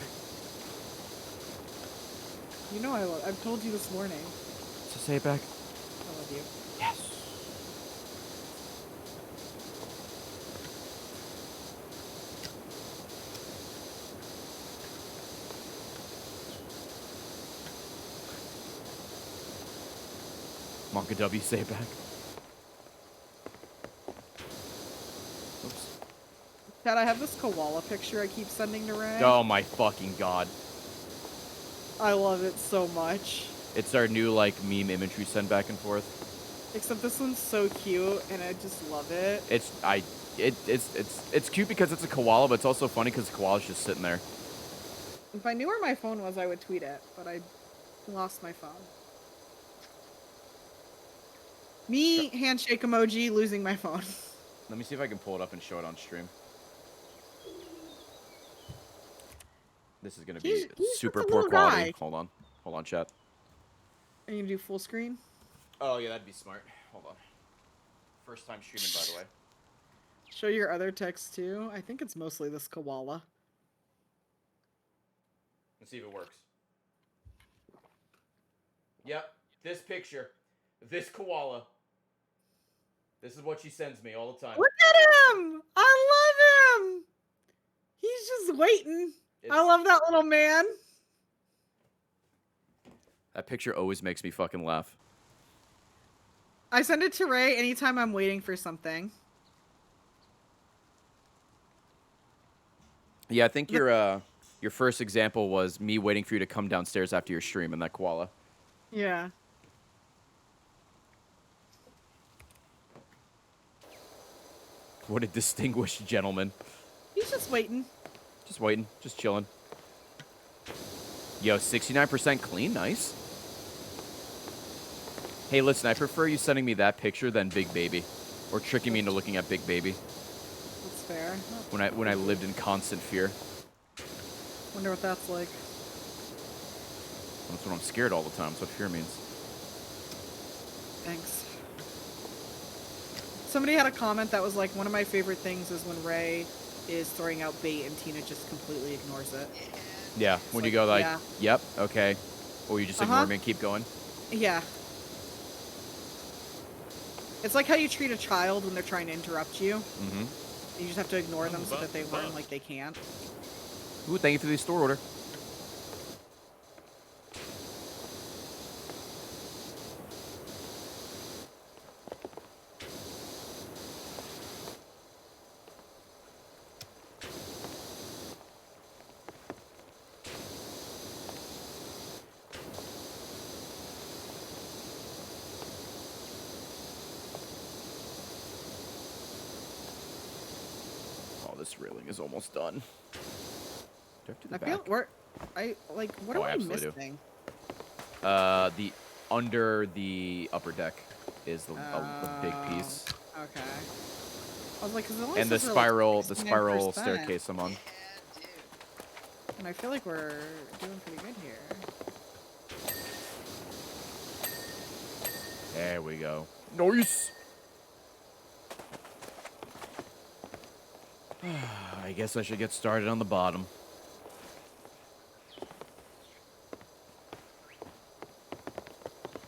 You know I've told you this morning. So say it back. I love you. Yes. Monka W, say it back. Oops. Chad, I have this koala picture I keep sending to Ray. Oh my fucking god. I love it so much. It's our new, like, meme image we send back and forth. Except this one's so cute, and I just love it. It's cute because it's a koala, but it's also funny because the koala's just sitting there. If I knew where my phone was, I would tweet it, but I lost my phone. Me, handshake emoji, losing my phone. Let me see if I can pull it up and show it on stream. This is gonna be He's super just a poor little quality. guy. Hold on, chat. Are you gonna do full screen? Oh yeah, that'd be smart. Hold on. First time streaming, by the way. Show your other text too. I think it's mostly this koala. Let's see if it works. Yep, this picture, this koala. This is what she sends me all the time. Look at him! I love him! He's just waiting. I love that little man. That picture always makes me fucking laugh. I send it to Ray anytime I'm waiting for something. Yeah, I think your first example was me waiting for you to come downstairs after your stream and that koala. Yeah. What a distinguished gentleman. He's just waiting. Just waiting, just chilling. Yo, 69% clean, nice. Hey, listen, I prefer you sending me that picture than Big Baby, or tricking me into looking at Big Baby. That's fair. When I lived in constant fear. Wonder what that's like. That's when I'm scared all the time. That's what fear means. Thanks. Somebody had a comment that was like, one of my favorite things is when Ray is throwing out bait and Tina just completely ignores it. Yeah, when you go like, yeah. yep, okay, or you just ignore me and keep going. Yeah. It's like how you treat a child when they're trying to interrupt you. Mm-hmm. You just have to ignore them so that they learn like they can't. Ooh, thank you for the store order. this railing is almost done. Do I have to do the I back? feel what Oh, am I I absolutely do. missing? The under the upper deck is the big piece. Okay. I was like, because it only And the says we're, like, spiral 69%, staircase I'm on. Yeah, dude. and I feel like we're doing pretty good here. There we go. Nice. I guess I should get started on the bottom.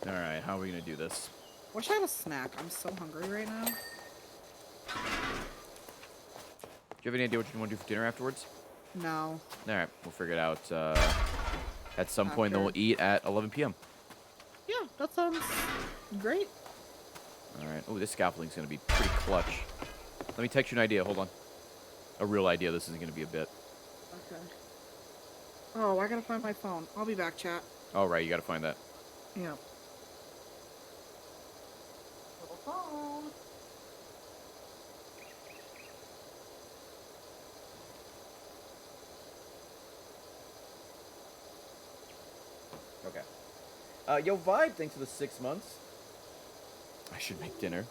All right, how are we gonna do this? Wish I had a snack. I'm so hungry right now. Do you have any idea what you want to do for dinner afterwards? No. All right, we'll figure it out at some point. Then we'll After. eat at 11 p.m. Yeah, that sounds great. All right. Oh, this scaffolding's gonna be pretty clutch. Let me text you an idea. Hold on. A real idea. This isn't gonna be a bit. Okay. Oh, I gotta find my phone. I'll be back, chat. All right, you gotta find that. Yeah. Little phone. Okay. Yo, Vibe, thanks for the 6 months. I should make dinner.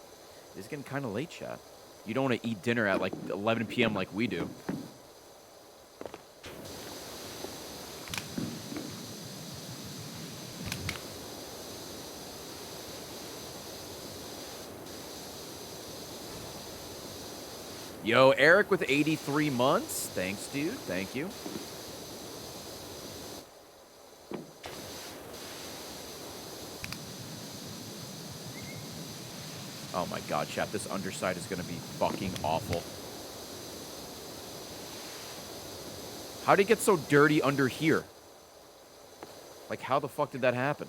It's getting kind of late, chat. You don't want to eat dinner at like 11 p.m. like we do. Yo, Eric with 83 months. Thanks, dude. Thank you. Oh my god, chat, this underside is gonna be fucking awful. How did it get so dirty under here? Like, how the fuck did that happen?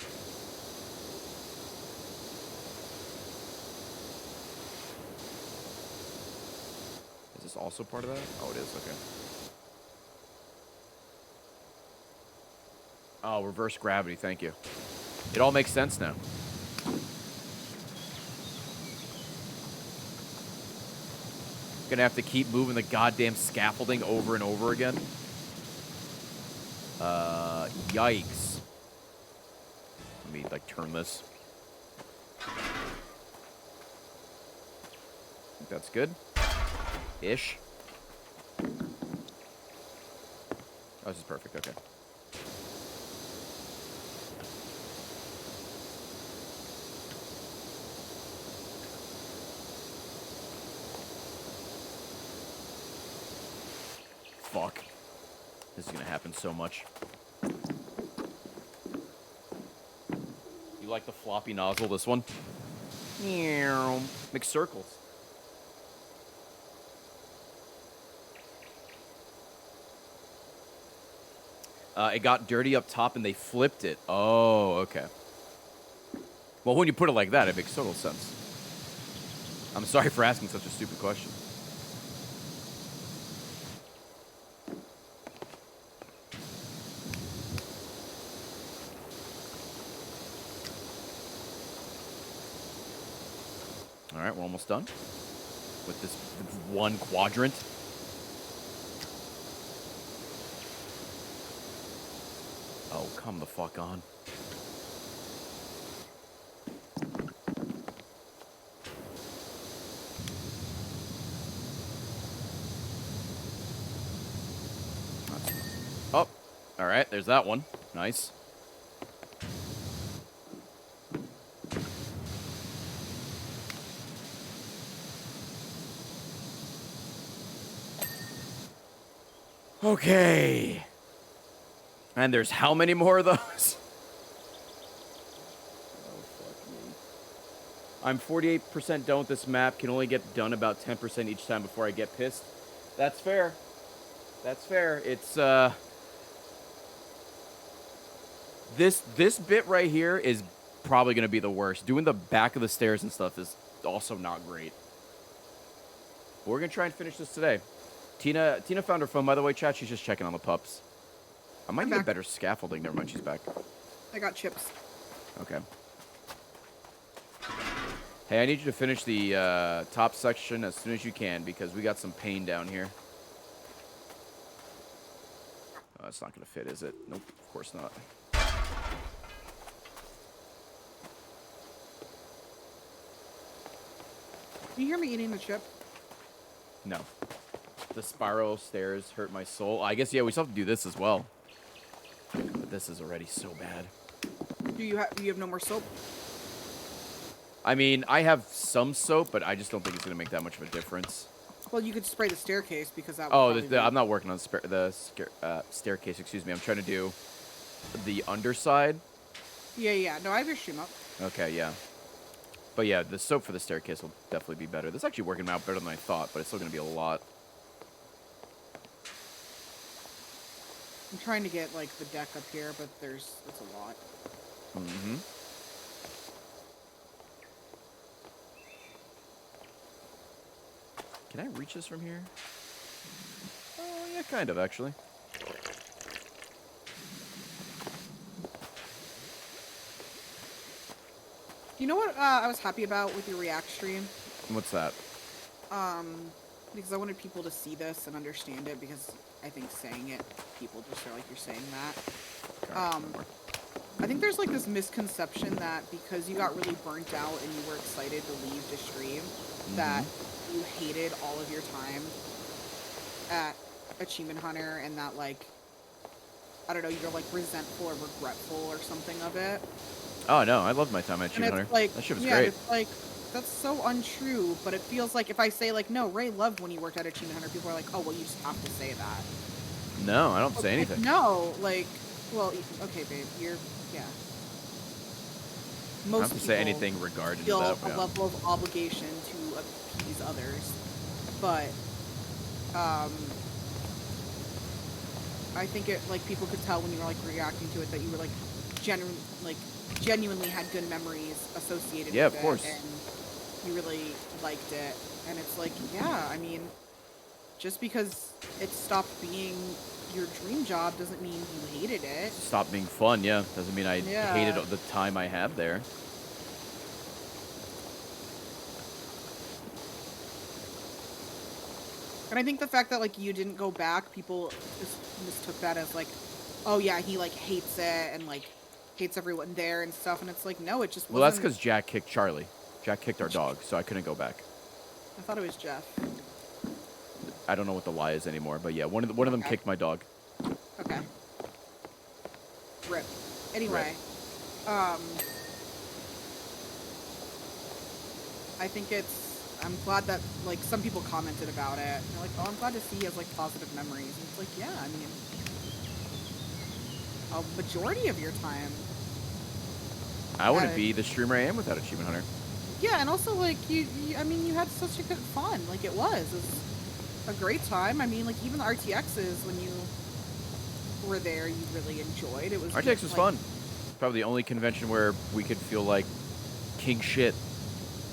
Is this also part of that? Oh, it is, okay. Oh, reverse gravity, thank you. It all makes sense now. Gonna have to keep moving the goddamn scaffolding over and over again. Yikes. Let me, like, turn this. I think that's good. Ish. Oh, this is perfect, okay. Fuck. This is gonna happen so much. You like the floppy nozzle, this one? Meow. Make circles. It got dirty up top and they flipped it. Oh, okay. Well, when you put it like that, it makes total sense. I'm sorry for asking such a stupid question. All right, we're almost done with this one quadrant. Oh, come the fuck on. Oh, all right, there's that one. Nice. Okay. And there's how many more of those? Oh, fuck me. I'm 48% done with this map. Can only get done about 10% each time before I get pissed. That's fair. That's fair. It's, This bit right here is probably going to be the worst. Doing the back of the stairs and stuff is also not great. But we're going to try and finish this today. Tina found her phone, by the way, chat. She's just checking on the pups. I might I'm need back. better scaffolding. Never mind, she's back. I got chips. Okay. Hey, I need you to finish the top section as soon as you can because we got some pain down here. it's not gonna fit, is it? Nope, of course not. Can you hear me eating the chip? No. The spiral stairs hurt my soul. I guess, yeah, we still have to do this as well. But this is already so bad. Do you have no more soap? I mean, I have some soap, but I just don't think it's going to make that much of a difference. Well, you could spray the staircase because that would Oh, probably be... I'm not working on staircase, excuse me. I'm trying to do the underside. Yeah. No, I have your stream up. Okay, yeah. But yeah, the soap for the staircase will definitely be better. This is actually working out better than I thought, but it's still going to be a lot. I'm trying to get, like, the deck up here, but it's a lot. Mm-hmm. Can I reach this from here? Oh, yeah, kind of, actually. You know what I was happy about with your React stream? What's that? Because I wanted people to see this and understand it, because I think saying it, people just are like, you're saying that. Okay, I think there's like this misconception that because you got really burnt out and you were excited to leave to stream, that you hated all of your time at Achievement Hunter, and that, like, I don't know, you're like resentful or regretful or something of it. Oh, no, I loved my time at Achievement And it's Hunter. like, That shit was yeah, great. it's like, that's so untrue, but it feels like if I say, like, no, Ray loved when you worked at Achievement Hunter, people are like, oh, well, you just have to say that. No, I don't say Like, anything. no, like, well, okay, babe, yeah. I don't Most have to say people anything regarding feel that. a Yeah. level of obligation to appease others, but, I think it, like, people could tell when you were, like, reacting to it that you were, like, genuinely had good memories associated Yeah, with it. of course. And you really liked it. And it's like, yeah, I mean, just because it stopped being your dream job doesn't mean you hated it. Stop being fun, yeah. Doesn't mean I Yeah. hated the time I had there. And I think the fact that, like, you didn't go back, people just mistook that as, like, oh, yeah, he, like, hates it and, like, hates everyone there and stuff. And it's like, no, it just wasn't... Well, that's because Jack kicked Charlie. Jack kicked our dog, so I couldn't go back. I thought it was Jeff. I don't know what the lie is anymore, but yeah, one of them Okay. kicked my dog. Okay. Rip. Anyway, I think I'm glad that, like, some people commented about it. They're like, oh, I'm glad to see he has, like, positive memories. And it's like, yeah, I mean, a majority of your time. I wouldn't be the streamer I am without Achievement Hunter. Yeah, and also, like, I mean, you had such a good fun. Like, it was a great time. I mean, like, even the RTXs, when you were there, you really enjoyed. It was RTX just, was like, fun. Probably the only convention where we could feel like king shit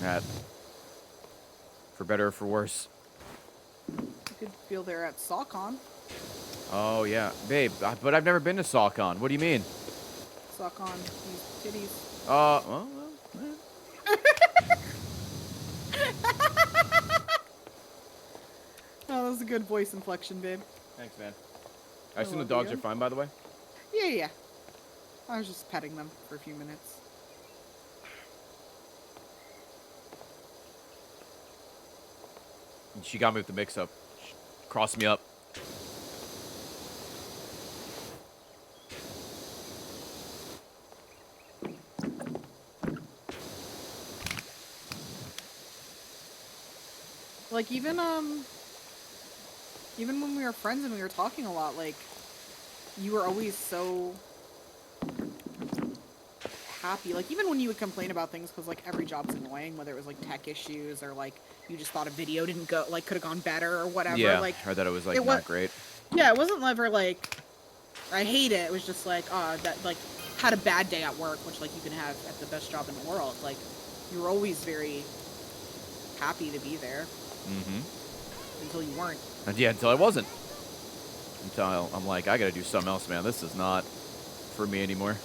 at. For better or for worse. You could feel there at SawCon. Oh, yeah. Babe, but I've never been to SawCon. What do you mean? SawCon, these titties. Well, Oh, that was a good voice inflection, babe. Thanks, man. I assume the love dogs you. are fine, by the way? Yeah. I was just petting them for a few minutes. She got me with the mix-up. Crossed me up. Like, even when we were friends and we were talking a lot, like, you were always so happy. Like, even when you would complain about things, because, like, every job's annoying, whether it was, like, tech issues or, like, you just thought a video didn't go, like, could have gone better or whatever. Yeah, Like, or that it was, like, it not great. yeah, it wasn't ever, like, I hate it. It was just, like, that, like, had a bad day at work, which, like, you can have at the best job in the world. Like, you were always very happy to be there. Mm-hmm. Until you weren't. And yeah, until I wasn't. Until I'm like, I gotta do something else, man. This is not for me anymore.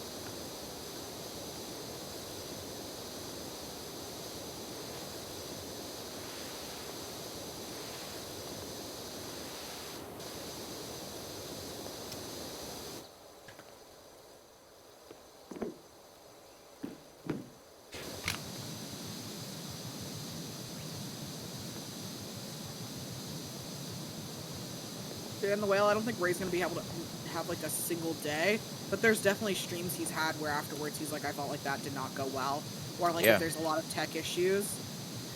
Dan the Whale, I don't think Ray's gonna be able to have like a single day, but there's definitely streams he's had where afterwards he's like, I felt like that did not go well, or like Yeah. if there's a lot of tech issues.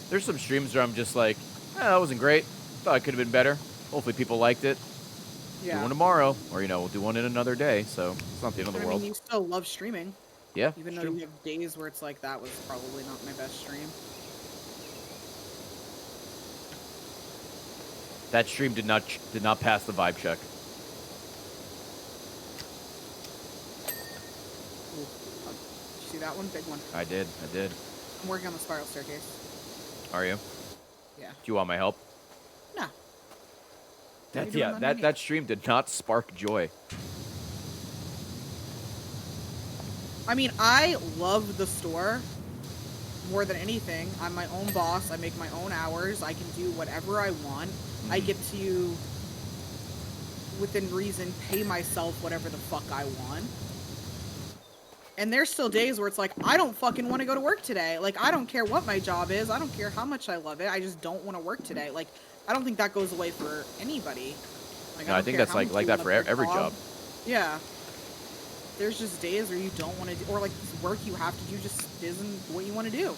There's some streams where I'm just like, that wasn't great. Thought it could have been better. Hopefully people liked it. Do Yeah. one tomorrow, or we'll do one in another day. So it's not the end of the I world. mean, you still love streaming, Yeah. even it's though true. you have days where it's like that was probably not my best stream. That stream did not pass the vibe check. Ooh, did you see that one? Big one. I did. I'm working on the spiral staircase. Are you? Yeah. Do you want my help? No. That, You're doing that that stream did not spark joy. I mean, I love the store more than anything. I'm my own boss. I make my own hours. I can do whatever I want. I get to, within reason, pay myself whatever the fuck I want. And there's still days where it's like, I don't fucking want to go to work today. Like, I don't care what my job is. I don't care how much I love it. I just don't want to work today. Like, I don't think that goes away for anybody. Like, No, I don't think care that's how like much you that love for your every job. Yeah. There's just days where you don't want to do, or like this work you have to do just isn't what you want to do.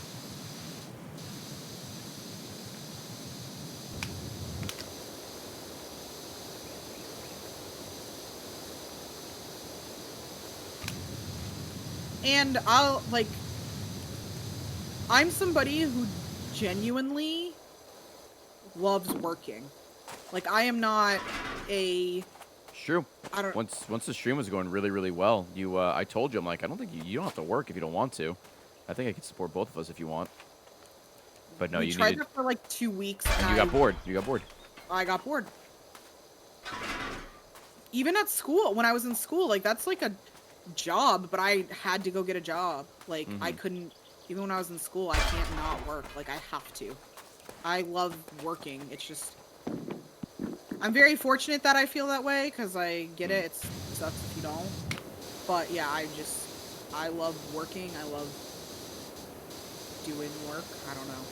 And I'm somebody who genuinely loves working. Like, I am not a, It's true. I don't, Once the stream was going really, really well, I told you, I'm like, I don't think you don't have to work if you don't want to. I think I can support both of us if you want. But no, we you tried needed. that for like 2 weeks. And you got bored. I got bored. Even at school, when I was in school, like, that's like a job, but I had to go get a job. Like, I couldn't, even when I was in school, I can't not work. Like, I have to. I love working. It's just, I'm very fortunate that I feel that way, because I get it. It sucks if you don't. But yeah, I love working. I love doing work. I don't know.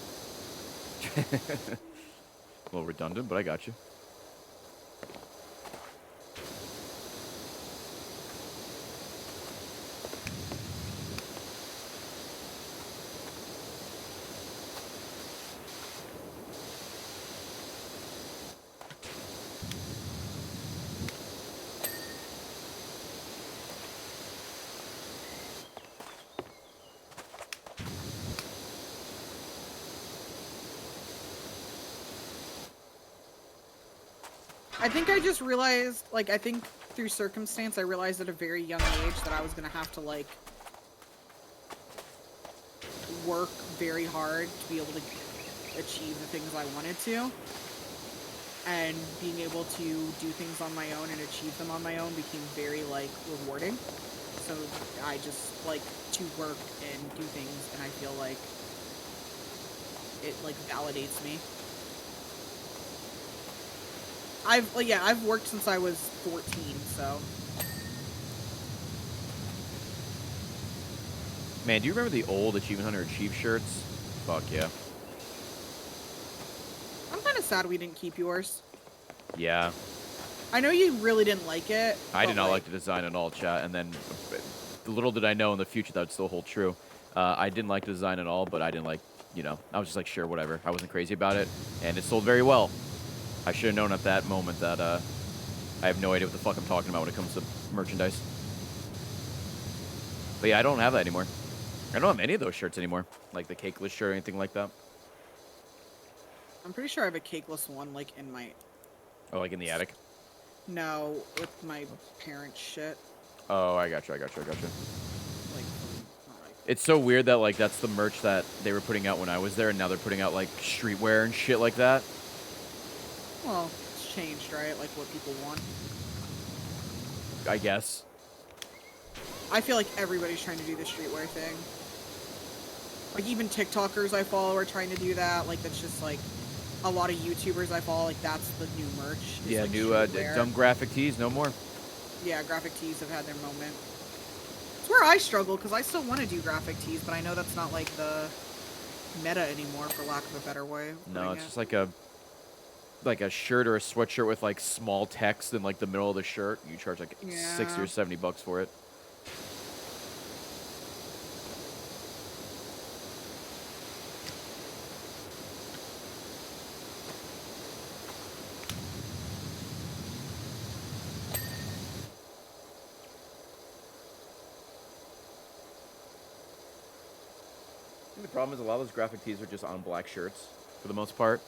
A little redundant, but I got you. I think I just realized, like, I think through circumstance, I realized at a very young age that I was gonna have to, like, work very hard to be able to achieve the things I wanted to. And being able to do things on my own and achieve them on my own became very, like, rewarding. So I just like to work and do things, and I feel like it, like, validates me. I've worked since I was 14, so. Man, do you remember the old Achievement Hunter Achieve shirts? Fuck yeah. I'm kind of sad we didn't keep yours. Yeah. I know you really didn't like it. I but, did not like the design at all, chat. And then, little did I know in the future that would still hold true. I didn't like the design at all, but I didn't like, I was just like, sure, whatever. I wasn't crazy about it, and it sold very well. I should have known at that moment that I have no idea what the fuck I'm talking about when it comes to merchandise. But yeah, I don't have that anymore. I don't have any of those shirts anymore, like the cakeless shirt or anything like that. I'm pretty sure I have a cakeless one, like, in my... Oh, like in the attic? No, with my parents' shit. Oh, I got you. Like, not like... It's so weird that, like, that's the merch that they were putting out when I was there, and now they're putting out, like, streetwear and shit like that. Well, it's changed, right? Like, what people want. I guess. I feel like everybody's trying to do the streetwear thing. Like, even TikTokers I follow are trying to do that. Like, that's just, like, a lot of YouTubers I follow, like, that's the new merch. Is, Yeah, like, new streetwear. dumb graphic tees, no more. Yeah, graphic tees have had their moment. It's where I struggle, because I still want to do graphic tees, but I know that's not, like, the meta anymore, for lack of a better way of No, putting it's it. just like a... like a shirt or a sweatshirt with like small text in like the middle of the shirt, you charge like 60 Yeah. or 70 bucks for it. I think the problem is a lot of those graphic tees are just on black shirts for the most part.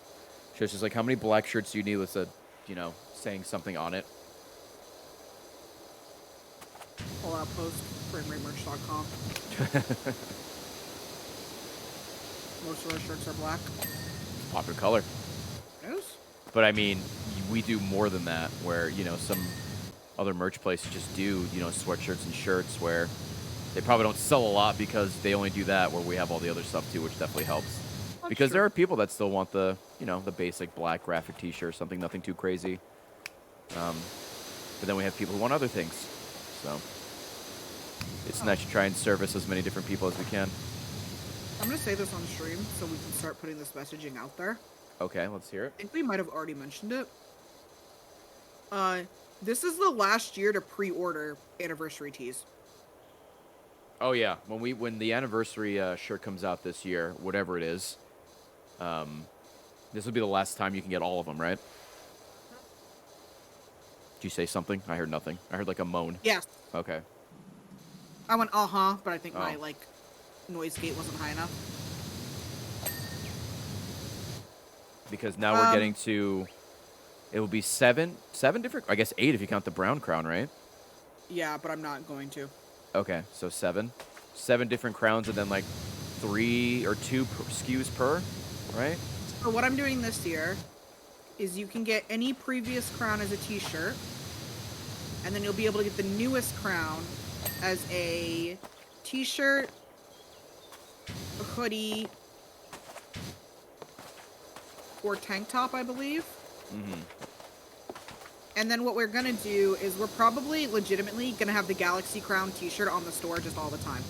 So it's just like, how many black shirts do you need with a, you know, saying something on it? Pull out post frameratemerch.com. Most of our shirts are black. Popular color. Yes. But I mean, we do more than that, where, you know, some other merch places just do, you know, sweatshirts and shirts where they probably don't sell a lot because they only do that, where we have all the other stuff too, which definitely helps. That's Because true. there are people that still want the, you know, the basic black graphic t-shirt, something nothing too crazy. But then we have people who want other things. So it's nice to try and service as many different people as we can. I'm gonna say this on stream so we can start putting this messaging out there. Okay, let's hear it. I think we might have already mentioned it. This is the last year to pre-order anniversary tees. Oh yeah, when the anniversary shirt comes out this year, whatever it is, this will be the last time you can get all of them, right? Did you say something? I heard nothing. I heard like a moan. Yes. Okay. I went but I think my Oh. like noise gate wasn't high enough. Because now we're getting to, it will be seven different, I guess 8 if you count the brown crown, right? Yeah, but I'm not going to. Okay, so 7 different crowns, and then like 3 or 2 SKUs per, right? So what I'm doing this year is you can get any previous crown as a t-shirt, and then you'll be able to get the newest crown as a t-shirt, a hoodie, or tank top, I believe. Mm-hmm. And then what we're gonna do is we're probably legitimately gonna have the Galaxy Crown t-shirt on the store just all the time.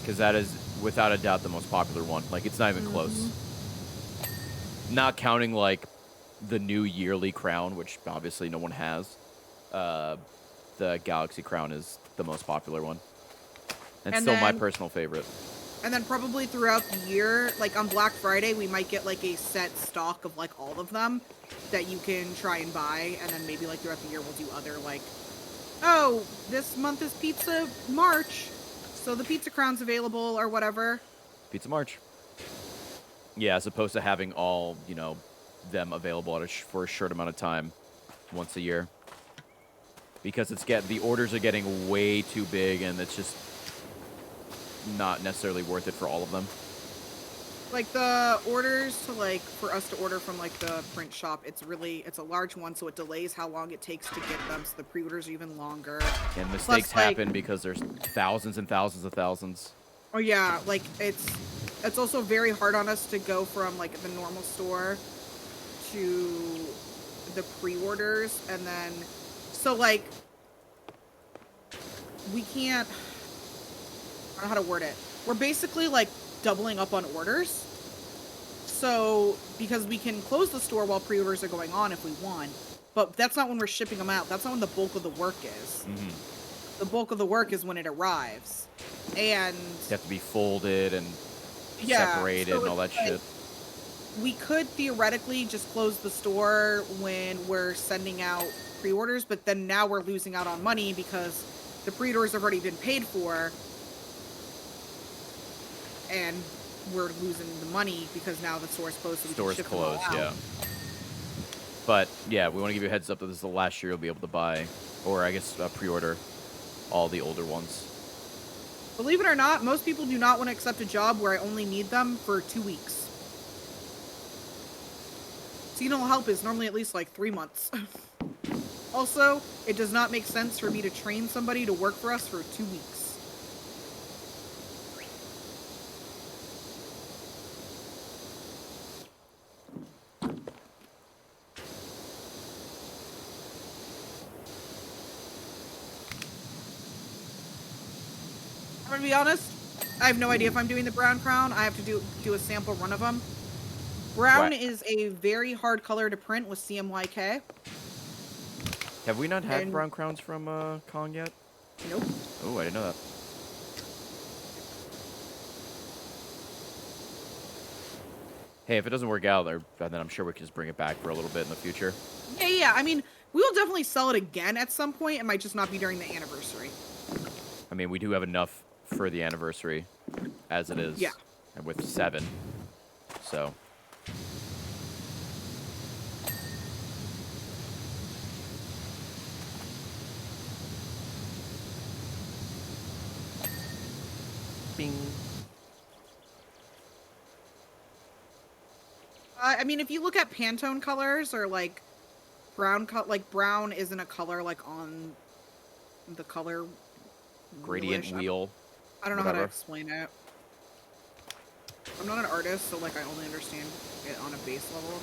Because that is, without a doubt, the most popular one. Like, it's not even close. Not counting, like, the new yearly crown, which obviously no one has. The Galaxy Crown is the most popular one. And still my personal favorite. And then probably throughout the year, like on Black Friday, we might get like a set stock of like all of them that you can try and buy. And then maybe like throughout the year, we'll do other like, oh, this month is Pizza March, so the Pizza Crown's available or whatever. Pizza March. Yeah, as opposed to having all, you know, them available at for a short amount of time once a year. Because the orders are getting way too big, and it's just not necessarily worth it for all of them. Like the orders to like for us to order from like the print shop, it's a large one, so it delays how long it takes to get them, so the pre-orders are even longer. And mistakes Plus, like, happen because there's thousands and thousands of thousands. Oh yeah, like it's also very hard on us to go from like the normal store to the pre-orders, and then so like we can't, I don't know how to word it. We're basically like doubling up on orders. So because we can close the store while pre-orders are going on if we want, but that's not when we're shipping them out. That's not when the bulk of the work is. Mm-hmm. The bulk of the work is when it arrives. And They have to be folded and separated and all that shit. We could theoretically just close the store when we're sending out pre-orders, but then now we're losing out on money because the pre-orders have already been paid for, and we're losing the money because now the store's closed. So we Store's can ship them all closed, out. yeah. But yeah, we want to give you a heads up that this is the last year you'll be able to buy, or I guess pre-order, all the older ones. Believe it or not, most people do not want to accept a job where I only need them for 2 weeks. Seasonal help is normally at least like 3 months. Also, it does not make sense for me to train somebody to work for us for 2 weeks. I'm gonna be honest, I have no idea if I'm doing the brown crown. I have to do a sample run of them. Brown Right. is a very hard color to print with CMYK. Have we not had And- brown crowns from Kong yet? Nope. Oh, I didn't know that. Hey, if it doesn't work out, then I'm sure we can just bring it back for a little bit in the future. Yeah. I mean, we will definitely sell it again at some point. It might just not be during the anniversary. I mean, we do have enough for the anniversary, as it is. Yeah. And with 7, so. Bing. I mean, if you look at Pantone colors or like brown brown isn't a color like on the color Gradient wheelish. wheel. I don't know how to whatever. explain it. I'm not an artist, so like I only understand it on a base level.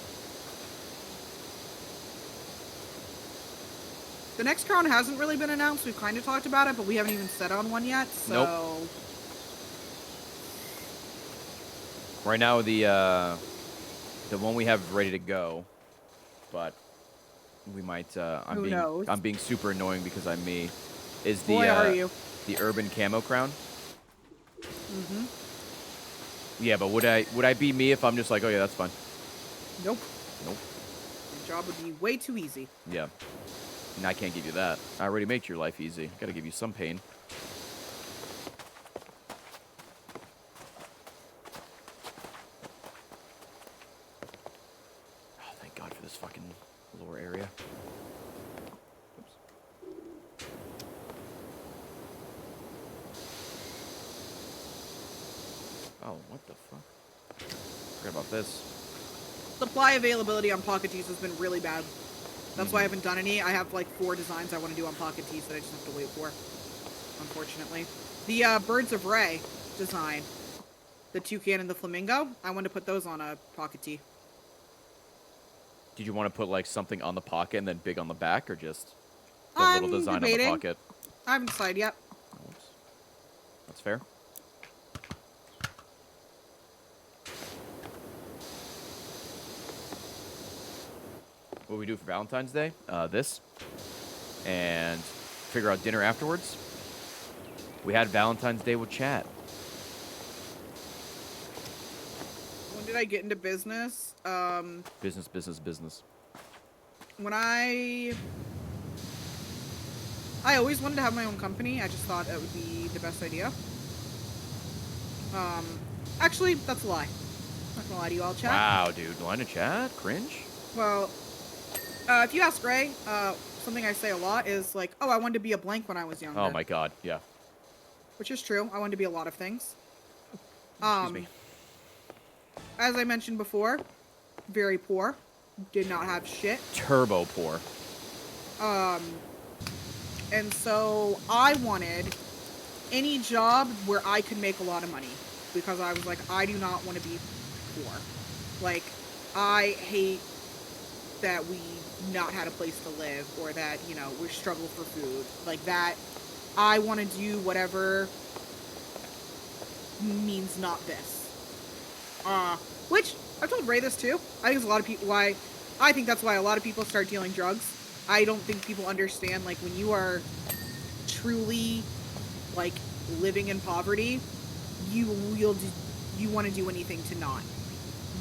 The next crown hasn't really been announced. We've kind of talked about it, but we haven't even set on one yet. So Nope. Right now, the one we have ready to go, but we might. Who knows? I'm being super annoying because I'm me. Is boy, are you? the urban camo crown? Mm-hmm. Yeah, but would I be me if I'm just like, oh yeah, that's fine? Nope. Nope. Your job would be way too easy. Yeah. And I can't give you that. I already make your life easy. Gotta give you some pain. Oh, thank God for this fucking lower area. Oops. Oh, what the fuck? Forgot about this. Supply availability on pocket tees has been really bad. That's why I haven't done any. I have like 4 designs I want to do on pocket tees that I just have to wait for, unfortunately. The Birds of Ray design, the toucan and the flamingo, I want to put those on a pocket tee. Did you want to put like something on the pocket and then big on the back, or just the I'm little design debating. on the pocket? I haven't decided yet. Oops. That's fair. What do we do for Valentine's Day? This. And figure out dinner afterwards. We had Valentine's Day with chat. When did I get into business? Business, business, business. When I always wanted to have my own company. I just thought that would be the best idea. Actually, that's a lie. Not gonna lie to you all, chat. Wow, dude. Line of chat? Cringe? Well, if you ask Ray, something I say a lot is like, oh, I wanted to be a blank when I was younger. Oh my God, yeah. Which is true. I wanted to be a lot of things. Excuse me. As I mentioned before, very poor. Did not have shit. Turbo poor. And so I wanted any job where I could make a lot of money. Because I was like, I do not want to be poor. Like, I hate that we not had a place to live, or that, you know, we struggle for food. Like that, I want to do whatever means not this. Which, I've told Ray this too. I think it's a lot of people, I think that's why a lot of people start dealing drugs. I don't think people understand, like, when you are truly, like, living in poverty, you want to do anything to not.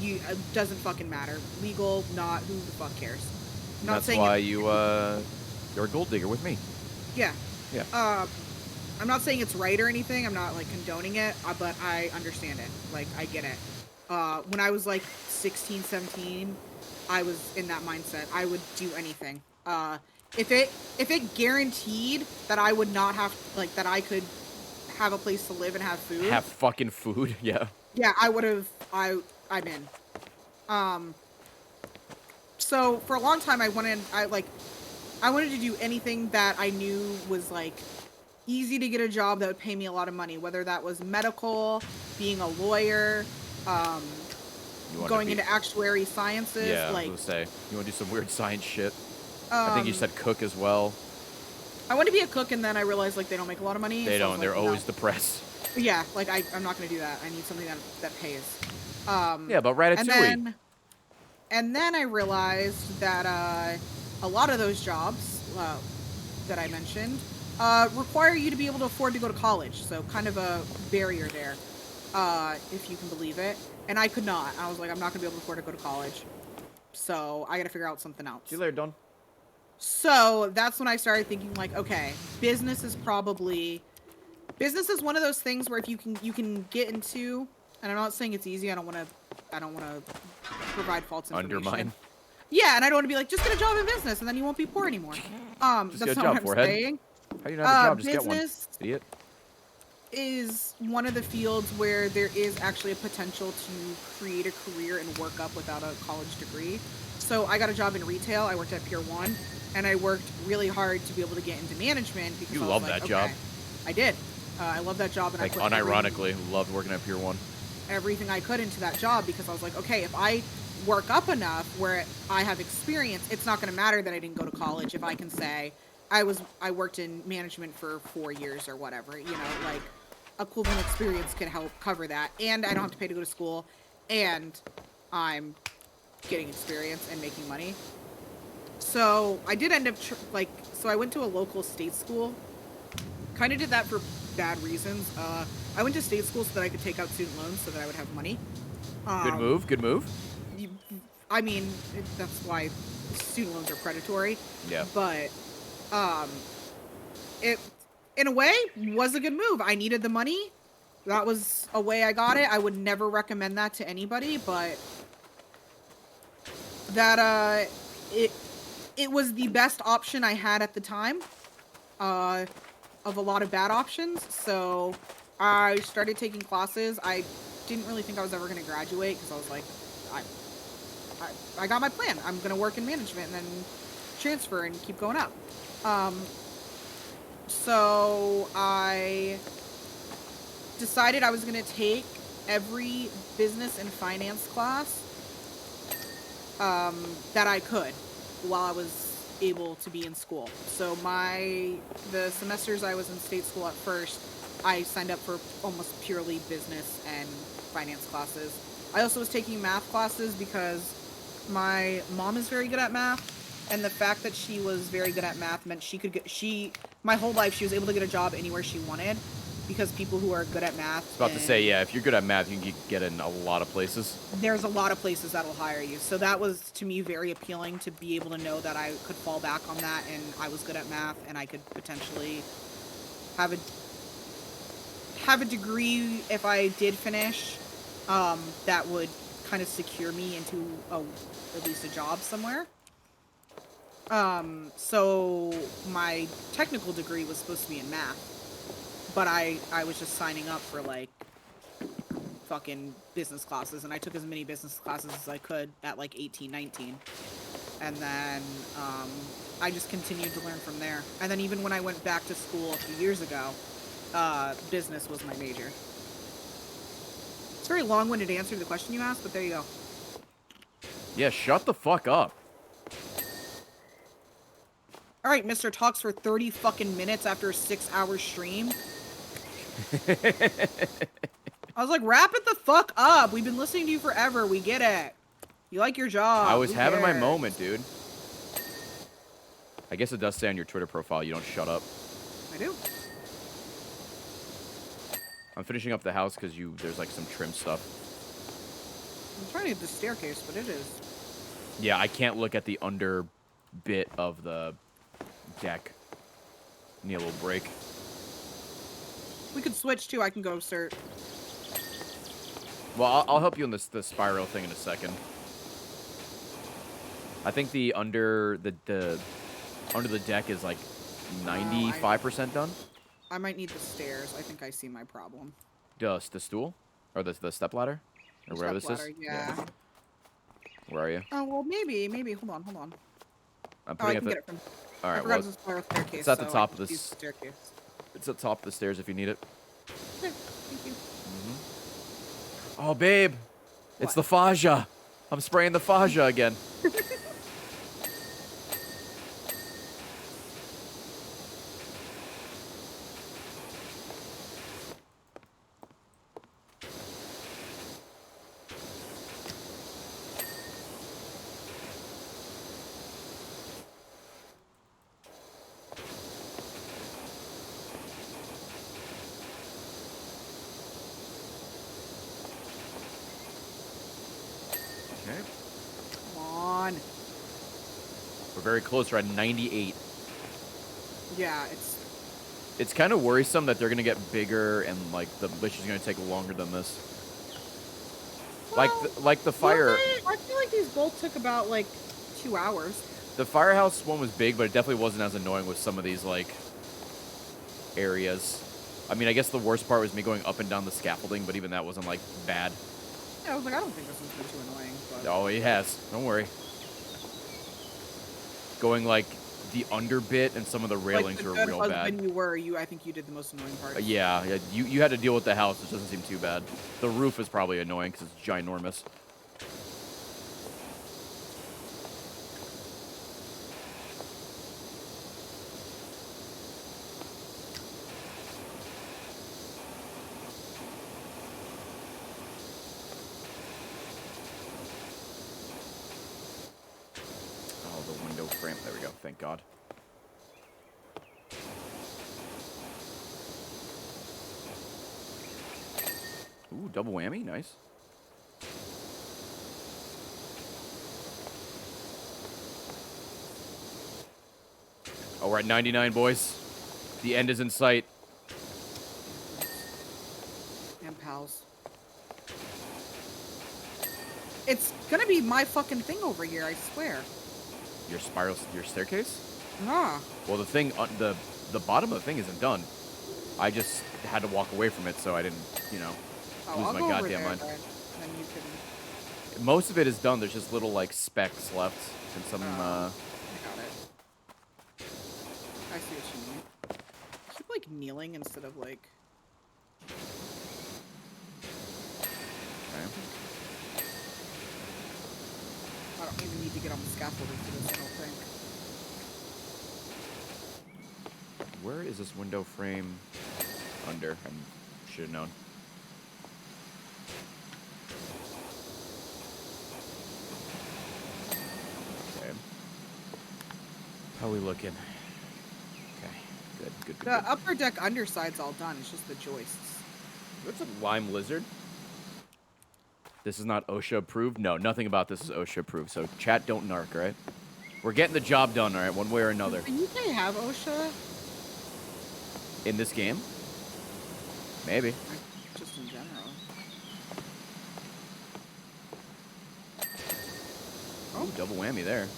It doesn't fucking matter. Legal, not, who the fuck cares? I'm not That's saying why it- you're a gold digger with me. Yeah. Yeah. I'm not saying it's right or anything. I'm not, like, condoning it, but I understand it. Like, I get it. When I was, like, 16, 17, I was in that mindset. I would do anything. If it guaranteed that I would not have, like, that I could have a place to live and have food. Have fucking food, yeah. Yeah, I would have, I'm in. So for a long time I wanted to do anything that I knew was, like, easy to get a job that would pay me a lot of money, whether that was medical, being a lawyer, going into actuary sciences. Yeah, like, I was gonna say, you want to do some weird science shit? I think you said cook as well. I want to be a cook, and then I realized, like, they don't make a lot of money. They so I don't. was They're like, always no. depressed. Yeah, like, I'm not going to do that. I need something that pays. Yeah, but Ratatouille. And then, And then I realized that a lot of those jobs that I mentioned require you to be able to afford to go to college. So kind of a barrier there, if you can believe it. And I could not. I was like, I'm not going to be able to afford to go to college. So I got to figure out something else. See you later, Don. So that's when I started thinking like, okay, business is one of those things where if you can get into, and I'm not saying it's easy. I don't want to provide false information. Undermine. Yeah, and I don't want to be like, just get a job in business and then you won't be poor anymore. Just That's get a not job, what I'm forehead. saying. How do you not have a job? Just business get one. Idiot. is one of the fields where there is actually a potential to create a career and work up without a college degree. So I got a job in retail. I worked at Pier 1, and I worked really hard to be able to get into management. Because You I was love like, that job. okay, I did. I love that job, and Like, I put unironically, loved working at Pier 1. everything I could into that job because I was like, okay, if I work up enough where I have experience, it's not going to matter that I didn't go to college if I can say I worked in management for 4 years or whatever, like equivalent experience can help cover that, and I don't have to pay to go to school, and I'm getting experience and making money. So I did end up so I went to a local state school. Kind of did that for bad reasons. I went to state school so that I could take out student loans so that I would have money. Good move. Good move. I mean, that's why student loans are predatory. Yeah. But it, in a way, was a good move. I needed the money. That was a way I got it. I would never recommend that to anybody, but that it was the best option I had at the time. Of a lot of bad options. So I started taking classes. I didn't really think I was ever going to graduate because I was like, I got my plan. I'm going to work in management and then transfer and keep going up. So I decided I was going to take every business and finance class that I could while I was able to be in school. So the semesters I was in state school at first, I signed up for almost purely business and finance classes. I also was taking math classes because my mom is very good at math, and the fact that she was very good at math meant my whole life she was able to get a job anywhere she wanted, because people who are good at math. I was about to say, yeah, if you're good at math, you can get in a lot of places. There's a lot of places that'll hire you. So that was, to me, very appealing to be able to know that I could fall back on that and I was good at math and I could potentially have a degree if I did finish that would kind of secure me into at least a job somewhere. So my technical degree was supposed to be in math. But I was just signing up for, like, fucking business classes, and I took as many business classes as I could at, like, 18, 19. And then, I just continued to learn from there. And then even when I went back to school a few years ago, business was my major. It's a very long-winded answer to the question you asked, but there you go. Yeah, shut the fuck up. Alright, Mr. Talks for 30 fucking minutes after a 6-hour stream. I was like, wrap it the fuck up. We've been listening to you forever. We get it. You like your job. I was Who having my cares? moment, dude. I guess it does say on your Twitter profile you don't shut up. I do. I'm finishing up the house because there's like some trim stuff. I'm trying to get the staircase, but it is. Yeah, I can't look at the under bit of the deck. Need a little break. We could switch too. I can go cert. Well, I'll help you on the spiral thing in a second. I think the under the deck is like 95% done. I might need the stairs. I think I see my problem. The stool or the step ladder or wherever this is. Yeah. Where are you? Oh well, maybe. Hold on. I'm Oh, I putting can get it from. All right. I forgot Well, it's a spiral staircase. it's at the so top I of can this. use the staircase. It's at the top of the stairs if you need it. Okay, thank you. Oh, babe, it's the Faja. I'm spraying the Faja again. Okay. Come on. We're very close. We're at 98. Yeah, It's kind of worrisome that they're gonna get bigger and like the mission is gonna take longer than this. well, Like the fire. I feel like these both took about like 2 hours. The firehouse one was big, but it definitely wasn't as annoying with some of these like areas. I mean, I guess the worst part was me going up and down the scaffolding, but even that wasn't like bad. Yeah, I was like, I don't think this has been too annoying. But... Oh, it has. Don't worry. Going like the under bit and some of the railings were real bad. Husband I think you did the most annoying part. Yeah, you had to deal with the house, which doesn't seem too bad. The roof is probably annoying because it's ginormous. Oh, the window frame. There we go. Thank God. Ooh, double whammy. Nice. Oh, we're at 99, boys. The end is in sight. And pals. It's gonna be my fucking thing over here, I swear. Your staircase? Ah. Well, the thing, the bottom of the thing isn't done. I just had to walk away from it, so I didn't, you know, lose I'll my go over goddamn there, mind. then you can... Most of it is done. There's just little like specks left and some. I got it. I see what you mean. I keep like kneeling instead of like... Okay. I don't even need to get on the scaffolding for this, I don't think. Where is this window frame? Under. I should have known. Okay. How are we looking? Okay. Good. The upper deck underside's all done, it's just the joists. What's a lime lizard? This is not OSHA approved? No, nothing about this is OSHA approved. So chat, don't narc, right? We're getting the job done, all right? One way or another. Does the UK have OSHA? In this game? Maybe. Just in general. Oh, double whammy there.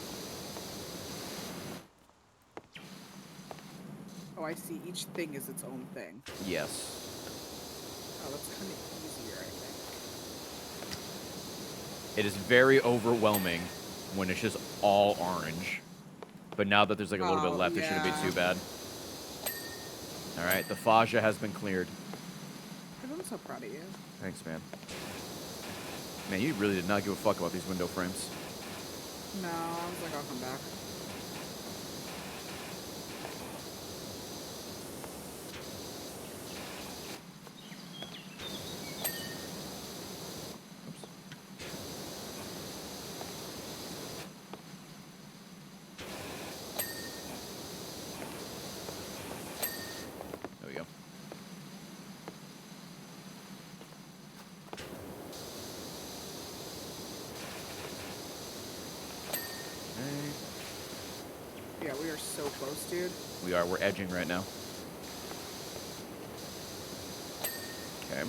Oh, I see. Each thing is its own thing. Yes. Oh, that's kind of easier, I think. It is very overwhelming when it's just all orange. But now that there's like a little bit left, it shouldn't be too bad. All right, the fascia has been cleared. I'm so proud of you. Thanks, man. Man, you really did not give a fuck about these window frames. No, I was like, I'll come back. There we go. Yeah, we are so close, dude. We are. We're edging right now. Okay.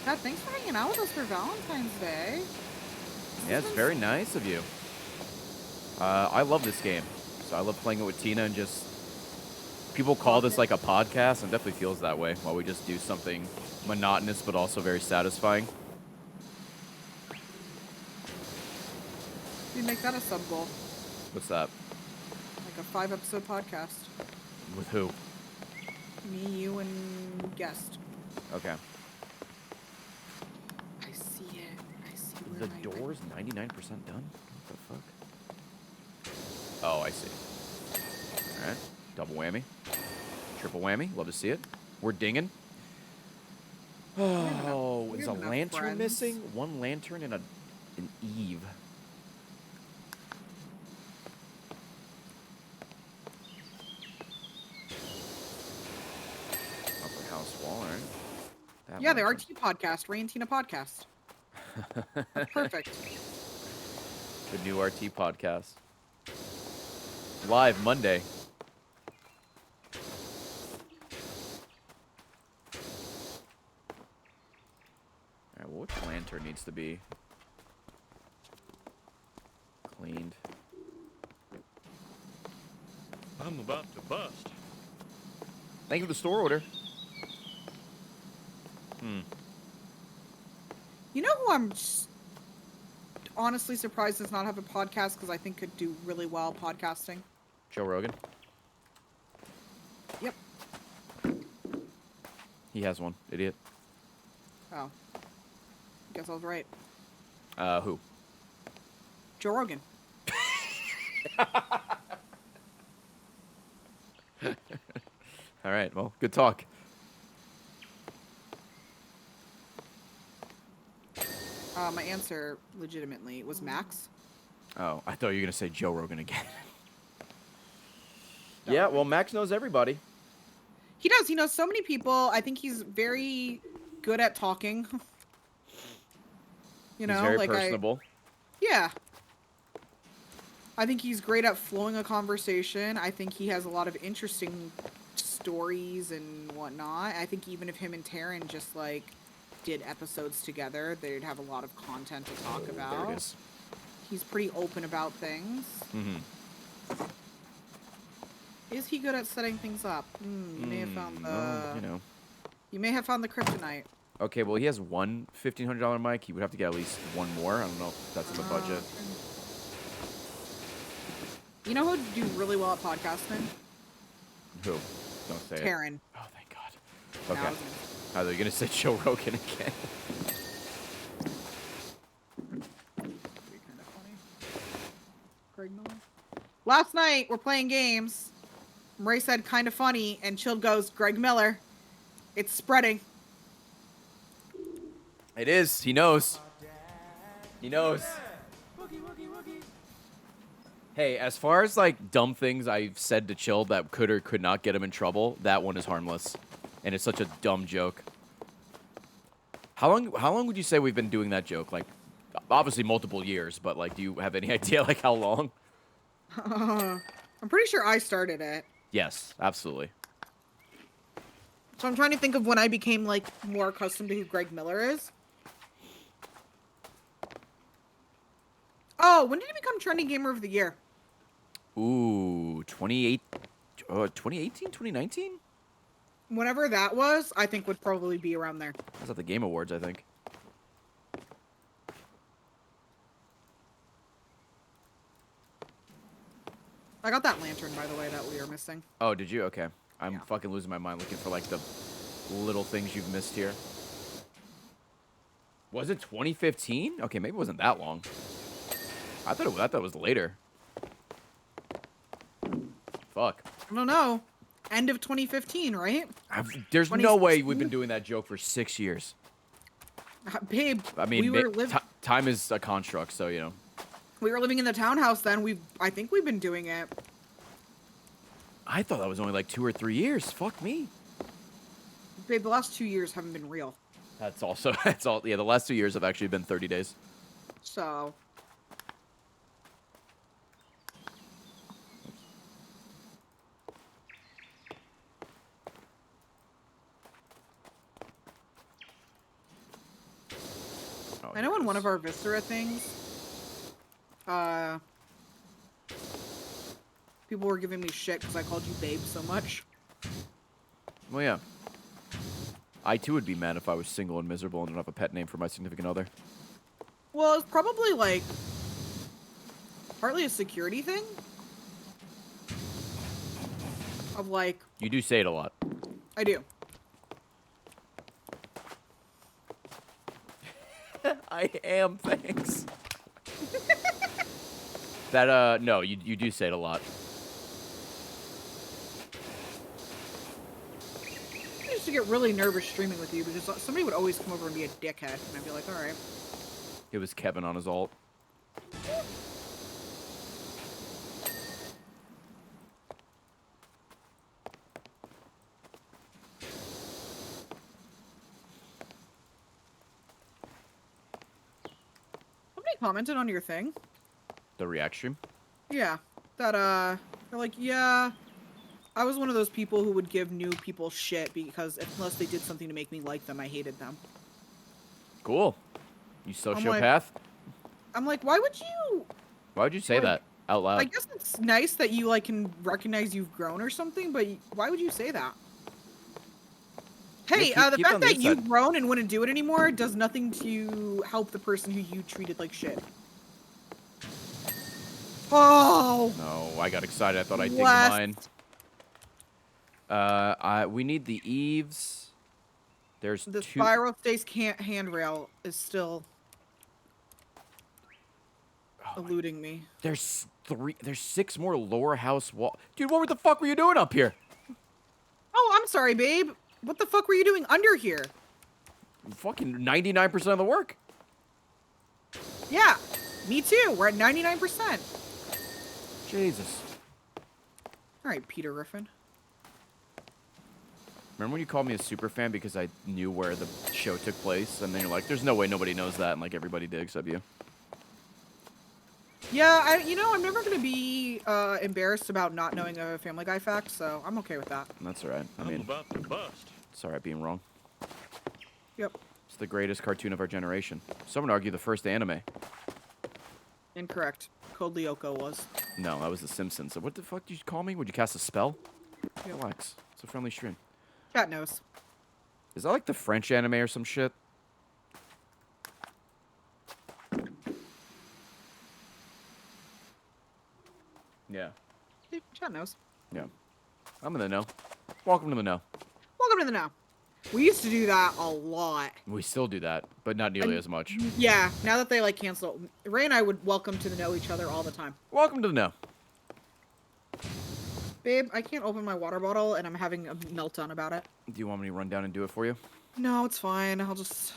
God, thanks for hanging out with us for Valentine's Day. Yeah, it's very nice of you. I love this game. So I love playing it with Tina and just... People call this like a podcast, and it definitely feels that way while we just do something monotonous but also very satisfying. You make that a sub goal. What's that? Like a 5-episode podcast. With who? Me, you, and guest. Okay. I see it. I see The where door's 99% done? What the fuck? Oh, I see. Alright. Double whammy. Triple whammy. Love to see it. We're dinging. Oh, is a have enough lantern friends. missing? One lantern and an Eve. house wall, alright. That Yeah, the works. RT podcast, Ray and Tina podcast. That's perfect. The new RT podcast. Live Monday. Alright, well, which lantern needs to be cleaned? I'm about to bust. Thank you for the store order. You know who I'm honestly surprised does not have a podcast because I think could do really well podcasting? Joe Rogan. Yep. He has one. Idiot. Oh. Guess I was right. Who? Joe Rogan. Alright, well, good talk. My answer, legitimately, was Max. Oh, I thought you were going to say Joe Rogan again. No. Yeah, well, Max knows everybody. He does. He knows so many people. I think he's very good at talking. You know, He's very like personable. yeah. I think he's great at flowing a conversation. I think he has a lot of interesting stories and whatnot. I think even if him and Taryn just like did episodes together, they'd have a lot of content to talk about. There it is. He's pretty open about things. Mm-hmm. Is he good at setting things up? You may have found the. Well, you know. You may have found the kryptonite. Okay, well, he has one $1,500 mic. He would have to get at least one more. I don't know if that's in the budget. You know who would do really well at podcasting? Who? Don't say it. Taryn. Oh, thank God. No, Okay. I was gonna- I thought you were going to say Joe Rogan again. That'd be kind of funny. Greg Miller. Last night, we're playing games. Ray said kind of funny, and Chilled goes, Greg Miller. It's spreading. It is. He knows. He knows. Hey, as far as like dumb things I've said to Chill that could or could not get him in trouble, that one is harmless, and it's such a dumb joke. How long would you say we've been doing that joke? Like, obviously multiple years, but like, do you have any idea like how long? I'm pretty sure I started it. Yes, absolutely. So I'm trying to think of when I became like more accustomed to who Greg Miller is. Oh, when did he become trending gamer of the year? Ooh, 2018, 2019? Whenever that was, I think would probably be around there. That's at the Game Awards, I think. I got that lantern, by the way, that we were missing. Oh, did you? Okay. I'm Yeah. fucking losing my mind looking for like the little things you've missed here. Was it 2015? Okay, maybe it wasn't that long. I thought it was later. Fuck. I don't know. End of 2015, right? There's no way we've 2016? been doing that joke for 6 years. Babe, I mean, we were time is a construct, so you know. we were living in the townhouse then. I think we've been doing it. I thought that was only like 2 or 3 years. Fuck me. Babe, the last 2 years haven't been real. That's also that's all. Yeah, the last 2 years have actually been 30 days. So, Oh, I know in one of our Viscera things, people were giving me shit because I called you babe so much. Well, yeah. I too would be mad if I was single and miserable and didn't have a pet name for my significant other. Well, it's probably like partly a security thing of like, You do say it a lot. I do. I am, thanks. That, no, you do say it a lot. I used to get really nervous streaming with you because somebody would always come over and be a dickhead, and I'd be like, all right. It was Kevin on his alt. commented on your thing? The react stream? Yeah. That, they're like, yeah, I was one of those people who would give new people shit because unless they did something to make me like them, I hated them. Cool. You sociopath? I'm like, why would you? Why would you say like, that out loud? I guess it's nice that you, like, can recognize you've grown or something, but why would you say that? Hey, keep the it on fact the that you've inside. grown and wouldn't do it anymore does nothing to help the person who you treated like shit. Oh! No, I got excited. I thought I'd take West. mine. We need the eaves. There's The two. spiral stays handrail is still eluding me. There's 6 more lower house wall. Dude, what the fuck were you doing up here? Oh, I'm sorry, babe. What the fuck were you doing under here? Fucking 99% of the work. Yeah, me too. We're at 99%. Jesus. All right, Peter Griffin. Remember when you called me a super fan because I knew where the show took place? And then you're like, there's no way nobody knows that. And like everybody did except you. Yeah, I'm never going to be embarrassed about not knowing a Family Guy fact, so I'm okay with that. That's all right. I I'm mean, about to bust. it's all right being wrong. Yep. It's the greatest cartoon of our generation. Some would argue the first anime. Incorrect. Code Lyoko was. No, that was The Simpsons. So what the fuck did you call me? Would you cast a spell? Yep. Relax. It's a friendly stream. Chat knows. Is that like the French anime or some shit? Yeah. Chat knows. Yeah. I'm in the know. Welcome to the know. Welcome to the know. We used to do that a lot. We still do that, but not nearly as much. Yeah, now that they like cancel, Ray and I would welcome to the know each other all the time. Welcome to the know. Babe, I can't open my water bottle and I'm having a meltdown about it. Do you want me to run down and do it for you? No, it's fine. I'll just...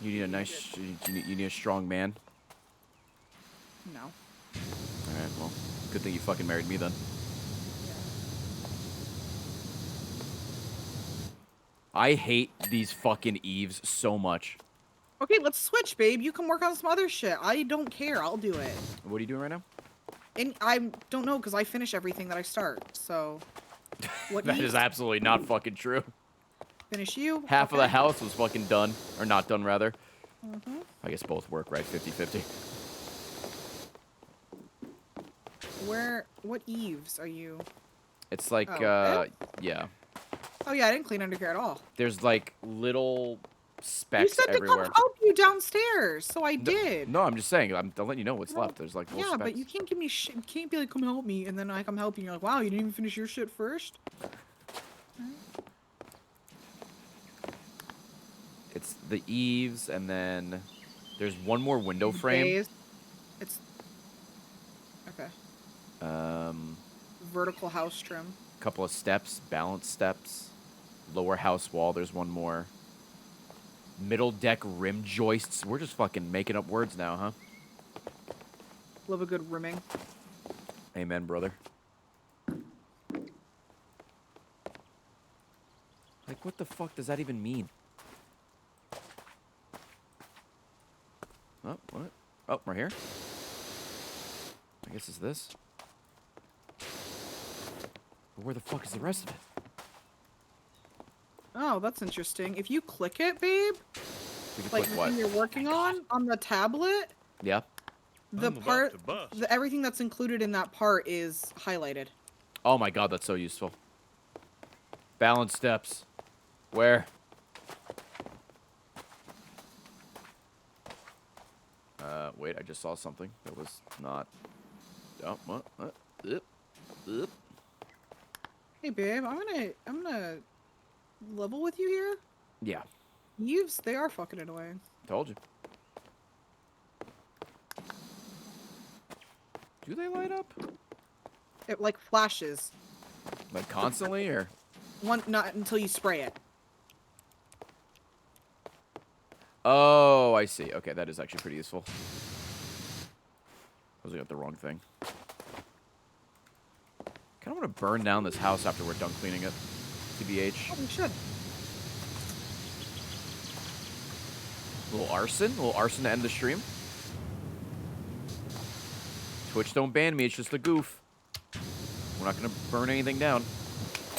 You need a nice... You need a strong man? No. Alright, well, good thing you fucking married me then. I hate these fucking eaves so much. Okay, let's switch, babe. You can work on some other shit. I don't care. I'll do it. What are you doing right now? And I don't know, because I finish everything that I start, so... What That you is absolutely not fucking true. finish you? Half of Okay. the house was fucking done. Or not done, rather. Mm-hmm. I guess both work, right? 50-50. What eaves are you... It's like, Oh, yeah. Oh yeah, I didn't clean under here at all. There's like little You specks said everywhere. to come help you downstairs, so I did. No, I'm just saying. I'm letting you know what's No. left. There's like little Yeah, specks. but you can't give me shit. You can't be like, come help me, and then I come help you. You're like, wow, you didn't even finish your shit first? It's the eaves, and then there's one more window frame. Days. It's... Okay. Vertical house trim. Couple of steps, balance steps. Lower house wall, there's one more. Middle deck rim joists. We're just fucking making up words now, huh? Love a good rimming. Amen, brother. Like, what the fuck does that even mean? Oh, what? Oh, right here? I guess it's this. But where the fuck is the rest of it? Oh, that's interesting. If you click it, babe, We can like click the what? thing you're working on the tablet, Yeah? the I'm about part, to bust. everything that's included in that part is highlighted. Oh my god, that's so useful. Balance steps. Where? Wait, I just saw something that was not... Oh, what? Oop. Hey, babe, I'm gonna level with you here. Yeah, Eaves, they are fucking annoying. told you. Do they light up? It like flashes. Like constantly, or? Not until you spray it. Oh, I see. Okay, that is actually pretty useful. I was looking at the wrong thing. Kind of want to burn down this house after we're done cleaning it. TBH. Oh, we should. A little arson to end the stream. Twitch don't ban me. It's just a goof. We're not gonna burn anything down.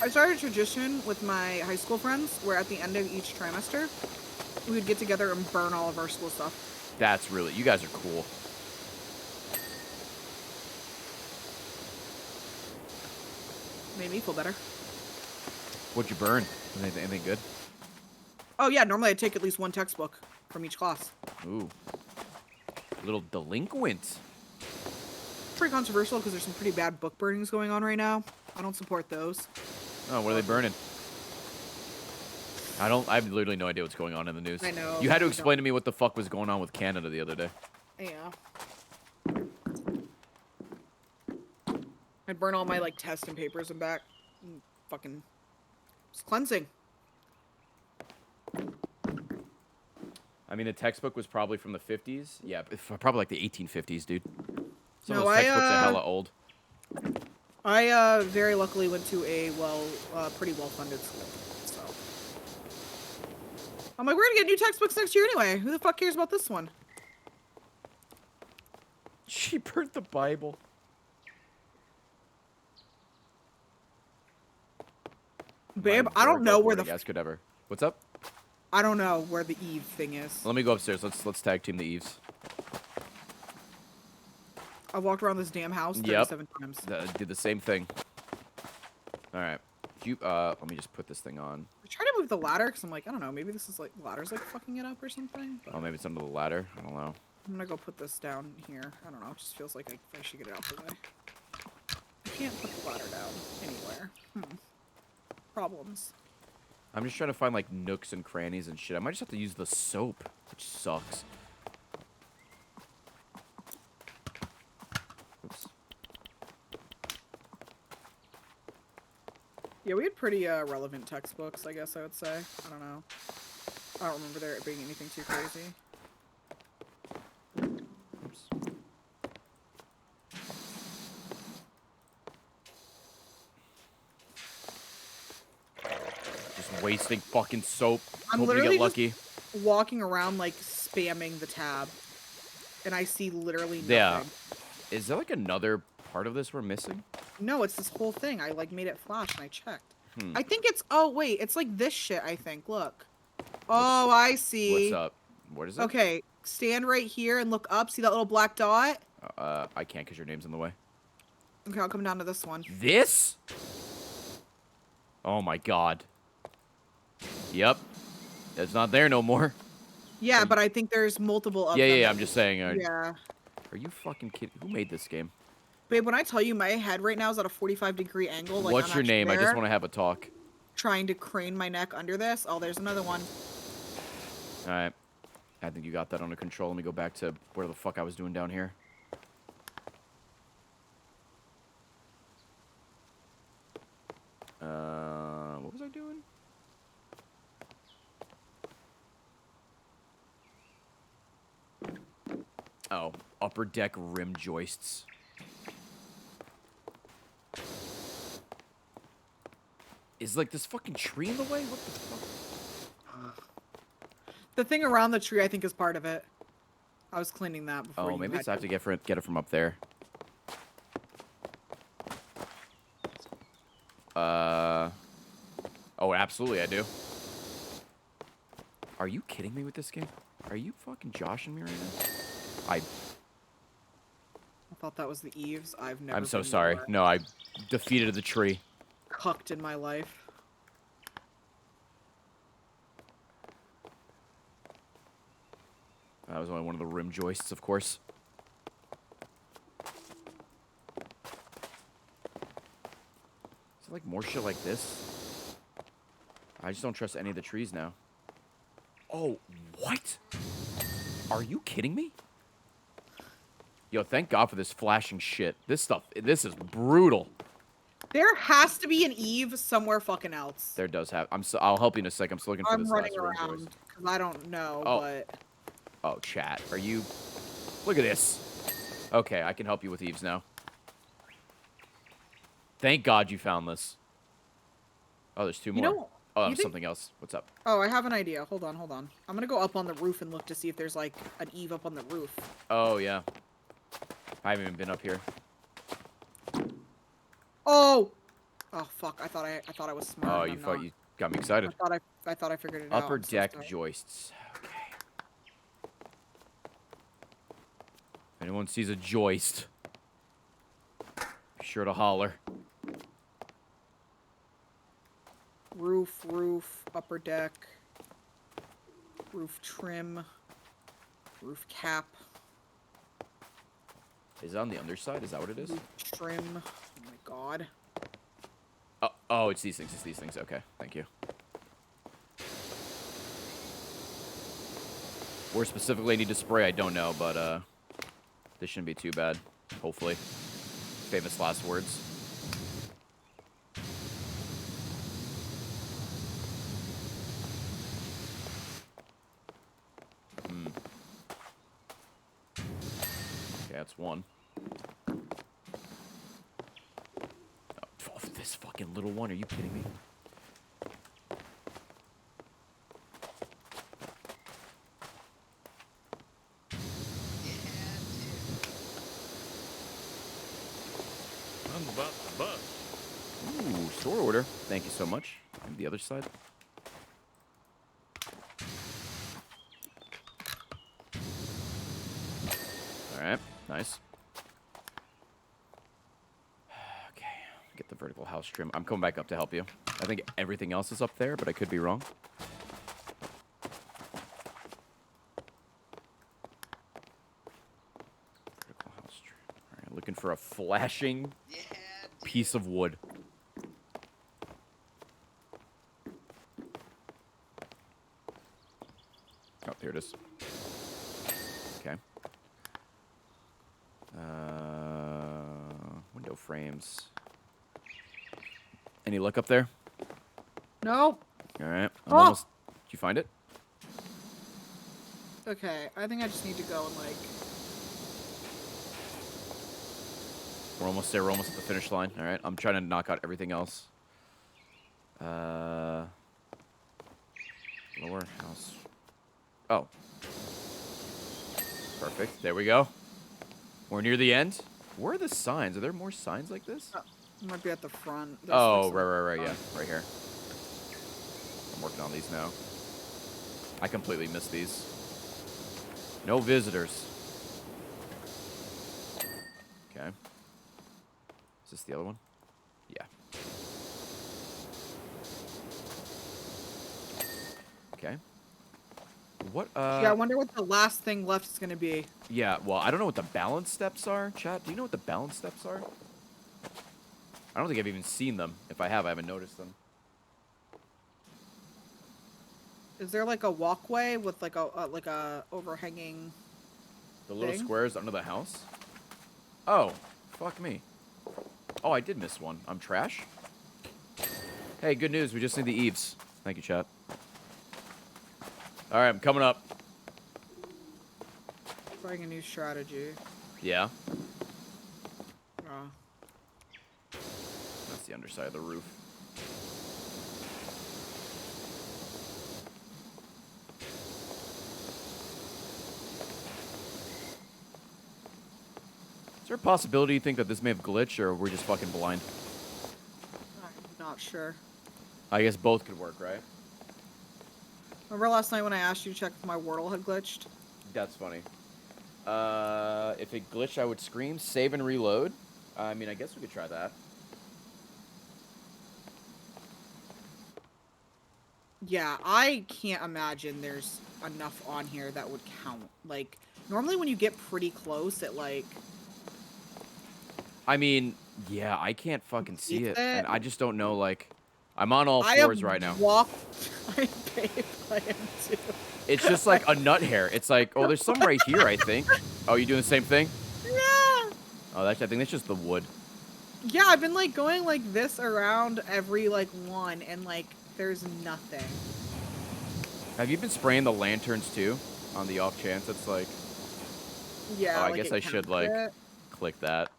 I started a tradition with my high school friends where at the end of each trimester, we would get together and burn all of our school stuff. That's really... You guys are cool. Made me feel better. What'd you burn? Anything good? Oh yeah, normally I take at least one textbook from each class. Ooh. Little delinquent. Pretty controversial because there's some pretty bad book burnings going on right now. I don't support those. Oh, what are they burning? I have literally no idea what's going on in the news. I know. You had to explain to me what the fuck was going on with Canada the other day. Yeah. I'd burn all my like tests and papers and back. Fucking it's cleansing. I mean, the textbook was probably from the 50s. Yeah, probably like the 1850s, dude. Some of No, those textbooks are hella old. I very luckily went to a pretty well-funded school. So I'm like, we're gonna get new textbooks next year anyway. Who the fuck cares about this one? She burnt the Bible. Babe, I don't know where the guys could ever. What's up? I don't know where the Eve thing is. Let me go upstairs. Let's tag team the Eves. I walked around this damn house Yep. 37 times. Did the same thing. All right. Let me just put this thing on. I tried to move the ladder because I'm like, I don't know, maybe this is like the ladder's like fucking it up or something. But Oh, maybe it's under the ladder. I don't know. I'm gonna go put this down here. I don't know. It just feels like I should get it out the way. I can't put the ladder down anywhere. Problems. I'm just trying to find like nooks and crannies and shit. I might just have to use the soap, which sucks. Oops. Yeah, we had pretty relevant textbooks, I guess I would say. I don't know. I don't remember there being anything too crazy. Oops. Just wasting fucking soap. I'm Hoping to literally get lucky. just walking around like spamming the tab, and I see literally nothing. Yeah. Is there like another part of this we're missing? No, it's this whole thing. I like made it flash and I checked. Hmm. I think it's. Oh wait, it's like this shit. I think. Look. Oh, I see. What's up? What is it? Okay, stand right here and look up. See that little black dot? I can't because your name's in the way. Okay, I'll come down to this one. This? Oh my god. Yep. It's not there no more. Yeah, but I think there's multiple of Yeah, them. yeah, I'm just saying. Yeah. Are you fucking kidding? Who made this game? Babe, when I tell you my head right now is at a 45-degree angle, like What's I'm your actually name? I just there, want to have a talk. trying to crane my neck under this. Oh, there's another one. Alright. I think you got that under control. Let me go back to where the fuck I was doing down here. What was I doing? Oh, upper deck rim joists. Is like this fucking tree in the way? What the fuck? The thing around the tree, I think, is part of it. I was cleaning that before. Oh, you maybe had it's I have to get it from up there. Oh, absolutely I do. Are you kidding me with this game? Are you fucking joshing me right now? I thought that was the eaves. I've never. I'm so been sorry. more No, I defeated the tree. cucked in my life. That was only one of the rim joists, of course. Is it like more shit like this? I just don't trust any of the trees now. Oh, what? Are you kidding me? Yo, thank God for this flashing shit. This is brutal. There has to be an Eve somewhere fucking else. There does have. I'll help you in a sec. I'm still looking for I'm this running last rim around joist. because I don't know, Oh. but Oh, chat. Are you... Look at this. Okay, I can help you with Eves now. Thank God you found this. Oh, there's two more. know, Oh, that you was think- something else. What's up? oh, I have an idea. Hold on, hold on. I'm gonna go up on the roof and look to see if there's like an Eve up on the roof. Oh, yeah. I haven't even been up here. Oh! Oh fuck! I thought I was smart. Oh, and you I'm thought not. you got me excited. I thought I figured it out. Upper I'm so deck sorry. joists. Okay. If anyone sees a joist, be sure to holler. Roof, upper deck, roof trim, roof cap, Is it on the underside? Is that what it is? roof trim. Oh my god. Oh, it's these things. It's these things. Okay, thank you. Where specifically I need to spray, I don't know, but this shouldn't be too bad. Hopefully. Famous last words. Okay, that's one. Oh, this fucking little one. Are you kidding me? I'm about to bust. Ooh, store order. Thank you so much. And the other side. Alright, nice. Okay, get the vertical house trim. I'm coming back up to help you. I think everything else is up there, but I could be wrong. Vertical house trim. Alright, looking for a flashing Yeah, dude. piece of wood. Oh, here it is. Okay. Window frames. Any luck up there? Nope. All right. I'm Oh! almost. Did you find it? Okay, I think I just need to go and like. We're almost there. We're almost at the finish line. All right. I'm trying to knock out everything else. Lower house. Oh. Perfect. There we go. We're near the end. Where are the signs? Are there more signs like this? It might be at the front. There's, Oh, like, some- right. Yeah, right here. I'm working on these now. I completely missed these. No visitors. Okay. Is this the other one? Yeah. Okay. What, Yeah, I wonder what the last thing left is gonna be. Yeah, well, I don't know what the balance steps are. Chat, do you know what the balance steps are? I don't think I've even seen them. If I have, I haven't noticed them. Is there like a walkway with like a overhanging? The little Thing? squares under the house? Oh, fuck me. Oh, I did miss one. I'm trash? Hey, good news. We just need the eaves. Thank you, chat. All right, I'm coming up. Trying a new strategy. Yeah, Oh. that's the underside of the roof. Is there a possibility you think that this may have glitched, or we're just fucking blind? I'm not sure. I guess both could work, right? Remember last night when I asked you to check if my Wordle had glitched? That's funny. If it glitched, I would scream, save and reload. I mean, I guess we could try that. Yeah, I can't imagine there's enough on here that would count. Like, normally when you get pretty close, it like... I mean, yeah, I can't fucking see Is it. it? And I just don't know, like... I'm on all I fours have right now. I am too. It's just like a nut hair. It's like, oh, there's some right here, I think. Oh, you doing the same thing? Yeah! Oh, I think that's just the wood. Yeah, I've been like going like this around every like one, and like there's nothing. Have you been spraying the lanterns too? On the off chance it's like... Yeah, Oh, I like, guess it I should, counts like, it. click that.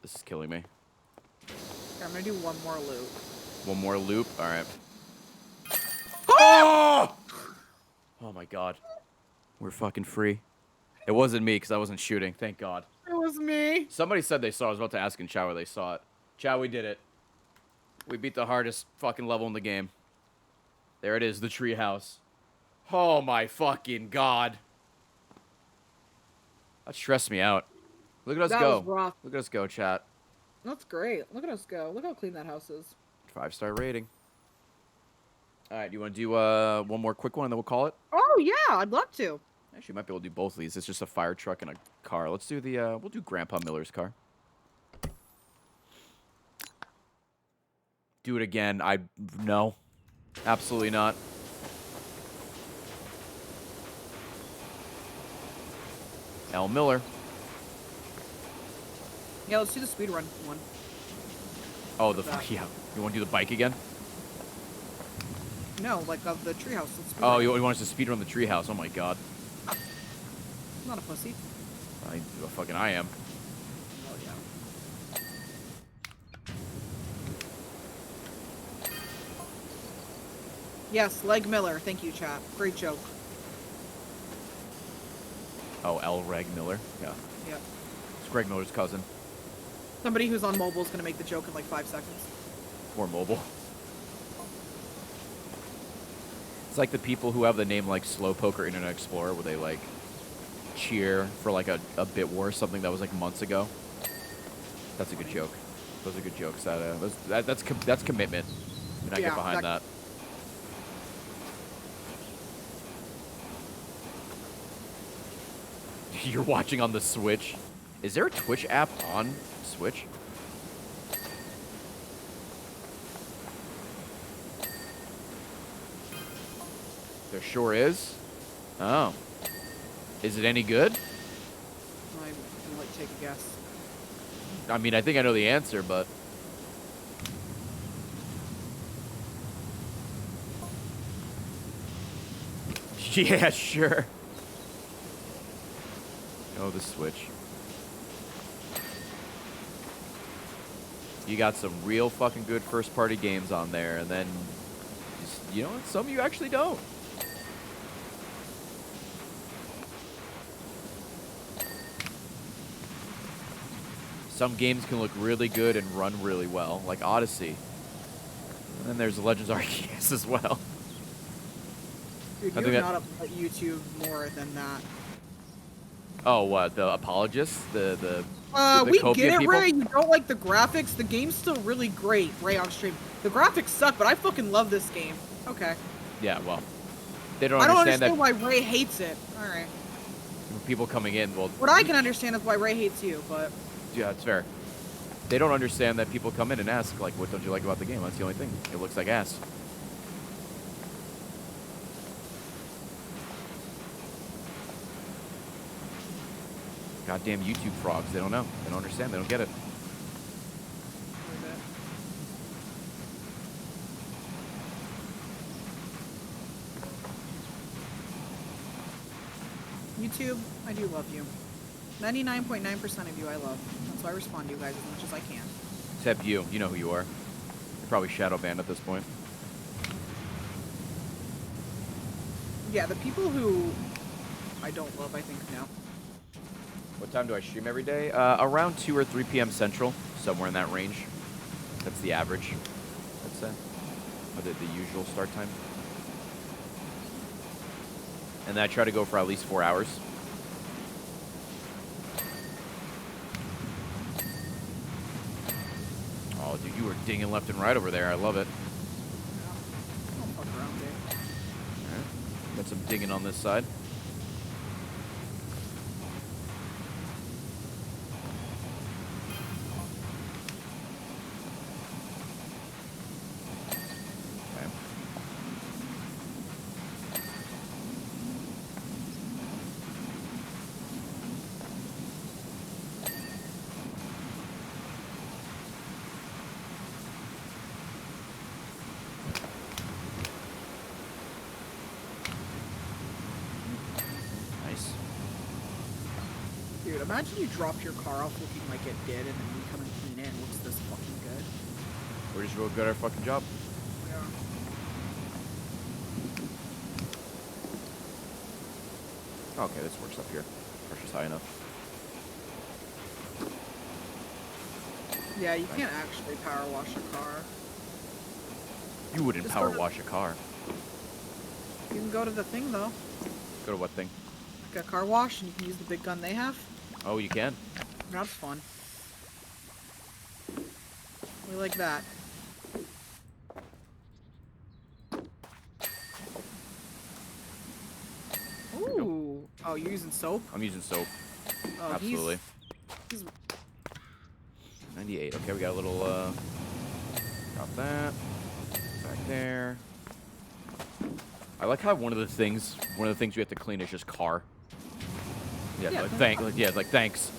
This is killing me. Okay, I'm gonna do one more loop. One more loop? Alright. Oh! Oh my god. We're fucking free. It wasn't me because I wasn't shooting. Thank God. It was me. Somebody said they saw it. I was about to ask in chat where they saw it. Chat, we did it. We beat the hardest fucking level in the game. There it is, the treehouse. Oh my fucking God. That stressed me out. Look at us That go. was rough. Look at us go, chat. That's great. Look at us go. Look how clean that house is. 5-star rating. All right, you want to do one more quick one and then we'll call it? Oh yeah, I'd love to. Actually, might be able to do both of these. It's just a fire truck and a car. Let's do the, we'll do Grandpa Miller's car. Do it again. No. Absolutely not. L. Miller. Yeah, let's do the speed run one. Oh, yeah. You want to do the bike again? No, like of the treehouse. Let's speed Oh, run. you want us to speedrun the treehouse? Oh my God. I'm not a pussy. I am. Oh yeah. Yes, Leg Miller. Thank you, chat. Great joke. Oh, L. Reg Miller. Yeah. Yep. It's Greg Miller's cousin. Somebody who's on mobile is gonna make the joke in like 5 seconds. Or mobile. It's like the people who have the name like Slowpoke or Internet Explorer where they like cheer for like a bit war or something that was like months ago. That's a good joke. Those are good jokes. That's commitment. And I get behind that. You're watching on the Switch. Is there a Twitch app on Switch? There sure is. Oh. Is it any good? I'm gonna like take a guess. I mean, I think I know the answer, but... Yeah, sure. Oh, the Switch. You got some real fucking good first-party games on there, and then, just, you know, some you actually don't. Some games can look really good and run really well, like Odyssey. And then there's Legends Arceus as well. Dude, you're not up at YouTube more than that. Oh, what? The apologists? The We Copia get it, people? Ray. You don't like the graphics. The game's still really great, Ray, on stream. The graphics suck, but I fucking love this game. Okay. Yeah, well, they don't I don't understand understand why Ray hates it. All right. that people coming in, well... What I can understand is why Ray hates you, but... Yeah, it's fair. They don't understand that people come in and ask, like, what don't you like about the game? That's the only thing. It looks like ass. Goddamn YouTube frogs. They don't know. They don't understand. They don't get it. YouTube, I do love you. 99.9% of you I love. That's why I respond to you guys as much as I can. Except you. You know who you are. You're probably shadow banned at this point. Yeah, the people who I don't love, I think, no. What time do I stream every day? Around 2 or 3 p.m. Central. Somewhere in that range. That's the average, I'd say. Or the usual start time. And then I try to go for at least 4 hours. Oh, dude, you were dinging left and right over there. I love it. Yeah. Don't fuck around, dude. All right. Got some dinging on this side. Okay. Nice. Dude, imagine you drop your car off looking like it did, and then we come and clean it and it looks this fucking good. We're just real good at our fucking job. Yeah. Okay, this works up here. Pressure's high enough. Yeah, you can't actually power wash a car. You wouldn't Just power go to- wash a car. You can go to the thing though, Go to what thing? like a car wash, and you can use the big gun they have. Oh, you can. That's fun. We like that. Ooh. Oh, you're using soap? I'm using soap. Oh, Absolutely. He's 98. Okay, we got a little, got that. Back there. I like how one of the things we have to clean is just car. Yeah, Yeah, like thanks.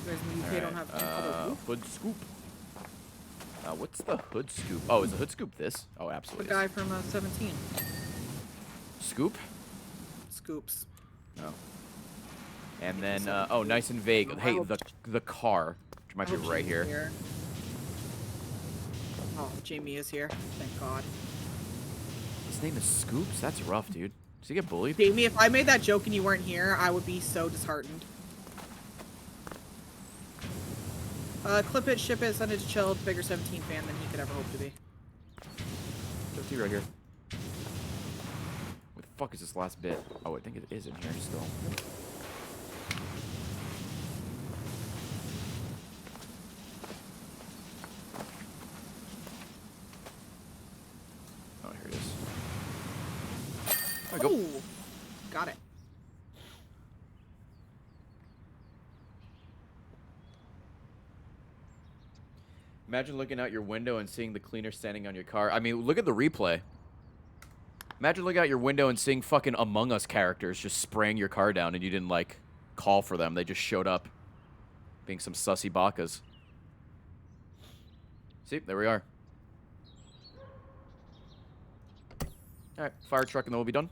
You guys in the UK don't have other roof? hood scoop. What's the hood scoop? Oh, is the hood scoop this? Oh, The absolutely. guy from 17. Scoop? Scoops. No. And then, oh, nice and vague. I Hey, hope- the car, which might I be hope right Jamie's here. Oh, Jamie is here. Thank God. His name is Scoops? That's rough, dude. Does he get bullied? Jamie, if I made that joke and you weren't here, I would be so disheartened. Clip it, ship it, send it to Chilled, bigger 17 fan than he could ever hope to be. Just see right here. What the fuck is this last bit? Oh, I think it is in here still. Oh, here it is. There we go. Ooh, got it. Imagine looking out your window and seeing the cleaner standing on your car. I mean, look at the replay. Imagine looking out your window and seeing fucking Among Us characters just spraying your car down and you didn't, like, call for them. They just showed up being some sussy bakas. See, there we are. Alright, fire truck and then we'll be done.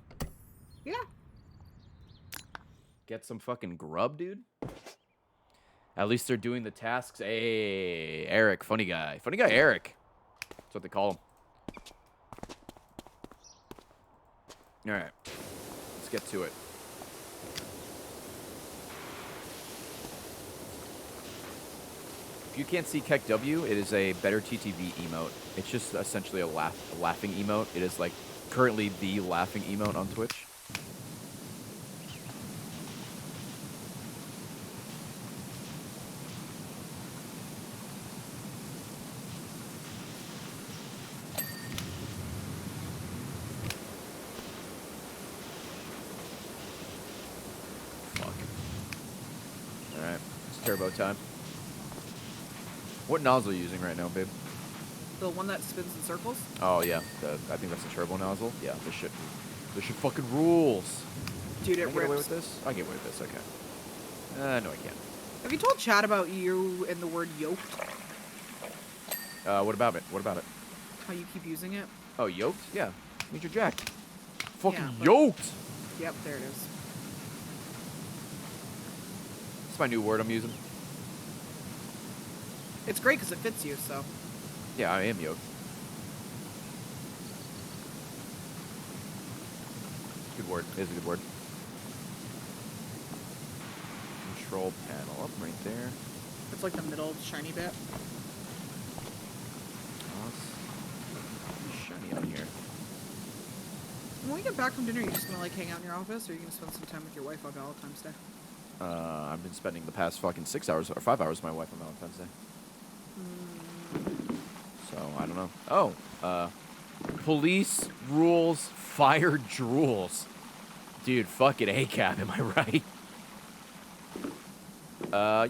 Yeah. Get some fucking grub, dude. At least they're doing the tasks. Hey, Eric, funny guy. Funny guy Eric. That's what they call him. Alright. Let's get to it. If you can't see Keck W, it is a better TTV emote. It's just essentially a laughing emote. It is like currently the laughing emote on Twitch. Turbo time. What nozzle are you using right now, babe? The one that spins in circles? Oh yeah, I think that's the turbo nozzle. Yeah, this shit fucking rules. Dude, Can it I get away with rips. this? I can get away with this. Okay. No, I can't. Have you told Chad about you and the word yoked? What about it? What about it? How you keep using it? Oh, yoked? Yeah. Means you're jacked. Fucking Yeah, but- yoked. Yep, there it is. It's my new word I'm using. It's great because it fits you, so. Yeah, I am yoked. Good word. It is a good word. Control panel up right there. It's like the middle shiny bit. Oh, it's shiny on here. When we get back from dinner, you just gonna like hang out in your office, or are you gonna spend some time with your wife on Valentine's Day? I've been spending the past fucking 6 hours or 5 hours with my wife on Valentine's Day. So, I don't know. Oh, police rules, fire drools. Dude, fucking ACAB, am I right?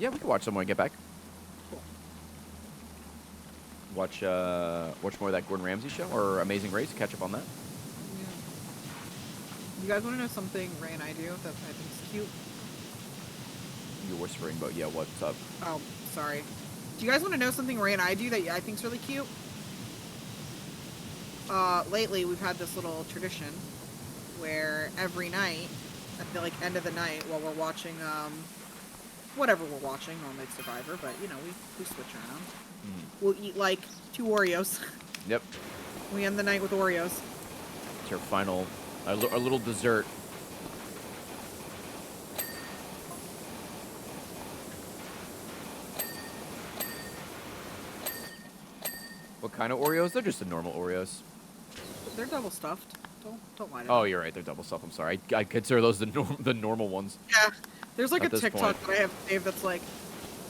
Yeah, we can watch some when I get back. Cool. Watch more of that Gordon Ramsay show or Amazing Race, catch up on that. Yeah. You guys want to know something Ray and I do that I think is cute? You're whispering, but yeah, what's up? Oh, sorry. Do you guys want to know something Ray and I do that I think's really cute? Lately we've had this little tradition where every night, at the end of the night, while we're watching whatever we're watching, normally it's Survivor, but you know we switch around. we'll eat like 2 Oreos. Yep. We end the night with Oreos. It's your final, our little dessert. What kind of Oreos? They're just the normal Oreos. They're double stuffed. Don't lie to Oh, me. you're right. They're double stuff. I'm sorry. I consider those the normal ones. Yeah. There's like At a this TikTok point. that I have saved that's like,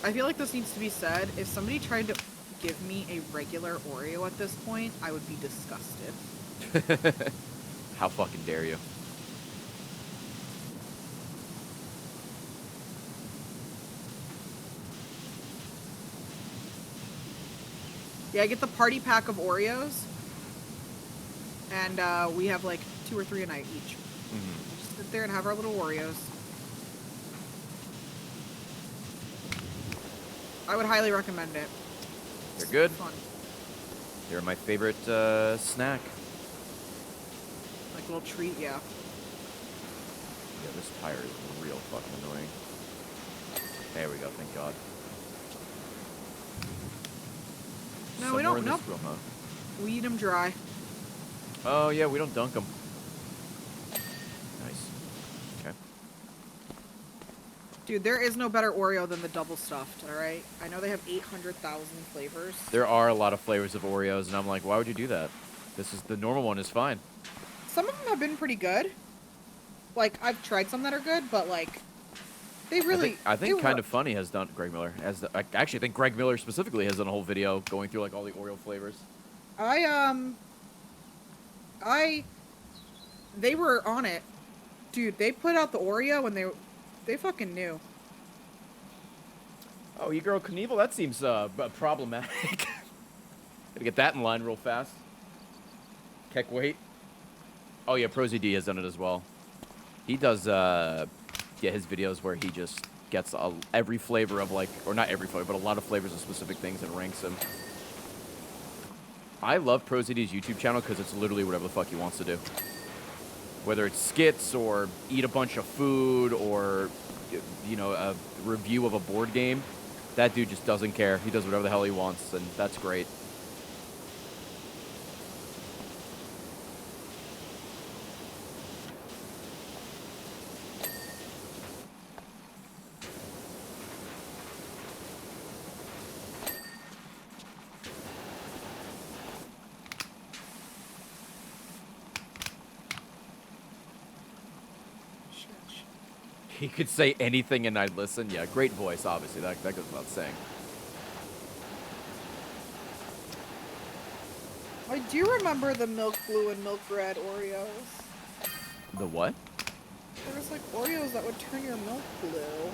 I feel like this needs to be said. If somebody tried to give me a regular Oreo at this point, I would be disgusted. How fucking dare you? Yeah, I get the party pack of Oreos, and we have like 2 or 3 a night each. Mm-hmm. Just sit there and have our little Oreos. I would highly recommend it. They're good. Fun. They're my favorite snack. Like a little treat, yeah. Yeah, this tire is real fucking annoying. There we go. Thank God. No, we Somewhere don't. in Nope. this room, huh? We eat them dry. Oh yeah, we don't dunk them. Nice. Okay. Dude, there is no better Oreo than the double stuffed, alright? I know they have 800,000 flavors. There are a lot of flavors of Oreos, and I'm like, why would you do that? This is the normal one is fine. Some of them have been pretty good. Like, I've tried some that are good, but like, they really. I think they Kind were- of Funny has done Greg Miller. I actually think Greg Miller specifically has done a whole video going through like all the Oreo flavors. They were on it. Dude, they put out the Oreo and they fucking knew. Oh, you girl Knievel? That seems problematic. Gotta get that in line real fast. Keck wait. Oh yeah, ProZD has done it as well. He does his videos where he just gets every flavor of like, or not every flavor, but a lot of flavors of specific things and ranks them. I love ProZD's YouTube channel because it's literally whatever the fuck he wants to do. Whether it's skits or eat a bunch of food or, you know, a review of a board game, that dude just doesn't care. He does whatever the hell he wants, and that's great. He could say anything and I'd listen. Yeah, great voice, obviously. That goes without saying. I do remember the milk blue and milk red Oreos. The what? There was like Oreos that would turn your milk blue.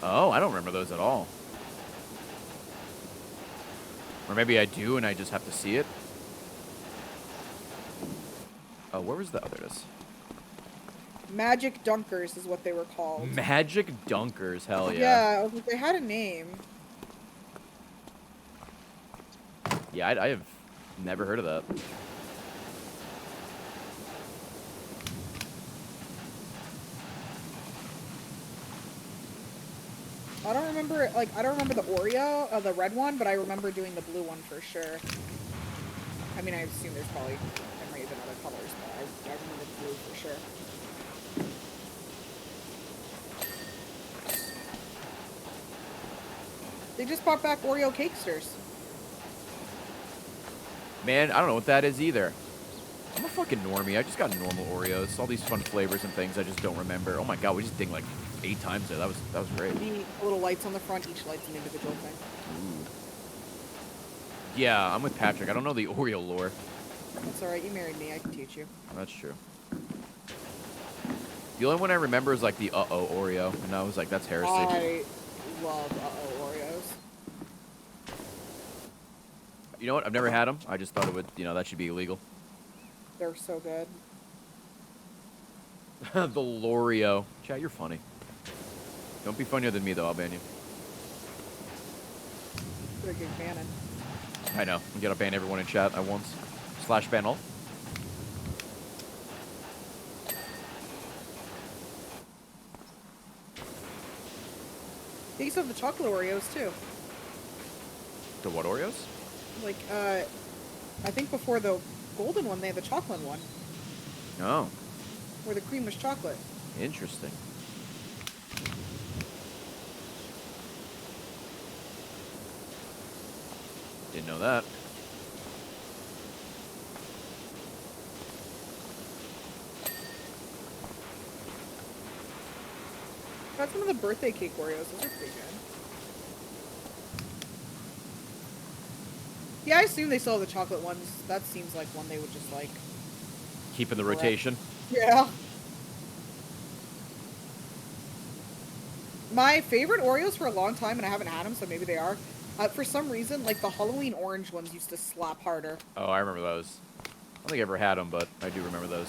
Oh, I don't remember those at all. Or maybe I do and I just have to see it. Oh, where was the others? Magic Dunkers is what they were called. Magic Dunkers, hell yeah. Yeah, I was like, they had a name. Yeah, I have never heard of that. I don't remember, like, I don't remember the Oreo, the red one, but I remember doing the blue one for sure. I mean, I assume there's probably, there might have been other colors, but I remember the blue for sure. They just brought back Oreo Cakesters. Man, I don't know what that is either. I'm a fucking normie. I just got normal Oreos. All these fun flavors and things I just don't remember. Oh my god, we just dinged like 8 times there. That was great. The little lights on the front, each light's an individual thing. Ooh. Yeah, I'm with Patrick. I don't know the Oreo lore. That's alright, you married me, I can teach you. That's true. The only one I remember is like the uh-oh Oreo, and I was like, that's heresy. I love uh-oh Oreos. You know what? I've never had them. I just thought it would, you know, that should be illegal. They're so good. The L'Oreo. Chat, you're funny. Don't be funnier than me, though. I'll ban you. They're good banning. I know. I'm gonna ban everyone in chat at once. / ban all. They used to have the chocolate Oreos too. To what Oreos? Like, I think before the golden one, they had the chocolate one, Oh, where the cream was chocolate. interesting. Didn't know that. Got some of the birthday cake Oreos. Those are pretty good. Yeah, I assume they still have the chocolate ones. That seems like one they would just like. Keeping the Correct. rotation. Yeah. My favorite Oreos for a long time, and I haven't had them, so maybe they are. For some reason, like the Halloween orange ones used to slap harder. Oh, I remember those. I don't think I ever had them, but I do remember those.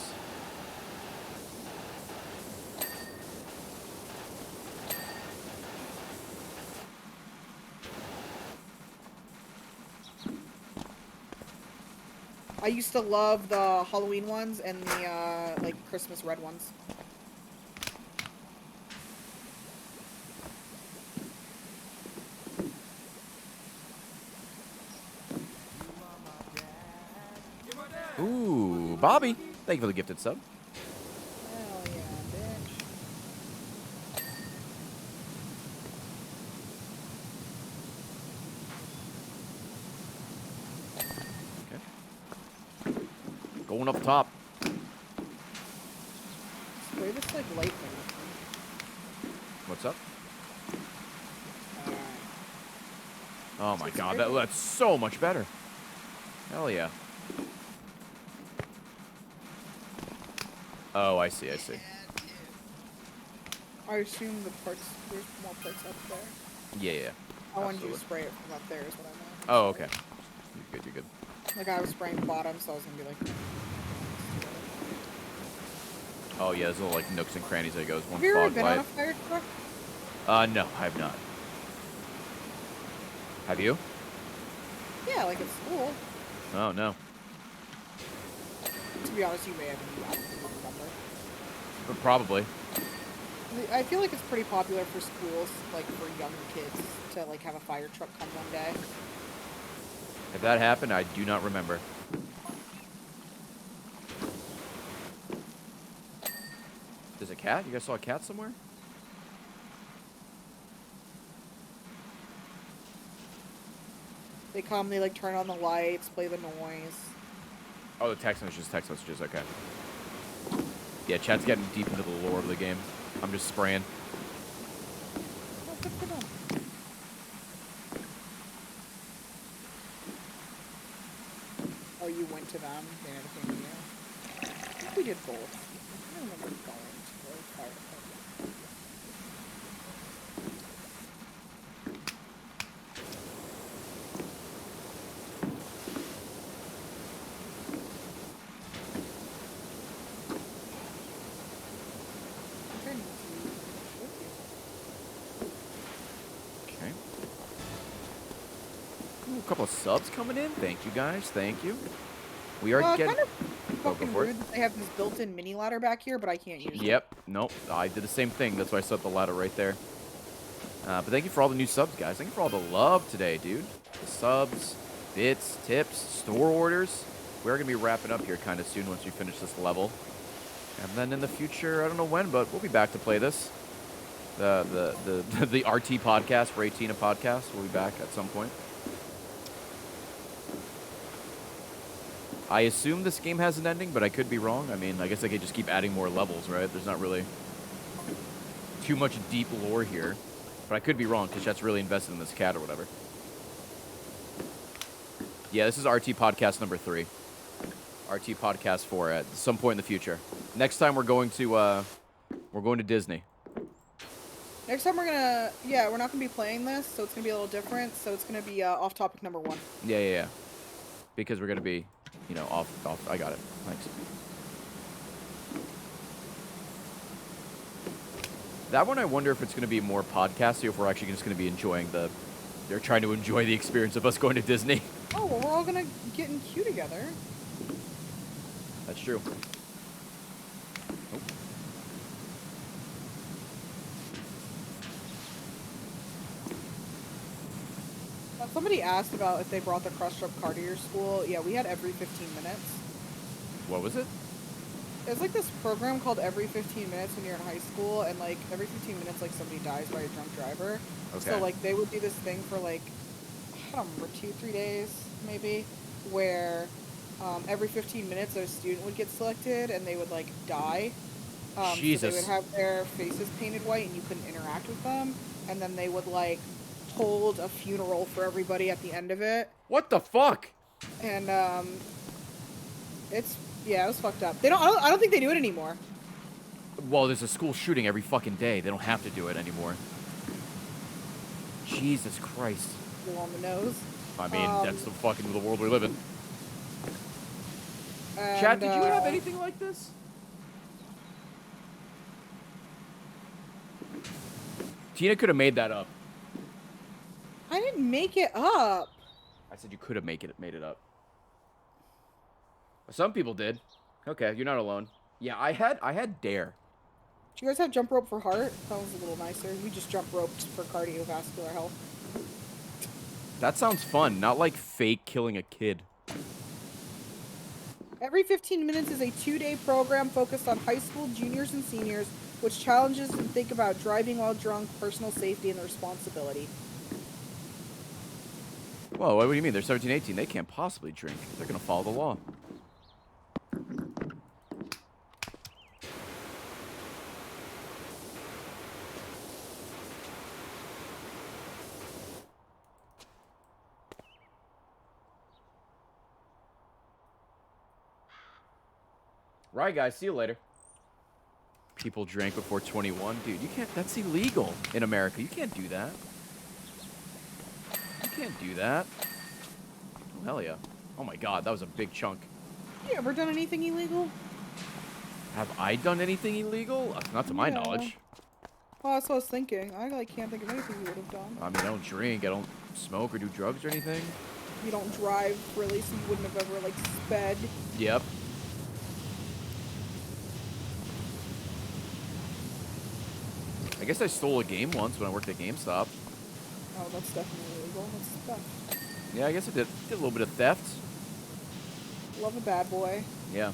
I used to love the Halloween ones and the like Christmas red ones. Ooh, Bobby. Thank you for the gifted sub. Hell yeah, bitch. Okay. Going up top. Spray this like light thing. What's up? Alright. Oh my It's god, very- that's so much better. Hell yeah. Oh, I see, I see. Yeah, dude. I assume the parts, there's more parts up there. Yeah, yeah. I wanted you to Absolutely. spray it from up there is what I meant. Oh, okay. You're good, you're good. Like I was spraying the bottom, so I was gonna be like. Oh yeah, there's little like nooks and crannies that goes. One Have you ever fog been on a light. fire truck? No, I have not. Have you? Yeah, like at school. Oh no. To be honest, you may have, and I don't remember. But probably. I feel like it's pretty popular for schools, like for younger kids, to like have a fire truck come one day. If that happened, I do not remember. There's a cat? You guys saw a cat somewhere? They come, they like turn on the lights, play the noise. Oh, the text messages, okay. Yeah, chat's getting deep into the lore of the game. I'm just spraying. Oh, good for them. Oh, you went to them? They never came to you? I think we did both. I don't remember going to the fire department. Okay, Okay. Ooh, a couple of subs coming in. Thank you guys. Thank you. We are getting. kind of Oh, fucking go for it. rude that they have this built-in mini ladder back here, but I can't use it. Yep. Nope. I did the same thing. That's why I set the ladder right there. But thank you for all the new subs, guys. Thank you for all the love today, dude. The subs, bits, tips, store orders. We're going to be wrapping up here kind of soon once we finish this level. And then in the future, I don't know when, but we'll be back to play this. The RT podcast, Raytina podcast, will be back at some point. I assume this game has an ending, but I could be wrong. I mean, I guess I could just keep adding more levels, right? There's not really too much deep lore here. But I could be wrong, because Chet's really invested in this cat or whatever. Yeah, this is RT Podcast number 3. RT Podcast 4 at some point in the future. Next time we're going to Disney. Next time we're gonna, yeah, we're not gonna be playing this, so it's gonna be a little different. So it's gonna be off-topic number 1. Yeah. Because we're going to be, you know, off. I got it. Thanks. That one, I wonder if it's going to be more podcasty or if we're actually just going to be enjoying they're trying to enjoy the experience of us going to Disney. Oh, well, we're all gonna get in queue together. That's true. Oh. Somebody asked about if they brought the crush up car to your school. Yeah, we had every 15 minutes. What was it? It's like this program called Every 15 Minutes when you're in high school, and like every 15 minutes, like somebody dies by a drunk driver. Okay. So like they would do this thing for like, I don't remember, 2-3 days maybe, where every 15 minutes a student would get selected and they would like die. So Jesus. they would have their faces painted white and you couldn't interact with them, and then they would like hold a funeral for everybody at the end of it. What the fuck? And it was fucked up. I don't think they do it anymore. Well, there's a school shooting every fucking day. They don't have to do it anymore. Jesus Christ. A little on the nose. I mean, that's the world we live in. And, Chat, did you have anything like this? Tina could have made that up. I didn't make it up. I said you could have made it up. Some people did. Okay, you're not alone. Yeah, I had Dare. Do you guys have jump rope for heart? That was a little nicer. We just jump roped for cardiovascular health. That sounds fun, not like fake killing a kid. Every 15 minutes is a 2-day program focused on high school juniors and seniors, which challenges them to think about driving while drunk, personal safety, and the responsibility. Whoa, what do you mean? They're 17, 18. They can't possibly drink. They're gonna follow the law. Right, guys. See you later. People drank before 21. Dude, you can't... That's illegal in America. You can't do that. You can't do that. Oh, hell yeah. Oh, my God. That was a big chunk. You ever done anything illegal? Have I done anything illegal? Not to my Yeah. knowledge. Well, that's what I was thinking. I like can't think of anything you would have done. I mean, I don't drink. I don't smoke or do drugs or anything. You don't drive, really, so you wouldn't have ever, like, sped. Yep. I guess I stole a game once when I worked at GameStop. Oh, that's definitely illegal. That's theft. Yeah, I guess I did a little bit of theft. Love a bad boy. Yeah.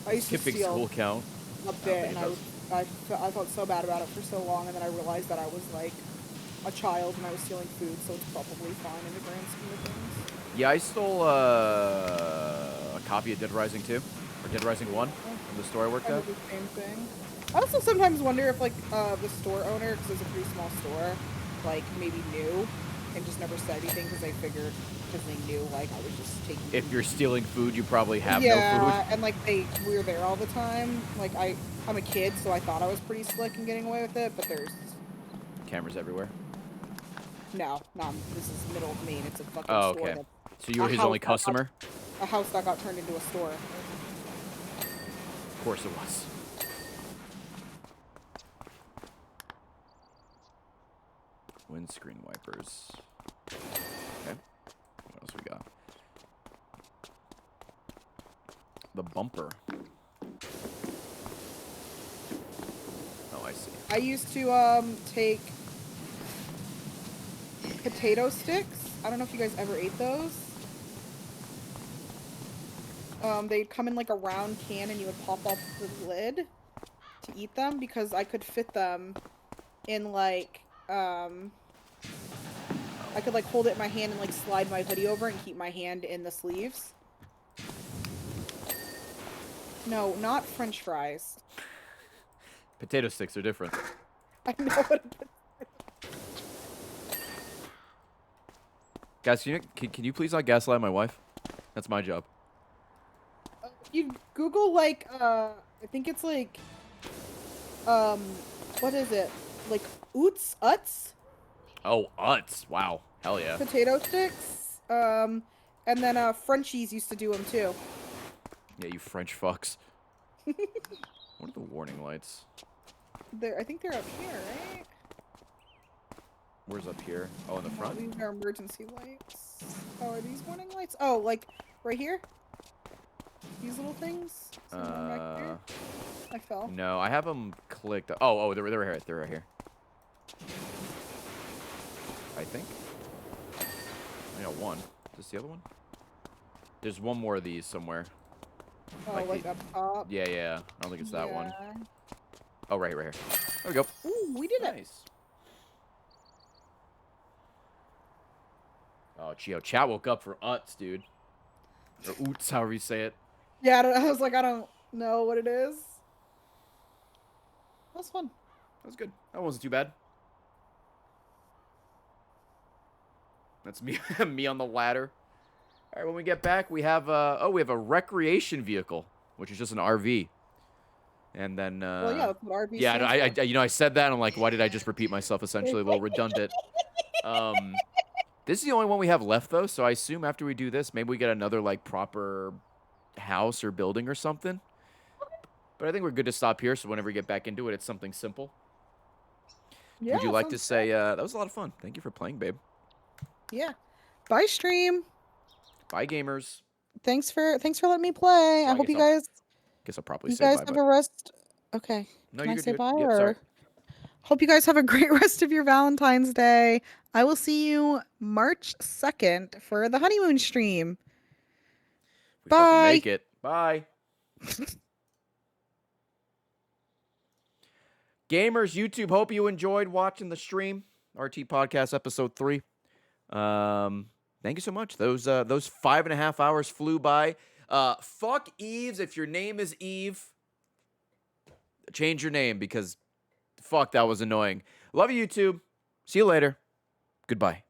I used to Skipping steal school count. a think bit, it and does. I felt so bad about it for so long, and then I realized that I was, like, a child and I was stealing food, so it's probably fine in the grand scheme of things. Yeah, I stole a copy of Dead Rising 2 or Dead Rising 1 from the store I worked I at. did the same thing. I also sometimes wonder if, like, the store owner, because it's a pretty small store, like, maybe knew and just never said anything because they figured, because they knew, like, I was just taking If food. you're stealing food, you probably have Yeah, no food. and, like, we were there all the time. Like, I'm a kid, so I thought I was pretty slick in getting away with it, but there's... Cameras everywhere. No, this is middle of Maine. It's a fucking Oh, store. okay. So you were his only customer? A house that got turned into a store. Of course it was. Windscreen wipers. Okay. What else we got? The bumper. Oh, I see. I used to take potato sticks. I don't know if you guys ever ate those. They'd come in like a round can and you would pop off the lid to eat them because I could fit them in like, I could like hold it in my hand and like slide my hoodie over and keep my hand in the sleeves. No, not French fries. Potato sticks are different. I know what it is. Guys, can you please not gaslight my wife? That's my job. You Google like I think it's like what is it? Like Uts? Oh, Utz. Wow. Hell yeah. Potato sticks. And then Frenchies used to do them too. Yeah, you French fucks. What are the warning lights? I think they're up here, right? Where's up here? Oh, in the front? These are emergency lights. Oh, are these warning lights? Oh, like right here? These little things? Is there one back there? I fell. No, I have them clicked. Oh, they're right here. They're right here. I think. I got one. Is this the other one? There's one more of these somewhere. Oh, Might like be. up top. Yeah, yeah. I don't think it's that one. Yeah. Oh, right here. There we go. Ooh, we did it. Nice. Oh, Chio. Chat woke up for Uts, dude. Or Oots, however you say it. Yeah, I was like, I don't know what it is. That was fun. That was good. That wasn't too bad. That's me me on the ladder. All right, when we get back, we have we have a recreation vehicle, which is just an RV. And then Well, yeah, that's what RV yeah, stands for. I I said that and I'm like, why did I just repeat myself? Essentially a little redundant. This is the only one we have left though, so I assume after we do this, maybe we get another like proper house or building or something. But I think we're good to stop here, so whenever we get back into it, it's something simple. Yeah, Would you like to sounds say that was a lot of fun? Thank you for playing, babe. good. Yeah. Bye, stream. Bye, gamers. Thanks for letting me play. Well, I hope you guys Guess I'll probably you say guys bye. have But a rest. Okay. no, Can I you're say good. bye Yep, or sorry. hope you guys have a great rest of your Valentine's Day. I will see you March 2nd for the honeymoon stream. We fucking Bye. make it. Bye. Gamers, YouTube, hope you enjoyed watching the stream. RT Podcast episode 3. Thank you so much. Those 5.5 hours flew by. Fuck Eves. If your name is Eve, change your name because fuck, that was annoying. Love you, YouTube. See you later. Goodbye.